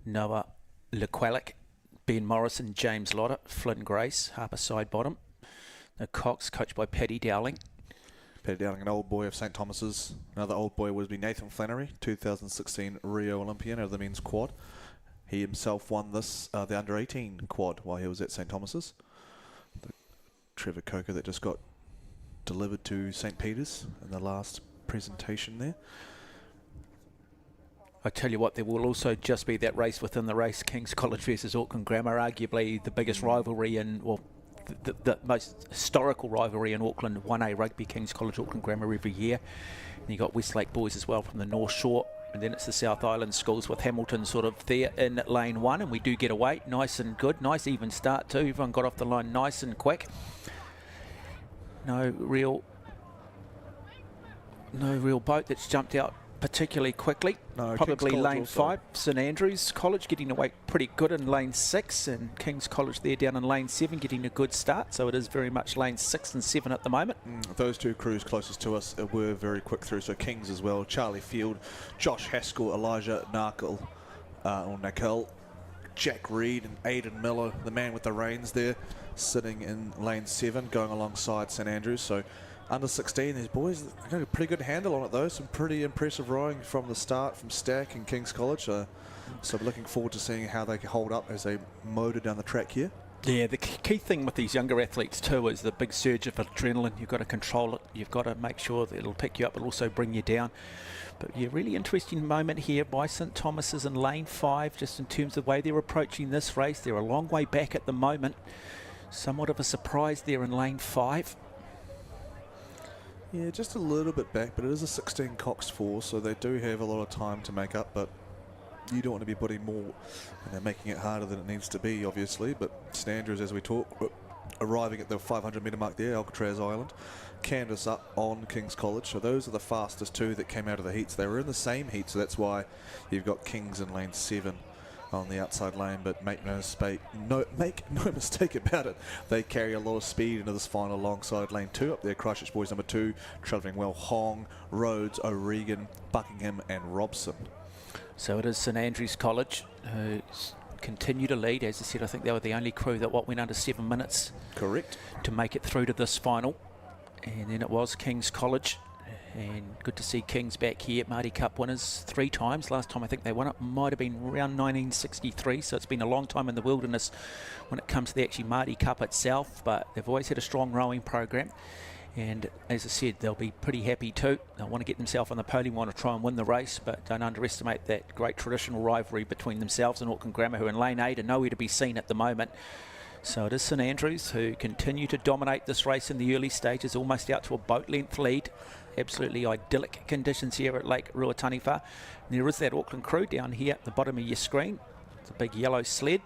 Noah Lekulek, Ben Morrison, James Lotter, Flynn Grace, Harper Sidebottom. The Cox, coached by Paddy Dowling. Paddy Dowling, an old boy of St Thomas's. Another old boy would be Nathan Flannery, 2016 Rio Olympian out of the men's quad. He himself won this, the under-18 quad while he was at St Thomas's. The Trevor Coker that just got delivered to St Peter's in the last presentation there. I tell you what, there will also just be that race within the race, King's College versus Auckland Grammar, arguably the biggest rivalry in, well, the most historical rivalry in Auckland, 1A rugby, King's College, Auckland Grammar every year. And you got Westlake boys as well from the North Shore, and then it's the South Island schools with Hamilton sort of there in lane 1, and we do get away, nice and good, nice even start too. Everyone got off the line nice and quick. No real boat that's jumped out particularly quickly. No, probably lane also. 5, St Andrews College getting away pretty good in lane 6, and King's College there down in lane 7 getting a good start, so it is very much lane 6 and 7 at the moment. Those two crews closest to us were very quick through, so Kings as well, Charlie Field, Josh Haskell, Elijah Nakel, Jack Reed and Aidan Miller, the man with the reins there, sitting in lane 7 going alongside St Andrews. So under 16, these boys got a pretty good handle on it though. Some pretty impressive rowing from the start from Stack and King's College. So looking forward to seeing how they can hold up as they motor down the track here. Yeah, the key thing with these younger athletes too is the big surge of adrenaline. You've got to control it. You've got to make sure that it'll pick you up but also bring you down. But yeah, really interesting moment here by St Thomas's in lane 5, just in terms of the way they're approaching this race. They're a long way back at the moment. Somewhat of a surprise there in lane 5. Yeah, just a little bit back, but it is a 16 Cox 4, so they do have a lot of time to make up, but you don't want to be putting more, and they're making it harder than it needs to be, obviously. But St Andrews, as we talk, arriving at the 500 metre mark there, Alcatraz Island, Canvas up on King's College. So those are the fastest two that came out of the heats. They were in the same heat, so that's why you've got Kings in lane 7 on the outside lane, but make no mistake about it, they carry a lot of speed into this final alongside lane 2 up there. Christchurch boys number 2 travelling well, Hong, Rhodes, O'Regan, Buckingham and Robson. So it is St Andrews College who continue to lead. As I said, I think they were the only crew that went under 7 minutes. Correct. To make it through to this final. And then it was King's College. And good to see Kings back here, Maadi Cup winners 3 times. Last time I think they won it might have been around 1963, so it's been a long time in the wilderness when it comes to the actually Maadi Cup itself, but they've always had a strong rowing program. And as I said, they'll be pretty happy too. They'll want to get themselves on the podium, want to try and win the race, but don't underestimate that great traditional rivalry between themselves and Auckland Grammar, who in lane 8 are nowhere to be seen at the moment. So it is St Andrews who continue to dominate this race in the early stages, almost out to a boat length lead. Absolutely idyllic conditions here at Lake Ruataniwha. There is that Auckland crew down here at the bottom of your screen. It's a big yellow sled,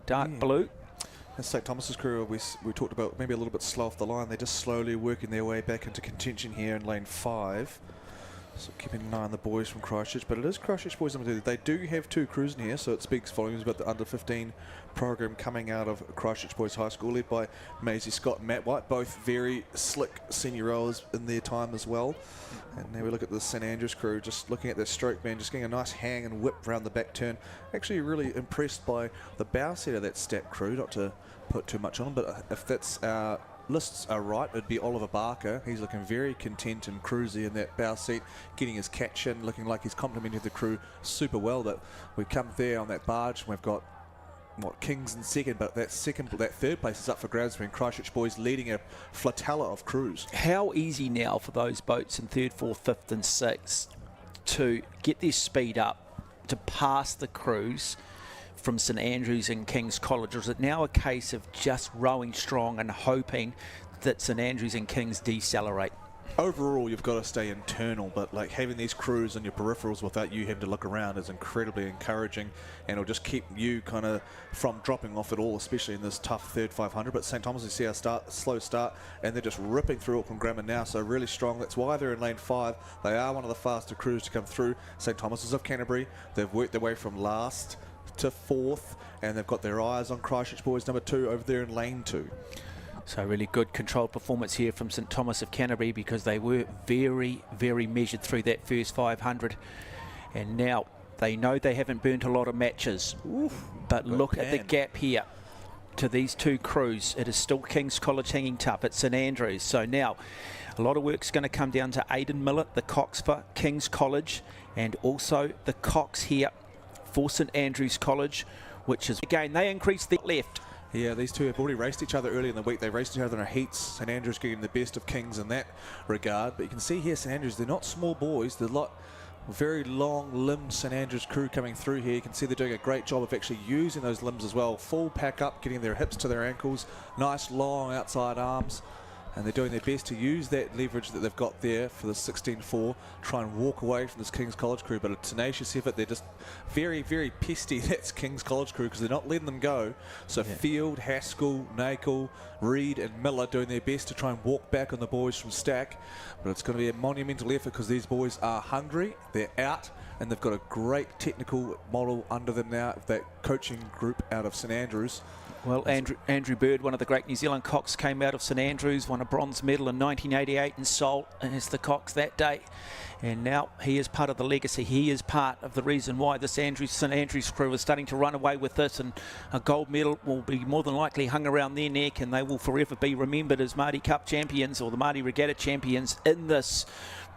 dark blue. That's St Thomas's crew. We talked about maybe a little bit slow off the line. They're just slowly working their way back into contention here in lane 5. So keeping an eye on the boys from Christchurch, but it is Christchurch boys number 2. They do have 2 crews in here, so it speaks volumes about the under 15 program coming out of Christchurch Boys High School, led by Maisie Scott and Matt White, both very slick senior rowers in their time as well. And now we look at the St Andrews crew, just looking at their stroke man, just getting a nice hang and whip around the back turn. Actually really impressed by the bow set of that stat crew, not to put too much on, but if that's our lists are right, it'd be Oliver Barker. He's looking very content and cruisy in that bow seat, getting his catch in, looking like he's complimented the crew super well. But we come there on that barge, and we've got Kings in second, but that third place is up for grabs between Christchurch Boys leading a flotilla of crews. How easy now for those boats in 3rd, 4th, 5th and 6th to get their speed up, to pass the crews from St Andrews and King's College, or is it now a case of just rowing strong and hoping that St Andrews and King's decelerate? Overall, you've got to stay internal, but like having these crews on your peripherals without you having to look around is incredibly encouraging, and it'll just keep you kind of from dropping off at all, especially in this tough third 500. But St Thomas, you see our slow start, and they're just ripping through Auckland Grammar now, so really strong. That's why they're in lane 5. They are one of the faster crews to come through. St Thomas's of Canterbury, they've worked their way from last to 4th, and they've got their eyes on Christchurch Boys number 2 over there in lane 2. So really good controlled performance here from St Thomas of Canterbury, because they were very, very measured through that first 500. And now they know they haven't burnt a lot of matches. But look at the gap here to these 2 crews. It is still King's College hanging tough at St Andrews. So now a lot of work's going to come down to Aidan Millett, the Cox for King's College, and also the Cox here for St Andrews College, which is, again, they increased the left. Yeah, these two have already raced each other early in the week. They raced each other in a heats. St Andrews getting the best of Kings in that regard. But you can see here, St Andrews, they're not small boys. They're very long-limbed St Andrews crew coming through here. You can see they're doing a great job of actually using those limbs as well. Full pack up, getting their hips to their ankles. Nice, long outside arms. And they're doing their best to use that leverage that they've got there for the 16-4, try and walk away from this King's College crew. But a tenacious effort. They're just very, very pesty, that's King's College crew, because they're not letting them go. So Field, Haskell, Nakel, Reed and Miller doing their best to try and walk back on the boys from Stack. But it's going to be a monumental effort, because these boys are hungry, they're out, and they've got a great technical model under them now, that coaching group out of St Andrews. Well, Andrew Bird, one of the great New Zealand cocks, came out of St Andrews, won a bronze medal in 1988 in Seoul as the cocks that day. And now he is part of the legacy. He is part of the reason why this St Andrews crew is starting to run away with this, and a gold medal will be more than likely hung around their neck, and they will forever be remembered as Maadi Cup champions, or the Maadi Regatta champions, in this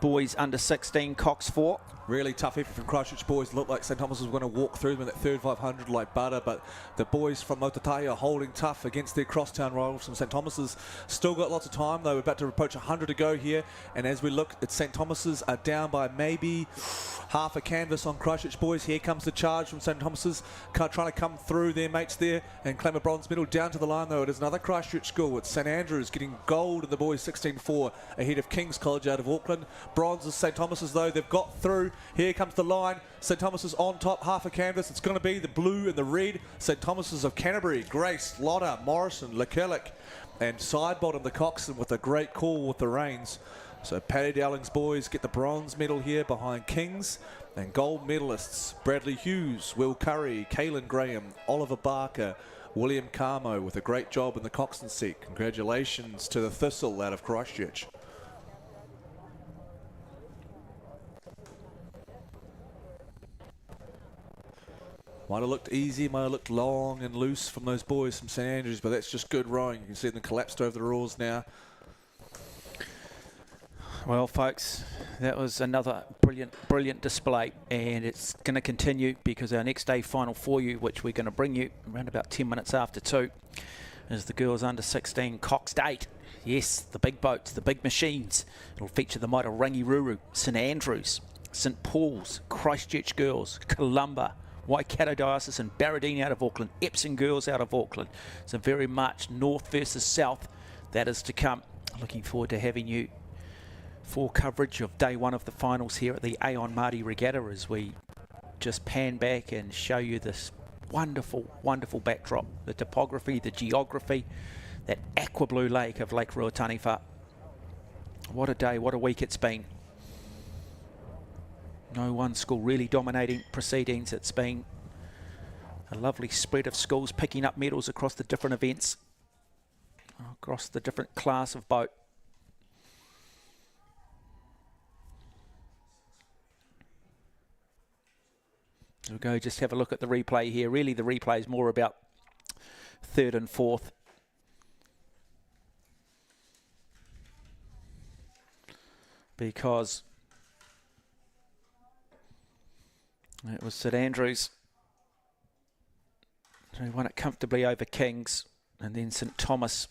boys under 16 Cox 4. Really tough effort from Christchurch Boys. Looked like St Thomas was going to walk through them in that third 500 like butter, but the boys from Motatahi are holding tough against their crosstown rivals from St Thomas's. Still got lots of time though. We're about to approach 100 to go here, and as we look at St Thomas's are down by maybe half a canvas on Christchurch Boys. Here comes the charge from St Thomas's, trying to come through their mates there and claim a bronze medal. Down to the line though, it is another Christchurch school. It's St Andrews getting gold in the boys 16-4 ahead of King's College out of Auckland. Bronze is St Thomas's though. They've got through. Here comes the line. St Thomas's on top, half a canvas. It's going to be the blue and the red. St Thomas's of Canterbury, Grace, Lotta, Morrison, Lekellick, and Sidebottom the Coxswain with a great call with the reins. So Paddy Dowling's boys get the bronze medal here behind Kings, and gold medalists Bradley Hughes, Will Curry, Caelan Graham, Oliver Barker, William Carmo with a great job in the Coxswain seat. Congratulations to the Thistle out of Christchurch. Might have looked easy, might have looked long and loose from those boys from St Andrews, but that's just good rowing. You can see them collapsed over the oars now. Well, folks, that was another brilliant display, and it's going to continue, because our next day final for you, which we're going to bring you around about 10 minutes after 2, is the girls under 16 Cox 8. Yes, the big boats, the big machines. It'll feature the might of Rangiruru, St Andrews, St Paul's, Christchurch girls, Columba, Waikato Diocese and Barradine out of Auckland, Epsom girls out of Auckland. So very much north versus south that is to come. Looking forward to having you for coverage of day 1 of the finals here at the Aon Maadi Regatta, as we just pan back and show you this wonderful, wonderful backdrop. The topography, the geography, that aqua blue lake of Lake Ruataniwha. What a day, what a week it's been. No one school really dominating proceedings. It's been a lovely spread of schools picking up medals across the different events, across the different class of boat. We'll go just have a look at the replay here. Really the replay is more about third and fourth. Because it was St Andrews who won it comfortably over Kings, and then St Thomas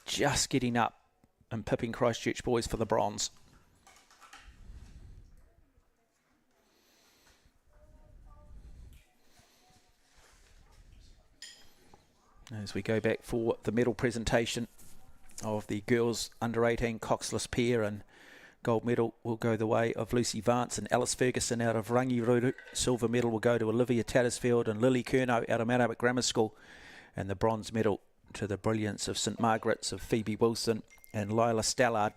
just getting up and pipping Christchurch boys for the bronze. As we go back for the medal presentation of the girls under 18 coxless pair, and gold medal will go the way of Lucy Vance and Alice Ferguson out of Rangiruru. Silver medal will go to Olivia Tattersfield and Lily Curnow out of Mount Albert Grammar School. And the bronze medal to the brilliance of St Margaret's of Phoebe Wilson and Lila Stallard.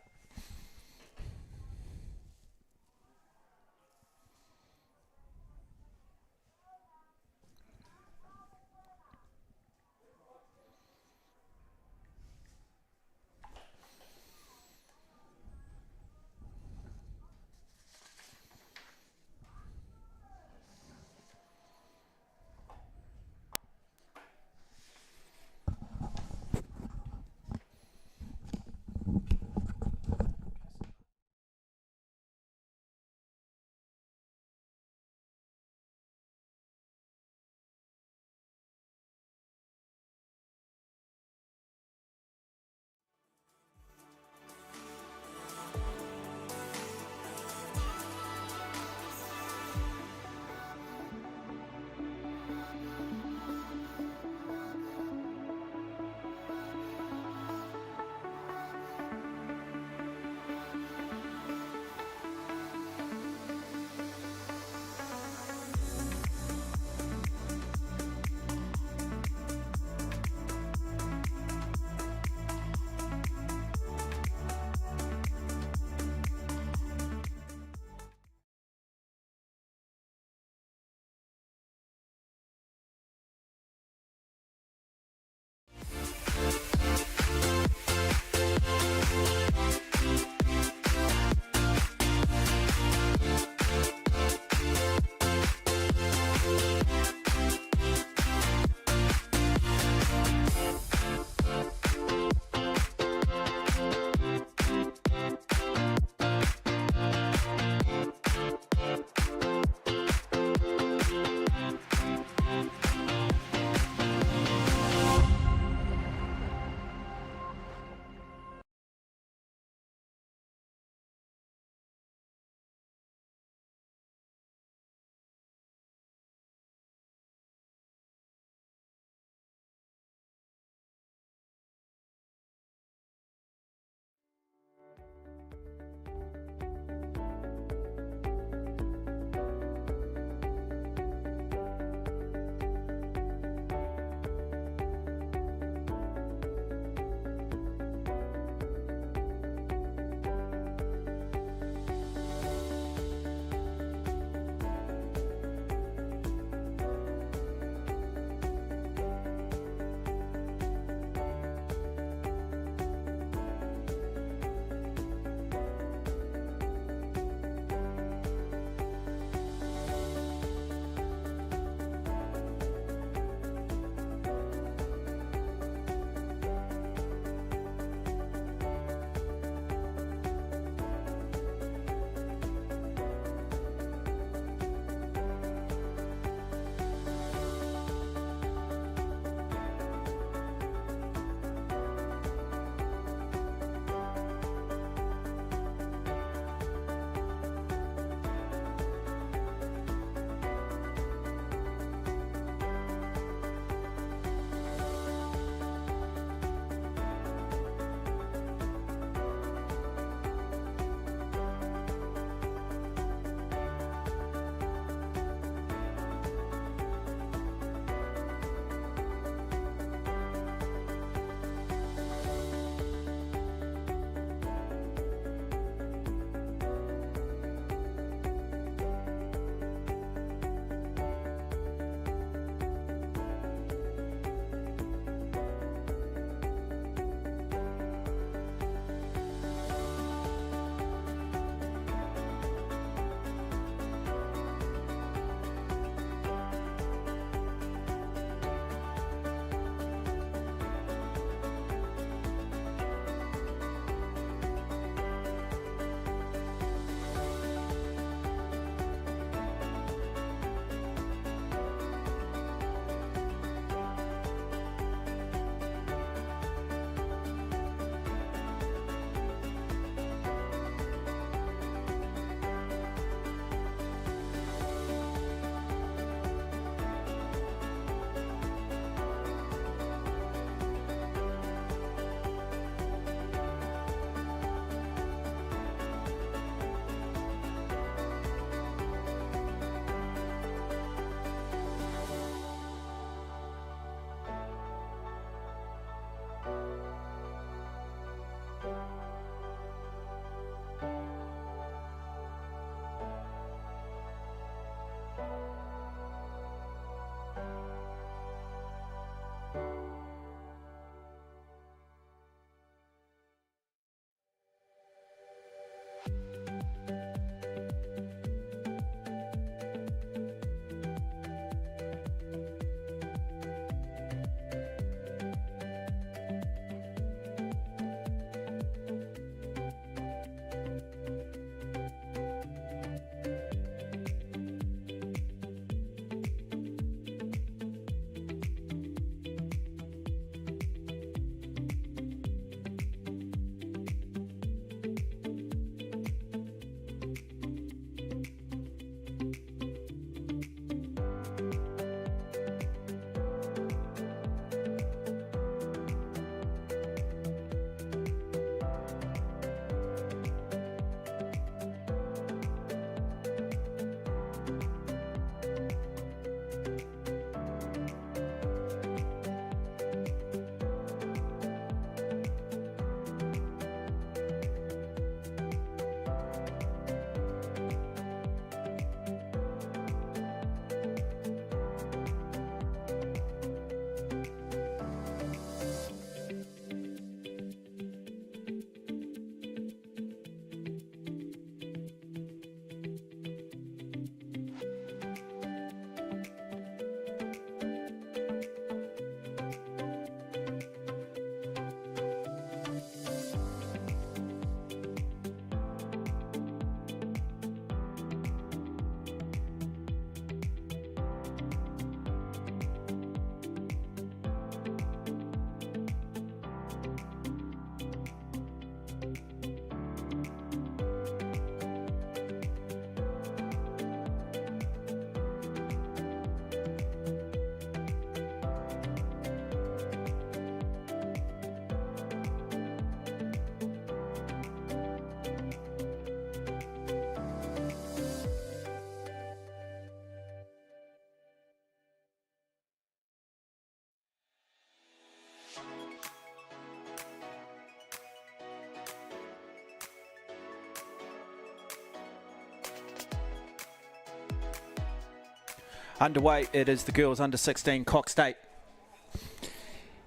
Underway, it is the girls under 16 Cox State.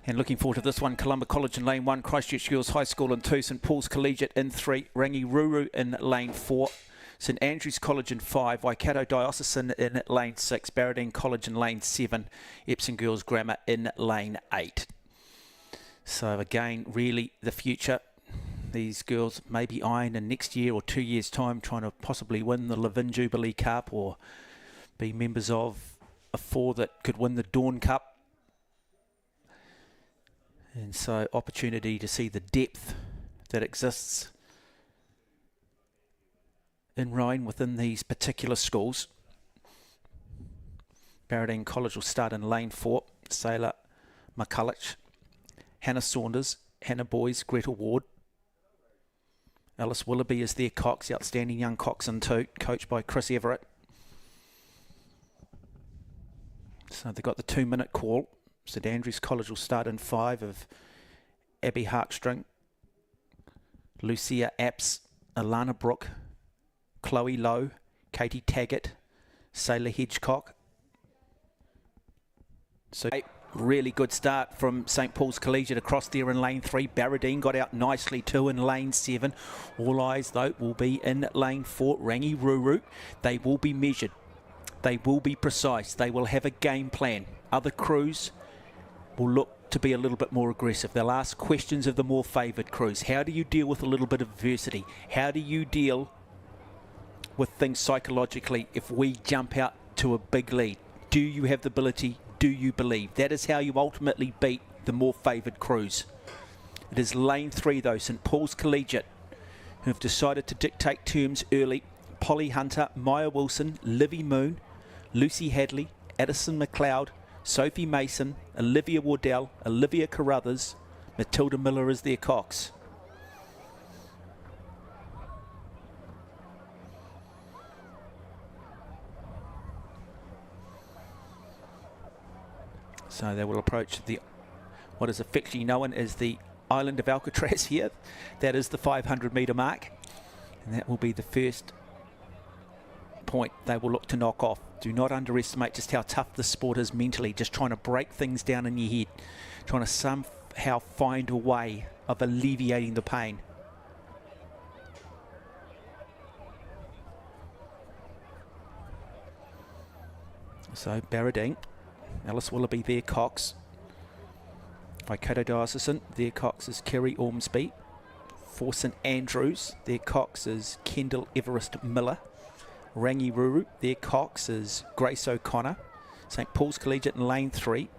And looking forward to this one, Columba College in lane 1, Christchurch Girls High School in 2, St Paul's Collegiate in 3, Rangiruru in lane 4, St Andrews College in 5, Waikato Diocesan in lane 6, Barradine College in lane 7, Epsom Girls Grammar in lane 8. So again, really the future. These girls may be eyeing in next year or 2 years' time trying to possibly win the Levin Jubilee Cup or be members of a 4 that could win the Dawn Cup. And so opportunity to see the depth that exists in rowing within these particular schools. Barradine College will start in lane 4. Sailor McCulloch, Hannah Saunders, Hannah Boys, Gretel Ward. Alice Willoughby is their cox, the outstanding young coxswain too, coached by Chris Everett. So they've got the 2-minute call. St Andrews College will start in 5 of Abby Harkstring, Lucia Apps, Alana Brooke, Chloe Lowe, Katie Taggart, Sailor Hedgecock. So really good start from St Paul's Collegiate across there in lane 3. Barradine got out nicely too in lane 7. All eyes though will be in lane 4. Rangiruru, they will be measured. They will be precise. They will have a game plan. Other crews will look to be a little bit more aggressive. They'll ask questions of the more favoured crews. How do you deal with a little bit of adversity? How do you deal with things psychologically if we jump out to a big lead? Do you have the ability? Do you believe? That is how you ultimately beat the more favoured crews. It is lane 3 though, St Paul's Collegiate, who have decided to dictate terms early. Polly Hunter, Maya Wilson, Livy Moon, Lucy Hadley, Addison McLeod, Sophie Mason, Olivia Wardell, Olivia Carruthers, Matilda Miller is their cox. So they will approach the what is affectionately known as the island of Alcatraz here. That is the 500 metre mark. And that will be the first point they will look to knock off. Do not underestimate just how tough this sport is mentally, just trying to break things down in your head, trying to somehow find a way of alleviating the pain. So Barradine, Alice Willoughby, their cox. Waikato Diocesan, their cox is Kerry Ormsby. For St Andrews, their cox is Kendall Everest Miller. Rangiruru, their cox is Grace O'Connor. St Paul's Collegiate in lane 3,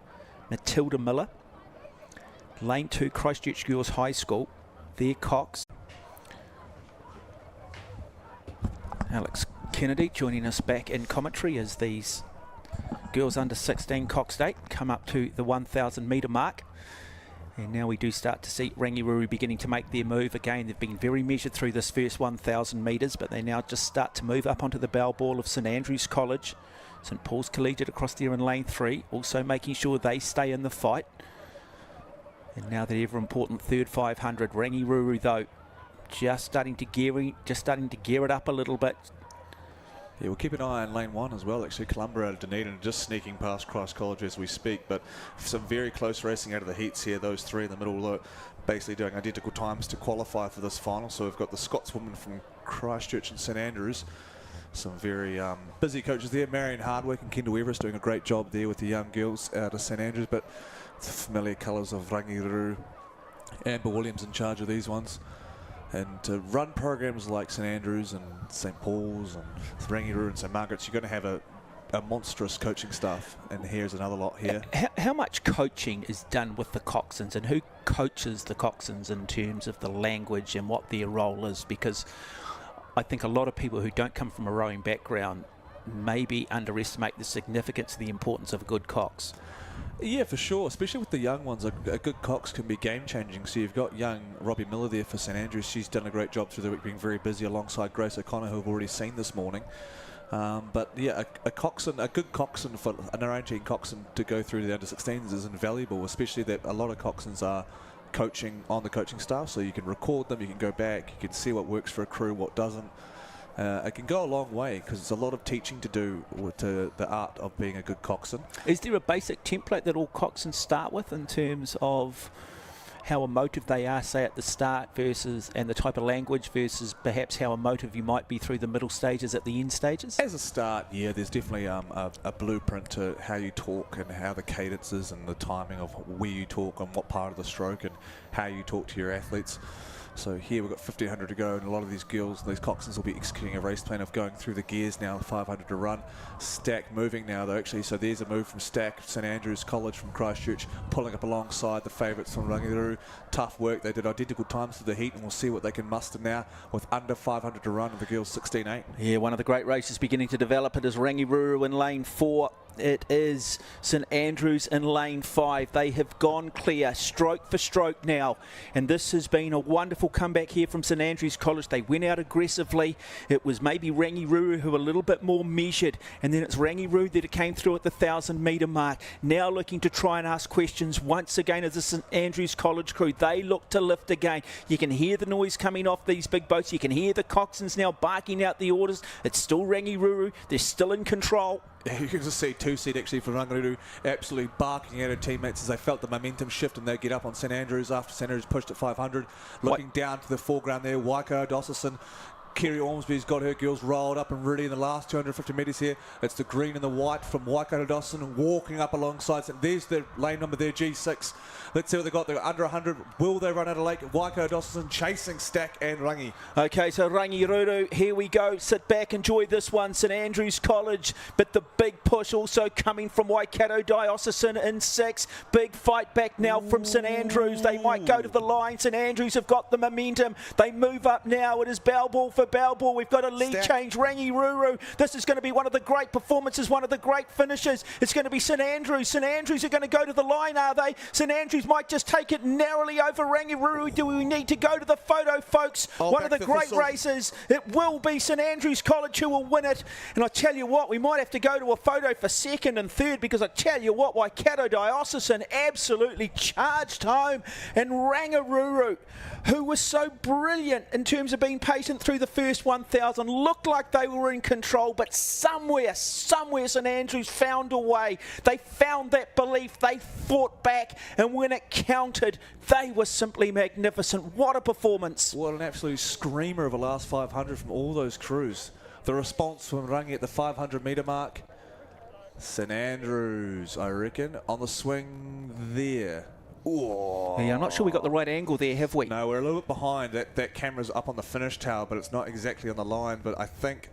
Matilda Miller. Lane 2, Christchurch Girls High School, their cox. Alex Kennedy joining us back in commentary as these girls under 16 Cox State come up to the 1,000 metre mark. And now we do start to see Rangiruru beginning to make their move. Again, they've been very measured through this first 1,000 metres, but they now just start to move up onto the bow ball of St Andrews College. St Paul's Collegiate across there in lane 3, also making sure they stay in the fight. And now the ever-important third 500. Rangiruru, though, just starting to gear it up a little bit. Yeah, we'll keep an eye on lane 1 as well. Actually, Columba out of Dunedin just sneaking past Christ College as we speak. But some very close racing out of the heats here. Those 3 in the middle basically doing identical times to qualify for this final. So we've got the Scotswoman from Christchurch and St Andrews. Some very busy coaches there. Marion Hardwick and Kendall Everest doing a great job there with the young girls out of St Andrews. But the familiar colours of Rangiruru. Amber Williams in charge of these ones. And to run programs like St Andrews and St Paul's and Rangiruru and St Margaret's, you're going to have a monstrous coaching staff. And here's another lot here. How much coaching is done with the coxswains, and who coaches the coxswains in terms of the language and what their role is? Because I think a lot of people who don't come from a rowing background maybe underestimate the significance of the importance of a good cox. Yeah, for sure, especially with the young ones. A good cox can be game-changing. So you've got young Robbie Miller there for St Andrews. She's done a great job through the week, being very busy alongside Grace O'Connor, who we've already seen this morning. But yeah, a good coxswain, for an arranging coxswain to go through the under-16s is invaluable, especially that a lot of coxswains are coaching on the coaching staff, so you can record them, you can go back, you can see what works for a crew, what doesn't. It can go a long way because it's a lot of teaching to do with the art of being a good coxswain. Is there a basic template that all coxswains start with in terms of how emotive they are, say at the start, versus and the type of language versus perhaps how emotive you might be through the middle stages at the end stages? As a start, yeah, there's definitely a blueprint to how you talk and how the cadence is and the timing of where you talk and what part of the stroke and how you talk to your athletes. So here we've got 1,500 to go, and a lot of these girls, these coxswains will be executing a race plan of going through the gears now, 500 to run. Stack moving now though, actually, so there's a move from Stack, St Andrews College from Christchurch, pulling up alongside the favourites from Rangiruru. Tough work, they did identical times to the heat, and we'll see what they can muster now with under 500 to run, and the girls 16.8. Yeah, one of the great races beginning to develop. It is Rangiruru in lane 4. It is St Andrews in lane 5. They have gone clear, stroke for stroke now. And this has been a wonderful comeback here from St Andrews College. They went out aggressively. It was maybe Rangiruru who were a little bit more measured. And then it's Rangiruru that came through at the 1,000-metre mark. Now looking to try and ask questions once again as the St Andrews College crew. They look to lift again. You can hear the noise coming off these big boats. You can hear the coxswains now barking out the orders. It's still Rangiruru. They're still in control. You can just see two-seat actually for Rangiruru absolutely barking at her teammates as they felt the momentum shift, and they get up on St Andrews after St Andrews pushed at 500. Looking down to the foreground there, Waikato Dawson. Kerry Ormsby's got her girls rolled up and ready in the last 250 metres here. It's the green and the white from Waikato Dawson walking up alongside. There's the lane number there, G6. Let's see what they got. They're under 100. Will they run out of lake? Waikato Dawson chasing Stack and Rangi. Okay, so Rangiruru, here we go. Sit back, enjoy this one. St Andrews College, but the big push also coming from Waikato Diocesan in 6. Big fight back now from St Andrews. They might go to the line. St Andrews have got the momentum. They move up now. It is Balball for Balball. We've got a lead change. Rangiruru. This is going to be one of the great performances, one of the great finishes. It's going to be St Andrews. St Andrews are going to go to the line, are they? St Andrews might just take it narrowly over Rangiruru. Do we need to go to the photo, folks? One of the great races. It will be St Andrews College who will win it. And I tell you what, we might have to go to a photo for second and third, because I tell you what, Waikato Diocesan absolutely charged home. And Rangiruru, who was so brilliant in terms of being patient through the first 1,000, looked like they were in control, but somewhere St Andrews found a way. They found that belief. They fought back, and when it counted, they were simply magnificent. What a performance. What an absolute screamer of a last 500 from all those crews. The response from Rangi at the 500-metre mark. St Andrews, I reckon, on the swing there. Ooh. Yeah, I'm not sure we got the right angle there, have we? No, we're a little bit behind. That camera's up on the finish tower, but it's not exactly on the line. But I think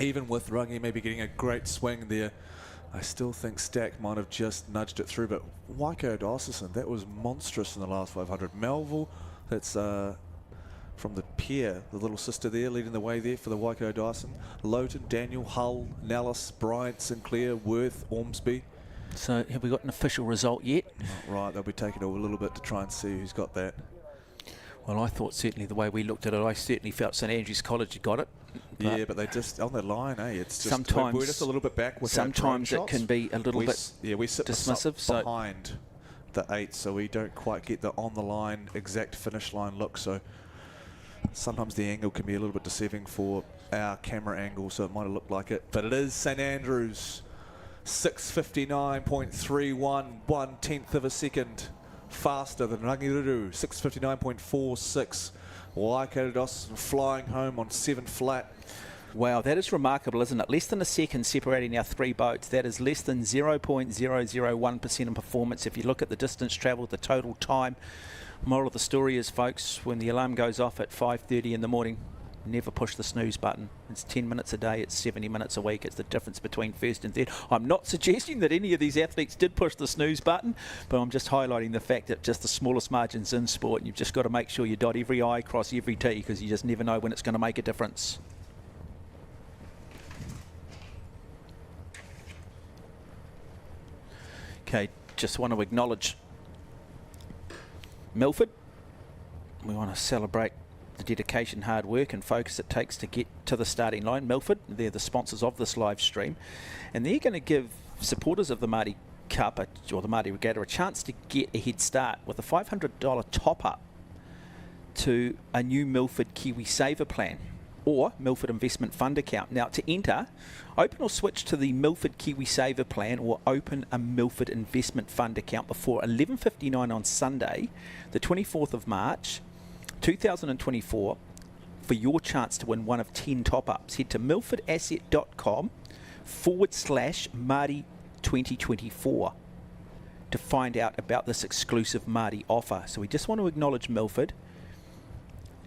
even with Rangi maybe getting a great swing there, I still think Stack might have just nudged it through. But Waikato Diocesan, that was monstrous in the last 500. Melville, that's from the pier, the little sister there, leading the way there for the Waikato Diocesan. Lowton, Daniel, Hull, Nellis, Bryant, Sinclair, Worth, Ormsby. So have we got an official result yet? Not right, they'll be taking it a little bit to try and see who's got that. Well, I thought certainly the way we looked at it, I certainly felt St Andrews College had got it. Yeah, but they just, on that line, it's just, sometimes we're just a little bit back with sometimes it can be a little bit we sit dismissive. Behind the 8, so we don't quite get the on the line, exact finish line look. So sometimes the angle can be a little bit deceiving for our camera angle, so it might have looked like it. But it is St Andrews, 6:59.31, 1/10 of a second faster than Rangiruru, 6:59.46. Waikato Dawson flying home on 7 flat. Wow, that is remarkable, isn't it? Less than a second separating our 3 boats. That is less than 0.001% in performance. If you look at the distance travelled, the total time. Moral of the story is, folks, when the alarm goes off at 5:30 in the morning, never push the snooze button. It's 10 minutes a day, it's 70 minutes a week. It's the difference between first and third. I'm not suggesting that any of these athletes did push the snooze button, but I'm just highlighting the fact that just the smallest margins in sport, you've just got to make sure you dot every I, cross every T, because you just never know when it's going to make a difference. Okay, just want to acknowledge Milford. We want to celebrate the dedication, hard work and focus it takes to get to the starting line. Milford, they're the sponsors of this live stream, and they're going to give supporters of the Maadi Cup or the Maadi Regatta a chance to get a head start with a $500 top-up to a new Milford Kiwi Saver plan. or Milford Investment Fund account. Now, to enter, open or switch to the Milford KiwiSaver plan or open a Milford Investment Fund account before 11:59 on Sunday, the 24th of March, 2024, for your chance to win one of 10 top-ups. Head to milfordasset.com/Maadi 2024 to find out about this exclusive Maadi offer. So we just want to acknowledge Milford.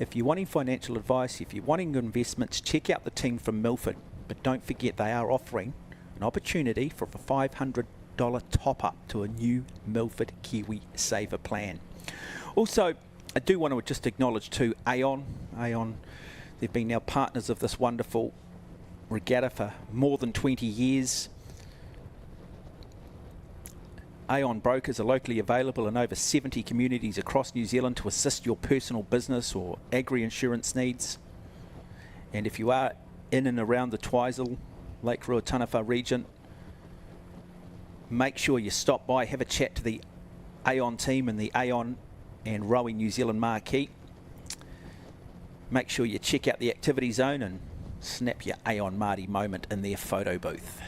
If you're wanting financial advice, if you're wanting investments, check out the team from Milford. But don't forget, they are offering an opportunity for a $500 top-up to a new Milford KiwiSaver plan. Also, I do want to just acknowledge too Aon. They've been now partners of this wonderful regatta for more than 20 years. Aon brokers are locally available in over 70 communities across New Zealand to assist your personal business or agri-insurance needs. And if you are in and around the Twizel, Lake Ruataniwha region, make sure you stop by, have a chat to the Aon team and the Aon and Rowing New Zealand marquee. Make sure you check out the activity zone and snap your Aon Maadi moment in their photo booth.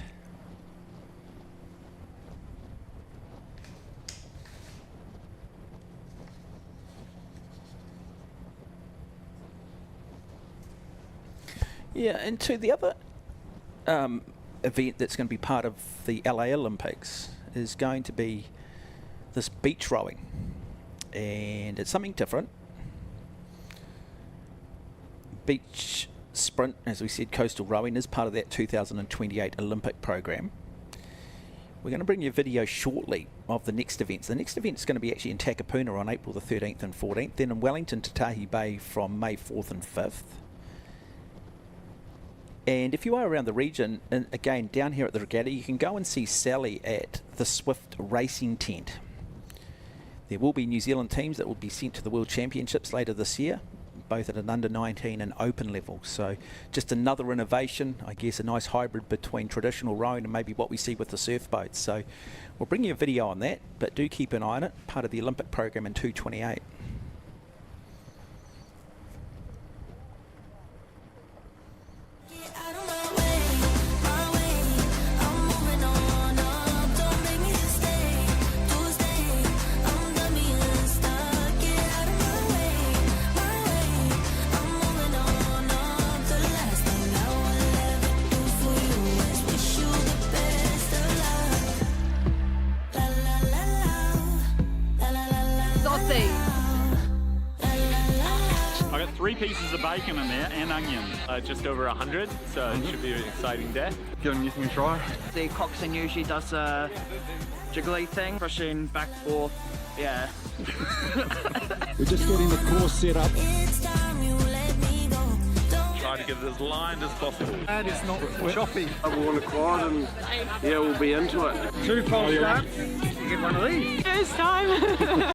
Yeah, and to the other event that's going to be part of the LA Olympics is going to be this beach rowing. And it's something different. Beach sprint, as we said, coastal rowing is part of that 2028 Olympic program. We're going to bring you a video shortly of the next events. The next event is going to be actually in Takapuna on April the 13th and 14th, then in Wellington to Tahi Bay from May 4th and 5th. And if you are around the region, and again, down here at the regatta, you can go and see Sally at the Swift Racing Tent. There will be New Zealand teams that will be sent to the World Championships later this year, both at an under-19 and open level. So just another innovation, I guess a nice hybrid between traditional rowing and maybe what we see with the surf boats. So we'll bring you a video on that, but do keep an eye on it, part of the Olympic program in 228. I got 3 pieces of bacon in there and onions. Just over 100, so it should be an exciting day. Giving you a try. The coxswain usually does a jiggly thing, pushing back forth. Yeah. We're just getting the course set up. Try to get it as lined as possible. And it's not choppy. We're on the quad and yeah, we'll be into it. 2 false starts, you get one of these. First time.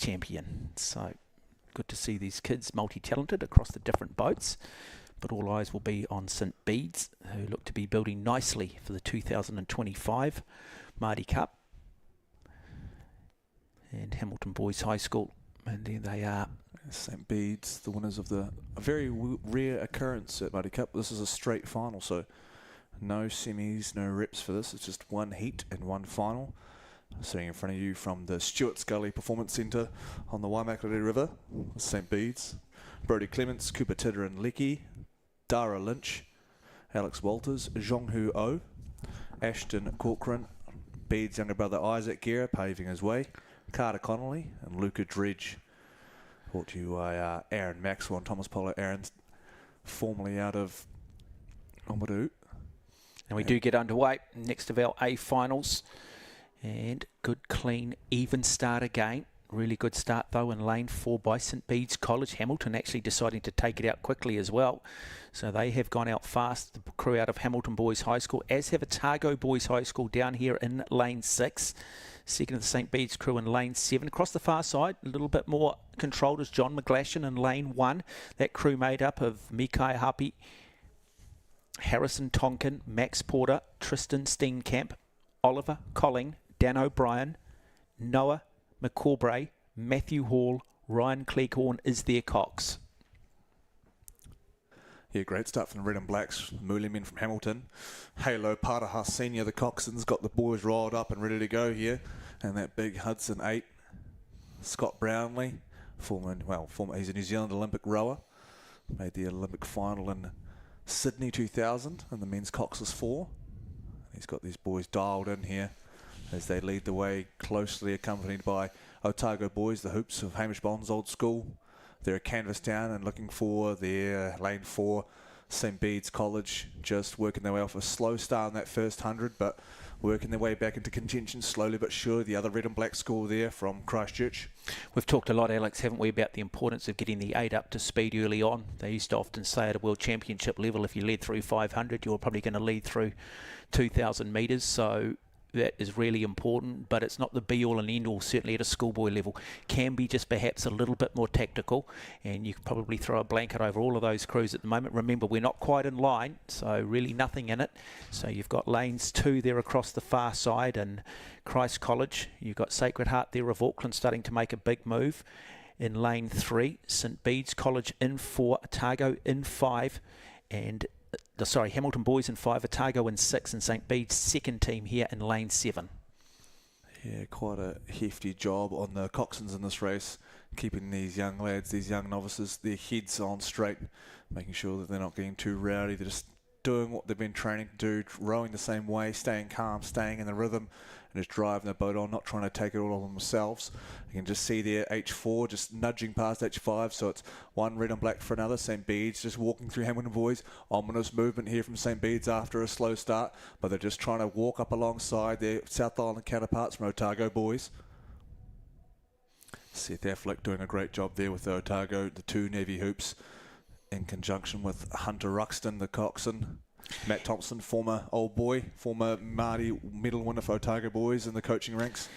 champion. So good to see these kids multi-talented across the different boats. But all eyes will be on St Bede's, who look to be building nicely for the 2025 Maadi Cup. And Hamilton Boys High School, and there they are. St Bede's, the winners of a very rare occurrence at Maadi Cup. This is a straight final, so no semis, no reps for this. It's just one heat and one final. Sitting in front of you from the Stuart Scully Performance Centre on the Waimakere River, St Bede's. Brody Clements, Cooper Tidder and Lecky, Dara Lynch, Alex Walters, Zhonghu O, Ashton Corcoran, Bede's younger brother Isaac Guerra paving his way, Carter Connolly and Luca Dredge. Brought to you by Aaron Maxwell and Thomas Polo. Aaron's formerly out of Oamaru. And we do get underway next of our A finals. And good, clean, even start again. Really good start, though, in lane 4 by St Bede's College. Hamilton actually deciding to take it out quickly as well. So they have gone out fast, the crew out of Hamilton Boys High School, as have Otago Boys High School down here in lane 6. Second of the St Bede's crew in lane 7. Across the far side, a little bit more controlled is John McGlashan in lane 1. That crew made up of Mikai Hapi, Harrison Tonkin, Max Porter, Tristan Steenkamp, Oliver Colling, Dan O'Brien, Noah McCorbray, Matthew Hall, Ryan Cleghorn is their Cox. Yeah, great start from the Red and Blacks. Mooly men from Hamilton. Halo Pataha Senior, the Coxsons, got the boys rolled up and ready to go here. And that big Hudson 8, Scott Brownlee, he's a New Zealand Olympic rower. Made the Olympic final in Sydney 2000 and the men's Cox's 4. He's got these boys dialed in here as they lead the way, closely accompanied by Otago Boys, the Hoops of Hamish Bond's old school. They're a canvas down and looking for their lane 4, St Bede's College, just working their way off a slow start in that first 100, but working their way back into contention slowly but surely. The other red and black school there from Christchurch. We've talked a lot, Alex, haven't we, about the importance of getting the 8 up to speed early on. They used to often say at a World Championship level, if you led through 500, you're probably going to lead through 2,000 metres, so that is really important, but it's not the be-all and end-all, certainly at a schoolboy level. Can be just perhaps a little bit more tactical, and you could probably throw a blanket over all of those crews at the moment. Remember, we're not quite in line, so really nothing in it. So you've got lanes 2 there across the far side, and Christ College. You've got Sacred Heart there of Auckland starting to make a big move. In lane 3, St Bede's College in 4, Otago in 5, and Hamilton Boys in 5, Otago in 6, and St Bede's second team here in lane 7. Yeah, quite a hefty job on the Coxsons in this race, keeping these young lads, these young novices, their heads on straight, making sure that they're not getting too rowdy. They're just doing what they've been training to do, rowing the same way, staying calm, staying in the rhythm, and just driving the boat on, not trying to take it all on themselves. You can just see there H4 just nudging past H5, so it's one red and black for another. St Bede's just walking through Hamilton Boys. Ominous movement here from St Bede's after a slow start, but they're just trying to walk up alongside their South Island counterparts from Otago Boys. Seth Affleck doing a great job there with the Otago, the 2 Navy Hoops, in conjunction with Hunter Ruxton, the coxswain. Matt Thompson, former old boy, former Maadi medal winner for Otago Boys in the coaching ranks.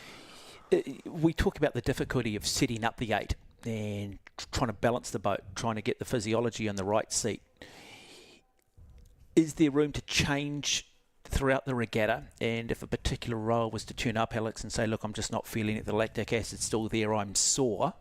We talk about the difficulty of setting up the 8 and trying to balance the boat, trying to get the physiology on the right seat. Is there room to change throughout the regatta? And if a particular rower was to turn up, Alex, and say, look, I'm just not feeling it, the lactic acid's still there, I'm sore,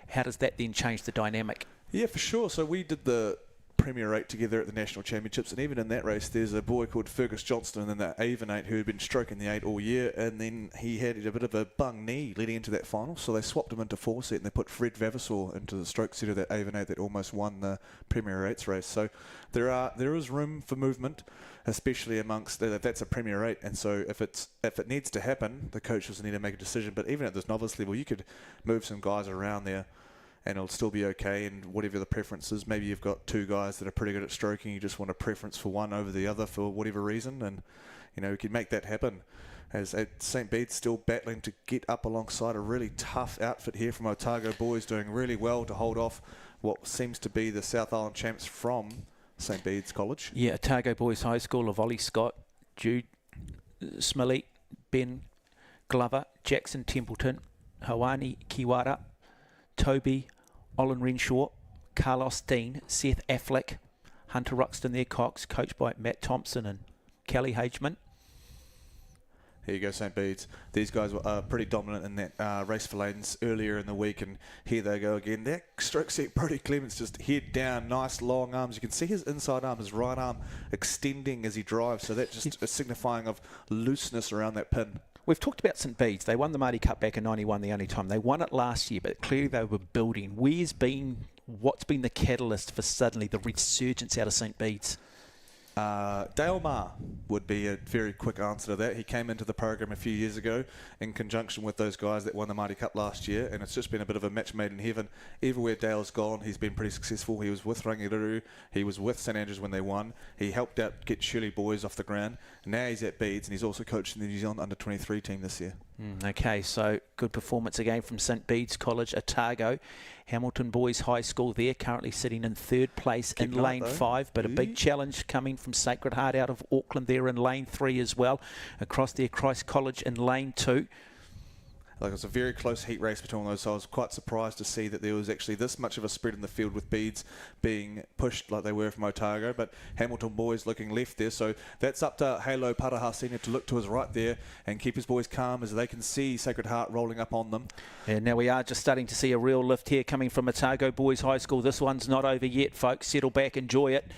how does that then change the dynamic? Yeah, for sure. So we did the Premier 8 together at the National Championships, and even in that race there's a boy called Fergus Johnston in that Avon 8 who had been stroking the 8 all year, and then he had a bit of a bung knee leading into that final, so they swapped him into 4 set and they put Fred Vavasaur into the stroke set of that Avon 8 that almost won the Premier 8's race. So there is room for movement, especially amongst that's a Premier 8, and so if it needs to happen, the coaches need to make a decision. But even at this novice level, you could move some guys around there and it'll still be okay, and whatever the preference is. Maybe you've got 2 guys that are pretty good at stroking, you just want a preference for one over the other for whatever reason, and we can make that happen. As at St Bede's still battling to get up alongside a really tough outfit here from Otago Boys, doing really well to hold off what seems to be the South Island champs from St Bede's College. Yeah, Otago Boys High School of Ollie Scott, Jude Smiley, Ben Glover, Jackson Templeton, Hawani Kiwara, Toby, Olin Renshaw, Carlos Dean, Seth Affleck, Hunter Ruxton there, Cox, coached by Matt Thompson and Kelly Hageman. Here you go, St. Bede's. These guys were pretty dominant in that race for lanes earlier in the week, and here they go again. That stroke set, Brody Clements just head down, nice long arms. You can see his inside arm, his right arm extending as he drives, so that's just a signifying of looseness around that pin. We've talked about St. Bede's. They won the Maadi Cup back in 91, the only time. They won it last year, but clearly they were building. What's been the catalyst for suddenly the resurgence out of St. Bede's? Dale Maher would be a very quick answer to that. He came into the program a few years ago in conjunction with those guys that won the Maadi Cup last year, and it's just been a bit of a match made in heaven. Everywhere Dale's gone, he's been pretty successful. He was with Rangiru, he was with St Andrews when they won. He helped out get Shirley boys off the ground. Now he's at Bede's, and he's also coaching the New Zealand under-23 team this year. Okay, so good performance again from St. Bede's College, Otago. Hamilton Boys High School there, currently sitting in third place in lane 5, but a big challenge coming from Sacred Heart out of Auckland there in lane 3 as well. Across there, Christ College in lane 2. Like, it was a very close heat race between those, so I was quite surprised to see that there was actually this much of a spread in the field with Bede's being pushed like they were from Otago, but Hamilton Boys looking left there, so that's up to Halo Paraha Senior to look to his right there and keep his boys calm as they can see Sacred Heart rolling up on them. And now we are just starting to see a real lift here coming from Otago Boys High School. This one's not over yet, folks. Settle back, enjoy it.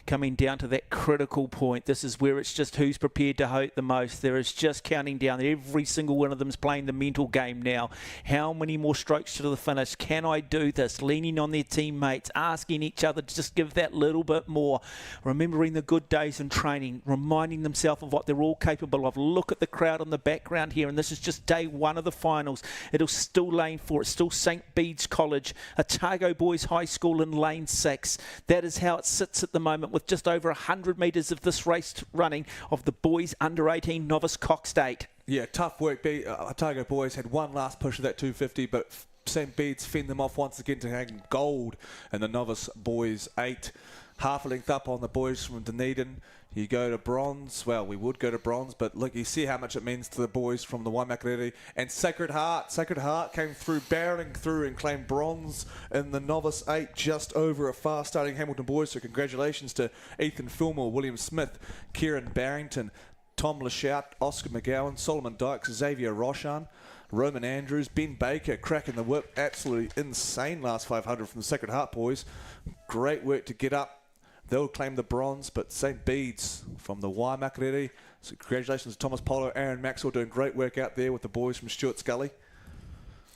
Coming down to that critical point. This is where it's just who's prepared to hope the most. There is just counting down. Every single one of them is playing the mental game now. How many more strokes to the finish? Can I do this? Leaning on their teammates, asking each other to just give that little bit more. Remembering the good days in training, reminding themselves of what they're all capable of. Look at the crowd in the background here, and this is just day 1 of the finals. It'll still lane 4. It's still St. Bede's College, Otago Boys High School in lane 6. That is how it sits at the moment, with just over 100 metres of this race running of the boys under 18 novice Cox State. Yeah, tough work. Otago Boys had one last push of that 250, but St. Bede's fend them off once again to hang gold in the novice boys 8. Half a length up on the boys from Dunedin. You go to bronze. Well, we would go to bronze, but look, you see how much it means to the boys from the Waimakariri. And Sacred Heart. Sacred Heart came through, barreling through and claimed bronze in the novice 8, just over a fast-starting Hamilton boys. So congratulations to Ethan Fillmore, William Smith, Kieran Barrington, Tom Lashout, Oscar McGowan, Solomon Dykes, Xavier Roshan, Roman Andrews, Ben Baker cracking the whip. Absolutely insane last 500 from the Sacred Heart boys. Great work to get up. They'll claim the bronze, but St. Bede's from the Waimakariri. So congratulations to Thomas Polo, Aaron Maxwell doing great work out there with the boys from Stuart Scully.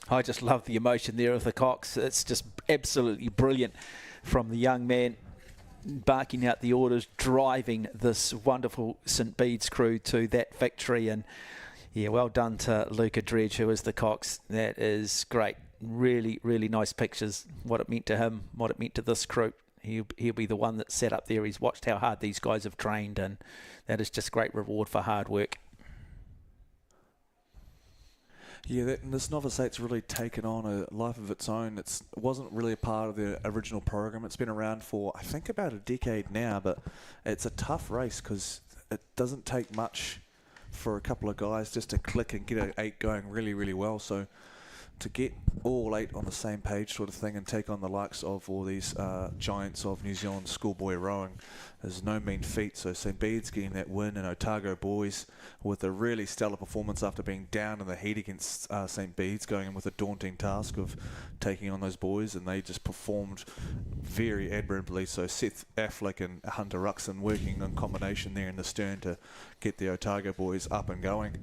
I just love the emotion there of the Cox. It's just absolutely brilliant from the young man barking out the orders, driving this wonderful St. Bede's crew to that victory. And yeah, well done to Luca Dredge, who is the Cox. That is great. Really, really nice pictures. What it meant to him, what it meant to this crew. He'll be the one that sat up there. He's watched how hard these guys have trained, and that is just great reward for hard work. Yeah, this novice 8's really taken on a life of its own. It wasn't really a part of the original program. It's been around for, I think, about a decade now, but it's a tough race because it doesn't take much for a couple of guys just to click and get an 8 going really, really well. So to get all 8 on the same page sort of thing and take on the likes of all these giants of New Zealand schoolboy rowing is no mean feat. So St. Bede's getting that win, and Otago Boys with a really stellar performance after being down in the heat against St. Bede's, going in with a daunting task of taking on those boys, and they just performed very admirably. So Seth Affleck and Hunter Ruxton working in combination there in the stern to get the Otago Boys up and going.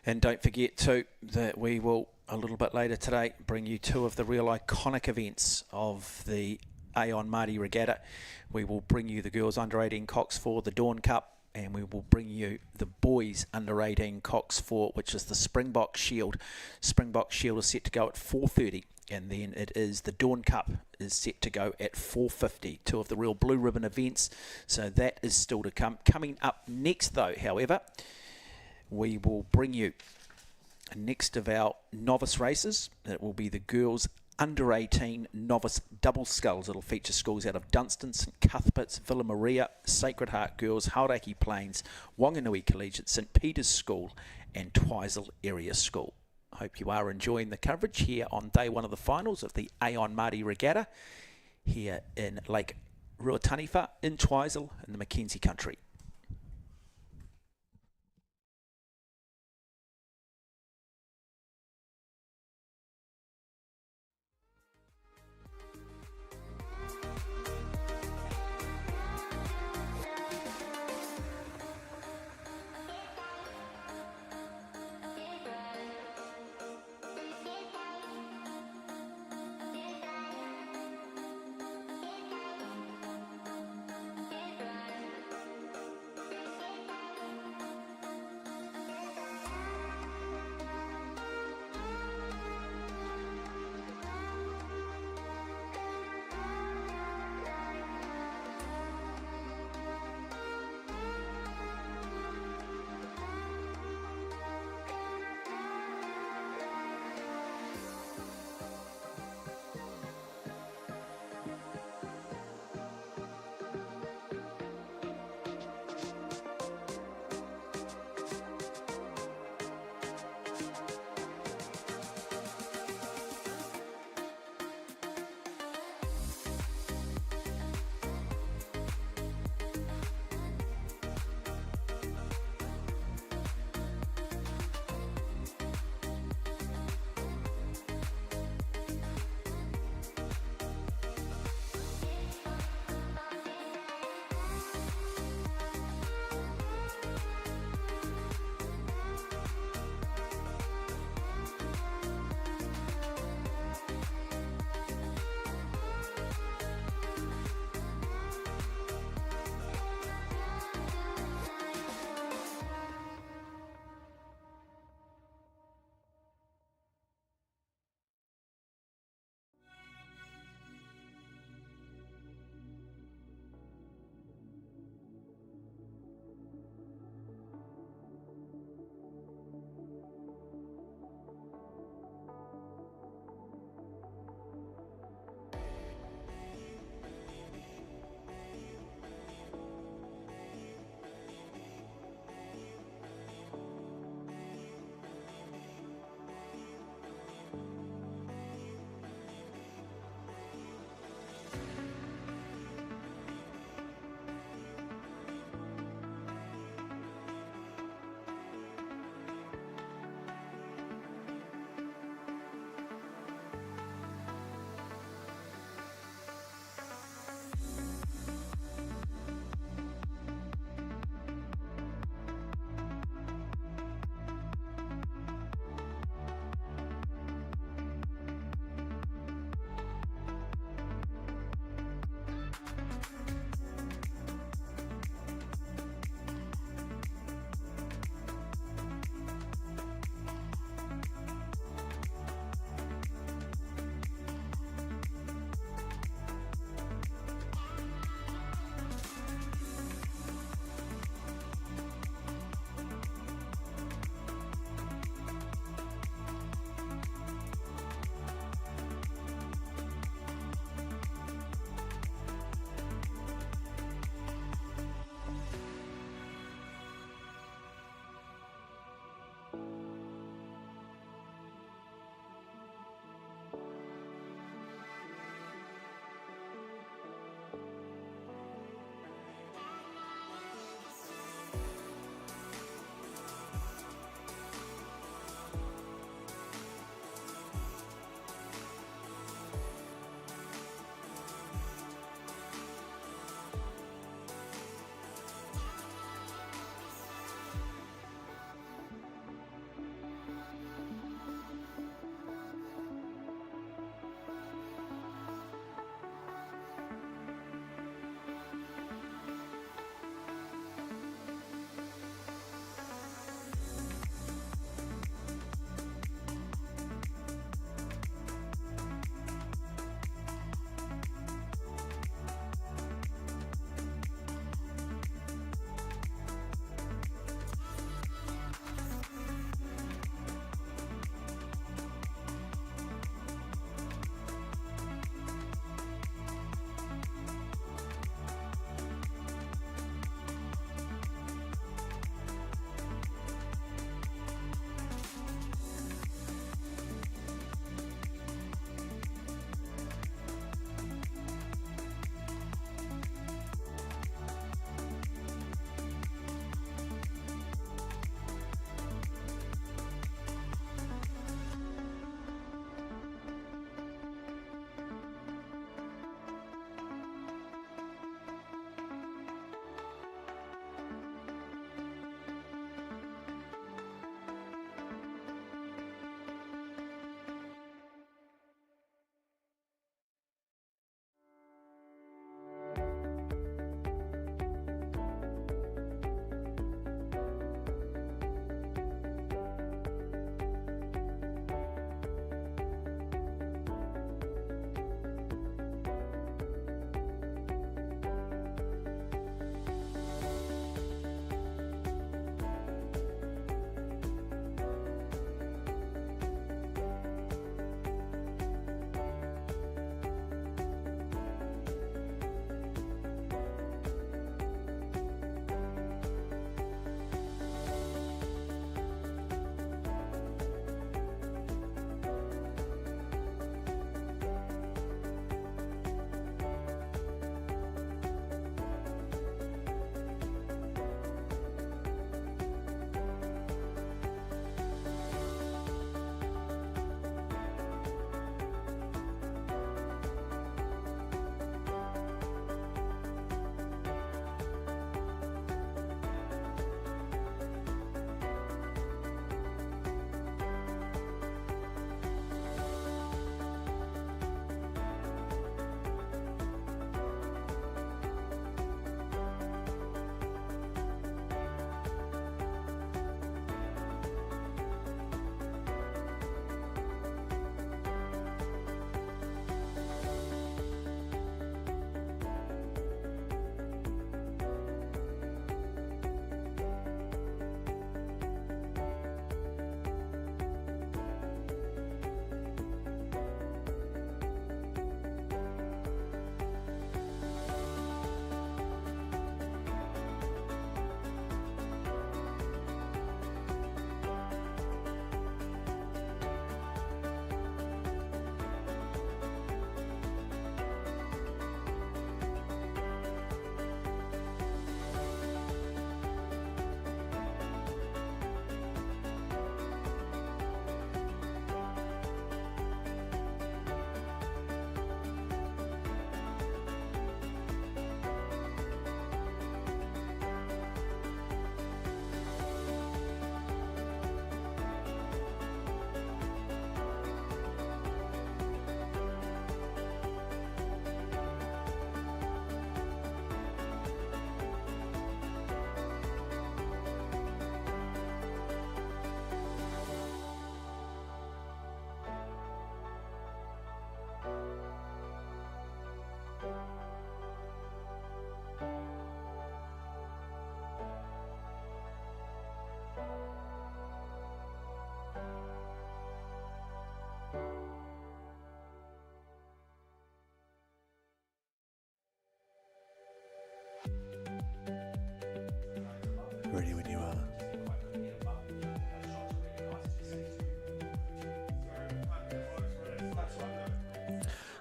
And don't forget too that we will, a little bit later today, bring you 2 of the real iconic events of the Aon Maadi Regatta. We will bring you the girls under 18 Cox 4, the Dawn Cup, and we will bring you the boys under 18 Cox 4, which is the Springbok Shield. Springbok Shield is set to go at 4:30, and then it is the Dawn Cup is set to go at 4:50. 2 of the real blue ribbon events, so that is still to come. Coming up next though, however, we will bring you next of our novice races. It will be the girls under 18 novice double sculls. It'll feature schools out of Dunstan, St Cuthbert's, Villa Maria, Sacred Heart Girls, Hauraki Plains, Wanganui Collegiate, St Peter's School and Twizel Area School. Hope you are enjoying the coverage here on day one of the finals of the Aon Maadi Regatta here in Lake Ruataniwha in Twizel in the Mackenzie country.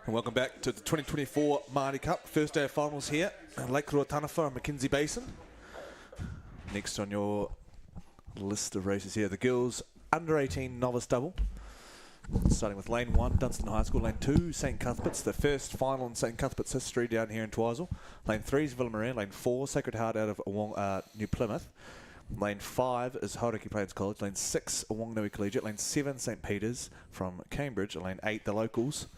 And welcome back to the 2024 Maadi Cup. First day of finals here at Lake Ruataniwha and Mackenzie Basin. Next on your list of races here, the girls under 18 novice double. Starting with lane 1, Dunstan High School. Lane 2, St Cuthbert's, the first final in St Cuthbert's history down here in Twizel. Lane 3 is Villa Maria. Lane 4, Sacred Heart out of New Plymouth. Lane 5 is Hauraki Plains College. Lane 6, Wanganui Collegiate. Lane 7, St Peter's from Cambridge. Lane 8, the locals.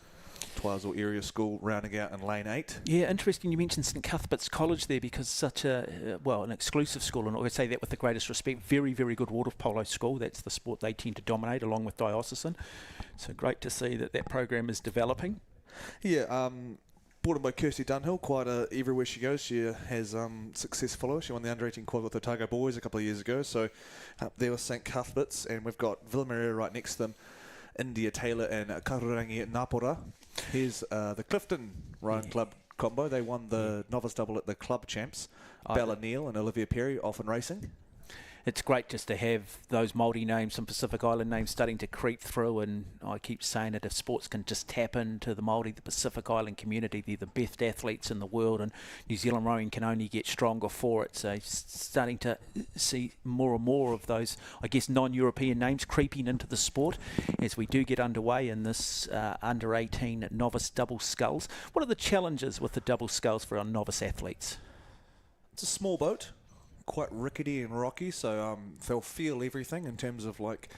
Twizel Area School rounding out in lane 8. Yeah, interesting you mentioned St Cuthbert's College there, because such a, an exclusive school, and I would say that with the greatest respect. Very, very good water polo school. That's the sport they tend to dominate along with diocesan. So great to see that program is developing. Yeah, brought in by Kirsty Dunhill, everywhere she goes she has success follow. She won the under-18 quad with the Otago boys a couple of years ago, so up there with St Cuthbert's, and we've got Villa Maria right next to them, India Taylor and Karurangi Napora. Here's the Clifton Rowing Club combo. They won the novice double at the club champs. Bella Neal and Olivia Perry off in racing. It's great just to have those Māori names, some Pacific Island names starting to creep through, and I keep saying it, if sports can just tap into the Māori, the Pacific Island community, they're the best athletes in the world, and New Zealand rowing can only get stronger for it. So starting to see more and more of those, I guess, non-European names creeping into the sport as we do get underway in this under-18 novice double sculls. What are the challenges with the double sculls for our novice athletes? It's a small boat, quite rickety and rocky, so they'll feel everything in terms of like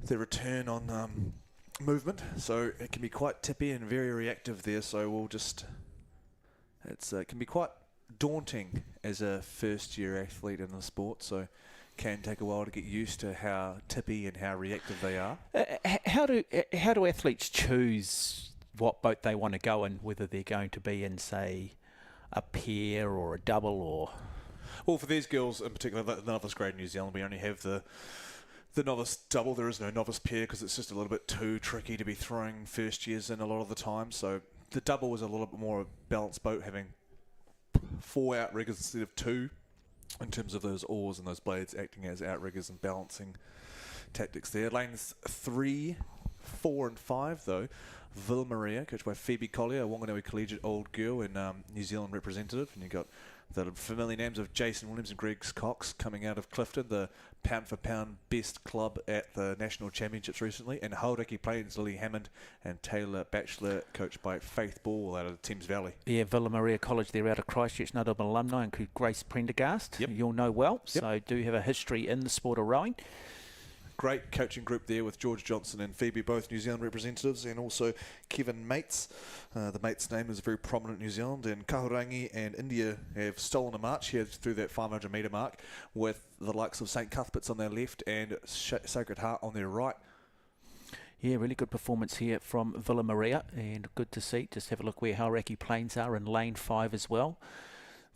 their return on movement, so it can be quite tippy and very reactive there. So we'll just, it can be quite daunting as a first year athlete in the sport, so it can take a while to get used to how tippy and how reactive they are. How do athletes choose what boat they want to go in, whether they're going to be in, say, a pair or a double? Or well, for these girls in particular, the novice grade in New Zealand, we only have the novice double. There is no novice pair because it's just a little bit too tricky to be throwing first years in a lot of the time. So the double was a little bit more a balanced boat, having 4 outriggers instead of 2 in terms of those oars and those blades acting as outriggers and balancing tactics there. Lanes 3, 4 and 5 though, Villa Maria, coached by Phoebe Collier, a Wanganui Collegiate old girl and New Zealand representative, and you got the familiar names of Jason Williams and Greg Cox coming out of Clifton, the pound-for-pound best club at the National Championships recently, and Hauraki Plains, Lily Hammond and Taylor Batchelor, coached by Faith Ball out of Thames Valley. Yeah, Villa Maria College, they're out of Christchurch, notable alumni, include Grace Prendergast, you'll know well, so do have a history in the sport of rowing. Great coaching group there with George Johnson and Phoebe, both New Zealand representatives, and also Kevin Mates. The Mates name is very prominent in New Zealand, and Kahurangi and India have stolen a march here through that 500 metre mark with the likes of St Cuthbert's on their left and Sacred Heart on their right. Yeah, really good performance here from Villa Maria, and good to see. Just have a look where Hauraki Plains are in lane 5 as well.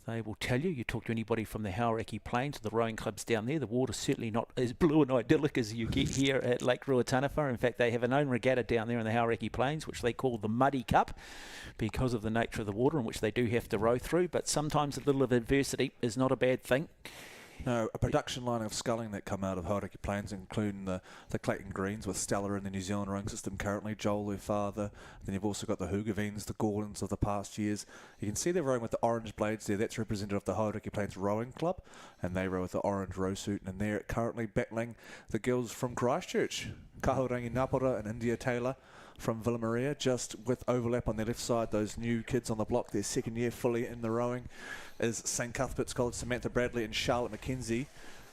They will tell you talk to anybody from the Hauraki Plains, the rowing clubs down there, the water's certainly not as blue and idyllic as you get here at Lake Ruataniwha. In fact, they have an own regatta down there in the Hauraki Plains, which they call the Maadi Cup, because of the nature of the water in which they do have to row through. But sometimes a little of adversity is not a bad thing. No, a production line of sculling that come out of Hauraki Plains, including the Clayton Greens with Stella in the New Zealand rowing system currently, Joel, their father. Then you've also got the Hoogevens, the Gordons of the past years. You can see they're rowing with the orange blades there. That's representative of the Hauraki Plains Rowing Club, and they row with the orange row suit. And they're currently battling the girls from Christchurch, Kahurangi Napora and India Taylor from Villa Maria, just with overlap on their left side. Those new kids on the block, their second year fully in the rowing, is St Cuthbert's College, Samantha Bradley and Charlotte McKenzie,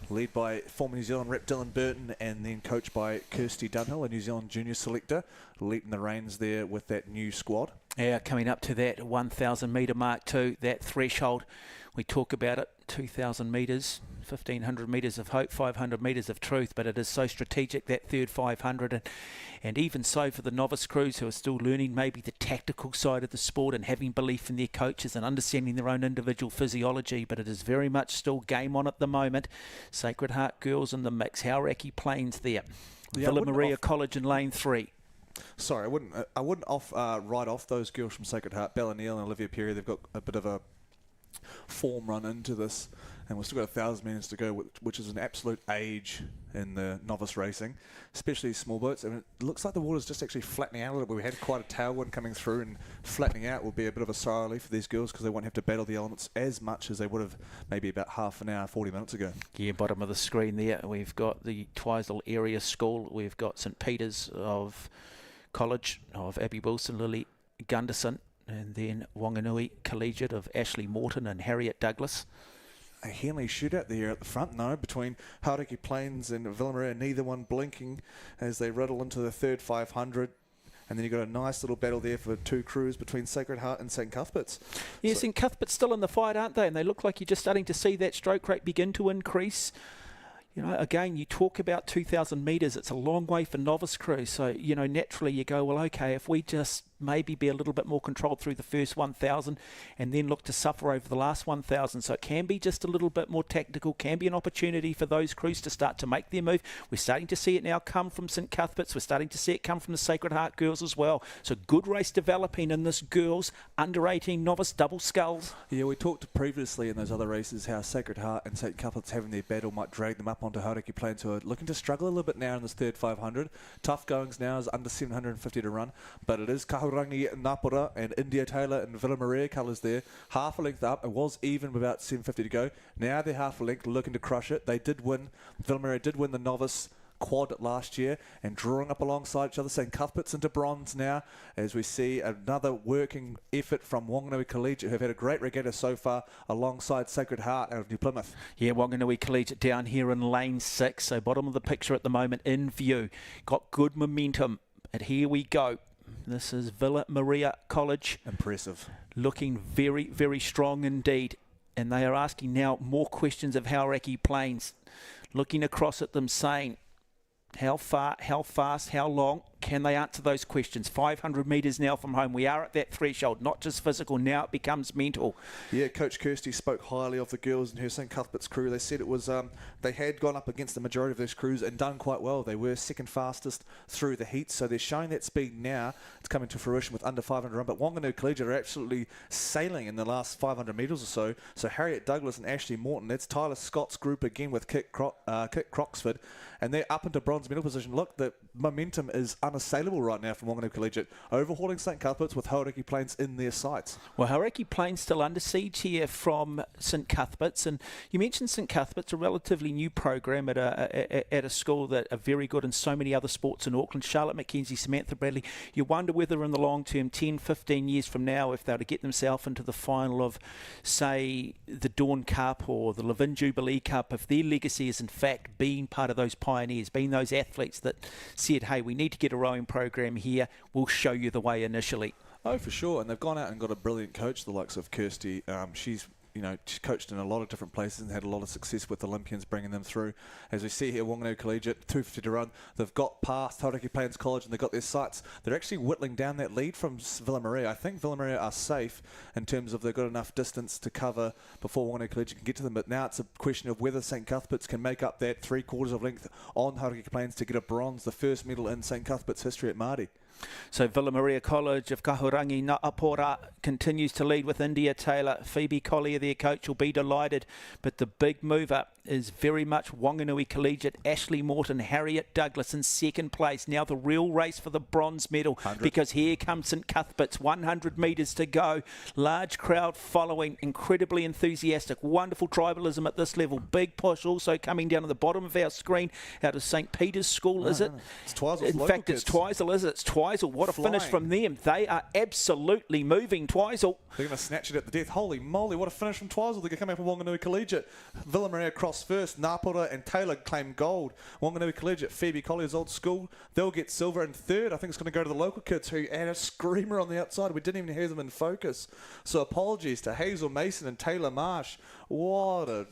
led by former New Zealand rep Dylan Burton, and then coached by Kirsty Dunhill, a New Zealand junior selector, leading the reins there with that new squad. Yeah, coming up to that 1,000 metre mark too, that threshold. We talk about it, 2,000 metres, 1,500 metres of hope, 500 metres of truth, but it is so strategic, that third 500, and even so for the novice crews who are still learning maybe the tactical side of the sport and having belief in their coaches and understanding their own individual physiology, but it is very much still game on at the moment. Sacred Heart girls in the mix, Hauraki Plains there, Villa Maria College in lane 3. Sorry, I wouldn't write off those girls from Sacred Heart, Bella Neal and Olivia Perry. They've got a bit of a form run into this and we've still got 1,000 metres to go, which is an absolute age in the novice racing, especially small boats. And it looks like the water's just actually flattening out a little bit. We had quite a tailwind coming through, and flattening out will be a bit of a sigh of relief for these girls because they won't have to battle the elements as much as they would have maybe about half an hour, 40 minutes ago. Yeah, bottom of the screen there, we've got the Twizel Area School, we've got St Peter's of College of Abby Wilson, Lily Gunderson, and then Wanganui Collegiate of Ashley Morton and Harriet Douglas. A Henley shootout there at the front now between Hauraki Plains and Villamaria, neither one blinking as they riddle into the third 500. And then you've got a nice little battle there for two crews between Sacred Heart and St Cuthbert's. Yeah, St Cuthbert's still in the fight, aren't they? And they look like you're just starting to see that stroke rate begin to increase. You know, again, you talk about 2,000 metres. It's a long way for novice crews. So, you know, naturally you go, well, okay, if we just maybe be a little bit more controlled through the first 1,000 and then look to suffer over the last 1,000. So it can be just a little bit more tactical, can be an opportunity for those crews to start to make their move. We're starting to see it now come from St Cuthbert's. We're starting to see it come from the Sacred Heart girls as well. So good race developing in this girls under 18 novice double sculls. Yeah, we talked previously in those other races how Sacred Heart and St Cuthbert's having their battle might drag them up onto Hauraki Plains, who are looking to struggle a little bit now in this third 500. Tough goings now is under 750 to run, but it is Kahurangi, Napora and India Taylor and Villa Maria colours there. Half a length up. It was even with about 750 to go. Now they're half a length looking to crush it. They did win. Villa Maria did win the novice quad last year and drawing up alongside each other. St Cuthbert's into bronze now as we see another working effort from Wanganui Collegiate, who have had a great regatta so far alongside Sacred Heart out of New Plymouth. Yeah, Wanganui Collegiate down here in lane 6, so bottom of the picture at the moment in view. Got good momentum, and here we go. This is Villa Maria College. Impressive. Looking very, very strong indeed. And they are asking now more questions of Hauraki Plains. Looking across at them saying, how far, how fast, how long? Can they answer those questions? 500 metres now from home. We are at that threshold, not just physical. Now it becomes mental. Yeah, Coach Kirsty spoke highly of the girls and her St Cuthbert's crew. They said it was they had gone up against the majority of those crews and done quite well. They were second fastest through the heat, so they're showing that speed now. It's coming to fruition with under 500 run. But Wanganui Collegiate are absolutely sailing in the last 500 metres or so. So Harriet Douglas and Ashley Morton, that's Tyler Scott's group again with Kit Croxford, and they're up into bronze medal position. Look, the momentum is unassailable right now from Wanganui Collegiate, overhauling St Cuthbert's with Hauraki Plains in their sights. Well, Hauraki Plains still under siege here from St Cuthbert's, and you mentioned St Cuthbert's, a relatively new program at a school that are very good in so many other sports in Auckland. Charlotte McKenzie, Samantha Bradley. You wonder whether in the long term, 10, 15 years from now, if they were to get themselves into the final of, say, the Dawn Cup or the Levin Jubilee Cup, if their legacy is in fact being part of those pioneers, being those athletes that said, hey, we need to get a rowing program here, we'll show you the way initially. Oh, for sure. And they've gone out and got a brilliant coach, the likes of Kirsty. She's coached in a lot of different places and had a lot of success with Olympians bringing them through. As we see here, Wanganui Collegiate, 250 to run. They've got past Hauraki Plains College and they've got their sights. They're actually whittling down that lead from Villa Maria. I think Villa Maria are safe in terms of they've got enough distance to cover before Wanganui Collegiate can get to them. But now it's a question of whether St Cuthbert's can make up that 3/4 of length on Hauraki Plains to get a bronze, the first medal in St Cuthbert's history at Maadi. So Villa Maria College of Kahurangi Na'apora continues to lead with India Taylor. Phoebe Collier, their coach, will be delighted. But the big mover is very much Wanganui Collegiate. Ashley Morton, Harriet Douglas in second place. Now the real race for the bronze medal 100. Because here comes St Cuthbert's. 100 metres to go. Large crowd following. Incredibly enthusiastic. Wonderful tribalism at this level. Big push also coming down at the bottom of our screen out of St Peter's School, is it? It's Twizel's in fact, it's Twizel, is it? It's Twizel. What a finish from them. They are absolutely moving, Twizel. They're going to snatch it at the death. Holy moly, what a finish from Twizel. They're coming from Wanganui Collegiate. Villa Maria cross first. Napora and Taylor claim gold. Wanganui Collegiate, Phoebe Collier's old school, they'll get silver. And third, I think it's going to go to the local kids who had a screamer on the outside. We didn't even hear them in focus. So apologies to Hazel Mason and Taylor Marsh. What a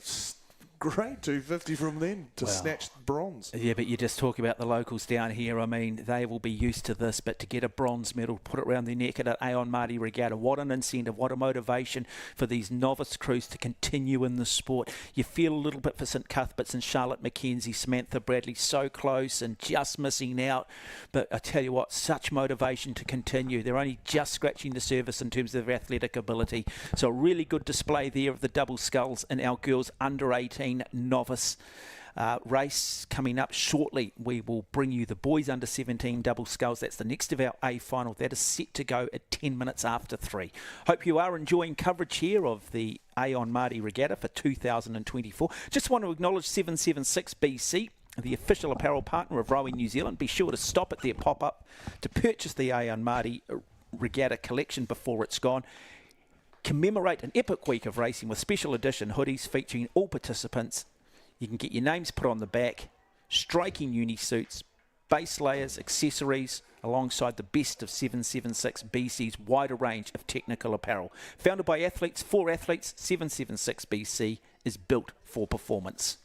great 250 from them to snatch bronze. Yeah, but you just talk about the locals down here. I mean, they will be used to this, but to get a bronze medal, put it around their neck at an Aon Maadi Regatta, what an incentive, what a motivation for these novice crews to continue in the sport. You feel a little bit for St Cuthbert's and Charlotte Mackenzie, Samantha Bradley, so close and just missing out. But I tell you what, such motivation to continue. They're only just scratching the surface in terms of their athletic ability. So a really good display there of the double sculls in our girls under 18 novice race coming up shortly. We will bring you the boys under 17 double sculls. That's the next of our A final. That is set to go at 10 minutes after 3. Hope you are enjoying coverage here of the Aon Maadi Regatta for 2024. Just want to acknowledge 776 BC, the official apparel partner of Rowing New Zealand. Be sure to stop at their pop-up to purchase the Aon Maadi Regatta collection before it's gone. Commemorate an epic week of racing with special edition hoodies featuring all participants. You can get your names put on the back, striking uni suits, base layers, accessories, alongside the best of 776 BC's wider range of technical apparel. Founded by athletes for athletes, 776 BC is built for performance.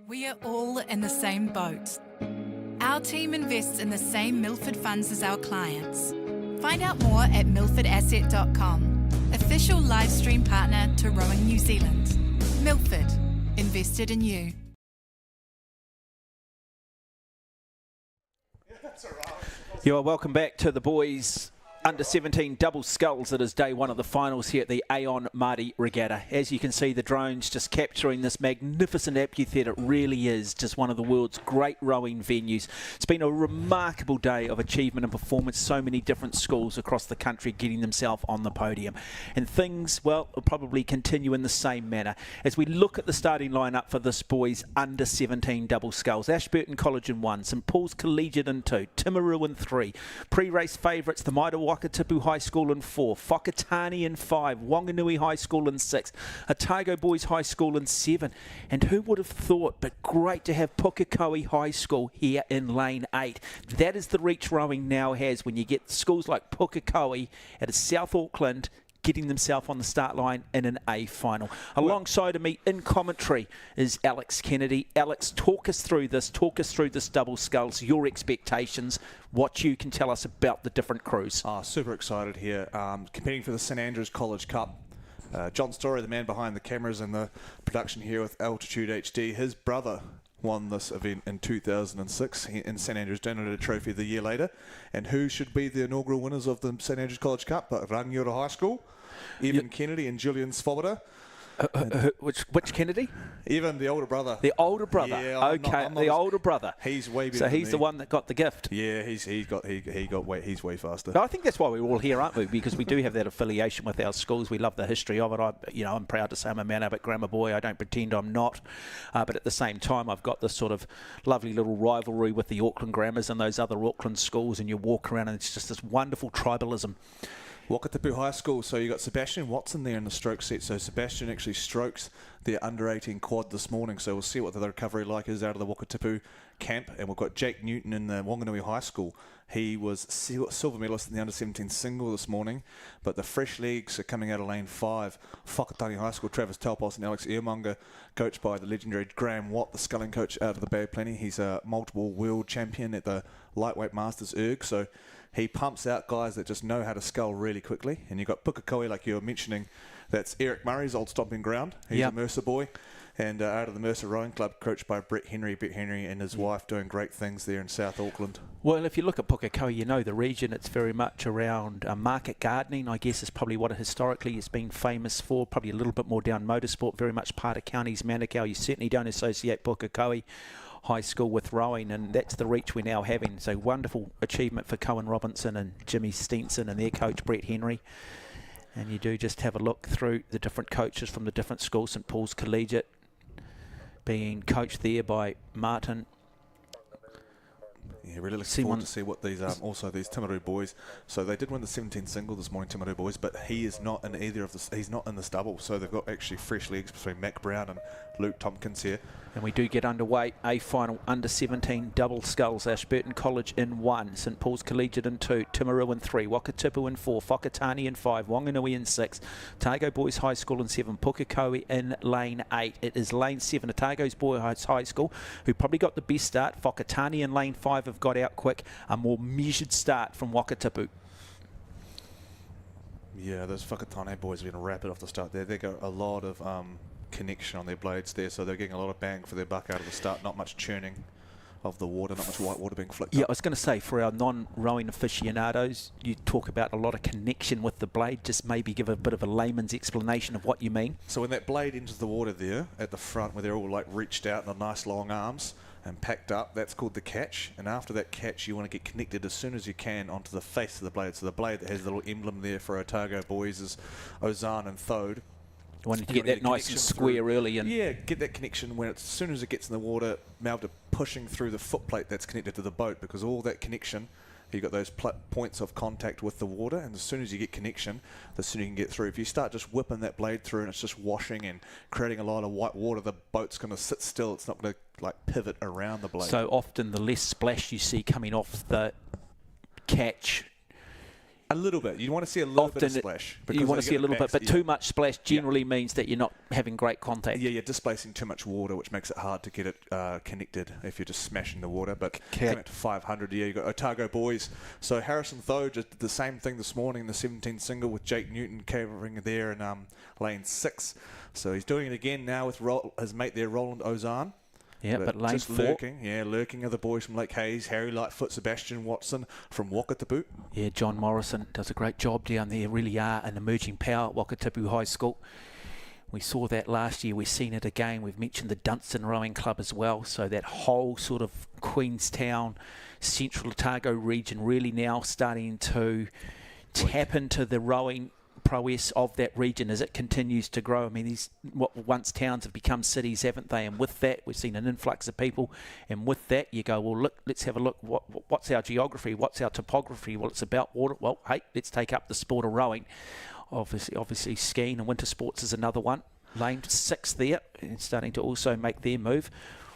We are all in the same boat. Our team invests in the same Milford funds as our clients. Find out more at milfordasset.com, official live stream partner to Rowing New Zealand. Milford, invested in you. You are welcome back to the boys under 17 double sculls. It is day one of the finals here at the Aon Maadi Regatta. As you can see, the drones just capturing this magnificent amphitheatre. It really is just one of the world's great rowing venues. It's been a remarkable day of achievement and performance. So many different schools across the country getting themselves on the podium. And things, well, will probably continue in the same manner. As we look at the starting lineup for this boys under 17 double sculls, Ashburton College in 1, St Paul's Collegiate in 2, Timaru in 3, pre-race favourites, the Maida Wakatipu High School in 4, Whakatane in 5, Wanganui High School in 6, Otago Boys High School in 7, and who would have thought, but great to have Pukekohe High School here in lane 8. That is the reach rowing now has when you get schools like Pukekohe out of South Auckland getting themselves on the start line in an A final. Alongside of me in commentary is Alex Kennedy. Alex, talk us through this double sculls, your expectations, what you can tell us about the different crews. Super excited here, competing for the St Andrews College Cup. John Story, the man behind the cameras and the production here with Altitude HD, his brother won this event in 2006 in St Andrews, donated a trophy the year later. And who should be the inaugural winners of the St Andrews College Cup but Rangiora High School? Evan Kennedy and Julian Svoboda. Which Kennedy? Evan, the older brother. The older brother. Yeah, I'm not the older brother. He's way better. So he's than the me. one that got the gift. Yeah, he's way faster. But I think that's why we're all here, aren't we? Because we do have that affiliation with our schools. We love the history of it. I'm proud to say I'm a Mount Albert grammar boy. I don't pretend I'm not. But at the same time, I've got this sort of lovely little rivalry with the Auckland Grammars and those other Auckland schools. And you walk around and it's just this wonderful tribalism. Wakatipu High School, so you got Sebastian Watson there in the stroke set. So Sebastian actually strokes their under 18 quad this morning, so we'll see what the recovery like is out of the Wakatipu camp. And we've got Jake Newton in the Wanganui High School. He was silver medalist in the under 17 single this morning, but the fresh legs are coming out of lane 5. Whakatane High School, Travis Talpos and Alex Earmonger, coached by the legendary Graham Watt, the sculling coach out of the Bay of Plenty. He's a multiple world champion at the lightweight masters erg, so he pumps out guys that just know how to scull really quickly. And you've got Pukekohe, like you were mentioning, that's Eric Murray's old stomping ground. He's a Mercer boy. And out of the Mercer Rowing Club, coached by Brett Henry and his wife doing great things there in South Auckland. Well, if you look at Pukekohe, you know the region, it's very much around market gardening, I guess is probably what it historically has been famous for, probably a little bit more down motorsport, very much part of counties Manukau. You certainly don't associate Pukekohe High School with rowing, and that's the reach we're now having. So wonderful achievement for Cohen Robinson and Jimmy Stenson and their coach Brett Henry. And you do just have a look through the different coaches from the different schools. St Paul's Collegiate being coached there by Martin. Yeah, really looking forward to see what these also these Timaru boys. So they did win the 17 single this morning, Timaru boys, but he is not in either of the. He's not in this double. So they've got actually fresh legs between Mac Brown and Luke Tompkins here. And we do get underway. A final under 17 double sculls. Ashburton College in 1, St Paul's Collegiate in 2, Timaru in 3, Wakatipu in 4, Whakatane in 5, Wanganui in 6, Otago Boys High School in 7, Pukekohe in lane 8. It is lane 7, Otago's Boys High School, who probably got the best start. Whakatane in lane 5 have got out quick. A more measured start from Wakatipu. Yeah, those Whakatane boys have been rapid off the start there. They got a lot of connection on their blades there, so they're getting a lot of bang for their buck out of the start. Not much churning of the water, not much white water being flicked up. I was going to say, for our non-rowing aficionados, you talk about a lot of connection with the blade. Just maybe give a bit of a layman's explanation of what you mean. So when that blade enters the water there at the front, where they're all like reached out in the nice long arms and packed up, that's called the catch. And after that catch, you want to get connected as soon as you can onto the face of the blade. So the blade that has the little emblem there for Otago boys is Ozan and Thode. You wanted to get that nice and square early. And yeah, get that connection when as soon as it gets in the water, Malta pushing through the footplate that's connected to the boat, because all that connection, you've got those points of contact with the water, and as soon as you get connection, the sooner you can get through. If you start just whipping that blade through and it's just washing and creating a lot of white water, the boat's going to sit still. It's not going to like pivot around the blade. So often the less splash you see coming off the catch, A little bit. You want to see a little bit of splash. You want to see a little bit, but too much splash generally means that you're not having great contact. Yeah, you're displacing too much water, which makes it hard to get it connected if you're just smashing the water. But coming up to 500, you've got Otago boys. So Harrison Tho just did the same thing this morning, the 17 single with Jake Newton covering there in lane 6. So he's doing it again now with his mate there, Roland Ozan. Yeah, but lane just 4. lurking are the boys from Lake Hayes, Harry Lightfoot, Sebastian Watson from Wakatipu. Yeah, John Morrison does a great job down there, really are an emerging power at Wakatipu High School. We saw that last year, we've seen it again. We've mentioned the Dunstan Rowing Club as well, so that whole sort of Queenstown, Central Otago region really now starting to tap into the rowing prowess of that region as it continues to grow. I mean, these what once towns have become cities, haven't they? And with that, we've seen an influx of people. And with that, you go, well, look, let's have a look. What's our geography? What's our topography? Well, it's about water. Well, hey, let's take up the sport of rowing. Obviously, skiing and winter sports is another one. Lane 6 there, and starting to also make their move.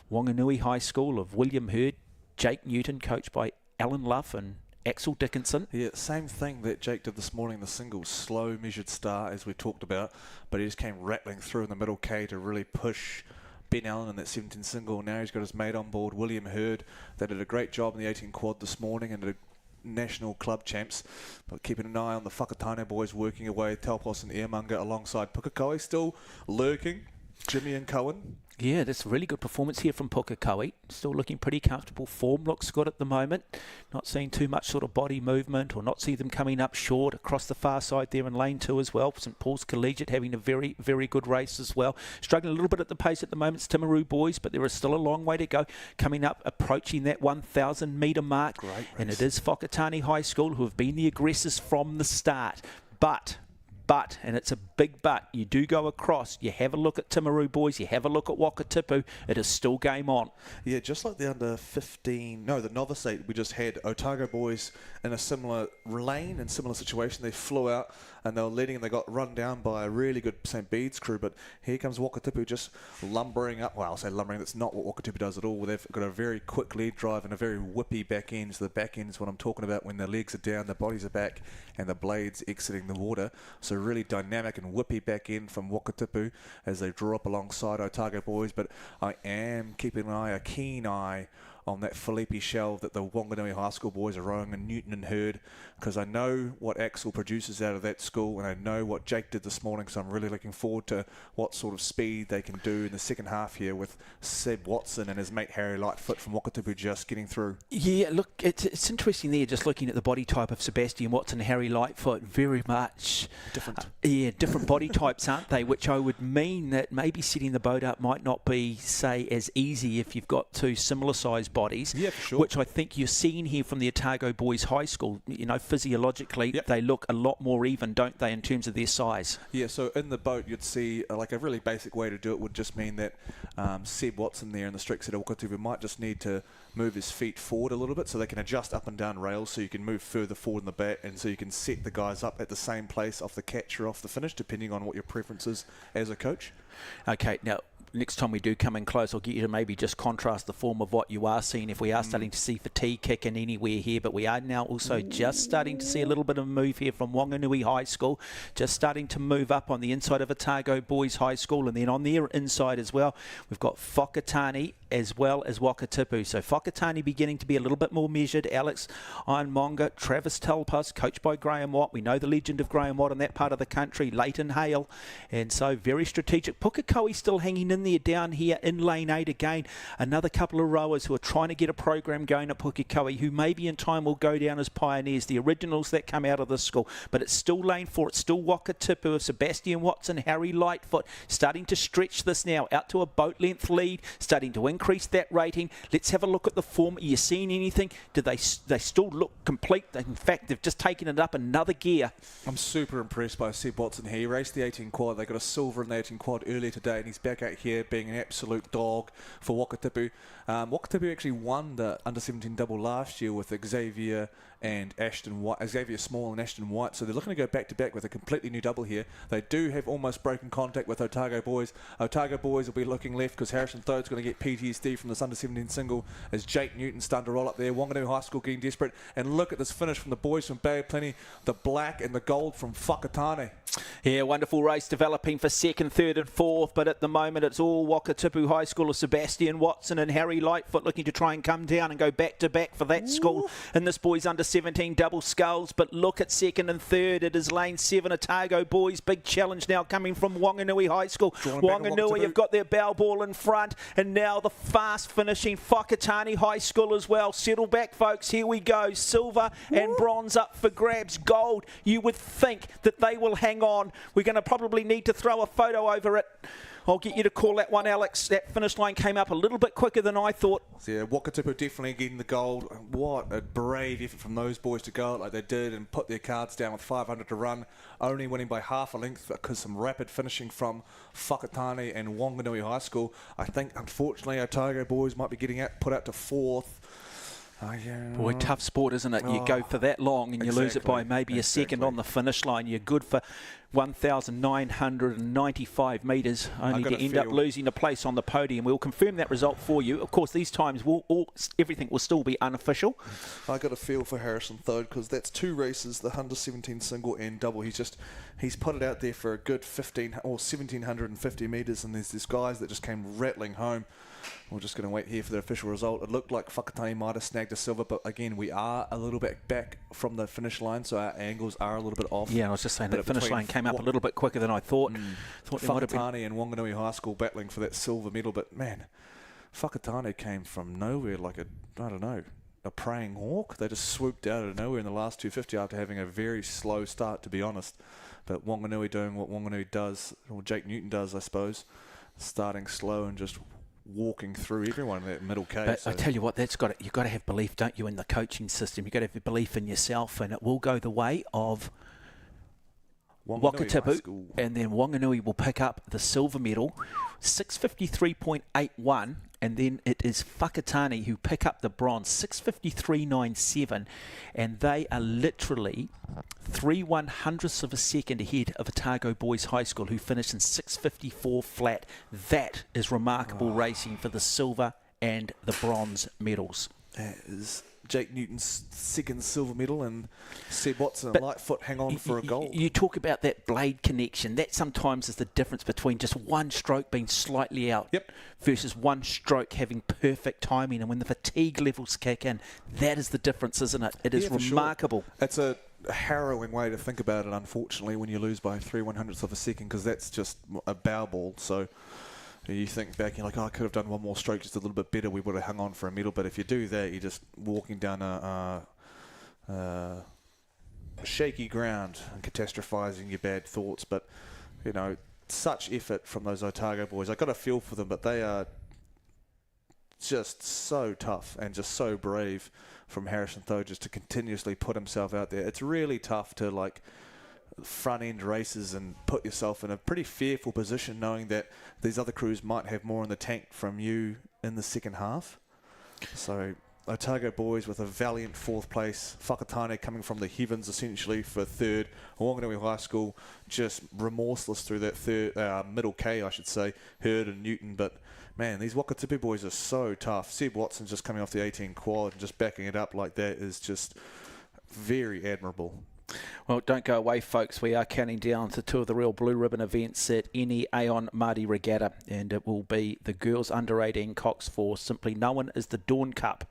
Wanganui High School of William Hurd, Jake Newton, coached by Alan Luff and Axel Dickinson. Yeah, same thing that Jake did this morning, the single slow measured start as we talked about, but he just came rattling through in the middle K to really push Ben Allen in that 17 single. Now he's got his mate on board, William Hurd. They did a great job in the 18 quad this morning and did a national club champs, but keeping an eye on the Whakatane boys working away, Taupos and Earmunga alongside Pukekohe still lurking, Jimmy and Cohen. Yeah, that's a really good performance here from Pukekohe. Still looking pretty comfortable. Form looks good at the moment. Not seeing too much sort of body movement or not see them coming up short across the far side there in lane 2 as well. St Paul's Collegiate having a very, very good race as well. Struggling a little bit at the pace at the moment, it's Timaru boys, but there is still a long way to go. Coming up, approaching that 1,000 metre mark. Great race. And it is Whakatane High School who have been the aggressors from the start. But, and it's a big but, you do go across, you have a look at Timaru boys, you have a look at Wakatipu, it is still game on. Yeah, just like the under 15, no, the novice 8 we just had, Otago boys in a similar lane and similar situation. They flew out and they were leading and they got run down by a really good St. Bede's crew, but here comes Wakatipu just lumbering up. Well, I'll say lumbering, that's not what Wakatipu does at all. They've got a very quick lead drive and a very whippy back end, so the back end is what I'm talking about when their legs are down, their bodies are back and the blades exiting the water. So really dynamic and whippy back end from Wakatipu as they draw up alongside Otago boys, but I am keeping an eye, a keen eye on that Felipe shell that the Wanganui High School boys are rowing in Newton and Hurd, because I know what Axel produces out of that school and I know what Jake did this morning, so I'm really looking forward to what sort of speed they can do in the second half here with Seb Watson and his mate Harry Lightfoot from Wakatipu just getting through. Yeah, look, it's interesting there, just looking at the body type of Sebastian Watson and Harry Lightfoot, very much different. Different body types, aren't they? Which I would mean that maybe setting the boat up might not be, say, as easy if you've got two similar sized bodies. Yeah, for sure. Which I think you're seeing here from the Otago Boys High School. You know, physiologically, they look a lot more even, don't they, in terms of their size? Yeah, so in the boat, you'd see, like a really basic way to do it would just mean that Seb Watson there in the strict set of Wakatipu might just need to move his feet forward a little bit so they can adjust up and down rails so you can move further forward in the bat and so you can set the guys up at the same place off the catch or off the finish, depending on what your preference is as a coach. Okay, now next time we do come in close, I'll get you to maybe just contrast the form of what you are seeing. If we are starting to see fatigue kicking anywhere here, but we are now also just starting to see a little bit of a move here from Wanganui High School, just starting to move up on the inside of Otago Boys High School, and then on their inside as well, we've got Whakatane as well as Wakatipu. So Whakatane beginning to be a little bit more measured. Alex Ironmonger, Travis Telpas, coached by Graham Watt. We know the legend of Graham Watt in that part of the country, Leighton Hale, and so very strategic. Pukekohe still hanging in there down here in lane 8 again. Another couple of rowers who are trying to get a program going at Pukekohe, who maybe in time will go down as pioneers, the originals that come out of this school. But it's still lane 4, it's still Wakatipu of Sebastian Watson, Harry Lightfoot, starting to stretch this now out to a boat length lead, starting to increase that rating. Let's have a look at the form. Are you seeing anything? Do they still look complete? In fact, they've just taken it up another gear. I'm super impressed by Seb Watson here. He raced the 18 quad. They got a silver in the 18 quad earlier today, and he's back out here being an absolute dog for Wakatipu. Wakatipu actually won the under 17 double last year with Xavier and Ashton White, Xavier Small and Ashton White. So they're looking to go back-to-back with a completely new double here. They do have almost broken contact with Otago Boys. Otago Boys will be looking left because Harrison Thode's going to get PTSD from this under-17 single as Jake Newton's starting to roll up there. Wanganui High School getting desperate. And look at this finish from the boys from Bay of Plenty. The black and the gold from Whakatane. Yeah, wonderful race developing for second, third and fourth, but at the moment it's all Wakatipu High School of Sebastian Watson and Harry Lightfoot looking to try and come down and go back-to-back for that school in this boys under-17 double sculls. But look at second and third. It is lane 7, Otago Boys. Big challenge now coming from Wanganui High School. Wanganui have got their bow ball in front, and now the fast-finishing Whakatane High School as well. Settle back, folks. Here we go. Silver and bronze up for grabs. Gold, you would think that they will hang on. We're going to probably need to throw a photo over it. I'll get you to call that one, Alex. That finish line came up a little bit quicker than I thought. Yeah, Wakatipu definitely getting the gold. What a brave effort from those boys to go out like they did and put their cards down with 500 to run, only winning by half a length because some rapid finishing from Whakatane and Wanganui High School. I think, unfortunately, Otago Boys might be getting put out to fourth. Boy, tough sport, isn't it? You go for that long and you lose it by maybe a second on the finish line. You're good for 1,995 metres, only to end up losing a place on the podium. We'll confirm that result for you. Of course, these times everything will still be unofficial. I got a feel for Harrison Thode because that's 2 races, the under-17 single and double. He's put it out there for a good 1,750 metres, and there's these guys that just came rattling home. We're just going to wait here for the official result. It looked like Whakatane might have snagged a silver, but again, we are a little bit back from the finish line, so our angles are a little bit off. Yeah, I was just saying that the finish line came up a little bit quicker than I thought. Whakatane and Wanganui High School battling for that silver medal, but man, Whakatane came from nowhere like a praying hawk. They just swooped out of nowhere in the last 250 after having a very slow start, to be honest. But Wanganui doing what Wanganui does, or Jake Newton does, I suppose, starting slow and just walking through everyone in that middle case. But I tell you what, you've got to have belief, don't you, in the coaching system. You've got to have belief in yourself, and it will go the way of Wakatipu, and then Wanganui will pick up the silver medal, 653.81, and then it is Whakatane who pick up the bronze, 653.97, and they are literally 3/100ths of a second ahead of Otago Boys High School, who finished in 654 flat. That is remarkable racing for the silver and the bronze medals. That is Jake Newton's second silver medal, and Seb Watson and Lightfoot hang on for a gold. You talk about that blade connection. That sometimes is the difference between just one stroke being slightly out versus one stroke having perfect timing. And when the fatigue levels kick in, that is the difference, isn't it? It is remarkable. Sure. It's a harrowing way to think about it, unfortunately, when you lose by 3/100ths of a second, because that's just a bow ball. So you think back, you're like, I could have done one more stroke just a little bit better. We would have hung on for a medal. But if you do that, you're just walking down a shaky ground and catastrophizing your bad thoughts. But, such effort from those Otago boys. I got a feel for them, but they are just so tough and just so brave from Harrison Thode just to continuously put himself out there. It's really tough to, front end races and put yourself in a pretty fearful position knowing that these other crews might have more in the tank from you in the second half. So Otago Boys with a valiant 4th place, Whakatane coming from the heavens essentially for 3rd, Wanganui High School just remorseless through that middle K, I should say, Hurd and Newton. But man, these Wakatipu boys are so tough. Seb Watson just coming off the 18 quad and just backing it up like that is just very admirable. Well, don't go away, folks. We are counting down to 2 of the real blue ribbon events at any Aon Maadi Regatta, and it will be the girls under 18 Cox for simply known as the Dawn Cup,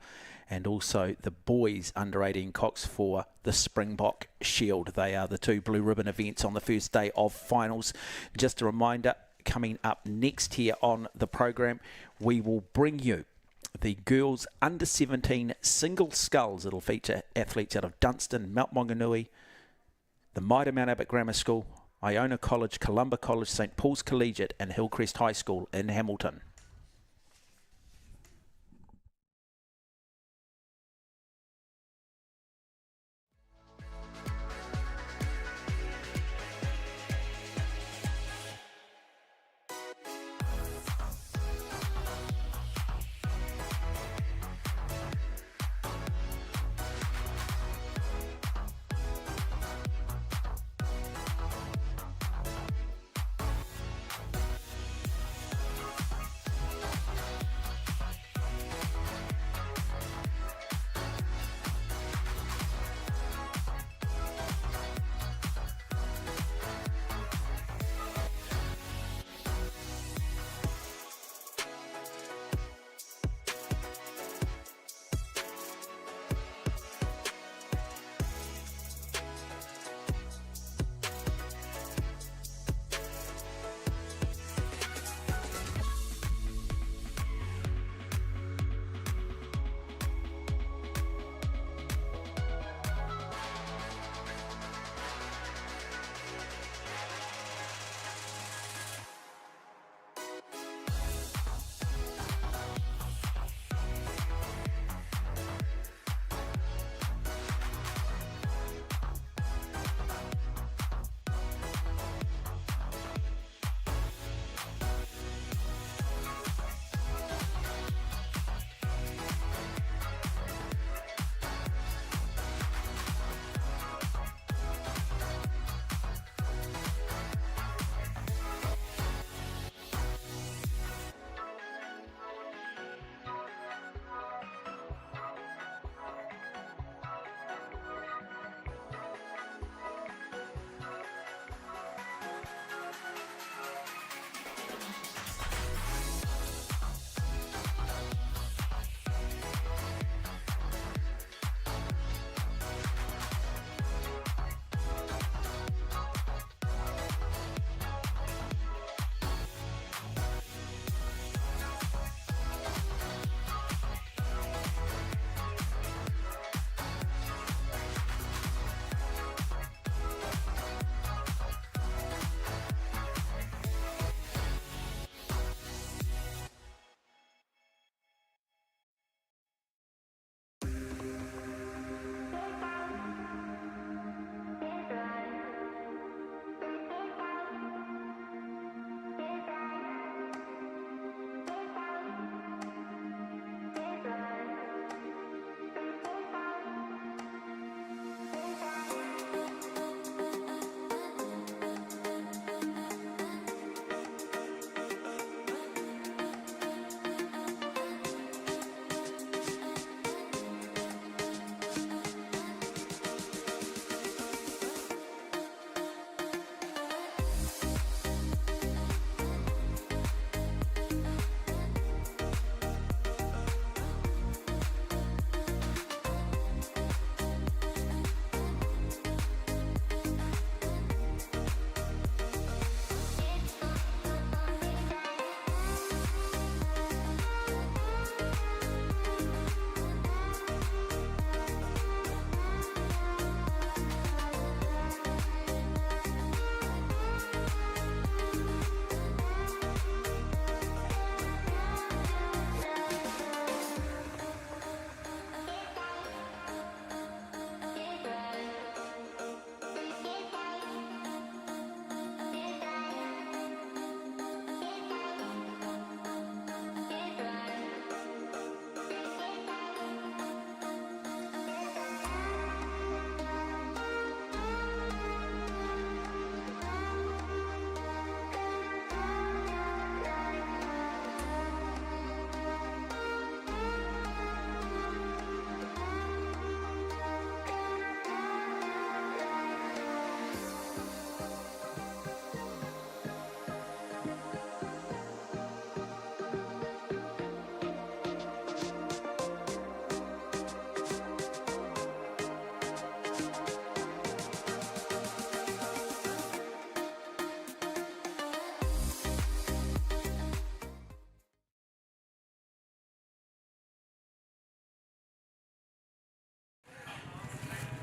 and also the boys under 18 Cox for the Springbok Shield. They are the 2 blue ribbon events on the first day of finals. Just a reminder, coming up next here on the program, we will bring you the girls under 17 single sculls. It'll feature athletes out of Dunstan, Mount Maunganui, the Maida Mount Abbott Grammar School, Iona College, Columba College, St Paul's Collegiate and Hillcrest High School in Hamilton.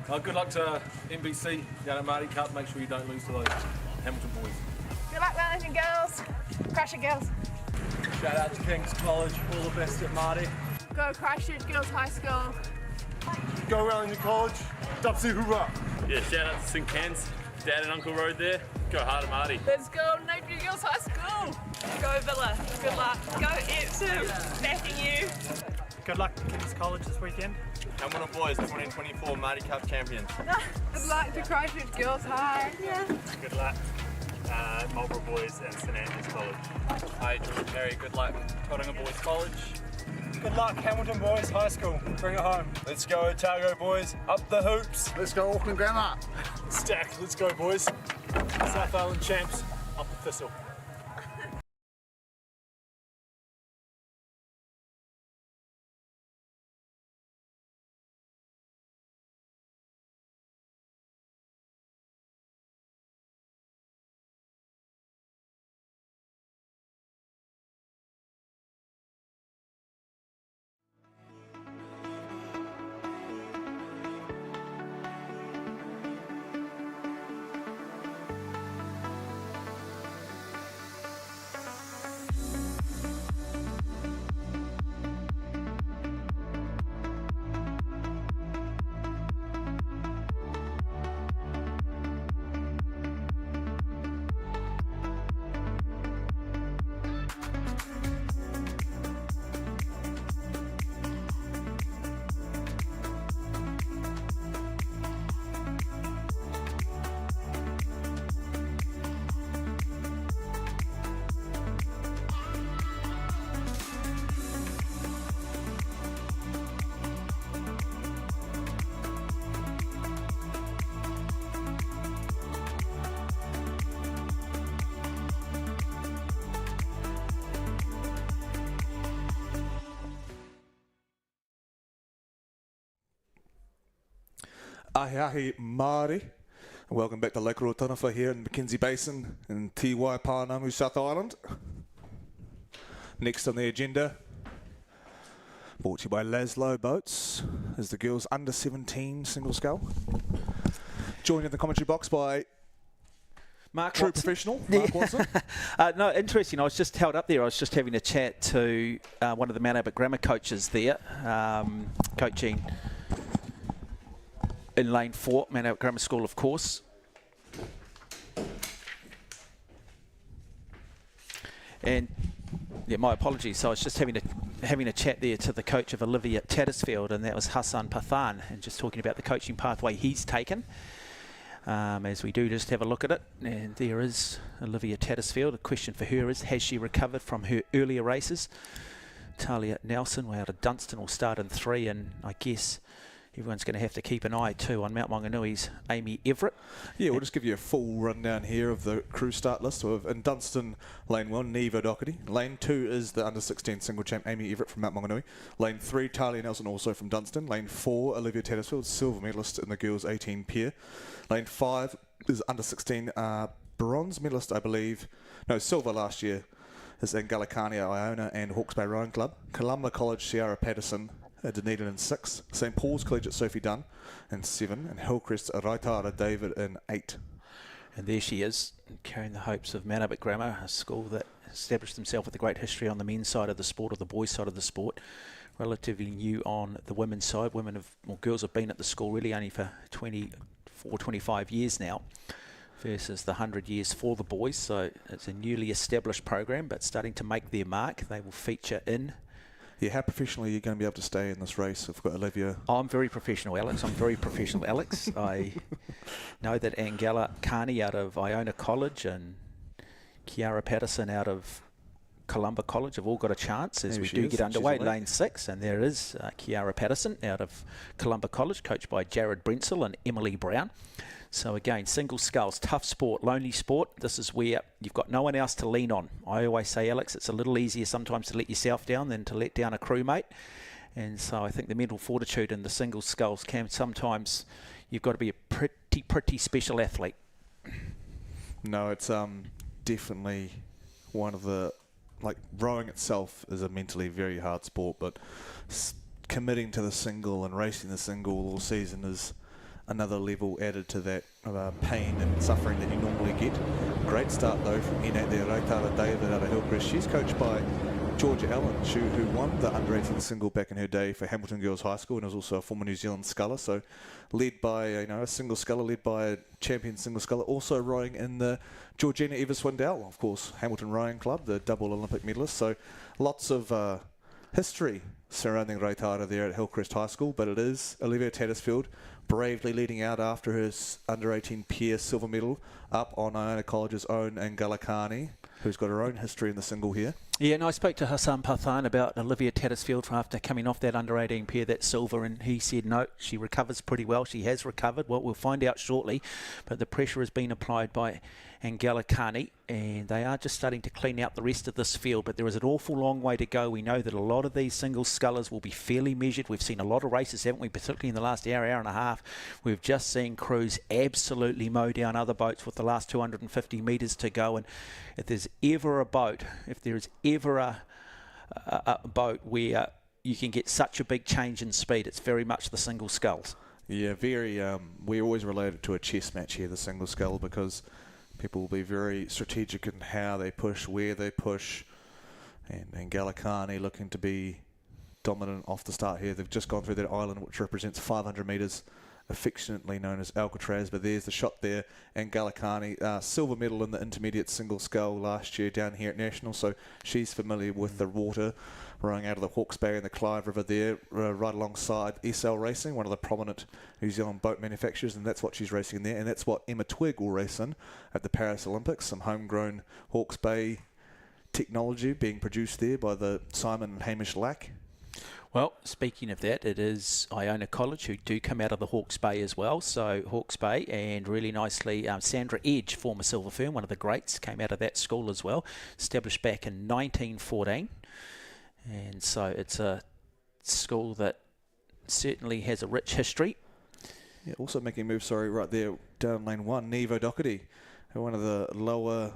Good luck to NBC down at Maadi Cup. Make sure you don't lose to those Hamilton boys. Good luck, Wellington girls. Crush it, girls. Shout out to King's College. All the best at Maadi. Go Christchurch Girls High School. Go Wellington College. Dubsy hoorah. Yeah, shout out to St Cans, Dad and Uncle Road there. Go hard at Maadi. Let's go Napier Girls High School. Go Villa. Good luck. Go Epsom. Backing you. Good luck to King's College this weekend. Hamilton boys, 2024 Maadi Cup champions. Good luck to Christchurch Girls High. Yeah. Good luck, Marlborough boys and St Andrews College. Hi, George Perry. Good luck, Tauranga Boys College. Good luck, Hamilton Boys High School. Bring it home. Let's go, Otago boys. Up the hoops. Let's go, Auckland Grammar. Stack. Let's go, boys. South Island champs. Up the Thistle. Ahi Māori. Welcome back to Lake Rotanafa here in Mackenzie Basin in Te Waipānamu, South Island. Next on the agenda, brought to you by Laszlo Boats, is the girls under 17 single scull. Joined in the commentary box by Mark true Watson. professional, Mark Watson. No, interesting. I was just held up there. I was just having a chat to one of the Mount Albert Grammar coaches there, coaching in Lane 4, Mount Albert Grammar School, of course. And yeah, my apologies. So I was just having a chat there to the coach of Olivia Tattersfield, and that was Hassan Pathan, and just talking about the coaching pathway he's taken. As we do just have a look at it, and there is Olivia Tattersfield. A question for her is, has she recovered from her earlier races? Talia Nelson, way out of Dunstan, will start in 3, and I guess everyone's going to have to keep an eye too on Mount Wanganui's Amy Everett. Yeah, we'll just give you a full rundown here of the crew start list. So in Dunstan, Lane 1, Neva Doherty. Lane 2 is the under 16 single champ Amy Everett from Mount Wanganui. Lane 3, Talia Nelson, also from Dunstan. Lane 4, Olivia Tattersfield, silver medalist in the girls 18 pair. Lane 5 is under 16 bronze medalist, I believe. No, silver last year is Angalicania Iona and Hawke's Bay Rowing Club. Columba College, Ciara Patterson, Dunedin in 6, St Paul's Collegiate Sophie Dunn in 7, and Hillcrest Raitara David in 8. And there she is, carrying the hopes of Mount Albert Grammar, a school that established themselves with a great history on the men's side of the sport, or the boys' side of the sport. Relatively new on the women's side. Girls have been at the school really only for 24, 25 years now, versus the 100 years for the boys. So it's a newly established program, but starting to make their mark. They will feature in. Yeah, how professionally are you going to be able to stay in this race? We've got Olivia. I'm very professional, Alex. I'm very professional, Alex. I know that Angela Carney out of Iona College and Ciara Patterson out of Columba College have all got a chance as we do get underway. Lane 6, and there is Ciara Patterson out of Columba College, coached by Jared Brensel and Emily Brown. So again, single sculls, tough sport, lonely sport. This is where you've got no one else to lean on. I always say, Alex, it's a little easier sometimes to let yourself down than to let down a crewmate. And so I think the mental fortitude in the single sculls can sometimes, you've got to be a pretty special athlete. No, it's definitely one of the, like, rowing itself is a mentally very hard sport, but committing to the single and racing the single all season is another level added to that pain and suffering that you normally get. Great start though from N8 there, Regatta David out of Hillcrest. She's coached by Georgia Allen, who won the under-18 single back in her day for Hamilton Girls High School and was also a former New Zealand sculler. So led by a single sculler, led by a champion single sculler, also rowing in the Georgina Eva Swindell, of course, Hamilton Rowing Club, the double Olympic medalist. So lots of history surrounding Regatta there at Hillcrest High School, but it is Olivia Tattersfield bravely leading out after her under-18 peer silver medal up on Iona College's own Angalikani, who's got her own history in the single here. Yeah, and I spoke to Hassan Pathan about Olivia Tattersfield after coming off that under-18 pair, that silver, and he said no, she recovers pretty well. She has recovered. Well, we'll find out shortly, but the pressure has been applied by Angalikani, and they are just starting to clean out the rest of this field, but there is an awful long way to go. We know that a lot of these single scullers will be fairly measured. We've seen a lot of races, haven't we, particularly in the last hour and a half. We've just seen crews absolutely mow down other boats with the last 250 metres to go, and if there's ever a boat, a boat where you can get such a big change in speed, it's very much the single sculls. Yeah, very. We always relate it to a chess match here, the single scull, because people will be very strategic in how they push, where they push, and Galikani looking to be dominant off the start here. They've just gone through that island, which represents 500 metres, affectionately known as Alcatraz, but there's the shot there, and Galikani, silver medal in the intermediate single scull last year down here at National, so she's familiar with the water, rowing out of the Hawke's Bay and the Clyde River there, right alongside SL Racing, one of the prominent New Zealand boat manufacturers, and that's what she's racing in there, and that's what Emma Twigg will race in at the Paris Olympics, some homegrown Hawke's Bay technology being produced there by the Simon and Hamish Lack. Well, speaking of that, it is Iona College who do come out of the Hawke's Bay as well. So Hawke's Bay, and really nicely, Sandra Edge, former Silver Fern, one of the greats, came out of that school as well, established back in 1914. And so it's a school that certainly has a rich history. Yeah, also making moves, right there down lane one, Nevo Doherty, one of the lower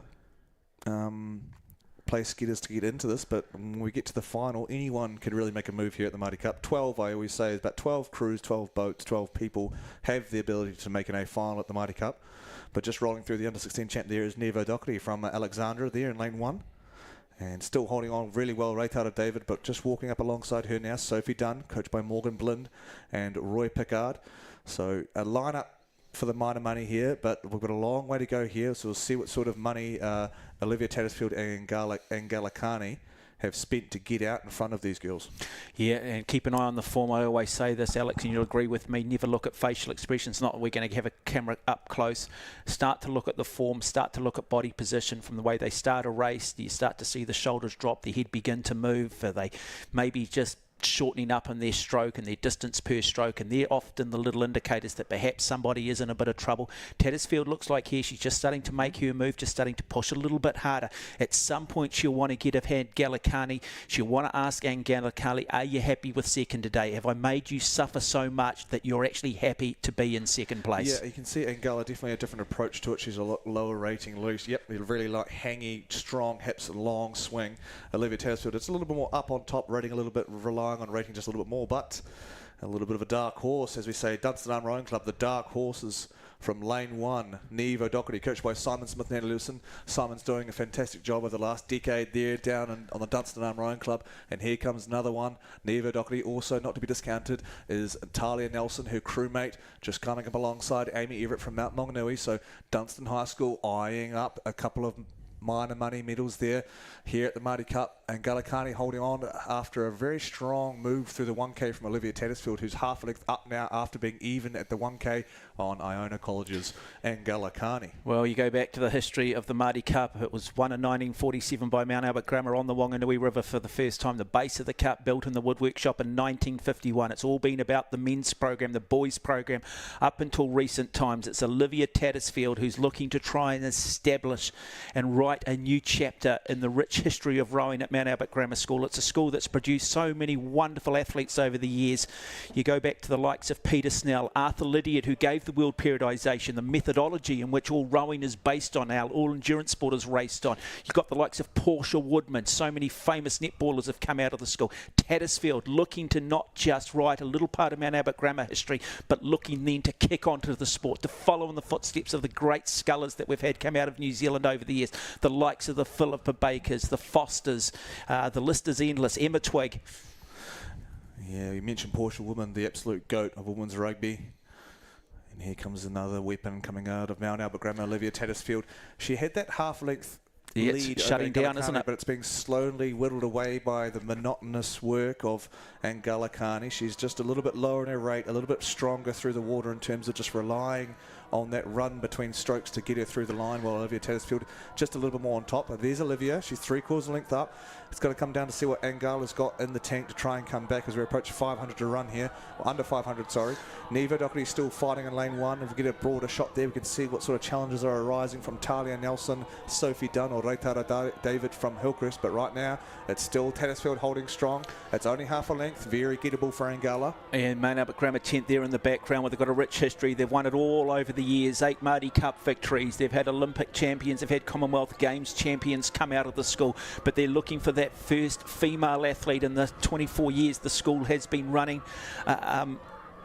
place getters to get into this, but when we get to the final, anyone could really make a move here at the Maadi Cup. 12, I always say, is about 12 crews, 12 boats, 12 people have the ability to make an A final at the Maadi Cup. But just rolling through the under-16 champ there is Nevo Doherty from Alexandra there in lane one. And still holding on really well, Regatta David, but just walking up alongside her now, Sophie Dunn, coached by Morgan Blind and Roy Pickard. So a lineup for the minor money here, but we've got a long way to go here, so we'll see what sort of money Olivia Tattersfield and Galikani have spent to get out in front of these girls. Yeah, and keep an eye on the form. I always say this, Alex, and you'll agree with me, never look at facial expressions. Not that we're going to have a camera up close. Start to look at the form, start to look at body position from the way they start a race. You start to see the shoulders drop, the head begin to move. They maybe just shortening up in their stroke and their distance per stroke, and they're often the little indicators that perhaps somebody is in a bit of trouble. Tattersfield looks like here she's just starting to make her move, just starting to push a little bit harder. At some point she'll want to get a hand Galikani. She'll want to ask Angalikani, are you happy with second today? Have I made you suffer so much that you're actually happy to be in second place? Yeah, you can see Angala definitely a different approach to it. She's a lot lower rating, loose. Yep, really like hangy, strong hips, long swing. Olivia Tattersfield, it's a little bit more up on top, rating a little bit, relying on rating just a little bit more, but a little bit of a dark horse, as we say. Dunstan Arm Rowing Club, the dark horses from lane one. Nevo Doherty, coached by Simon Smith and Anna Lewison. Simon's doing a fantastic job over the last decade there down on the Dunstan Arm Rowing Club. And here comes another one. Nevo Doherty, also not to be discounted, is Talia Nelson, her crewmate, just coming up alongside Amy Everett from Mount Maunganui. So Dunstan High School eyeing up a couple of minor money medals there here at the Maadi Cup, and Galikani holding on after a very strong move through the 1K from Olivia Tattersfield, who's half a length up now after being even at the 1K on Iona College's Angalikani. Well, you go back to the history of the Maadi Cup. It was won in 1947 by Mount Albert Grammar on the Wanganui River for the first time. The base of the cup built in the woodwork shop in 1951. It's all been about the men's program, the boys program, up until recent times. It's Olivia Tattersfield who's looking to try and establish and ride write a new chapter in the rich history of rowing at Mount Albert Grammar School. It's a school that's produced so many wonderful athletes over the years. You go back to the likes of Peter Snell, Arthur Lydiard, who gave the world periodisation, the methodology in which all rowing is based on, our all endurance sport is raced on. You've got the likes of Portia Woodman. So many famous netballers have come out of the school. Tattersfield looking to not just write a little part of Mount Albert Grammar history, but looking then to kick onto the sport, to follow in the footsteps of the great scullers that we've had come out of New Zealand over the years. The likes of the Philippa Bakers, the Fosters, the list is endless. Emma Twigg. Yeah, you mentioned Portia Woodman, the absolute goat of women's rugby. And here comes another weapon coming out of Mount Albert Grammar, Olivia Tattersfield. She had that half-length lead, it's shutting down, isn't it? But it's being slowly whittled away by the monotonous work of Angalikani. She's just a little bit lower in her rate, a little bit stronger through the water in terms of just relying on that run between strokes to get her through the line, while Olivia Tattersfield just a little bit more on top. There's Olivia. She's 3/4 length up. It's going to come down to see what Angala's got in the tank to try and come back as we approach 500 to run here. Or under 500, sorry. Neva Doherty still fighting in lane 1. If we get a broader shot there, we can see what sort of challenges are arising from Talia Nelson, Sophie Dunn, or Reitara David from Hillcrest. But right now, it's still Tattersfield holding strong. It's only half a length. Very gettable for Angala. And Mount Albert Grammar 10th there in the background, where they've got a rich history. They've won it all over the years. 8 Maadi Cup victories. They've had Olympic champions. They've had Commonwealth Games champions come out of the school. But they're looking for that first female athlete in the 24 years the school has been running.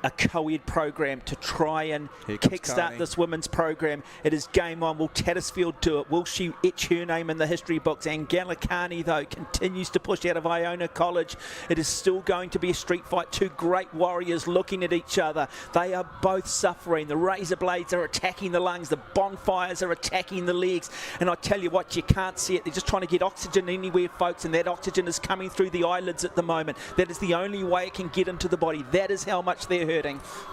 A co-ed program to try and kickstart this women's program. It is game on. Will Tattersfield do it? Will she etch her name in the history books? Angalikani, though, continues to push out of Iona College. It is still going to be a street fight. Two great warriors looking at each other. They are both suffering. The razor blades are attacking the lungs. The bonfires are attacking the legs. And I tell you what, you can't see it. They're just trying to get oxygen anywhere, folks, and that oxygen is coming through the eyelids at the moment. That is the only way it can get into the body. That is how much they're hurting.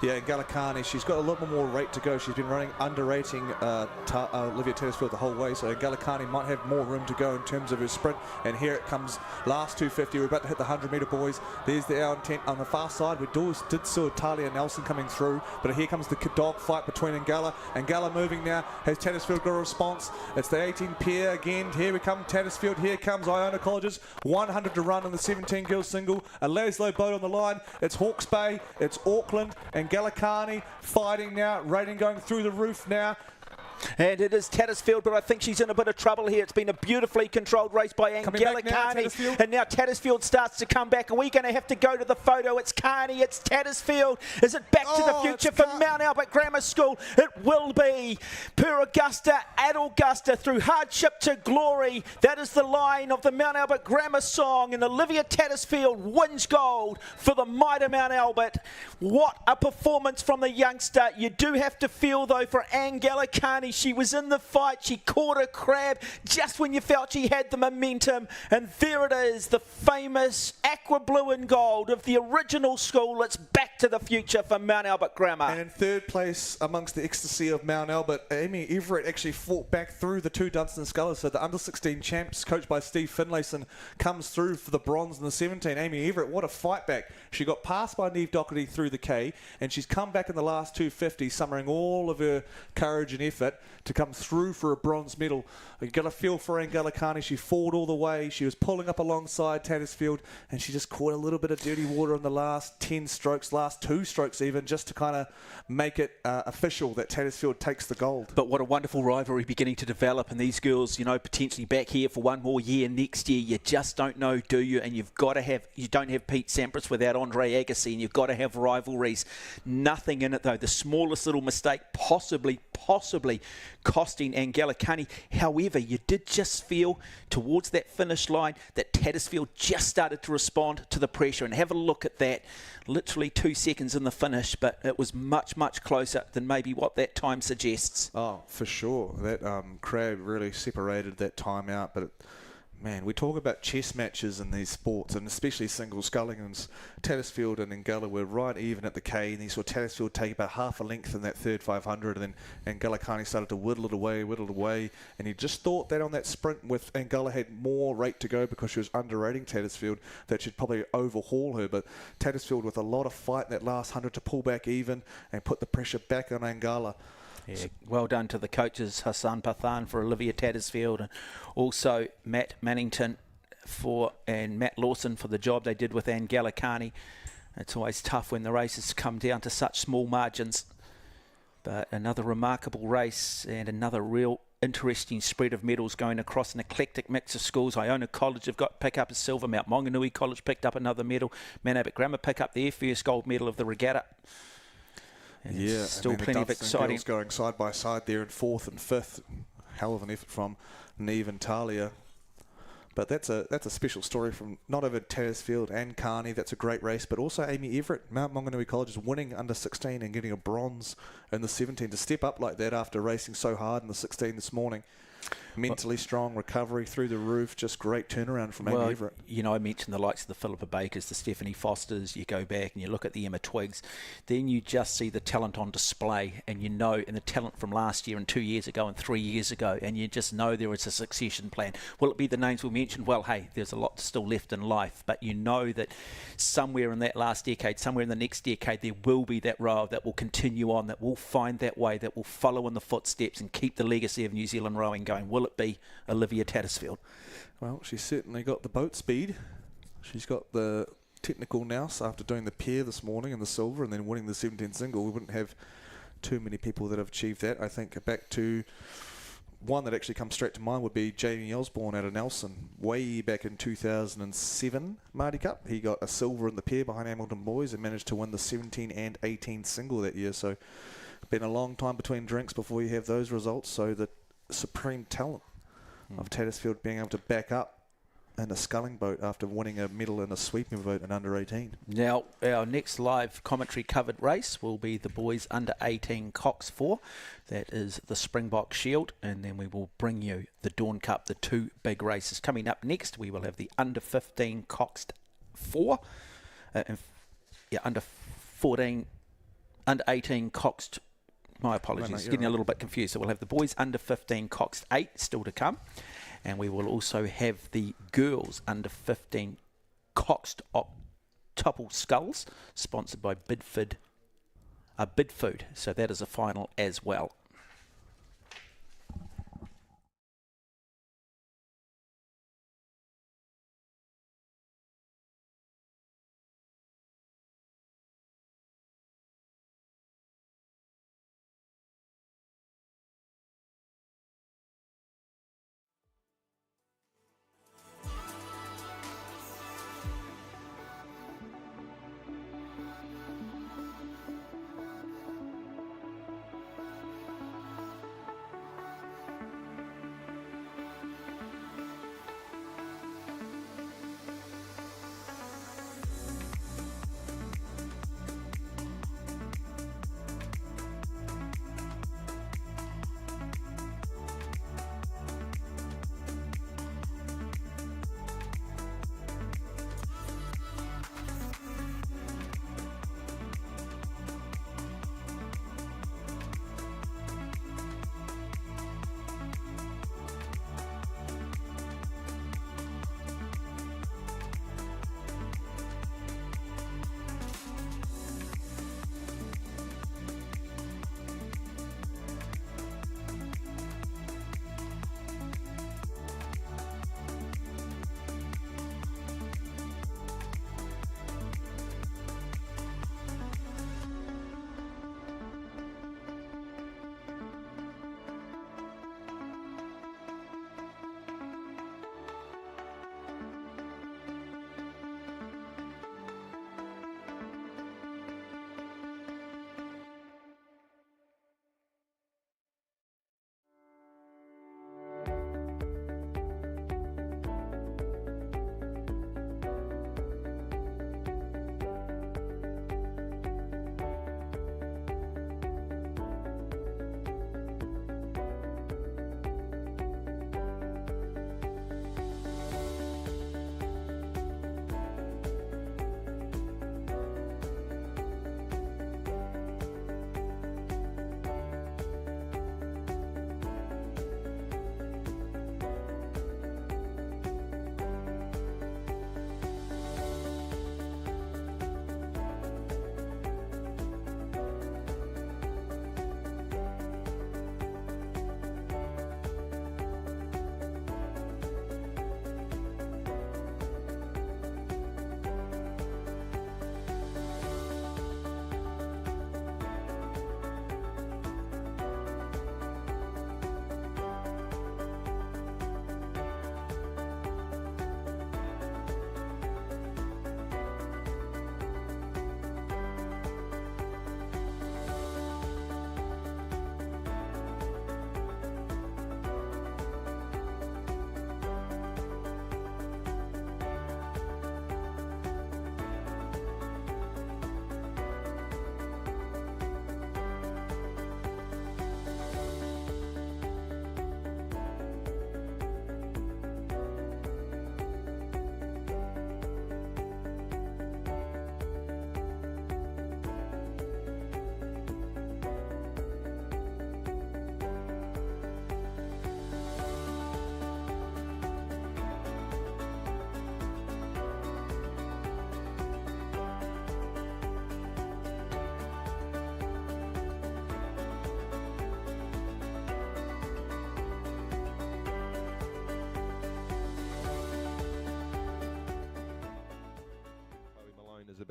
Yeah, Angalikani, she's got a lot more rate to go. She's been running under-rating Olivia Tattersfield the whole way, so Angalikani might have more room to go in terms of her sprint. And here it comes, last 250. We're about to hit the 100-metre, boys. There's the hour intent on the far side. We did saw Talia Nelson coming through, but here comes the dog fight between Angala moving now. Has Tattersfield got a response? It's the 18 pair again. Here we come, Tattersfield. Here comes Iona Colleges. 100 to run in the 17 girls single. A Laszlo boat on the line. It's Hawke's Bay. It's Auckland. Angalikani fighting now. Rating going through the roof now. And it is Tattersfield, but I think she's in a bit of trouble here. It's been a beautifully controlled race by Angalikani. And now Tattersfield starts to come back. Are we going to have to go to the photo? It's Carney, it's Tattersfield. Is it back to the future for Mount Albert Grammar School? It will be. Per Augusta, at Augusta, through hardship to glory. That is the line of the Mount Albert Grammar song. And Olivia Tattersfield wins gold for the mighty Mount Albert. What a performance from the youngster. You do have to feel, though, for Angalikani. She was in the fight. She caught a crab just when you felt she had the momentum. And there it is, the famous aqua blue and gold of the original school. It's back to the future for Mount Albert Grammar. And in third place amongst the ecstasy of Mount Albert, Amy Everett actually fought back through the two Dunstan Scullers. So the under-16 champs, coached by Steve Finlayson, comes through for the bronze in the 17. Amy Everett, what a fight back. She got passed by Neve Doherty through the K, and she's come back in the last 250, summoning all of her courage and effort to come through for a bronze medal. You got a feel for Angalikani. She fought all the way. She was pulling up alongside Tattersfield, and she just caught a little bit of dirty water in the last 10 strokes, last 2 strokes even, just to kind of make it official that Tattersfield takes the gold. But what a wonderful rivalry beginning to develop, and these girls, you know, potentially back here for one more year next year. You just don't know, do you? And you've got to have, you don't have Pete Sampras without Andre Agassi, and you've got to have rivalries. Nothing in it, though. The smallest little mistake possibly costing Angalikani. However, you did just feel towards that finish line that Tattersfield just started to respond to the pressure. And have a look at that. Literally 2 seconds in the finish, but it was much, much closer than maybe what that time suggests. Oh, for sure. That crab really separated that time out, but man, we talk about chess matches in these sports, and especially single scullings. Tattersfield and Angala were right even at the K, and you saw Tattersfield take about half a length in that third 500, and then Angalikani started to whittle it away, and you just thought that on that sprint with Angala had more rate to go because she was underrating Tattersfield, that she'd probably overhaul her, but Tattersfield with a lot of fight in that last 100 to pull back even and put the pressure back on Angala. Yeah, well done to the coaches, Hassan Pathan for Olivia Tattersfield, and also Matt Mannington and Matt Lawson for the job they did with Anne Gallicani. It's always tough when the races come down to such small margins. But another remarkable race and another real interesting spread of medals going across an eclectic mix of schools. Iona College have got pick up a silver. Mount Maunganui College picked up another medal. Mount Abbott Grammar pick up their first gold medal of the regatta. And yeah, still and plenty of exciting. Going side by side there in 4th and 5th. Hell of an effort from Neve and Talia. But that's a special story from not over Tattersfield and Carney. That's a great race. But also Amy Everett, Mount Maunganui College, is winning under 16 and getting a bronze in the 17. To step up like that after racing so hard in the 16 this morning. Mentally strong, recovery through the roof, just great turnaround from Amy Everett. You know, I mentioned the likes of the Philippa Bakers, the Stephanie Fosters. You go back and you look at the Emma Twiggs, then you just see the talent on display, and you know, and the talent from last year and 2 years ago and 3 years ago, and you just know there is a succession plan. Will it be the names we mentioned? Well, hey, there's a lot still left in life, but you know that somewhere in that last decade, somewhere in the next decade, there will be that row that will continue on, that will find that way, that will follow in the footsteps and keep the legacy of New Zealand rowing going. Will it be Olivia Tattersfield? Well, she's certainly got the boat speed. She's got the technical nous after doing the pair this morning in the silver and then winning the 17 single. We wouldn't have too many people that have achieved that. I think back to one that actually comes straight to mind would be Jamie Osborne out of Nelson. Way back in 2007 Maadi Cup, he got a silver in the pair behind Hamilton Boys and managed to win the 17 and 18 single that year. So been a long time between drinks before you have those results. So the supreme talent of Tattersfield being able to back up in a sculling boat after winning a medal in a sweeping boat in under 18. Now, our next live commentary covered race will be the boys under 18 Cox 4. That is the Springbok Shield, and then we will bring you the Dawn Cup, the two big races. Coming up next, we will have the under 15 Cox 4. Under 14, under 18 Cox. My apologies, getting a little bit confused. So we'll have the boys under 15 Cox 8 still to come. And we will also have the girls under 15 Coxed Topple Sculls, sponsored by Bidfood. So that is a final as well.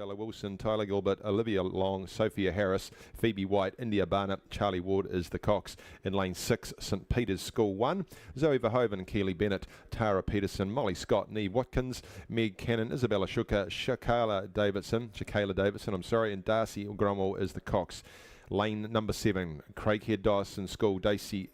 Bella Wilson, Tyler Gilbert, Olivia Long, Sophia Harris, Phoebe White, India Barnett, Charlie Ward is the Cox. In lane 6, St Peter's School 1, Zoe Verhoeven, Keely Bennett, Tara Peterson, Molly Scott, Neve Watkins, Meg Cannon, Isabella Shuka, Shakayla Davidson, and Darcy Gromwell is the Cox. Lane number 7, Craighead Dyson School, Daisy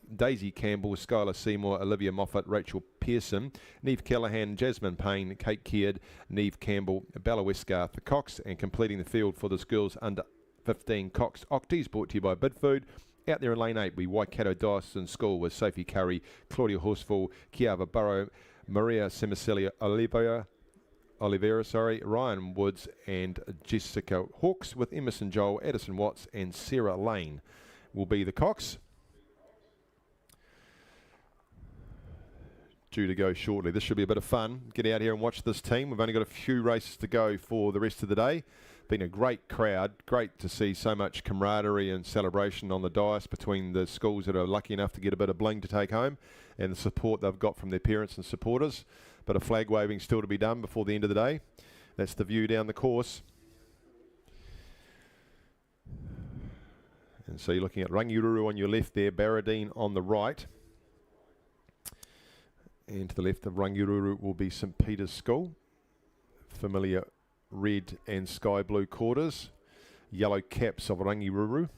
Campbell, Skylar Seymour, Olivia Moffat, Rachel Pearson, Neve Callahan, Jasmine Payne, Kate Caird, Neve Campbell, Bella Westgarth, the Cox, and completing the field for this girls under 15 Cox Octies, brought to you by Bidfood. Out there in lane 8, we Waikato Dyson School with Sophie Curry, Claudia Horsfall, Kiava Burrow, Maria Semicilia Oliveira, Ryan Woods and Jessica Hawkes, with Emerson Joel, Addison Watts and Sarah Lane will be the Cox. Due to go shortly. This should be a bit of fun. Get out here and watch this team. We've only got a few races to go for the rest of the day. Been a great crowd. Great to see so much camaraderie and celebration on the dais between the schools that are lucky enough to get a bit of bling to take home, and the support they've got from their parents and supporters. Bit of flag waving still to be done before the end of the day. That's the view down the course. And so you're looking at Rangiruru on your left there, Barradine on the right. And to the left of Rangiruru will be St Peter's School. Familiar red and sky blue quarters. Yellow caps of Rangiruru.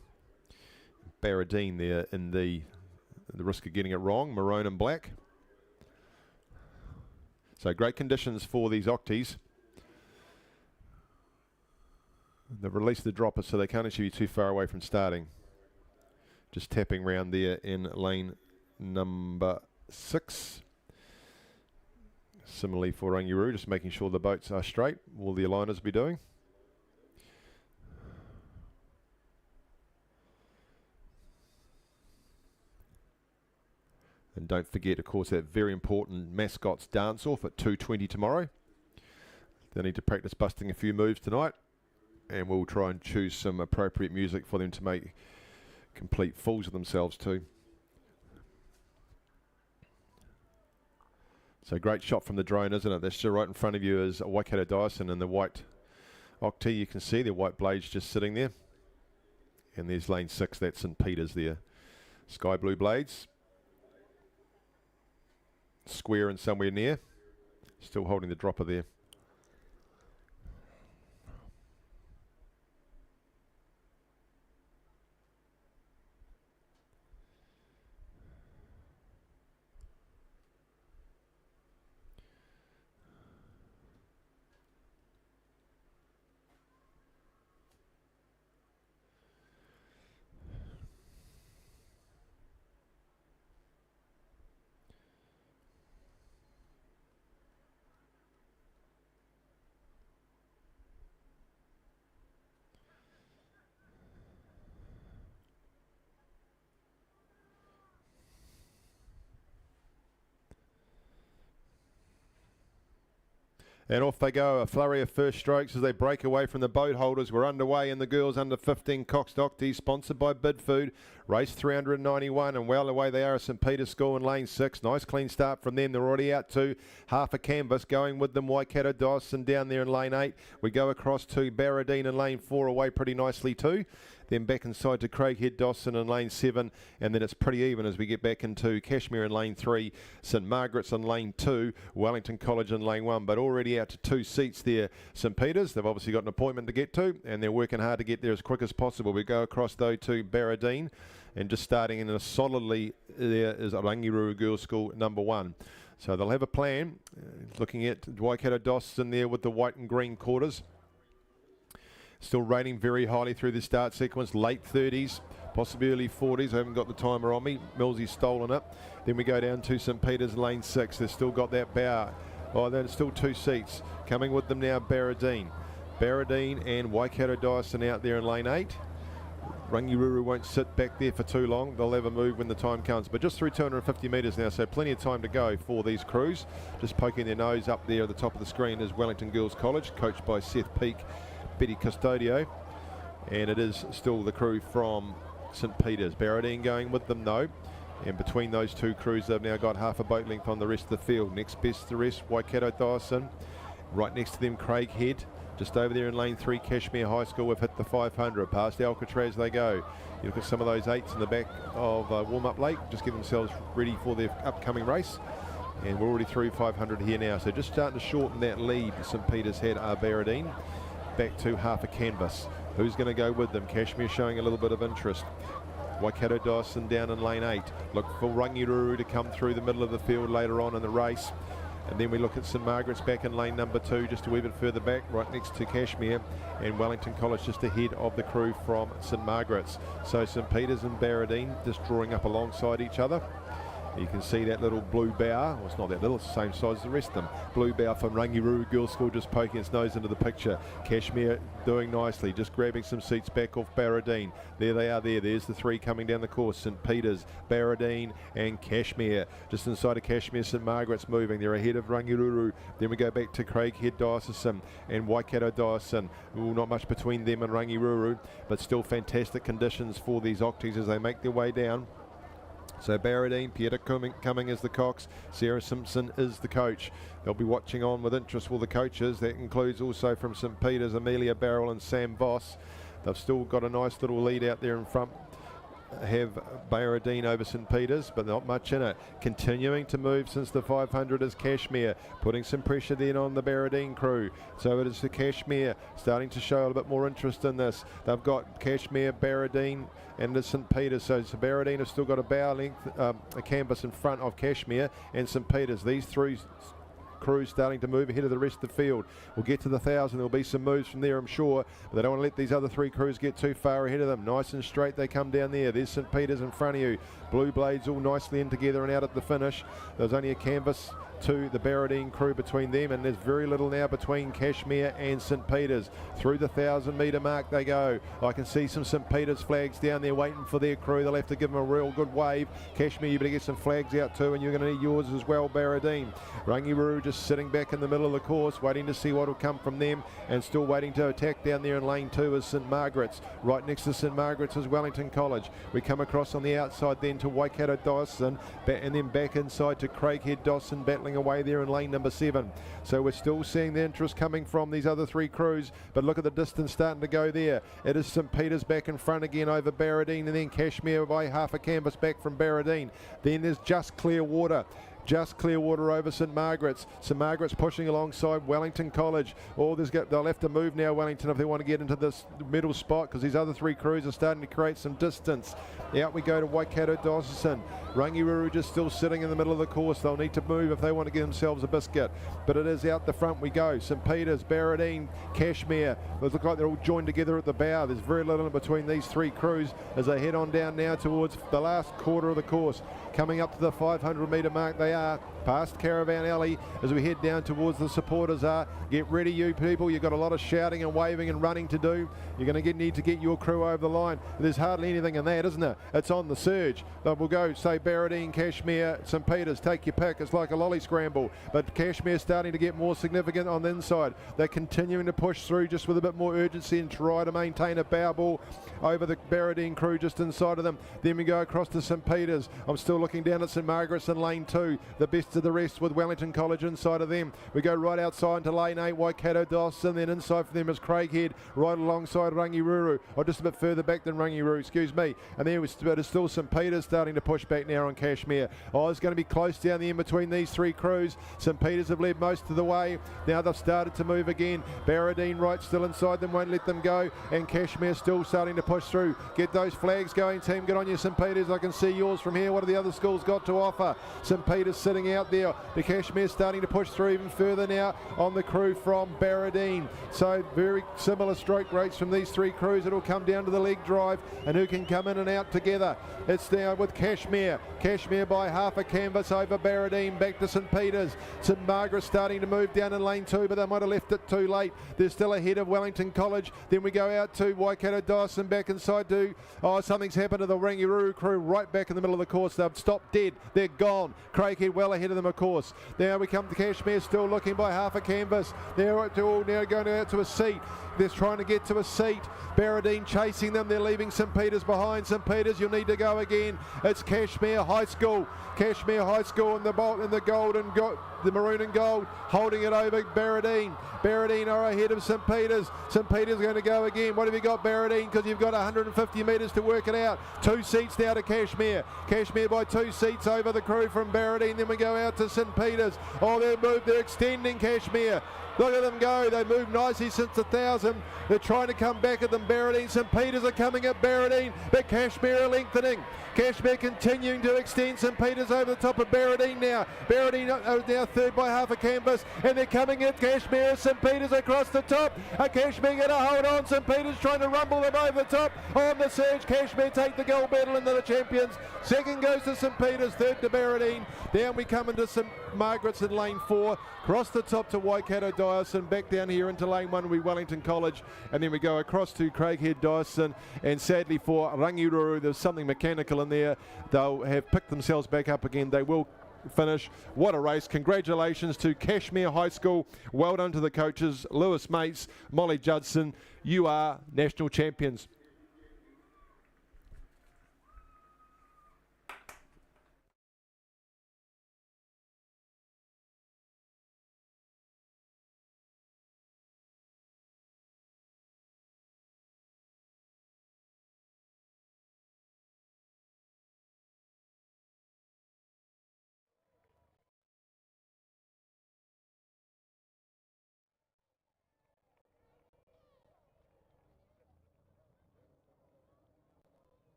Barradine there in the risk of getting it wrong, maroon and black. So great conditions for these Octies. They've released the dropper so they can't actually be too far away from starting. Just tapping round there in lane number 6. Similarly for Rangiruru, just making sure the boats are straight. Will the aligners be doing? And don't forget, of course, that very important mascots dance off at 2:20 tomorrow. They need to practice busting a few moves tonight, and we'll try and choose some appropriate music for them to make complete fools of themselves too. So great shot from the drone, isn't it? That's just right in front of you is Waikato Dyson and the white Octie. You can see the white blades just sitting there. And there's lane 6, that's St Peter's there. Sky blue blades. Square and somewhere near. Still holding the dropper there. And off they go, a flurry of first strokes as they break away from the boat holders. We're underway in the girls under 15 Coxed Octies, sponsored by Bidfood. Race 391, and well away they are at St Peter's School in lane 6. Nice clean start from them. They're already out to half a canvas. Going with them, Waikato Dyson down there in lane 8. We go across to Barradine in lane 4, away pretty nicely too. Then back inside to Craighead Dawson in lane 7, and then it's pretty even as we get back into Cashmere in lane 3, St Margaret's in lane 2, Wellington College in lane 1, but already out to 2 seats there, St Peter's. They've obviously got an appointment to get to, and they're working hard to get there as quick as possible. We go across though to Barradine, and just starting in a solidly there is Rangiruru Girls School number 1. So they'll have a plan, looking at Waikato Dawson there with the white and green quarters. Still rating very highly through the start sequence, late 30s, possibly early 40s. I haven't got the timer on me. Millsy's stolen it. Then we go down to St Peter's lane 6. They've still got that bow. Oh, then it's still 2 seats. Coming with them now, Barradine. Barradine and Waikato Dyson out there in lane 8. Rangiruru won't sit back there for too long. They'll have a move when the time comes. But just through 250 metres now, so plenty of time to go for these crews. Just poking their nose up there at the top of the screen is Wellington Girls College, coached by Seth Peake, Betty Custodio, and it is still the crew from St Peter's. Barradine going with them though, and between those two crews they've now got half a boat length on the rest of the field. Next best the rest, Waikato Dyson Right next to them, Craighead. Just over there in lane 3, Cashmere High School have hit the 500. Past Alcatraz they go. You look at some of those 8s in the back of warm-up lake, just get themselves ready for their upcoming race. And we're already through 500 here now. So just starting to shorten that lead. St Peter's had Barradine back to half a canvas. Who's going to go with them? Cashmere showing a little bit of interest. Waikato Dyson down in lane 8. Look for Rangiruru to come through the middle of the field later on in the race. And then we look at St Margaret's back in lane number 2, just a wee bit further back, right next to Cashmere, and Wellington College just ahead of the crew from St Margaret's. So St Peter's and Barradine just drawing up alongside each other. You can see that little blue bower, well, it's not that little, it's the same size as the rest of them. Blue bower from Rangiruru Girls School just poking its nose into the picture. Cashmere doing nicely, just grabbing some seats back off Barradine. There they are there, there's the 3 coming down the course. St Peter's, Barradine and Cashmere. Just inside of Cashmere, St Margaret's moving, they're ahead of Rangiruru. Then we go back to Craighead Diocesan and Waikato Diocesan. Well, not much between them and Rangiruru, but still fantastic conditions for these Octies as they make their way down. So Barradine, Peter Cumming is the cox, Sarah Simpson is the coach. They'll be watching on with interest, will the coaches. That includes also from St Peter's, Amelia Barrell and Sam Voss. They've still got a nice little lead out there in front. Have Barradine over St Peter's, but not much in it. Continuing to move since the 500 is Cashmere, putting some pressure then on the Barradine crew. So it is the Cashmere starting to show a little bit more interest in this. They've got Cashmere, Barradine and the St Peter's. So Barradine have still got a bow length, a canvas in front of Cashmere and St Peter's. These three crews starting to move ahead of the rest of the field. We'll get to the 1,000. There'll be some moves from there, I'm sure, but they don't want to let these other 3 crews get too far ahead of them. Nice and straight they come down there. There's St Peter's in front of you. Blue Blades all nicely in together and out at the finish. There's only a canvas to the Barradine crew between them, and there's very little now between Cashmere and St Peter's. Through the 1,000 metre mark they go. I can see some St Peter's flags down there waiting for their crew. They'll have to give them a real good wave. Cashmere, you better get some flags out too, and you're going to need yours as well, Barradine. Rangiruru just sitting back in the middle of the course, waiting to see what will come from them, and still waiting to attack down there in lane 2 is St Margaret's. Right next to St Margaret's is Wellington College. We come across on the outside then to Waikato Dawson, and then back inside to Craighead Dawson, battling away there in lane number 7. So we're still seeing the interest coming from these other 3 crews, but look at the distance starting to go there. It is St Peter's back in front again over Barradine, and then Cashmere by half a canvas back from Barradine. Then there's Just Clearwater. Just Clearwater over St Margaret's. St Margaret's pushing alongside Wellington College. They'll have to move now, Wellington, if they want to get into this middle spot, because these other 3 crews are starting to create some distance. Out we go to Waikato Dawson. Rangiruru just still sitting in the middle of the course. They'll need to move if they want to get themselves a biscuit. But it is out the front we go. St Peter's, Barradine, Cashmere. They look like they're all joined together at the bow. There's very little in between these 3 crews as they head on down now towards the last quarter of the course. Coming up to the 500 metre mark they are, past Caravan Alley as we head down towards the supporters are. Get ready, you people. You've got a lot of shouting and waving and running to do. You're going to need to get your crew over the line. There's hardly anything in that, isn't there? It's on the surge. But we'll go, say, Barradine, Cashmere, St Peter's. Take your pick. It's like a lolly scramble. But Cashmere's starting to get more significant on the inside. They're continuing to push through just with a bit more urgency and try to maintain a bow ball over the Barradine crew just inside of them. Then we go across to St Peter's. I'm still looking down at St Margaret's in lane 2. The best of the rest with Wellington College inside of them. We go right outside into lane 8, Waikato Dawson, then inside for them is Craighead, right alongside Rangiruru, or just a bit further back than Rangiruru, excuse me. And there was still St Peter's starting to push back now on Cashmere. Oh, it's going to be close down the end between these 3 crews. St Peter's have led most of the way. Now they've started to move again. Barradine right still inside them, won't let them go, and Cashmere still starting to push through. Get those flags going, team. Get on you, St Peter's. I can see yours from here. What have the other schools got to offer? St Peter's sitting out there. The Cashmere starting to push through even further now on the crew from Barradine. So very similar stroke rates from these 3 crews. It'll come down to the leg drive and who can come in and out together. It's down with Cashmere. Cashmere by half a canvas over Barradine, back to St Peter's. St Margaret's starting to move down in lane 2, but they might have left it too late. They're still ahead of Wellington College. Then we go out to Waikato Dawson, back inside to, something's happened to the Rangiruru crew right back in the middle of the course. They've stop dead. They're gone. Craighead well ahead of them, of course. Now we come to Cashmere, still looking by half a canvas. They're all now going out to a seat. They're trying to get to a seat. Barradine chasing them. They're leaving St. Peter's behind. St. Peter's, you'll need to go again. It's Cashmere High School. Cashmere High School in the gold and the maroon and gold, holding it over Barradine. Barradine are ahead of St. Peter's. St. Peter's going to go again. What have you got, Barradine? Because you've got 150 metres to work it out. 2 seats now to Cashmere. Cashmere by 2 seats over the crew from Barradine. Then we go out to St. Peter's. Oh, they're extending Cashmere. Look at them go. They moved nicely since 1,000. They're trying to come back at them. Barradine, St. Peter's are coming at Barradine, but Cashmere are lengthening. Cashmere continuing to extend. St. Peter's over the top of Barradine now. Barradine are now third by half a canvas, and they're coming at Cashmere. St. Peter's across the top. Are Cashmere going to hold on? St. Peter's trying to rumble them over the top. On the surge, Cashmere take the gold medal into the champions. Second goes to St. Peter's, third to Barradine. Down we come into St. Margaret's in lane 4. Across the top to Waikato Dyson. Back down here into lane 1 will be Wellington College. And then we go across to Craighead Dyson. And sadly for Rangiruru, there's something mechanical in there. They'll have picked themselves back up again. They will finish. What a race. Congratulations to Cashmere High School. Well done to the coaches, Lewis Mates, Molly Judson. You are national champions.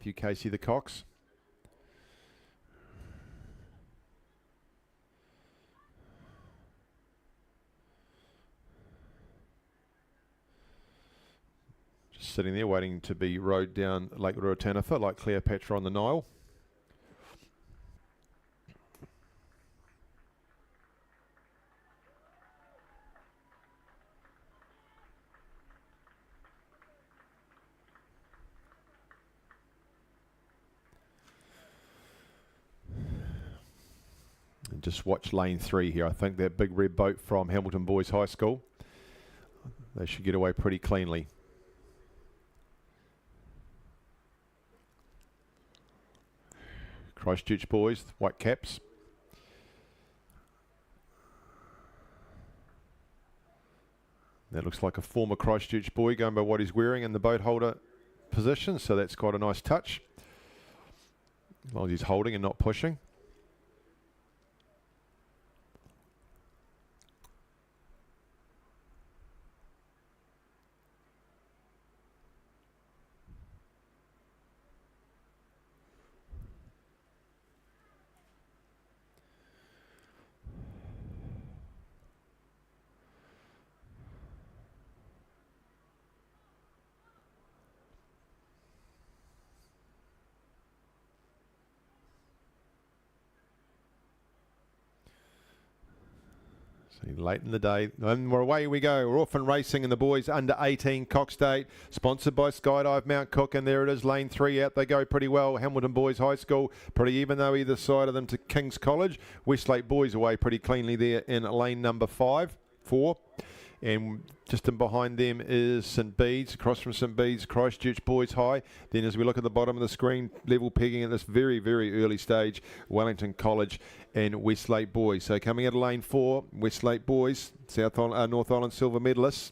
Matthew Casey, the Cox. Just sitting there waiting to be rowed down Lake Ruataniwha like Cleopatra on the Nile. Just watch lane 3 here. I think that big red boat from Hamilton Boys High School, they should get away pretty cleanly. Christchurch Boys, white caps. That looks like a former Christchurch boy going by what he's wearing in the boat holder position, so that's quite a nice touch. As long as he's holding and not pushing. Late in the day, and we're away we go. We're off and racing in the boys under 18 Cox State, sponsored by Skydive Mount Cook, and there it is, lane 3 out. They go pretty well. Hamilton Boys High School, pretty even though either side of them to King's College. Westlake Boys away pretty cleanly there in lane number 4. And just in behind them is St Bede's, across from St Bede's, Christchurch Boys High. Then as we look at the bottom of the screen, level pegging at this very, very early stage, Wellington College and Westlake Boys. So coming out of lane 4, Westlake Boys, North Island silver medalists,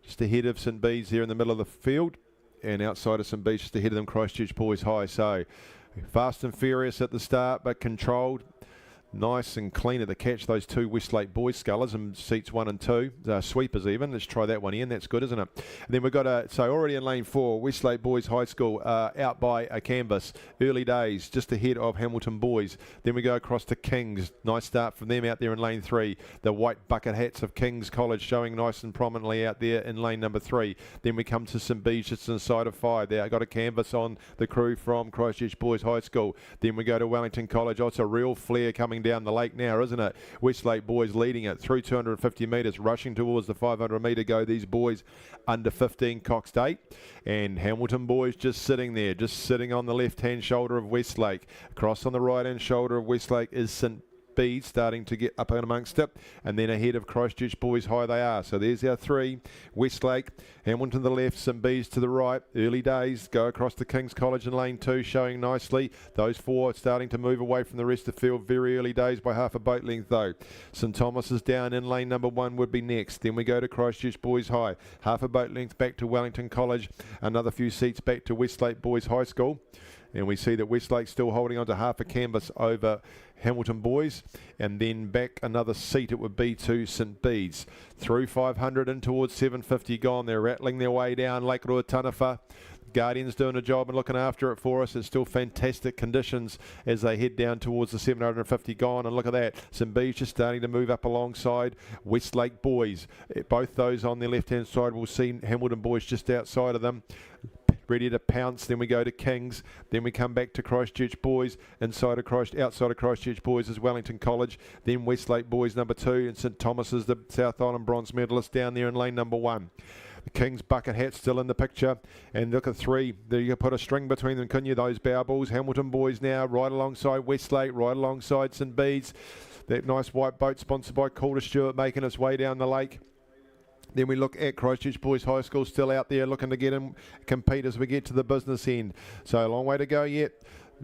just ahead of St Bede's there in the middle of the field, and outside of St Bede's just ahead of them, Christchurch Boys High. So fast and furious at the start, but controlled. Nice and clean at the catch, those two Westlake Boys scullers in seats 1 and 2, sweepers even. Let's try that one in, that's good, isn't it? And then we've got so already in lane 4, Westlake Boys High School out by a canvas, early days, just ahead of Hamilton Boys. Then we go across to Kings, nice start from them out there in lane 3. The white bucket hats of Kings College showing nice and prominently out there in lane number 3. Then we come to St Bede's just inside of 5. There, got a canvas on the crew from Christchurch Boys High School. Then we go to Wellington College. Oh, it's a real flare coming down the lake now, isn't it? Westlake Boys leading it through 250 metres, rushing towards the 500 metre go. These boys under 15 Cox State, and Hamilton Boys just sitting there, just sitting on the left hand shoulder of Westlake. Across on the right hand shoulder of Westlake is St Bede's starting to get up and amongst it, and then ahead of Christchurch Boys High they are. So there's our 3, Westlake, Hamilton to the left, St Bede's to the right. Early days, go across to King's College in lane 2, showing nicely. Those 4 starting to move away from the rest of the field. Very early days by half a boat length though. St Thomas is down in lane number 1 would be next. Then we go to Christchurch Boys High. Half a boat length back to Wellington College. Another few seats back to Westlake Boys High School. And we see that Westlake's still holding on to half a canvas over Hamilton Boys, and then back another seat it would be to St Bede's. Through 500 and towards 750 gone. They're rattling their way down Lake Ruataniwha. Guardian's doing a job and looking after it for us. It's still fantastic conditions as they head down towards the 750 gone. And look at that, St Bede's just starting to move up alongside Westlake Boys. Both those on their left-hand side, we'll see Hamilton Boys just outside of them, ready to pounce. Then we go to Kings. Then we come back to Christchurch Boys. Outside of Christchurch Boys is Wellington College. Then Westlake Boys number 2, and St Thomas is the South Island bronze medalist down there in lane number 1. The King's bucket hat still in the picture. And look at 3. There you put a string between them, couldn't you? Those bow balls. Hamilton Boys now right alongside Westlake, right alongside St Bede's. That nice white boat sponsored by Calder Stewart making its way down the lake. Then we look at Christchurch Boys High School still out there looking to get in, compete as we get to the business end. So a long way to go yet.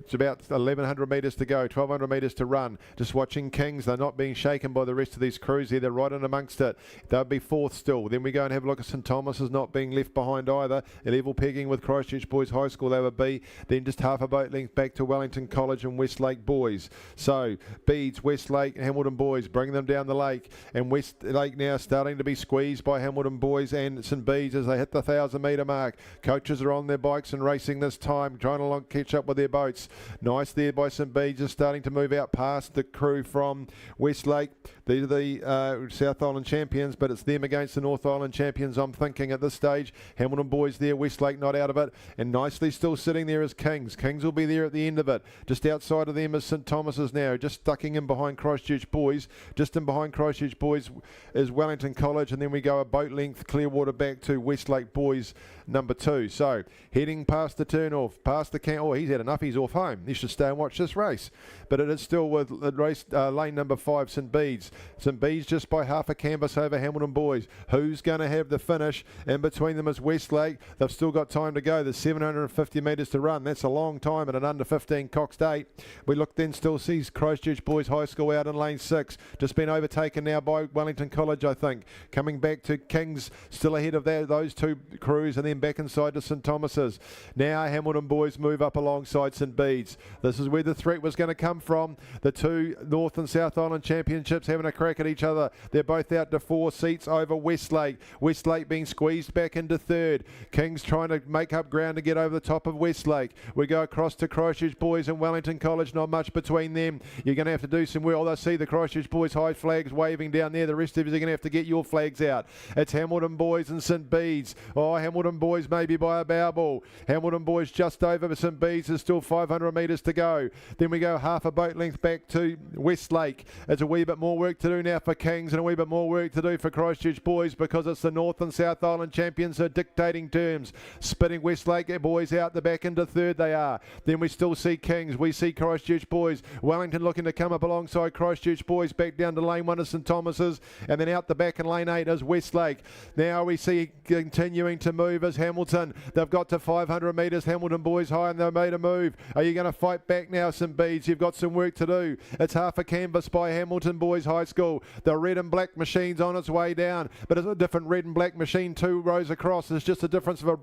It's about 1,100 metres to go, 1,200 metres to run. Just watching Kings. They're not being shaken by the rest of these crews here. They're right in amongst it. They'll be fourth still. Then we go and have a look at St Thomas is not being left behind either. A level pegging with Christchurch Boys High School. They would be. Then just half a boat length back to Wellington College and Westlake Boys. So Beads, Westlake, Hamilton Boys bring them down the lake. And Westlake now starting to be squeezed by Hamilton Boys and St Beads as they hit the 1,000 metre mark. Coaches are on their bikes and racing this time, trying to catch up with their boats. Nice there by St Beads, just starting to move out past the crew from Westlake. These are the South Island champions, but it's them against the North Island champions, I'm thinking at this stage. Hamilton Boys there, Westlake not out of it, and nicely still sitting there is Kings. Kings will be there at the end of it. Just outside of them is St Thomas's now, just ducking in behind Christchurch Boys. Just in behind Christchurch Boys is Wellington College, and then we go a boat length Clearwater back to Westlake Boys number 2. So heading past the turn off, past the camp. Oh, he's had enough. He's off home. He should stay and watch this race. But it is still with race lane number 5, St Beeds. St Beeds just by half a canvas over Hamilton Boys. Who's going to have the finish? In between them is Westlake. They've still got time to go. There's 750 metres to run. That's a long time at an under 15 Coxed 8. We look then still sees Christchurch Boys High School out in lane 6. Just been overtaken now by Wellington College, I think. Coming back to Kings, still ahead of those two crews, and then back inside to St Thomas's. Now Hamilton Boys move up alongside St Beeds. This is where the threat was going to come from. The two North and South Island championships having a crack at each other. They're both out to 4 seats over Westlake. Westlake being squeezed back into 3rd. Kings trying to make up ground to get over the top of Westlake. We go across to Christchurch Boys and Wellington College. Not much between them. You're going to have to do some work. I see the Christchurch Boys high flags waving down there. The rest of you are going to have to get your flags out. It's Hamilton Boys and St Beeds. Oh, Hamilton Boys maybe by a bow ball. Hamilton Boys just over St Beeds. There's still 500 metres to go. Then we go half a boat length back to Westlake. It's a wee bit more work to do now for Kings and a wee bit more work to do for Christchurch Boys because it's the North and South Island champions who are dictating terms. Spitting Westlake Boys out the back into 3rd they are. Then we still see Kings. We see Christchurch Boys. Wellington looking to come up alongside Christchurch Boys back down to lane 1 of St Thomas's, and then out the back in lane 8 is Westlake. Now we see continuing to move as Hamilton. They've got to 500 metres. Hamilton Boys high and they've made a move. Are you going to fight back now, St Beeds? You've got some work to do. It's half a canvas by Hamilton Boys High School. The red and black machine's on its way down, but it's a different red and black machine 2 rows across. There's just a difference of a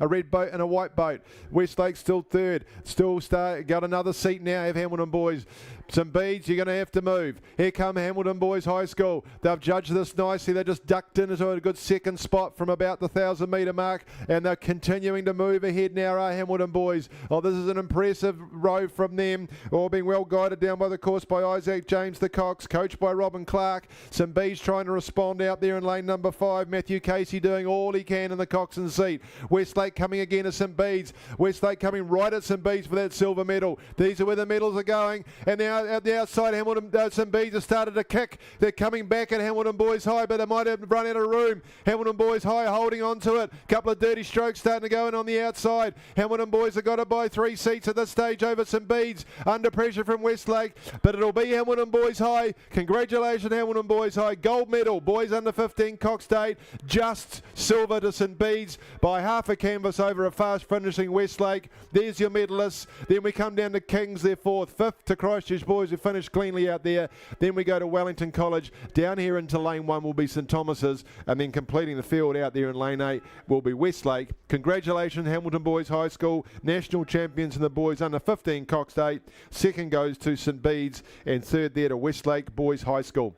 red boat and a white boat. Westlake still 3rd. Still got another seat now, have Hamilton Boys. St Beeds, you're going to have to move. Here come Hamilton Boys High School. They've judged this nicely. They just ducked into a good second spot from about the 1,000 metre mark, and they're continuing to move ahead now, are Hamilton Boys. Oh, this is an impressive row from them. All being well guided down by the course by Isaac James the Cox, coached by Robin Clark. St Beeds trying to respond out there in lane number 5. Matthew Casey doing all he can in the Coxon seat. Westlake coming again to St Beeds. Westlake coming right at St Beeds for that silver medal. These are where the medals are going, and now at the outside, St Beeds have started to kick. They're coming back at Hamilton Boys High, but they might have run out of room. Hamilton Boys High holding on to it. Couple of dirty strokes starting to go in on the outside. Hamilton Boys have got to buy 3 seats at this stage over St Beeds. Under pressure from Westlake, but it'll be Hamilton Boys High. Congratulations, Hamilton Boys High. Gold medal. Boys under 15 Coxed 8. Just silver to St Beeds by half a canvas over a fast finishing Westlake. There's your medalists. Then we come down to Kings, their 4th. 5th to Christchurch Boys, who finished cleanly out there. Then we go to Wellington College. Down here into lane 1 will be St Thomas's, and then completing the field out there in lane 8 will be Westlake. Congratulations, Hamilton Boys High School, national champions in the boys under 15 Coxed 8. 2nd goes to St Beeds, and 3rd there to Westlake Boys High School.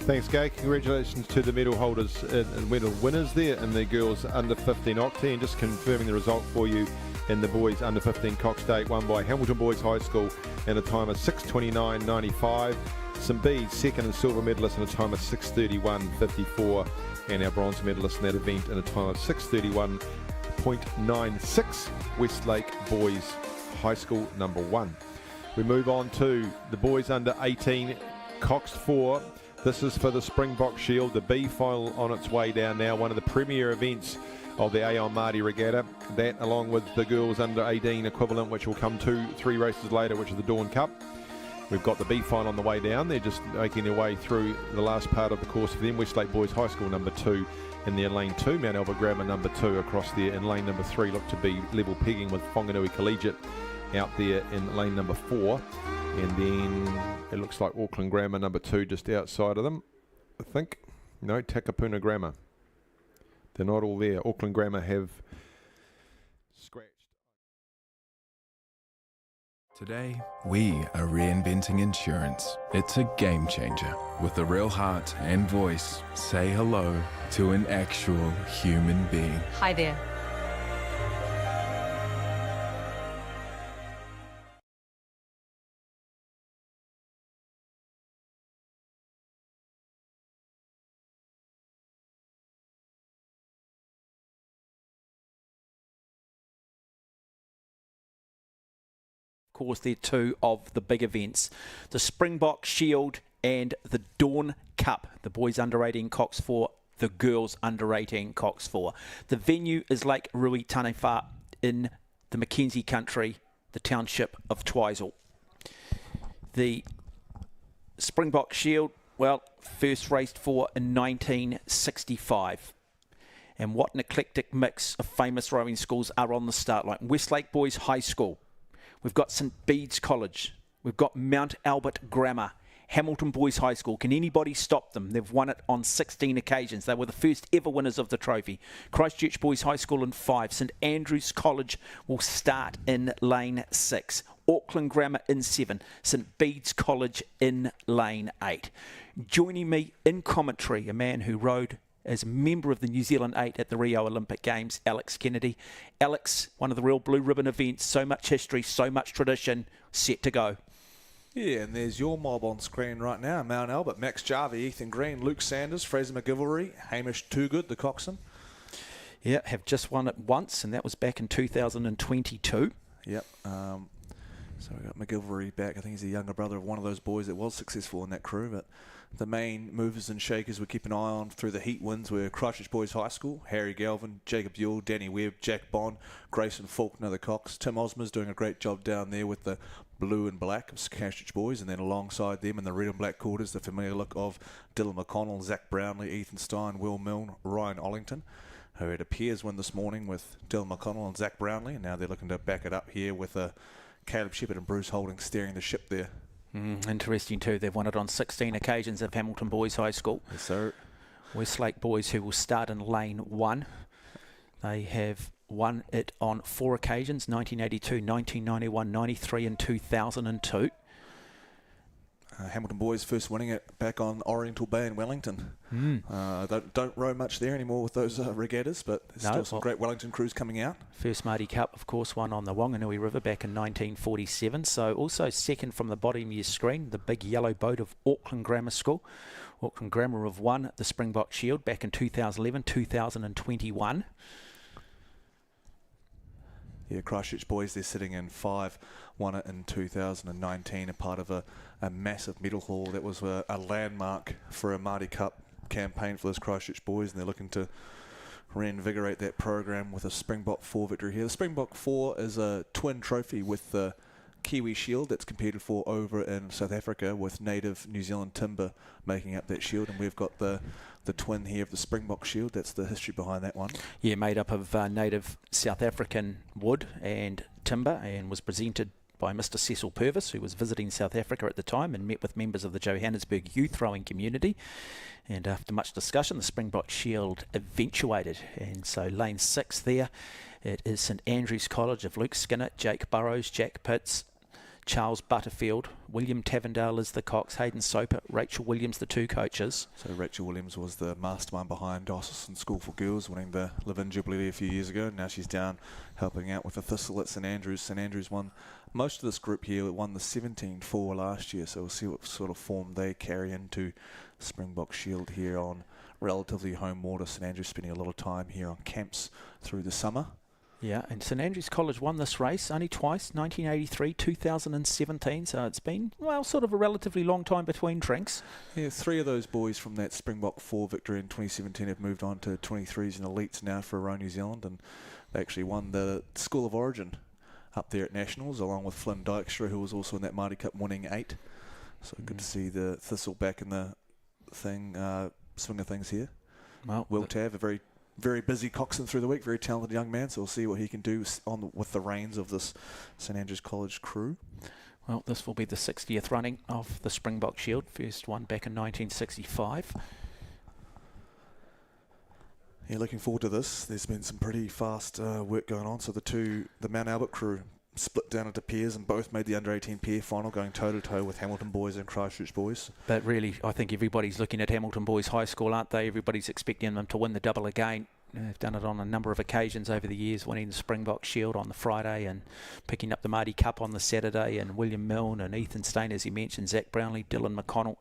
Thanks, Gay. Congratulations to the medal holders and medal winners there in the girls under 15 octane. And just confirming the result for you in the boys under 15 Cox State, won by Hamilton Boys High School in a time of 6:29.95. St Bede's second and silver medalist in a time of 6:31.54, and our bronze medalist in that event in a time of 6:31.96. Westlake Boys High School number 1. We move on to the boys under 18 Cox 4. This is for the Springbok Shield, the B final on its way down now, one of the premier events of the Aon Maadi Regatta. That, along with the girls under 18 equivalent, which will come 2-3 races later, which is the Dawn Cup. We've got the B final on the way down. They're just making their way through the last part of the course for them. Westlake Boys High School number 2 in their lane 2. Mount Albert Grammar number 2 across there in lane number 3. Look to be level pegging with Whanganui Collegiate out there in lane number 4. And then it looks like Auckland Grammar number 2 just outside of them, I think. No, Takapuna Grammar. They're not all there. Auckland Grammar have scratched. Today, we are reinventing insurance. It's a game changer. With a real heart and voice, say hello to an actual human being. Hi there. Course, they're two of the big events, the Springbok Shield and the Dawn Cup, the boys under 18 Cox 4, the girls under 18 Cox 4. The venue is Lake Rui Tanewha in the Mackenzie country, the township of Twizel. The Springbok Shield, well, first raced for in 1965. And what an eclectic mix of famous rowing schools are on the start line. Westlake Boys High School. We've got St Bede's College. We've got Mount Albert Grammar. Hamilton Boys High School. Can anybody stop them? They've won it on 16 occasions. They were the first ever winners of the trophy. Christchurch Boys High School in 5. St Andrews College will start in lane 6. Auckland Grammar in 7. St Bede's College in lane 8. Joining me in commentary, a man who rode as a member of the New Zealand 8 at the Rio Olympic Games, Alex Kennedy. Alex, one of the real blue ribbon events, so much history, so much tradition, set to go. Yeah, and there's your mob on screen right now. Mount Albert, Max Jarvie, Ethan Green, Luke Sanders, Fraser McGilvery, Hamish Toogood, the coxswain. Yeah, have just won it once, and that was back in 2022. Yep. So we got McGilvery back. I think he's the younger brother of one of those boys that was successful in that crew, but the main movers and shakers we keep an eye on through the heat wins were Christchurch Boys High School, Harry Galvin, Jacob Yule, Danny Webb, Jack Bond, Grayson Faulkner, the Cox. Tim Osmer's doing a great job down there with the blue and black of Christchurch Boys, and then alongside them in the red and black quarters, the familiar look of Dylan McConnell, Zach Brownlee, Ethan Stein, Will Milne, Ryan Ollington, who had a peers win this morning with Dylan McConnell and Zach Brownlee, and now they're looking to back it up here with Caleb Shepherd and Bruce Holding steering the ship there. Interesting too. They've won it on 16 occasions at Hamilton Boys High School. Yes, sir. Westlake Boys, who will start in lane 1. They have won it on 4 occasions, 1982, 1991, 93 and 2002. Hamilton Boys first winning it back on Oriental Bay in Wellington. Don't row much there anymore with those regattas, but there's still some great Wellington crews coming out. First Maadi Cup, of course, won on the Whanganui River back in 1947. So also second from the bottom of your screen, the big yellow boat of Auckland Grammar School. Auckland Grammar have won the Springbok Shield back in 2011, 2021. Yeah, Christchurch Boys, they're sitting in 5, won it in 2019, a part of a massive medal haul that was a landmark for a Maadi Cup campaign for those Christchurch Boys, and they're looking to reinvigorate that program with a Springbok 4 victory here. The Springbok 4 is a twin trophy with the Kiwi Shield that's competed for over in South Africa, with native New Zealand timber making up that shield, and we've got the twin here of the Springbok Shield. That's the history behind that one. Yeah, made up of native South African wood and timber, and was presented by Mr. Cecil Purvis, who was visiting South Africa at the time and met with members of the Johannesburg youth rowing community. And after much discussion, the Springbok Shield eventuated. And so lane 6 there, it is St Andrews College of Luke Skinner, Jake Burrows, Jack Pitts, Charles Butterfield. William Tavendale is the cox. Hayden Soper, Rachel Williams, the 2 coaches. So Rachel Williams was the mastermind behind Diocesan School for Girls, winning the Live-In Jubilee a few years ago. Now she's down helping out with the Thistle at St Andrews. St Andrews won most of this group here. Won the 17-4 last year, so we'll see what sort of form they carry into Springbok Shield here on relatively home water. St Andrews spending a lot of time here on camps through the summer. Yeah, and St Andrews College won this race only twice, 1983, 2017, so it's been, well, sort of a relatively long time between drinks. Yeah, 3 of those boys from that Springbok 4 victory in 2017 have moved on to 23s and elites now for Row New Zealand, and they actually won the School of Origin up there at Nationals, along with Flynn Dykstra, who was also in that Maadi Cup, winning 8. So good to see the Thistle back in the swing of things here. Well, Will Tav, a very busy coxswain through the week, very talented young man, so we'll see what he can do with the reins of this St Andrews College crew. Well, this will be the 60th running of the Springbok Shield, first one back in 1965. Yeah, looking forward to this. There's been some pretty fast work going on, so the Mount Albert crew split down into pairs and both made the under-18 pair final, going toe-to-toe with Hamilton boys and Christchurch boys. But really, I think everybody's looking at Hamilton Boys High School, aren't they? Everybody's expecting them to win the double again. They've done it on a number of occasions over the years, winning the Springbok Shield on the Friday and picking up the Maadi Cup on the Saturday, and William Milne and Ethan Stein, as you mentioned, Zach Brownlee, Dylan McConnell,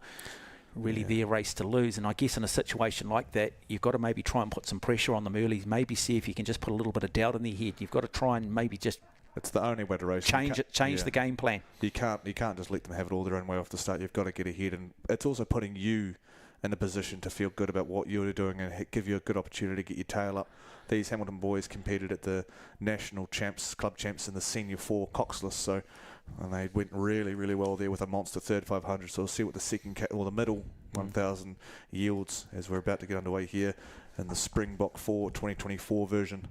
really their race to lose. And I guess in a situation like that, you've got to maybe try and put some pressure on them early, maybe see if you can just put a little bit of doubt in their head. You've got to try and maybe just... It's the only way to race. Change the game plan. You can't just let them have it all their own way off the start. You've got to get ahead, and it's also putting you in a position to feel good about what you're doing and give you a good opportunity to get your tail up. These Hamilton boys competed at the national champs, club champs in the senior 4 cox list, so and they went really, really well there with a monster third 500. So we'll see what the second or the middle 1,000 yields as we're about to get underway here in the Springbok 4 2024 version.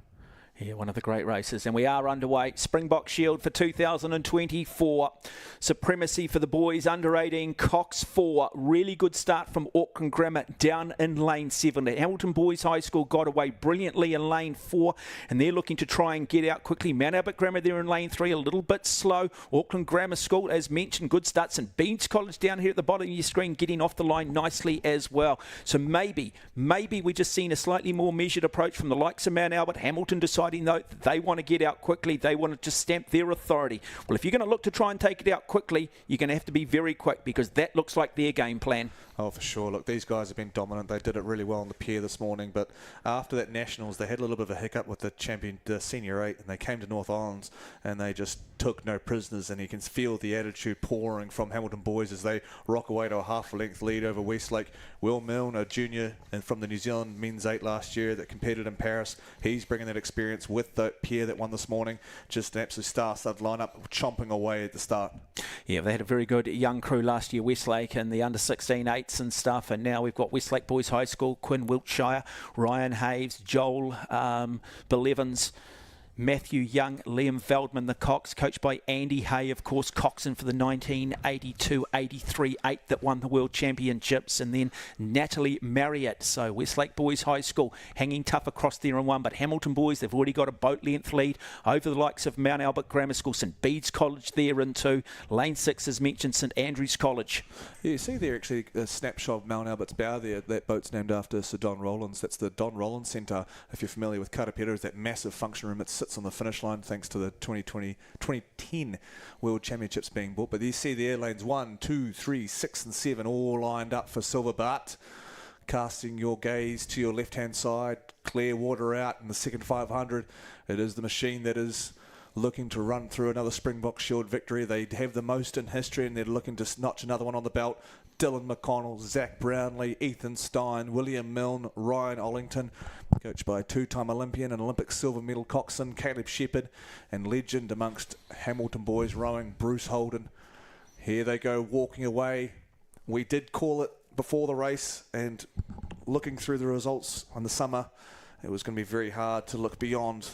Yeah, one of the great races. And we are underway. Springbok Shield for 2024. Supremacy for the boys under 18. Cox 4. Really good start from Auckland Grammar down in lane 7. The Hamilton Boys High School got away brilliantly in lane 4. And they're looking to try and get out quickly. Mount Albert Grammar there in lane 3. A little bit slow. Auckland Grammar School, as mentioned, good starts. And Beans College down here at the bottom of your screen getting off the line nicely as well. So maybe we're just seeing a slightly more measured approach from the likes of Mount Albert. Hamilton deciding though that they want to get out quickly. They want to just stamp their authority. Well, if you're going to look to try and take it out quickly, you're going to have to be very quick, because that looks like their game plan. Oh, for sure. Look, these guys have been dominant. They did it really well on the pier this morning, but after that Nationals, they had a little bit of a hiccup with the Senior 8, and they came to North Islands, and they just took no prisoners, and you can feel the attitude pouring from Hamilton boys as they rock away to a half-length lead over Westlake. Will Milne, a junior and from the New Zealand Men's 8 last year that competed in Paris, he's bringing that experience with the pier that won this morning. Just an absolute star-studded lineup, chomping away at the start. Yeah, they had a very good young crew last year, Westlake, and the under-16 8s and stuff, and now we've got Westlake Boys High School, Quinn Wiltshire, Ryan Haves, Joel Bill Evans, Matthew Young, Liam Feldman, the Cox, coached by Andy Hay, of course, coxswain for the 1982-83 8 that won the World Championships, and then Natalie Marriott. So Westlake Boys High School hanging tough across there in 1, but Hamilton Boys, they've already got a boat length lead over the likes of Mount Albert Grammar School, St Bede's College there in 2. Lane 6, as mentioned, St Andrews College. Yeah, you see there actually a snapshot of Mount Albert's bow there. That boat's named after Sir Don Rollins. That's the Don Rollins Centre. If you're familiar with Karapera, is that massive function room. It sits on the finish line thanks to the 2010 World Championships being bought. But you see there, lanes 1, 2, 3, 6 and 7 all lined up for silver. But casting your gaze to your left-hand side, clear water out in the second 500. It is the machine that is looking to run through another Springbok Shield victory. They have the most in history, and they're looking to notch another one on the belt. Dylan McConnell, Zach Brownlee, Ethan Stein, William Milne, Ryan Ollington, coached by two-time Olympian and Olympic silver medal coxswain Caleb Shepherd, and legend amongst Hamilton boys rowing Bruce Holden. Here they go, walking away. We did call it before the race, and looking through the results on the summer, it was going to be very hard to look beyond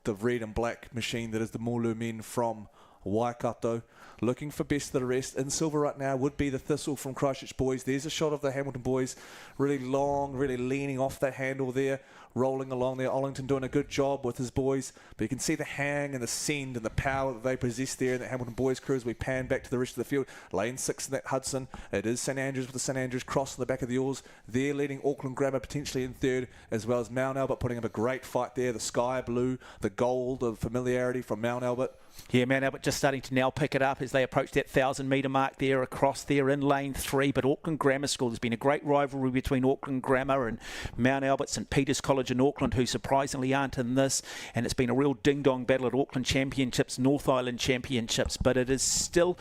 the red and black machine that is the Mulu men from Waikato. Looking for best of the rest. In silver right now would be the Thistle from Christchurch boys. There's a shot of the Hamilton boys, really long, really leaning off that handle there, rolling along there. Ollington doing a good job with his boys, but you can see the hang and the send and the power that they possess there in the Hamilton boys crew as we pan back to the rest of the field. Lane 6 in that Hudson. It is St Andrews with the St Andrews cross on the back of the oars. They're leading Auckland Grammar potentially in third, as well as Mount Albert putting up a great fight there. The sky blue, the gold of familiarity from Mount Albert. Yeah, Mount Albert just starting to now pick it up as they approach that 1,000-metre mark there across there in lane 3. But Auckland Grammar School, there's been a great rivalry between Auckland Grammar and Mount Albert, St Peter's College in Auckland, who surprisingly aren't in this. And it's been a real ding-dong battle at Auckland Championships, North Island Championships. But it is still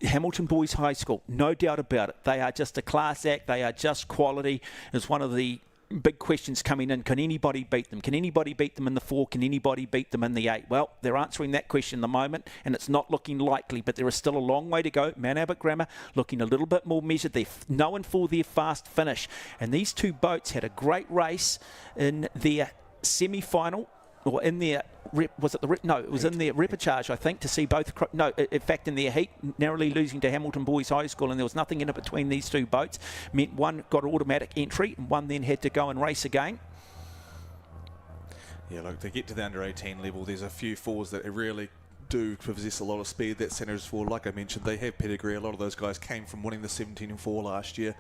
Hamilton Boys High School, no doubt about it. They are just a class act. They are just quality. It's one of the big questions coming in. Can anybody beat them? Can anybody beat them in the 4? Can anybody beat them in the 8? Well, they're answering that question at the moment, and it's not looking likely, but there is still a long way to go. Mount Albert Grammar looking a little bit more measured. They're known for their fast finish, and these two boats had a great race in their semi-final, or in their it was in their repechage, I think, to see both. No, in fact, in their heat, narrowly losing to Hamilton Boys High School, and there was nothing in it between these two boats. Meant one got automatic entry, and one then had to go and race again. Yeah, look, to get to the under-18 level, there's a few 4s that really do possess a lot of speed. That centres for, like I mentioned, they have pedigree. A lot of those guys came from winning the 17-4 last year,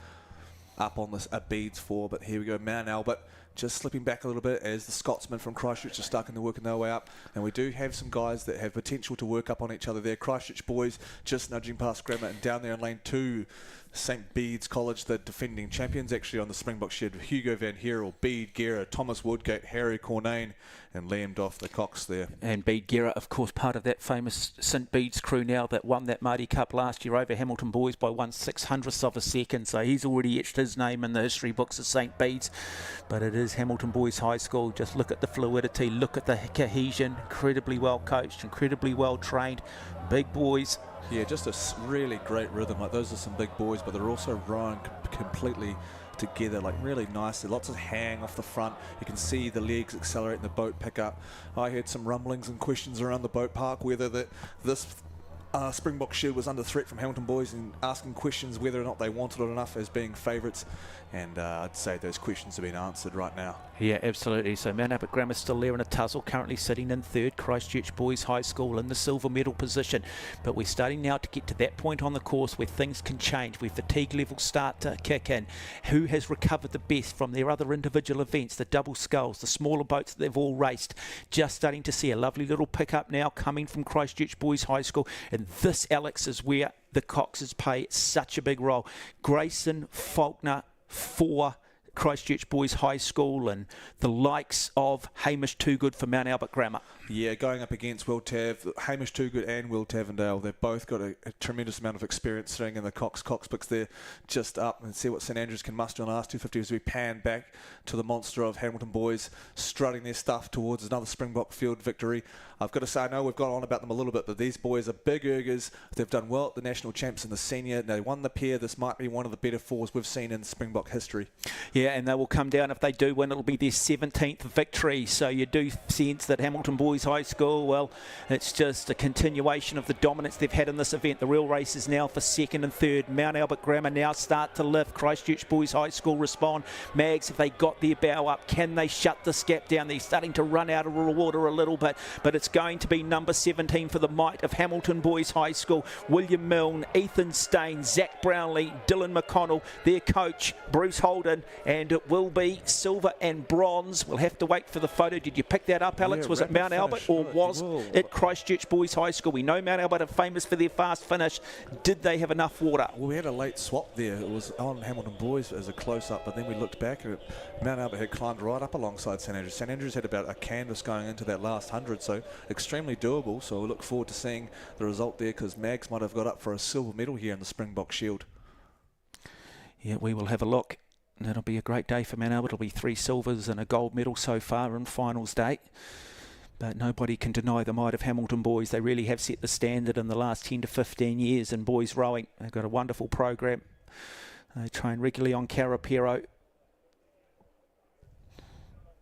up on this a beads 4. But here we go, Mount Albert just slipping back a little bit as the Scotsmen from Christchurch are stuck in the working their way up. And we do have some guys that have potential to work up on each other there. Christchurch boys just nudging past Grammar, and down there in lane 2, St Bede's College, the defending champions actually on the Springbok shed. Hugo Van Herel, Bede Guerra, Thomas Woodgate, Harry Cornane, and Liam Doff, the Cox there. And Bede Guerra, of course, part of that famous St Bede's crew now that won that Maadi Cup last year over Hamilton Boys by 1/600th of a second. So he's already etched his name in the history books of St Bede's. But it is Hamilton Boys High School. Just look at the fluidity, look at the cohesion. Incredibly well coached, incredibly well trained. Big boys. Yeah, just a really great rhythm. Like, those are some big boys, but they're also rowing completely together, like really nicely. Lots of hang off the front. You can see the legs accelerate and the boat pick up. I heard some rumblings and questions around the boat park whether this Springbok shed was under threat from Hamilton Boys, and asking questions whether or not they wanted it enough as being favourites. And I'd say those questions have been answered right now. Yeah, absolutely. So Mount Albert Grammar still there in a tussle, currently sitting in 3rd. Christchurch Boys High School in the silver medal position. But we're starting now to get to that point on the course where things can change, where fatigue levels start to kick in. Who has recovered the best from their other individual events, the double sculls, the smaller boats that they've all raced? Just starting to see a lovely little pickup now coming from Christchurch Boys High School. And this, Alex, is where the Coxes play such a big role. Grayson Faulkner for Christchurch Boys High School, and the likes of Hamish Toogood for Mount Albert Grammar. Yeah, going up against Will Tav, Hamish Toogood and Will Tavendale, they've both got a tremendous amount of experience sitting in the Cox picks there, just up, and see what St Andrews can muster in the last 250 as we pan back to the monster of Hamilton Boys strutting their stuff towards another Springbok field victory. I've got to say, I know we've gone on about them a little bit, but these boys are big ergers. They've done well at the national champs in the senior. They won the pair. This might be one of the better 4s we've seen in Springbok history. Yeah, and they will come down. If they do win, it'll be their 17th victory. So you do sense that Hamilton Boys High School, well, it's just a continuation of the dominance they've had in this event. The real race is now for 2nd and 3rd. Mount Albert Grammar now start to lift. Christchurch Boys High School respond. Mags, have they got their bow up? Can they shut this gap down? They're starting to run out of water a little bit, but it's going to be number 17 for the might of Hamilton Boys High School. William Milne, Ethan Stain, Zach Brownlee, Dylan McConnell, their coach, Bruce Holden, and it will be silver and bronze. We'll have to wait for the photo. Did you pick that up, Alex? Yeah, was it Mount Albert, or was it Christchurch Boys High School? We know Mount Albert are famous for their fast finish. Did they have enough water? Well, we had a late swap there. It was on Hamilton Boys as a close-up, but then we looked back and Mount Albert had climbed right up alongside St Andrews. St Andrews had about a canvas going into that last 100, so extremely doable. So we look forward to seeing the result there, because Mags might have got up for a silver medal here in the Springbok Shield. Yeah, we will have a look. That'll be a great day for Mount Albert. It'll be 3 silvers and a gold medal so far in finals day. But nobody can deny the might of Hamilton Boys. They really have set the standard in the last 10 to 15 years in boys rowing. They've got a wonderful program. They train regularly on Carapero.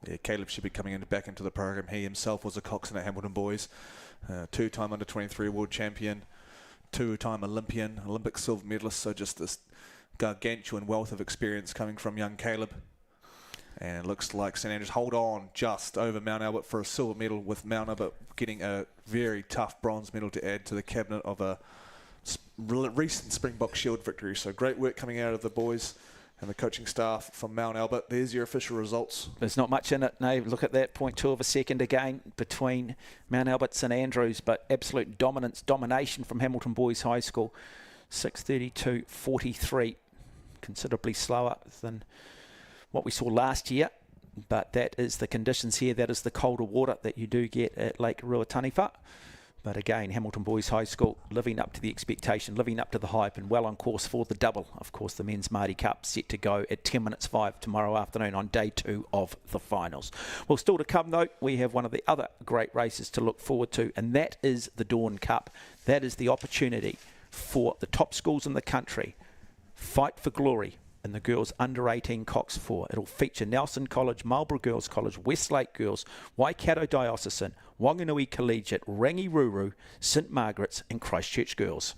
Yeah, Caleb should be coming back into the program. He himself was a coxswain at Hamilton Boys, two-time under-23 world champion, two-time Olympian, Olympic silver medalist. So just this gargantuan wealth of experience coming from young Caleb. And it looks like St Andrews hold on just over Mount Albert for a silver medal, with Mount Albert getting a very tough bronze medal to add to the cabinet of a recent Springbok Shield victory. So great work coming out of the boys and the coaching staff from Mount Albert. There's your official results. There's not much in it, no. Look at that, 0.2 of a second again between Mount Albert, St Andrews, but absolute domination from Hamilton Boys High School. 6:32.43, considerably slower than what we saw last year, but that is the conditions here. That is the colder water that you do get at Lake Ruataniwha. But again, Hamilton Boys High School living up to the expectation, living up to the hype, and well on course for the double. Of course, the Men's Maadi Cup set to go at 10 minutes 5 tomorrow afternoon on day 2 of the finals. Well, still to come though, we have one of the other great races to look forward to, and that is the Dawn Cup. That is the opportunity for the top schools in the country fight for glory in the girls under 18 Cox 4. It'll feature Nelson College, Marlborough Girls College, Westlake Girls, Waikato Diocesan, Wanganui Collegiate, Rangiruru, St Margaret's and Christchurch Girls.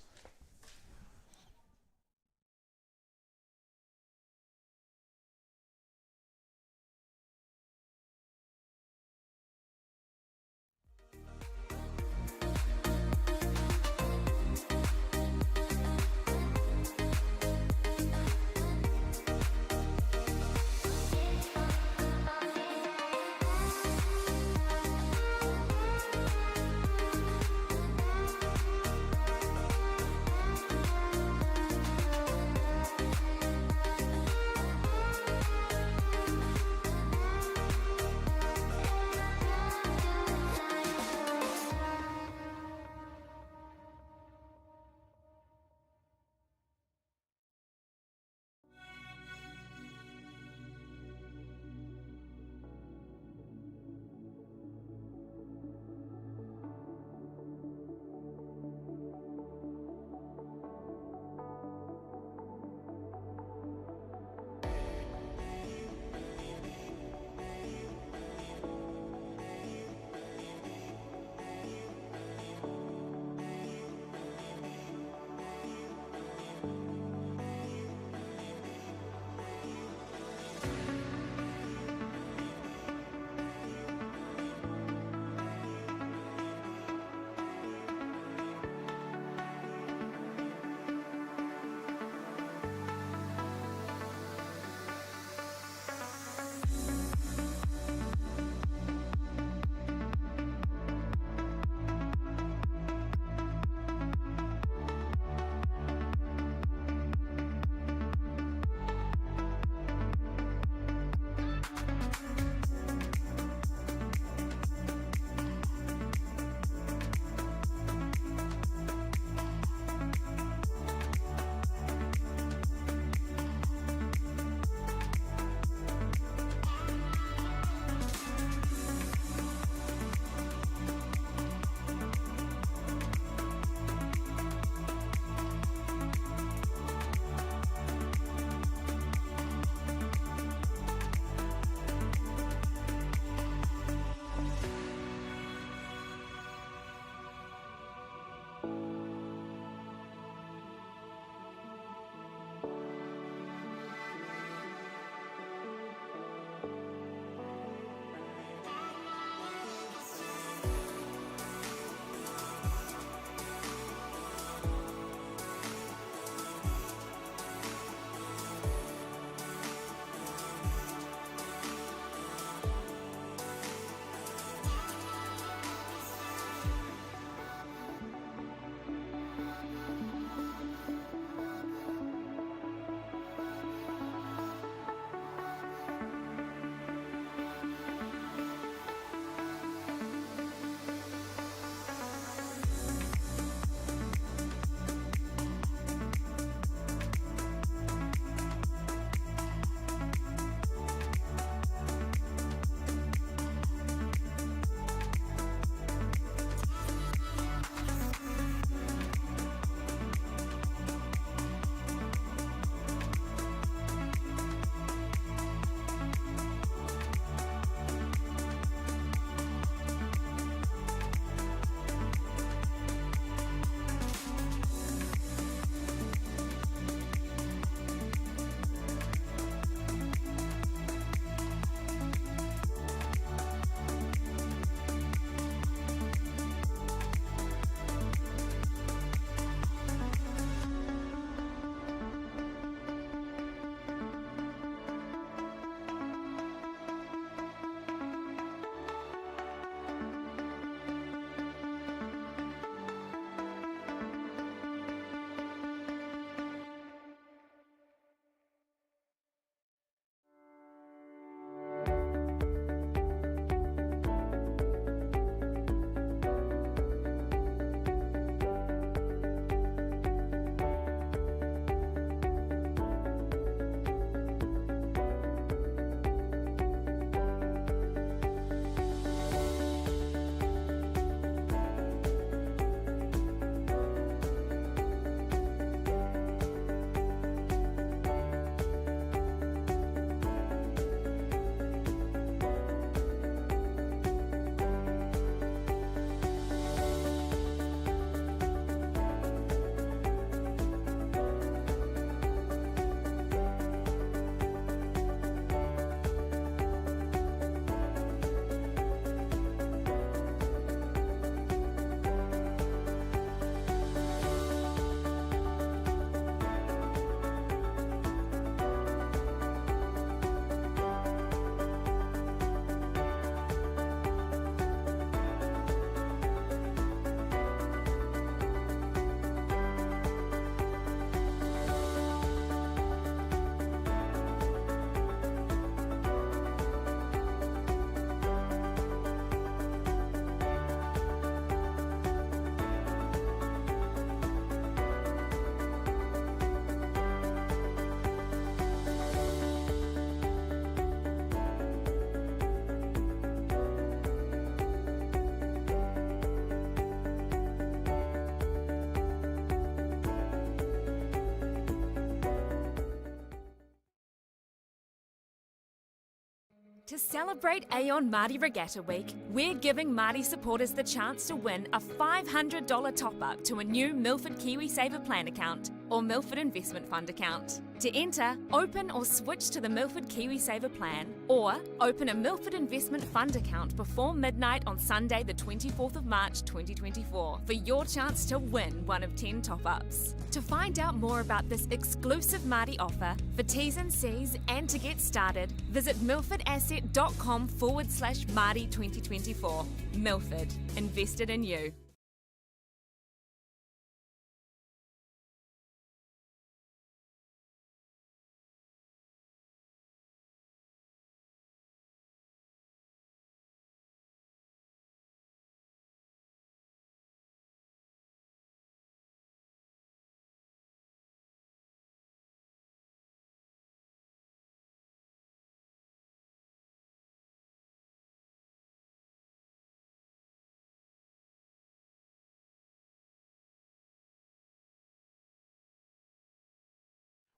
To celebrate Aon Maadi Regatta Week, we're giving Maadi supporters the chance to win a $500 top-up to a new Milford KiwiSaver Plan account or Milford Investment Fund account. To enter, open or switch to the Milford KiwiSaver Plan, or open a Milford Investment Fund account before midnight on Sunday the 24th of March 2024 for your chance to win one of 10 top-ups. To find out more about this exclusive Maadi offer, for T's and C's and to get started, visit milfordasset.com/Maadi 2024. Milford, invested in you.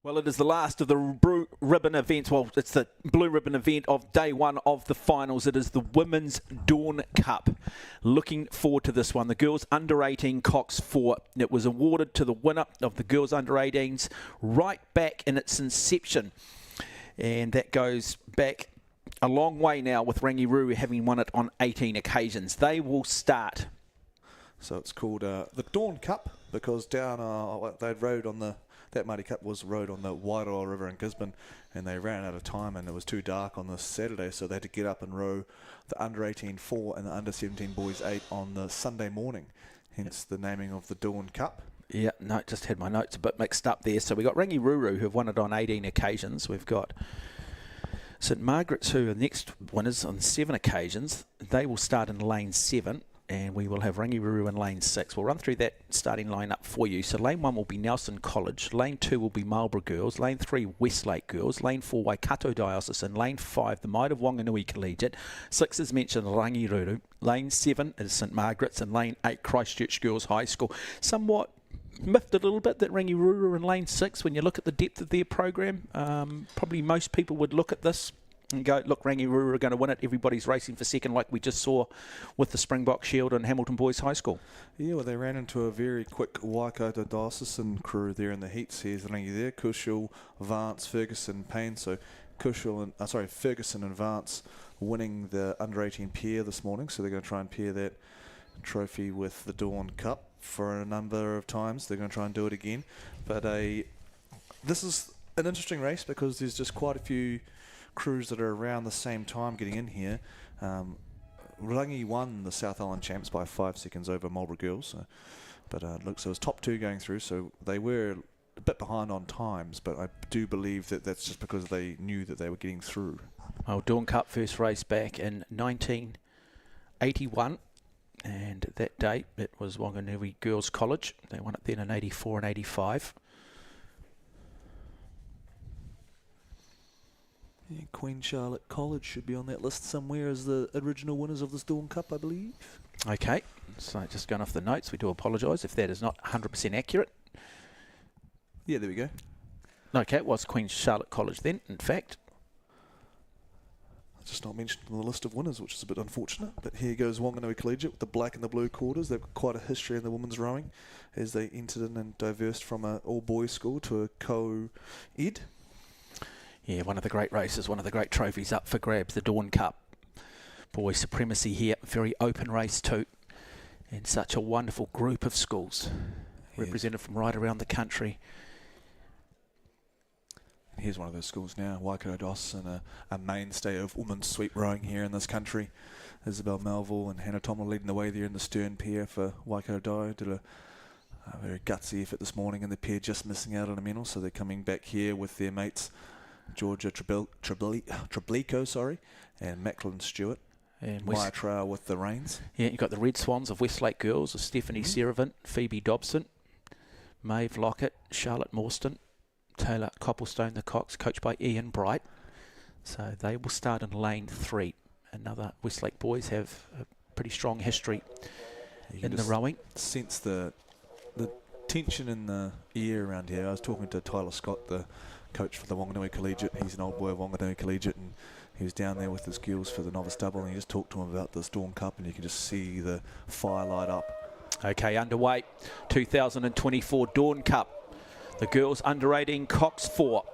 Well, it is the last of the blue ribbon events. Well, it's the blue ribbon event of day one of the finals. It is the Women's Dawn Cup. Looking forward to this one. The girls under 18 Cox 4. It was awarded to the winner of the girls under 18s right back in its inception. And that goes back a long way now with Rangiruru having won it on 18 occasions. They will start. So it's called the Dawn Cup because down they rode on that Maadi Cup was rode on the Wairoa River in Gisborne, and they ran out of time and it was too dark on the Saturday, so they had to get up and row the under 18 4 and the under 17 boys 8 on the Sunday morning, hence the naming of the Dawn Cup. Yeah, no, just had my notes a bit mixed up there. So we got Rangiruru, who have won it on 18 occasions. We've got St Margaret's, who are next winners on 7 occasions. They will start in lane 7. And we will have Rangiruru in lane 6. We'll run through that starting line-up for you. So lane 1 will be Nelson College. Lane 2 will be Marlborough Girls. Lane 3, Westlake Girls. Lane 4, Waikato Diocesan. Lane 5, the Maida of Wanganui Collegiate. 6 is mentioned Rangiruru. Lane 7 is St Margaret's. And lane 8, Christchurch Girls High School. Somewhat miffed a little bit that Rangiruru are in lane 6 when you look at the depth of their program. Probably most people would look at this and go, look, Rangiruru are going to win it. Everybody's racing for second, like we just saw with the Springbok Shield and Hamilton Boys High School. Yeah, well, they ran into a very quick Waikato Diocesan crew there in the heats. Here's Rangi there, Cushel, Vance, Ferguson, Payne. So Ferguson and Vance winning the under 18 pair this morning. So they're going to try and pair that trophy with the Dawn Cup for a number of times. They're going to try and do it again. But this is an interesting race because there's just quite a few crews that are around the same time getting in here. Rangi won the South Island champs by 5 seconds over Marlborough Girls, but it looks it was top 2 going through, so they were a bit behind on times, but I do believe that that's just because they knew that they were getting through. Well, Dawn Cup first race back in 1981, and that date it was Wanganui Girls College. They won it then in 84 and 85. Yeah, Queen Charlotte College should be on that list somewhere as the original winners of the Dawn Cup, I believe. Okay, so just going off the notes, we do apologise if that is not 100% accurate. Yeah, there we go. Okay, it was Queen Charlotte College then, in fact. It's just not mentioned on the list of winners, which is a bit unfortunate. But here goes Wanganui Collegiate with the black and the blue quarters. They've got quite a history in the women's rowing as they entered in and diversed from an all-boys school to a co-ed. Yeah, one of the great races, one of the great trophies up for grabs, the Dawn Cup. Boys supremacy here, very open race too. And such a wonderful group of schools represented from right around the country. Here's one of those schools now, Waikato Diocesan, a mainstay of women's sweep rowing here in this country. Isabel Melville and Hannah Tomlin leading the way there in the stern pair for Waikato Dio. Did a very gutsy effort this morning, and the pair just missing out on a medal, so they're coming back here with their mates Georgia Treblico, and Macklin Stewart. And Maya Trail with the reins. Yeah, you've got the Red Swans of Westlake Girls, Stephanie Serevant, Phoebe Dobson, Maeve Lockett, Charlotte Morstan, Taylor Copplestone, the Cox, coached by Ian Bright. So they will start in lane 3. Another Westlake boys have a pretty strong history in the rowing. Sense the tension in the air around here. I was talking to Tyler Scott, the coach for the Wanganui Collegiate. He's an old boy of Wanganui Collegiate, and He was down there with his girls for the novice double, and he just talked to him about this Dawn Cup, and you can just see the fire light up. Okay, underway, 2024 Dawn Cup. The girls under 18 Cox 4.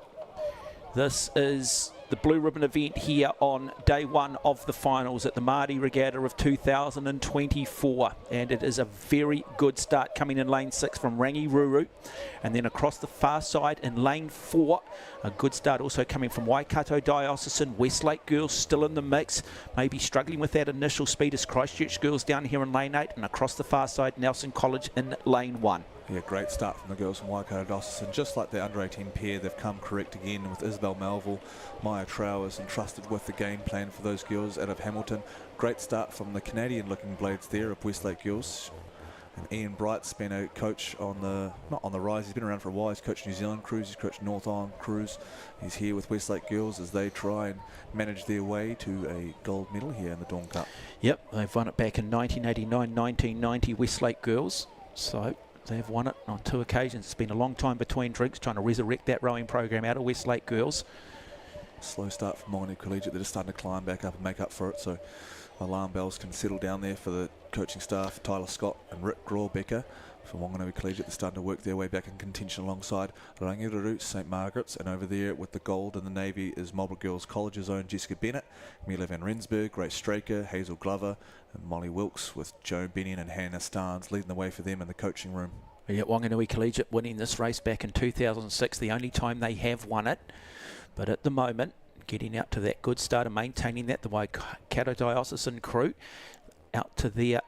This is the blue ribbon event here on day one of the finals at the Maadi Regatta of 2024, and it is a very good start coming in lane 6 from Rangiruru, and then across the far side in lane 4 a good start also coming from Waikato Diocesan. Westlake girls still in the mix, maybe struggling with that initial speed as Christchurch girls down here in lane 8, and across the far side Nelson College in lane 1. Yeah, great start from the girls from Waikato Diocesan. Just like the under 18 pair, they've come correct again with Isabel Melville. Maya Trow is entrusted with the game plan for those girls out of Hamilton. Great start from the Canadian looking blades there of Westlake girls. And Ian Bright's been a coach on the, not on the rise, he's been around for a while. He's coached New Zealand crews, he's coached North Island crews. He's here with Westlake girls as they try and manage their way to a gold medal here in the Dawn Cup. Yep, they've won it back in 1989, 1990, Westlake girls. So they've won it on 2 occasions. It's been a long time between drinks, trying to resurrect that rowing program out of Westlake girls. Slow start from Whanganui Collegiate. They're just starting to climb back up and make up for it. So alarm bells can settle down there for the coaching staff, Tyler Scott and Rick Grawbecker from Whanganui Collegiate. They're starting to work their way back in contention alongside Rangiruru, St Margaret's, and over there with the gold and the navy is Marlborough Girls College's own Jessica Bennett, Mila Van Rensburg, Grace Straker, Hazel Glover, and Molly Wilkes, with Joe Bennion and Hannah Starnes leading the way for them in the coaching room. Yeah, Whanganui Collegiate winning this race back in 2006, the only time they have won it. But at the moment, getting out to that good start and maintaining that, the Waikato Diocesan crew out to their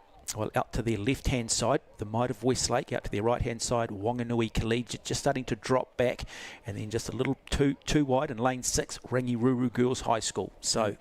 left-hand side, the Might of Westlake out to their right-hand side, Whanganui Collegiate just starting to drop back, and then just a little too wide in lane 6, Rangiruru Girls High School. So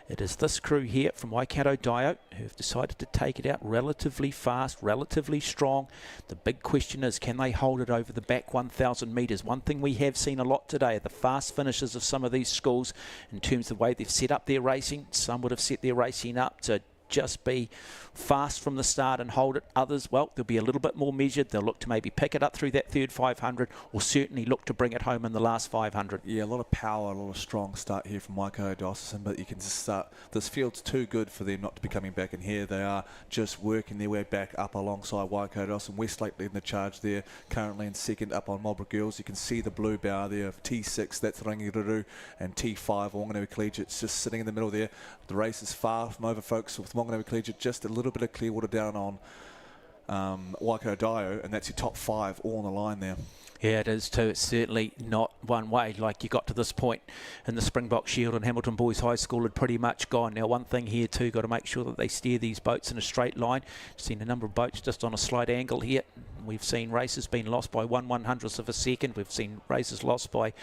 it is this crew here from Waikato Dio who have decided to take it out relatively fast, relatively strong. The big question is, can they hold it over the back 1,000 metres? One thing we have seen a lot today are the fast finishes of some of these schools in terms of the way they've set up their racing. Some would have set their racing up to just be fast from the start and hold it. Others, well, they'll be a little bit more measured. They'll look to maybe pick it up through that third 500, or certainly look to bring it home in the last 500. Yeah, a lot of power, a lot of strong start here from Waikato Diocesan, but you can just start. This field's too good for them not to be coming back in here. They are just working their way back up alongside Waikato Diocesan. Westlake leading the charge there, currently in second up on Marlborough Girls. You can see the blue bar there of T6, that's Rangiruru, and T5, Whanganui Collegiate, just sitting in the middle there. The race is far from over, folks, with Whanganui Collegiate just a little bit of clear water down on Waikato Dio, and that's your top 5 all on the line there. Yeah, it is too. It's certainly not one way. Like, you got to this point in the Springbok Shield and Hamilton Boys High School had pretty much gone. Now, one thing here too, got to make sure that they steer these boats in a straight line. Seen a number of boats just on a slight angle here. We've seen races being lost by 1/100th of a second. We've seen races lost by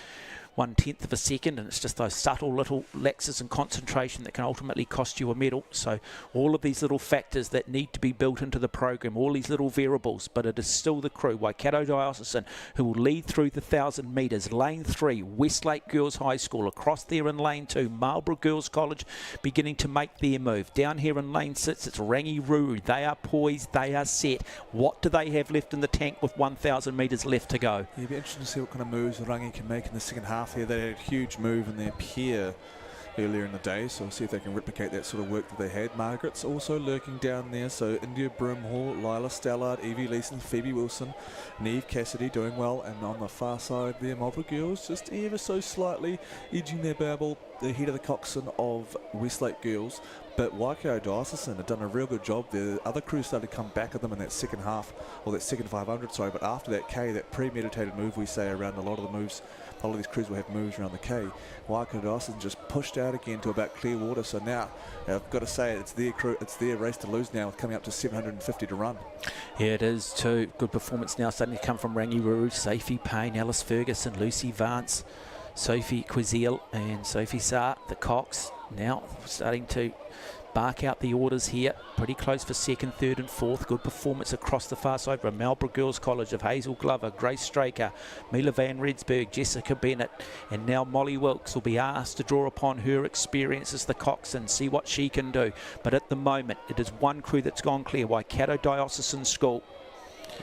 1/10th of a second, and it's just those subtle little lapses in concentration that can ultimately cost you a medal. So all of these little factors that need to be built into the program, all these little variables, but it is still the crew, Waikato Diocesan, who will lead through the 1,000 metres. Lane 3, Westlake Girls High School. Across there in lane 2, Marlborough Girls College beginning to make their move. Down here in lane 6, it's Rangiruru. They are poised, they are set. What do they have left in the tank with 1,000 metres left to go? Yeah, it'll be interesting to see what kind of moves Rangi can make in the second half here. They had a huge move in their pier earlier in the day, so we'll see if they can replicate that sort of work that they had. Margaret's also lurking down there, so India Broomhall, Lila Stallard, Evie Leeson, Phoebe Wilson, Neve Cassidy doing well, and on the far side there, Marlborough Girls just ever so slightly edging their babble ahead of the coxswain of Westlake Girls. But Waikato Diocesan have done a real good job there. The other crews started to come back at them in that second half, or that second 500, sorry, but after that K, that premeditated move we say around a lot of the moves, a lot of these crews will have moves around the K. Waikato Diocesan just pushed out again to about clear water, so now I've got to say it's their crew, it's their race to lose now, with coming up to 750 to run. Yeah, it is too. Good performance now starting to come from Rangiruru, Sophie Payne, Alice Ferguson, Lucy Vance, Sophie Quizelle and Sophie Saar, the Cox, now starting to bark out the orders here. Pretty close for second, third and fourth. Good performance across the far side from Marlborough Girls College of Hazel Glover, Grace Straker, Mila Van Rensburg, Jessica Bennett, and now Molly Wilkes will be asked to draw upon her experience as the coxswain, see what she can do. But at the moment, it is one crew that's gone clear, Waikato Diocesan School.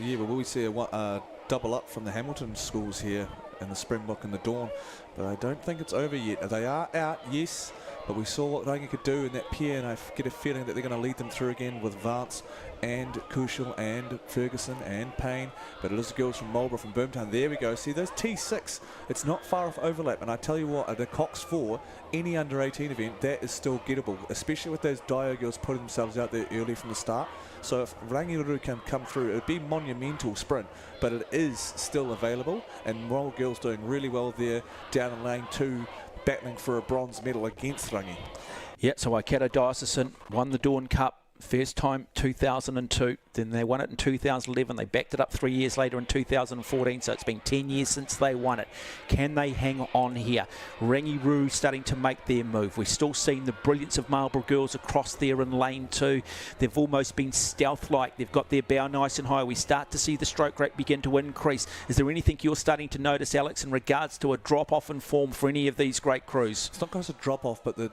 Yeah, but will we see a double up from the Hamilton schools here in the Springbok and the Dawn? but I don't think it's over yet. They are out, yes, but we saw what Rangi could do in that pair, and I get a feeling that they're going to lead them through again with Vance and Kushel and Ferguson and Payne, but it is the girls from Marlborough, from Boomtown. There we go. See, those T6, it's not far off overlap, and I tell you what, at the Cox 4, any under 18 event, that is still gettable, especially with those Dio girls putting themselves out there early from the start. So if Rangiru can come through, it would be monumental sprint, but it is still available, and Royal girls doing really well there down in lane 2, battling for a bronze medal against Rangi. Yeah, so Waikato Diocesan won the Dawn Cup. First time 2002, then they won it in 2011. They backed it up 3 years later in 2014, so it's been 10 years since they won it. Can they hang on here? Rangiru starting to make their move. We've still seen the brilliance of Marlborough girls across there in lane 2. They've almost been stealth-like. They've got their bow nice and high. We start to see the stroke rate begin to increase. Is there anything you're starting to notice, Alex, in regards to a drop-off in form for any of these great crews? It's not just a drop-off, but the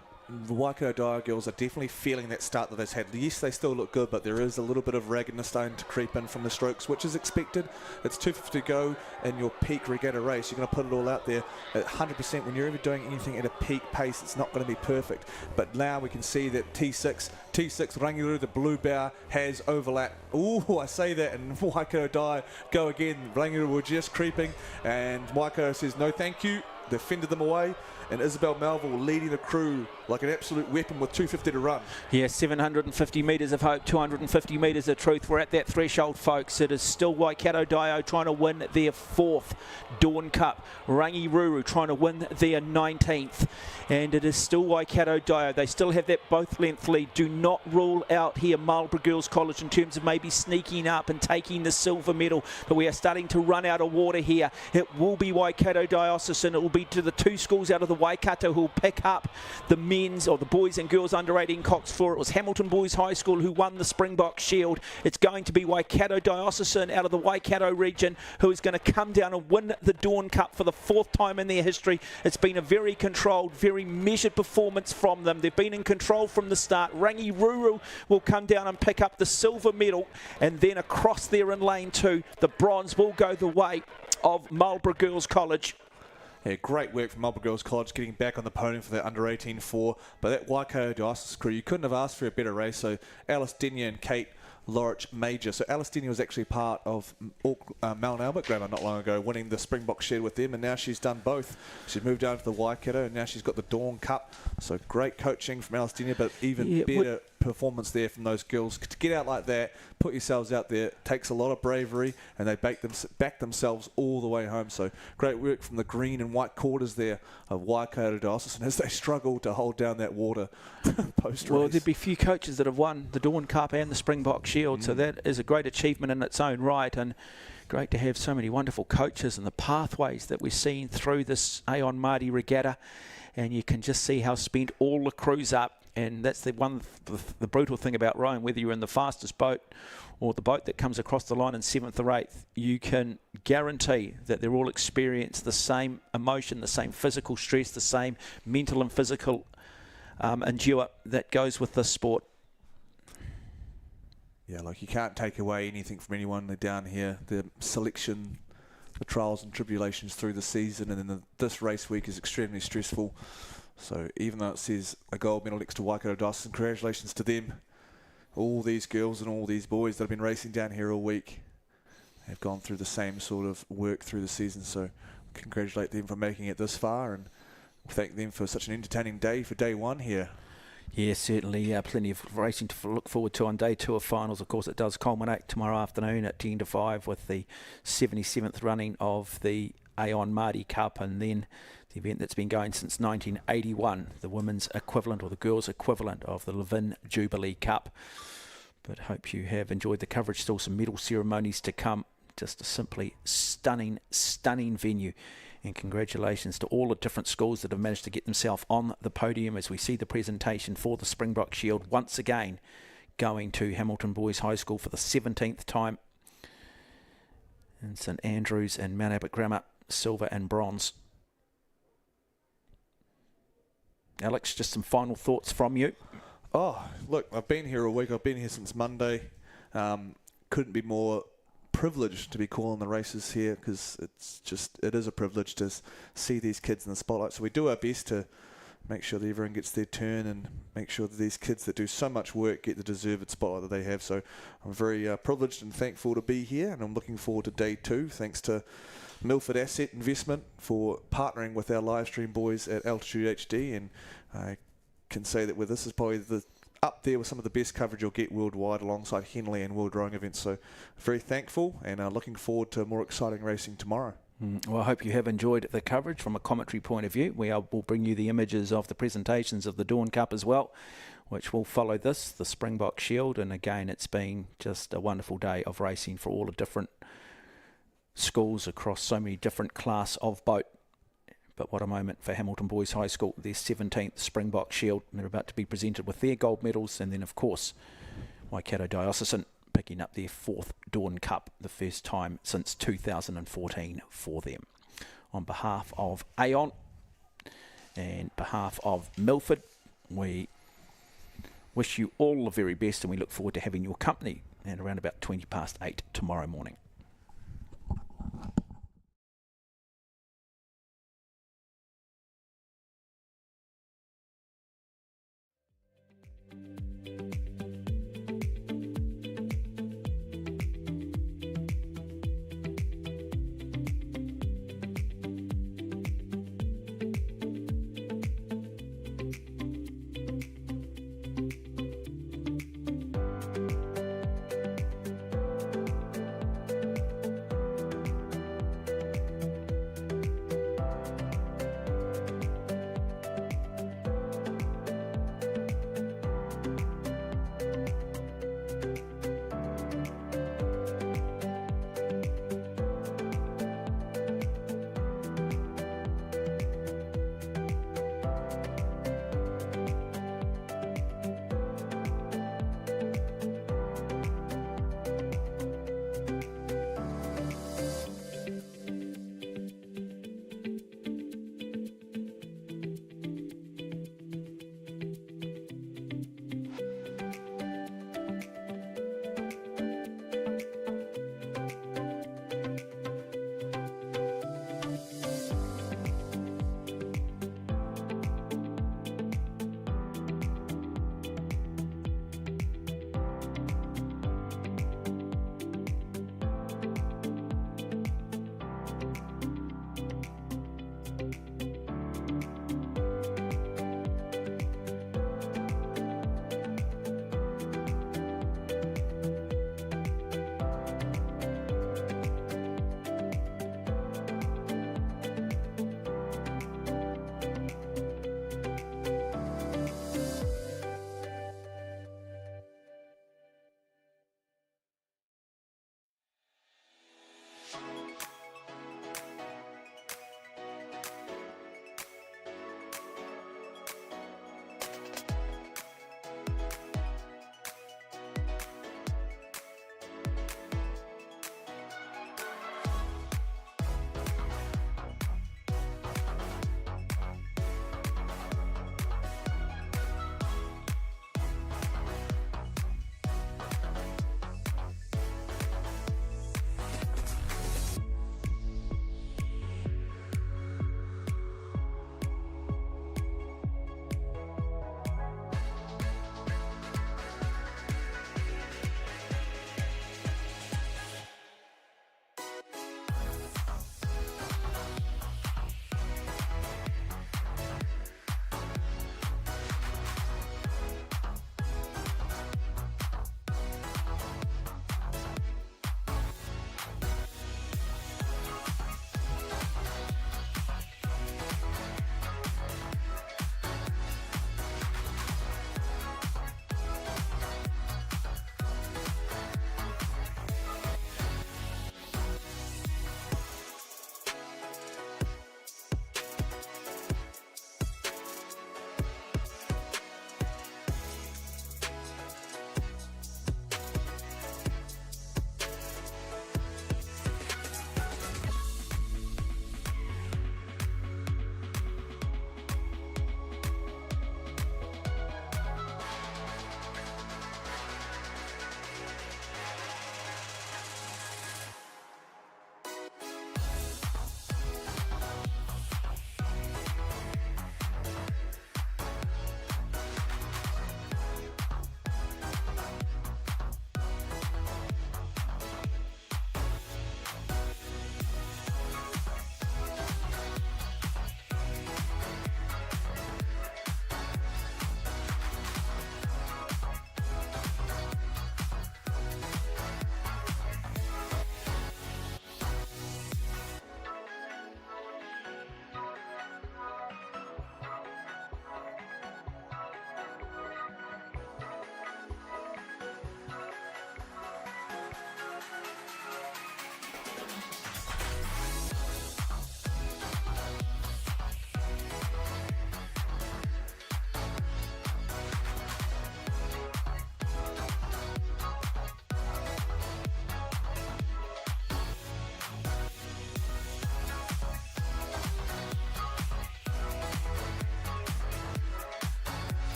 Waikato Dio girls are definitely feeling that start that they've had. Yes, they still look good, but there is a little bit of raggedness starting to creep in from the strokes, which is expected. It's 250 to go in your peak regatta race. You're going to put it all out there at 100%. When you're ever doing anything at a peak pace, it's not going to be perfect. But now we can see that T6 Rangiru, the blue bow, has overlap. Ooh, I say that, and Waikato Dio go again. Rangiru were just creeping, and Waikato says no thank you. They fended them away, and Isabel Melville leading the crew like an absolute weapon with 250 to run. Yeah, 750 metres of hope, 250 metres of truth. We're at that threshold, folks. It is still Waikato Dio trying to win their 4th Dawn Cup. Rangiruru trying to win their 19th. And it is still Waikato Dio. They still have that both length lead. Do not rule out here Marlborough Girls College in terms of maybe sneaking up and taking the silver medal. But we are starting to run out of water here. It will be Waikato Diocesan. It will be to the 2 schools out of the Waikato who will pick up the men's or the boys and girls under 18 Cox 4. It was Hamilton Boys High School who won the Springbok Shield. It's going to be Waikato Diocesan out of the Waikato region who is going to come down and win the Dawn Cup for the 4th time in their history. It's been a very controlled, very measured performance from them. They've been in control from the start. Rangiruru will come down and pick up the silver medal, and then across there in lane 2, the bronze will go the way of Marlborough Girls College. Yeah, great work from Marlborough Girls College getting back on the podium for their under 18 4. But that Waikato Diocesan crew, you couldn't have asked for a better race. So Alice Denyer and Kate Lorich Major. So Alice Denyer was actually part of Mount Albert Grammar not long ago, winning the Springbok Shed with them, and now she's done both. She's moved down to the Waikato, and now she's got the Dawn Cup. So great coaching from Alice Denyer, but even better performance there from those girls. To get out like that, put yourselves out there, takes a lot of bravery, and they back themselves all the way home. So great work from the green and white quarters there of Waikato Diocesan as they struggle to hold down that water post-race. Well, there'd be few coaches that have won the Dawn Cup and the Springbok Shield, so that is a great achievement in its own right, and great to have so many wonderful coaches and the pathways that we've seen through this Aon Maadi regatta, and you can just see how spent all the crews up. And that's the brutal thing about rowing, whether you're in the fastest boat or the boat that comes across the line in 7th or 8th, you can guarantee that they're all experience the same emotion, the same physical stress, the same mental and physical endure that goes with this sport. Yeah, like you can't take away anything from anyone. They're down here. The selection, the trials and tribulations through the season, and then this race week is extremely stressful. So even though it says a gold medal next to Waikato Diocesan, congratulations to them. All these girls and all these boys that have been racing down here all week have gone through the same sort of work through the season. So congratulate them for making it this far, and thank them for such an entertaining day for day 1 here. Yeah, certainly plenty of racing to look forward to on day 2 of finals. Of course, it does culminate tomorrow afternoon at 10 to 5 with the 77th running of the Aon Maadi Cup, and then the event that's been going since 1981, the women's equivalent or the girls' equivalent of the Levin Jubilee Cup. But hope you have enjoyed the coverage. Still some medal ceremonies to come. Just a simply stunning, stunning venue. And congratulations to all the different schools that have managed to get themselves on the podium as we see the presentation for the Springbok Shield once again going to Hamilton Boys High School for the 17th time. And St Andrews and Mount Albert Grammar, silver and bronze. Alex, just some final thoughts from you. Oh, look, I've been here a week. I've been here since Monday. Couldn't be more privilege to be calling the races here, because it is a privilege to see these kids in the spotlight. So we do our best to make sure that everyone gets their turn and make sure that these kids that do so much work get the deserved spotlight that they have. So I'm very privileged and thankful to be here, and I'm looking forward to day 2. Thanks to Milford Asset Investment for partnering with our live stream boys at Altitude HD, and I can say that this is probably up there with some of the best coverage you'll get worldwide alongside Henley and World Rowing events. So very thankful, and looking forward to more exciting racing tomorrow. Well, I hope you have enjoyed the coverage from a commentary point of view. We'll bring you the images of the presentations of the Dawn Cup as well, which will follow this, the Springbok Shield. And again, it's been just a wonderful day of racing for all the different schools across so many different class of boat. But what a moment for Hamilton Boys High School, their 17th Springbok Shield. They're about to be presented with their gold medals. And then, of course, Waikato Diocesan picking up their 4th Dawn Cup, the first time since 2014 for them. On behalf of Aon and behalf of Milford, we wish you all the very best, and we look forward to having your company at around about 8:20 tomorrow morning.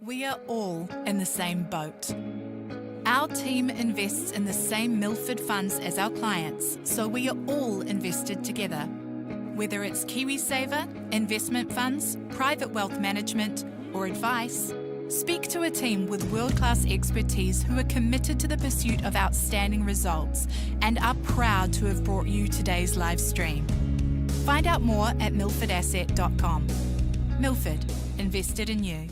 We are all in the same boat. Our team invests in the same Milford funds as our clients, so we are all invested together. Whether it's KiwiSaver, investment funds, private wealth management, or advice, speak to a team with world-class expertise who are committed to the pursuit of outstanding results and are proud to have brought you today's live stream. Find out more at milfordasset.com. Milford, invested in you.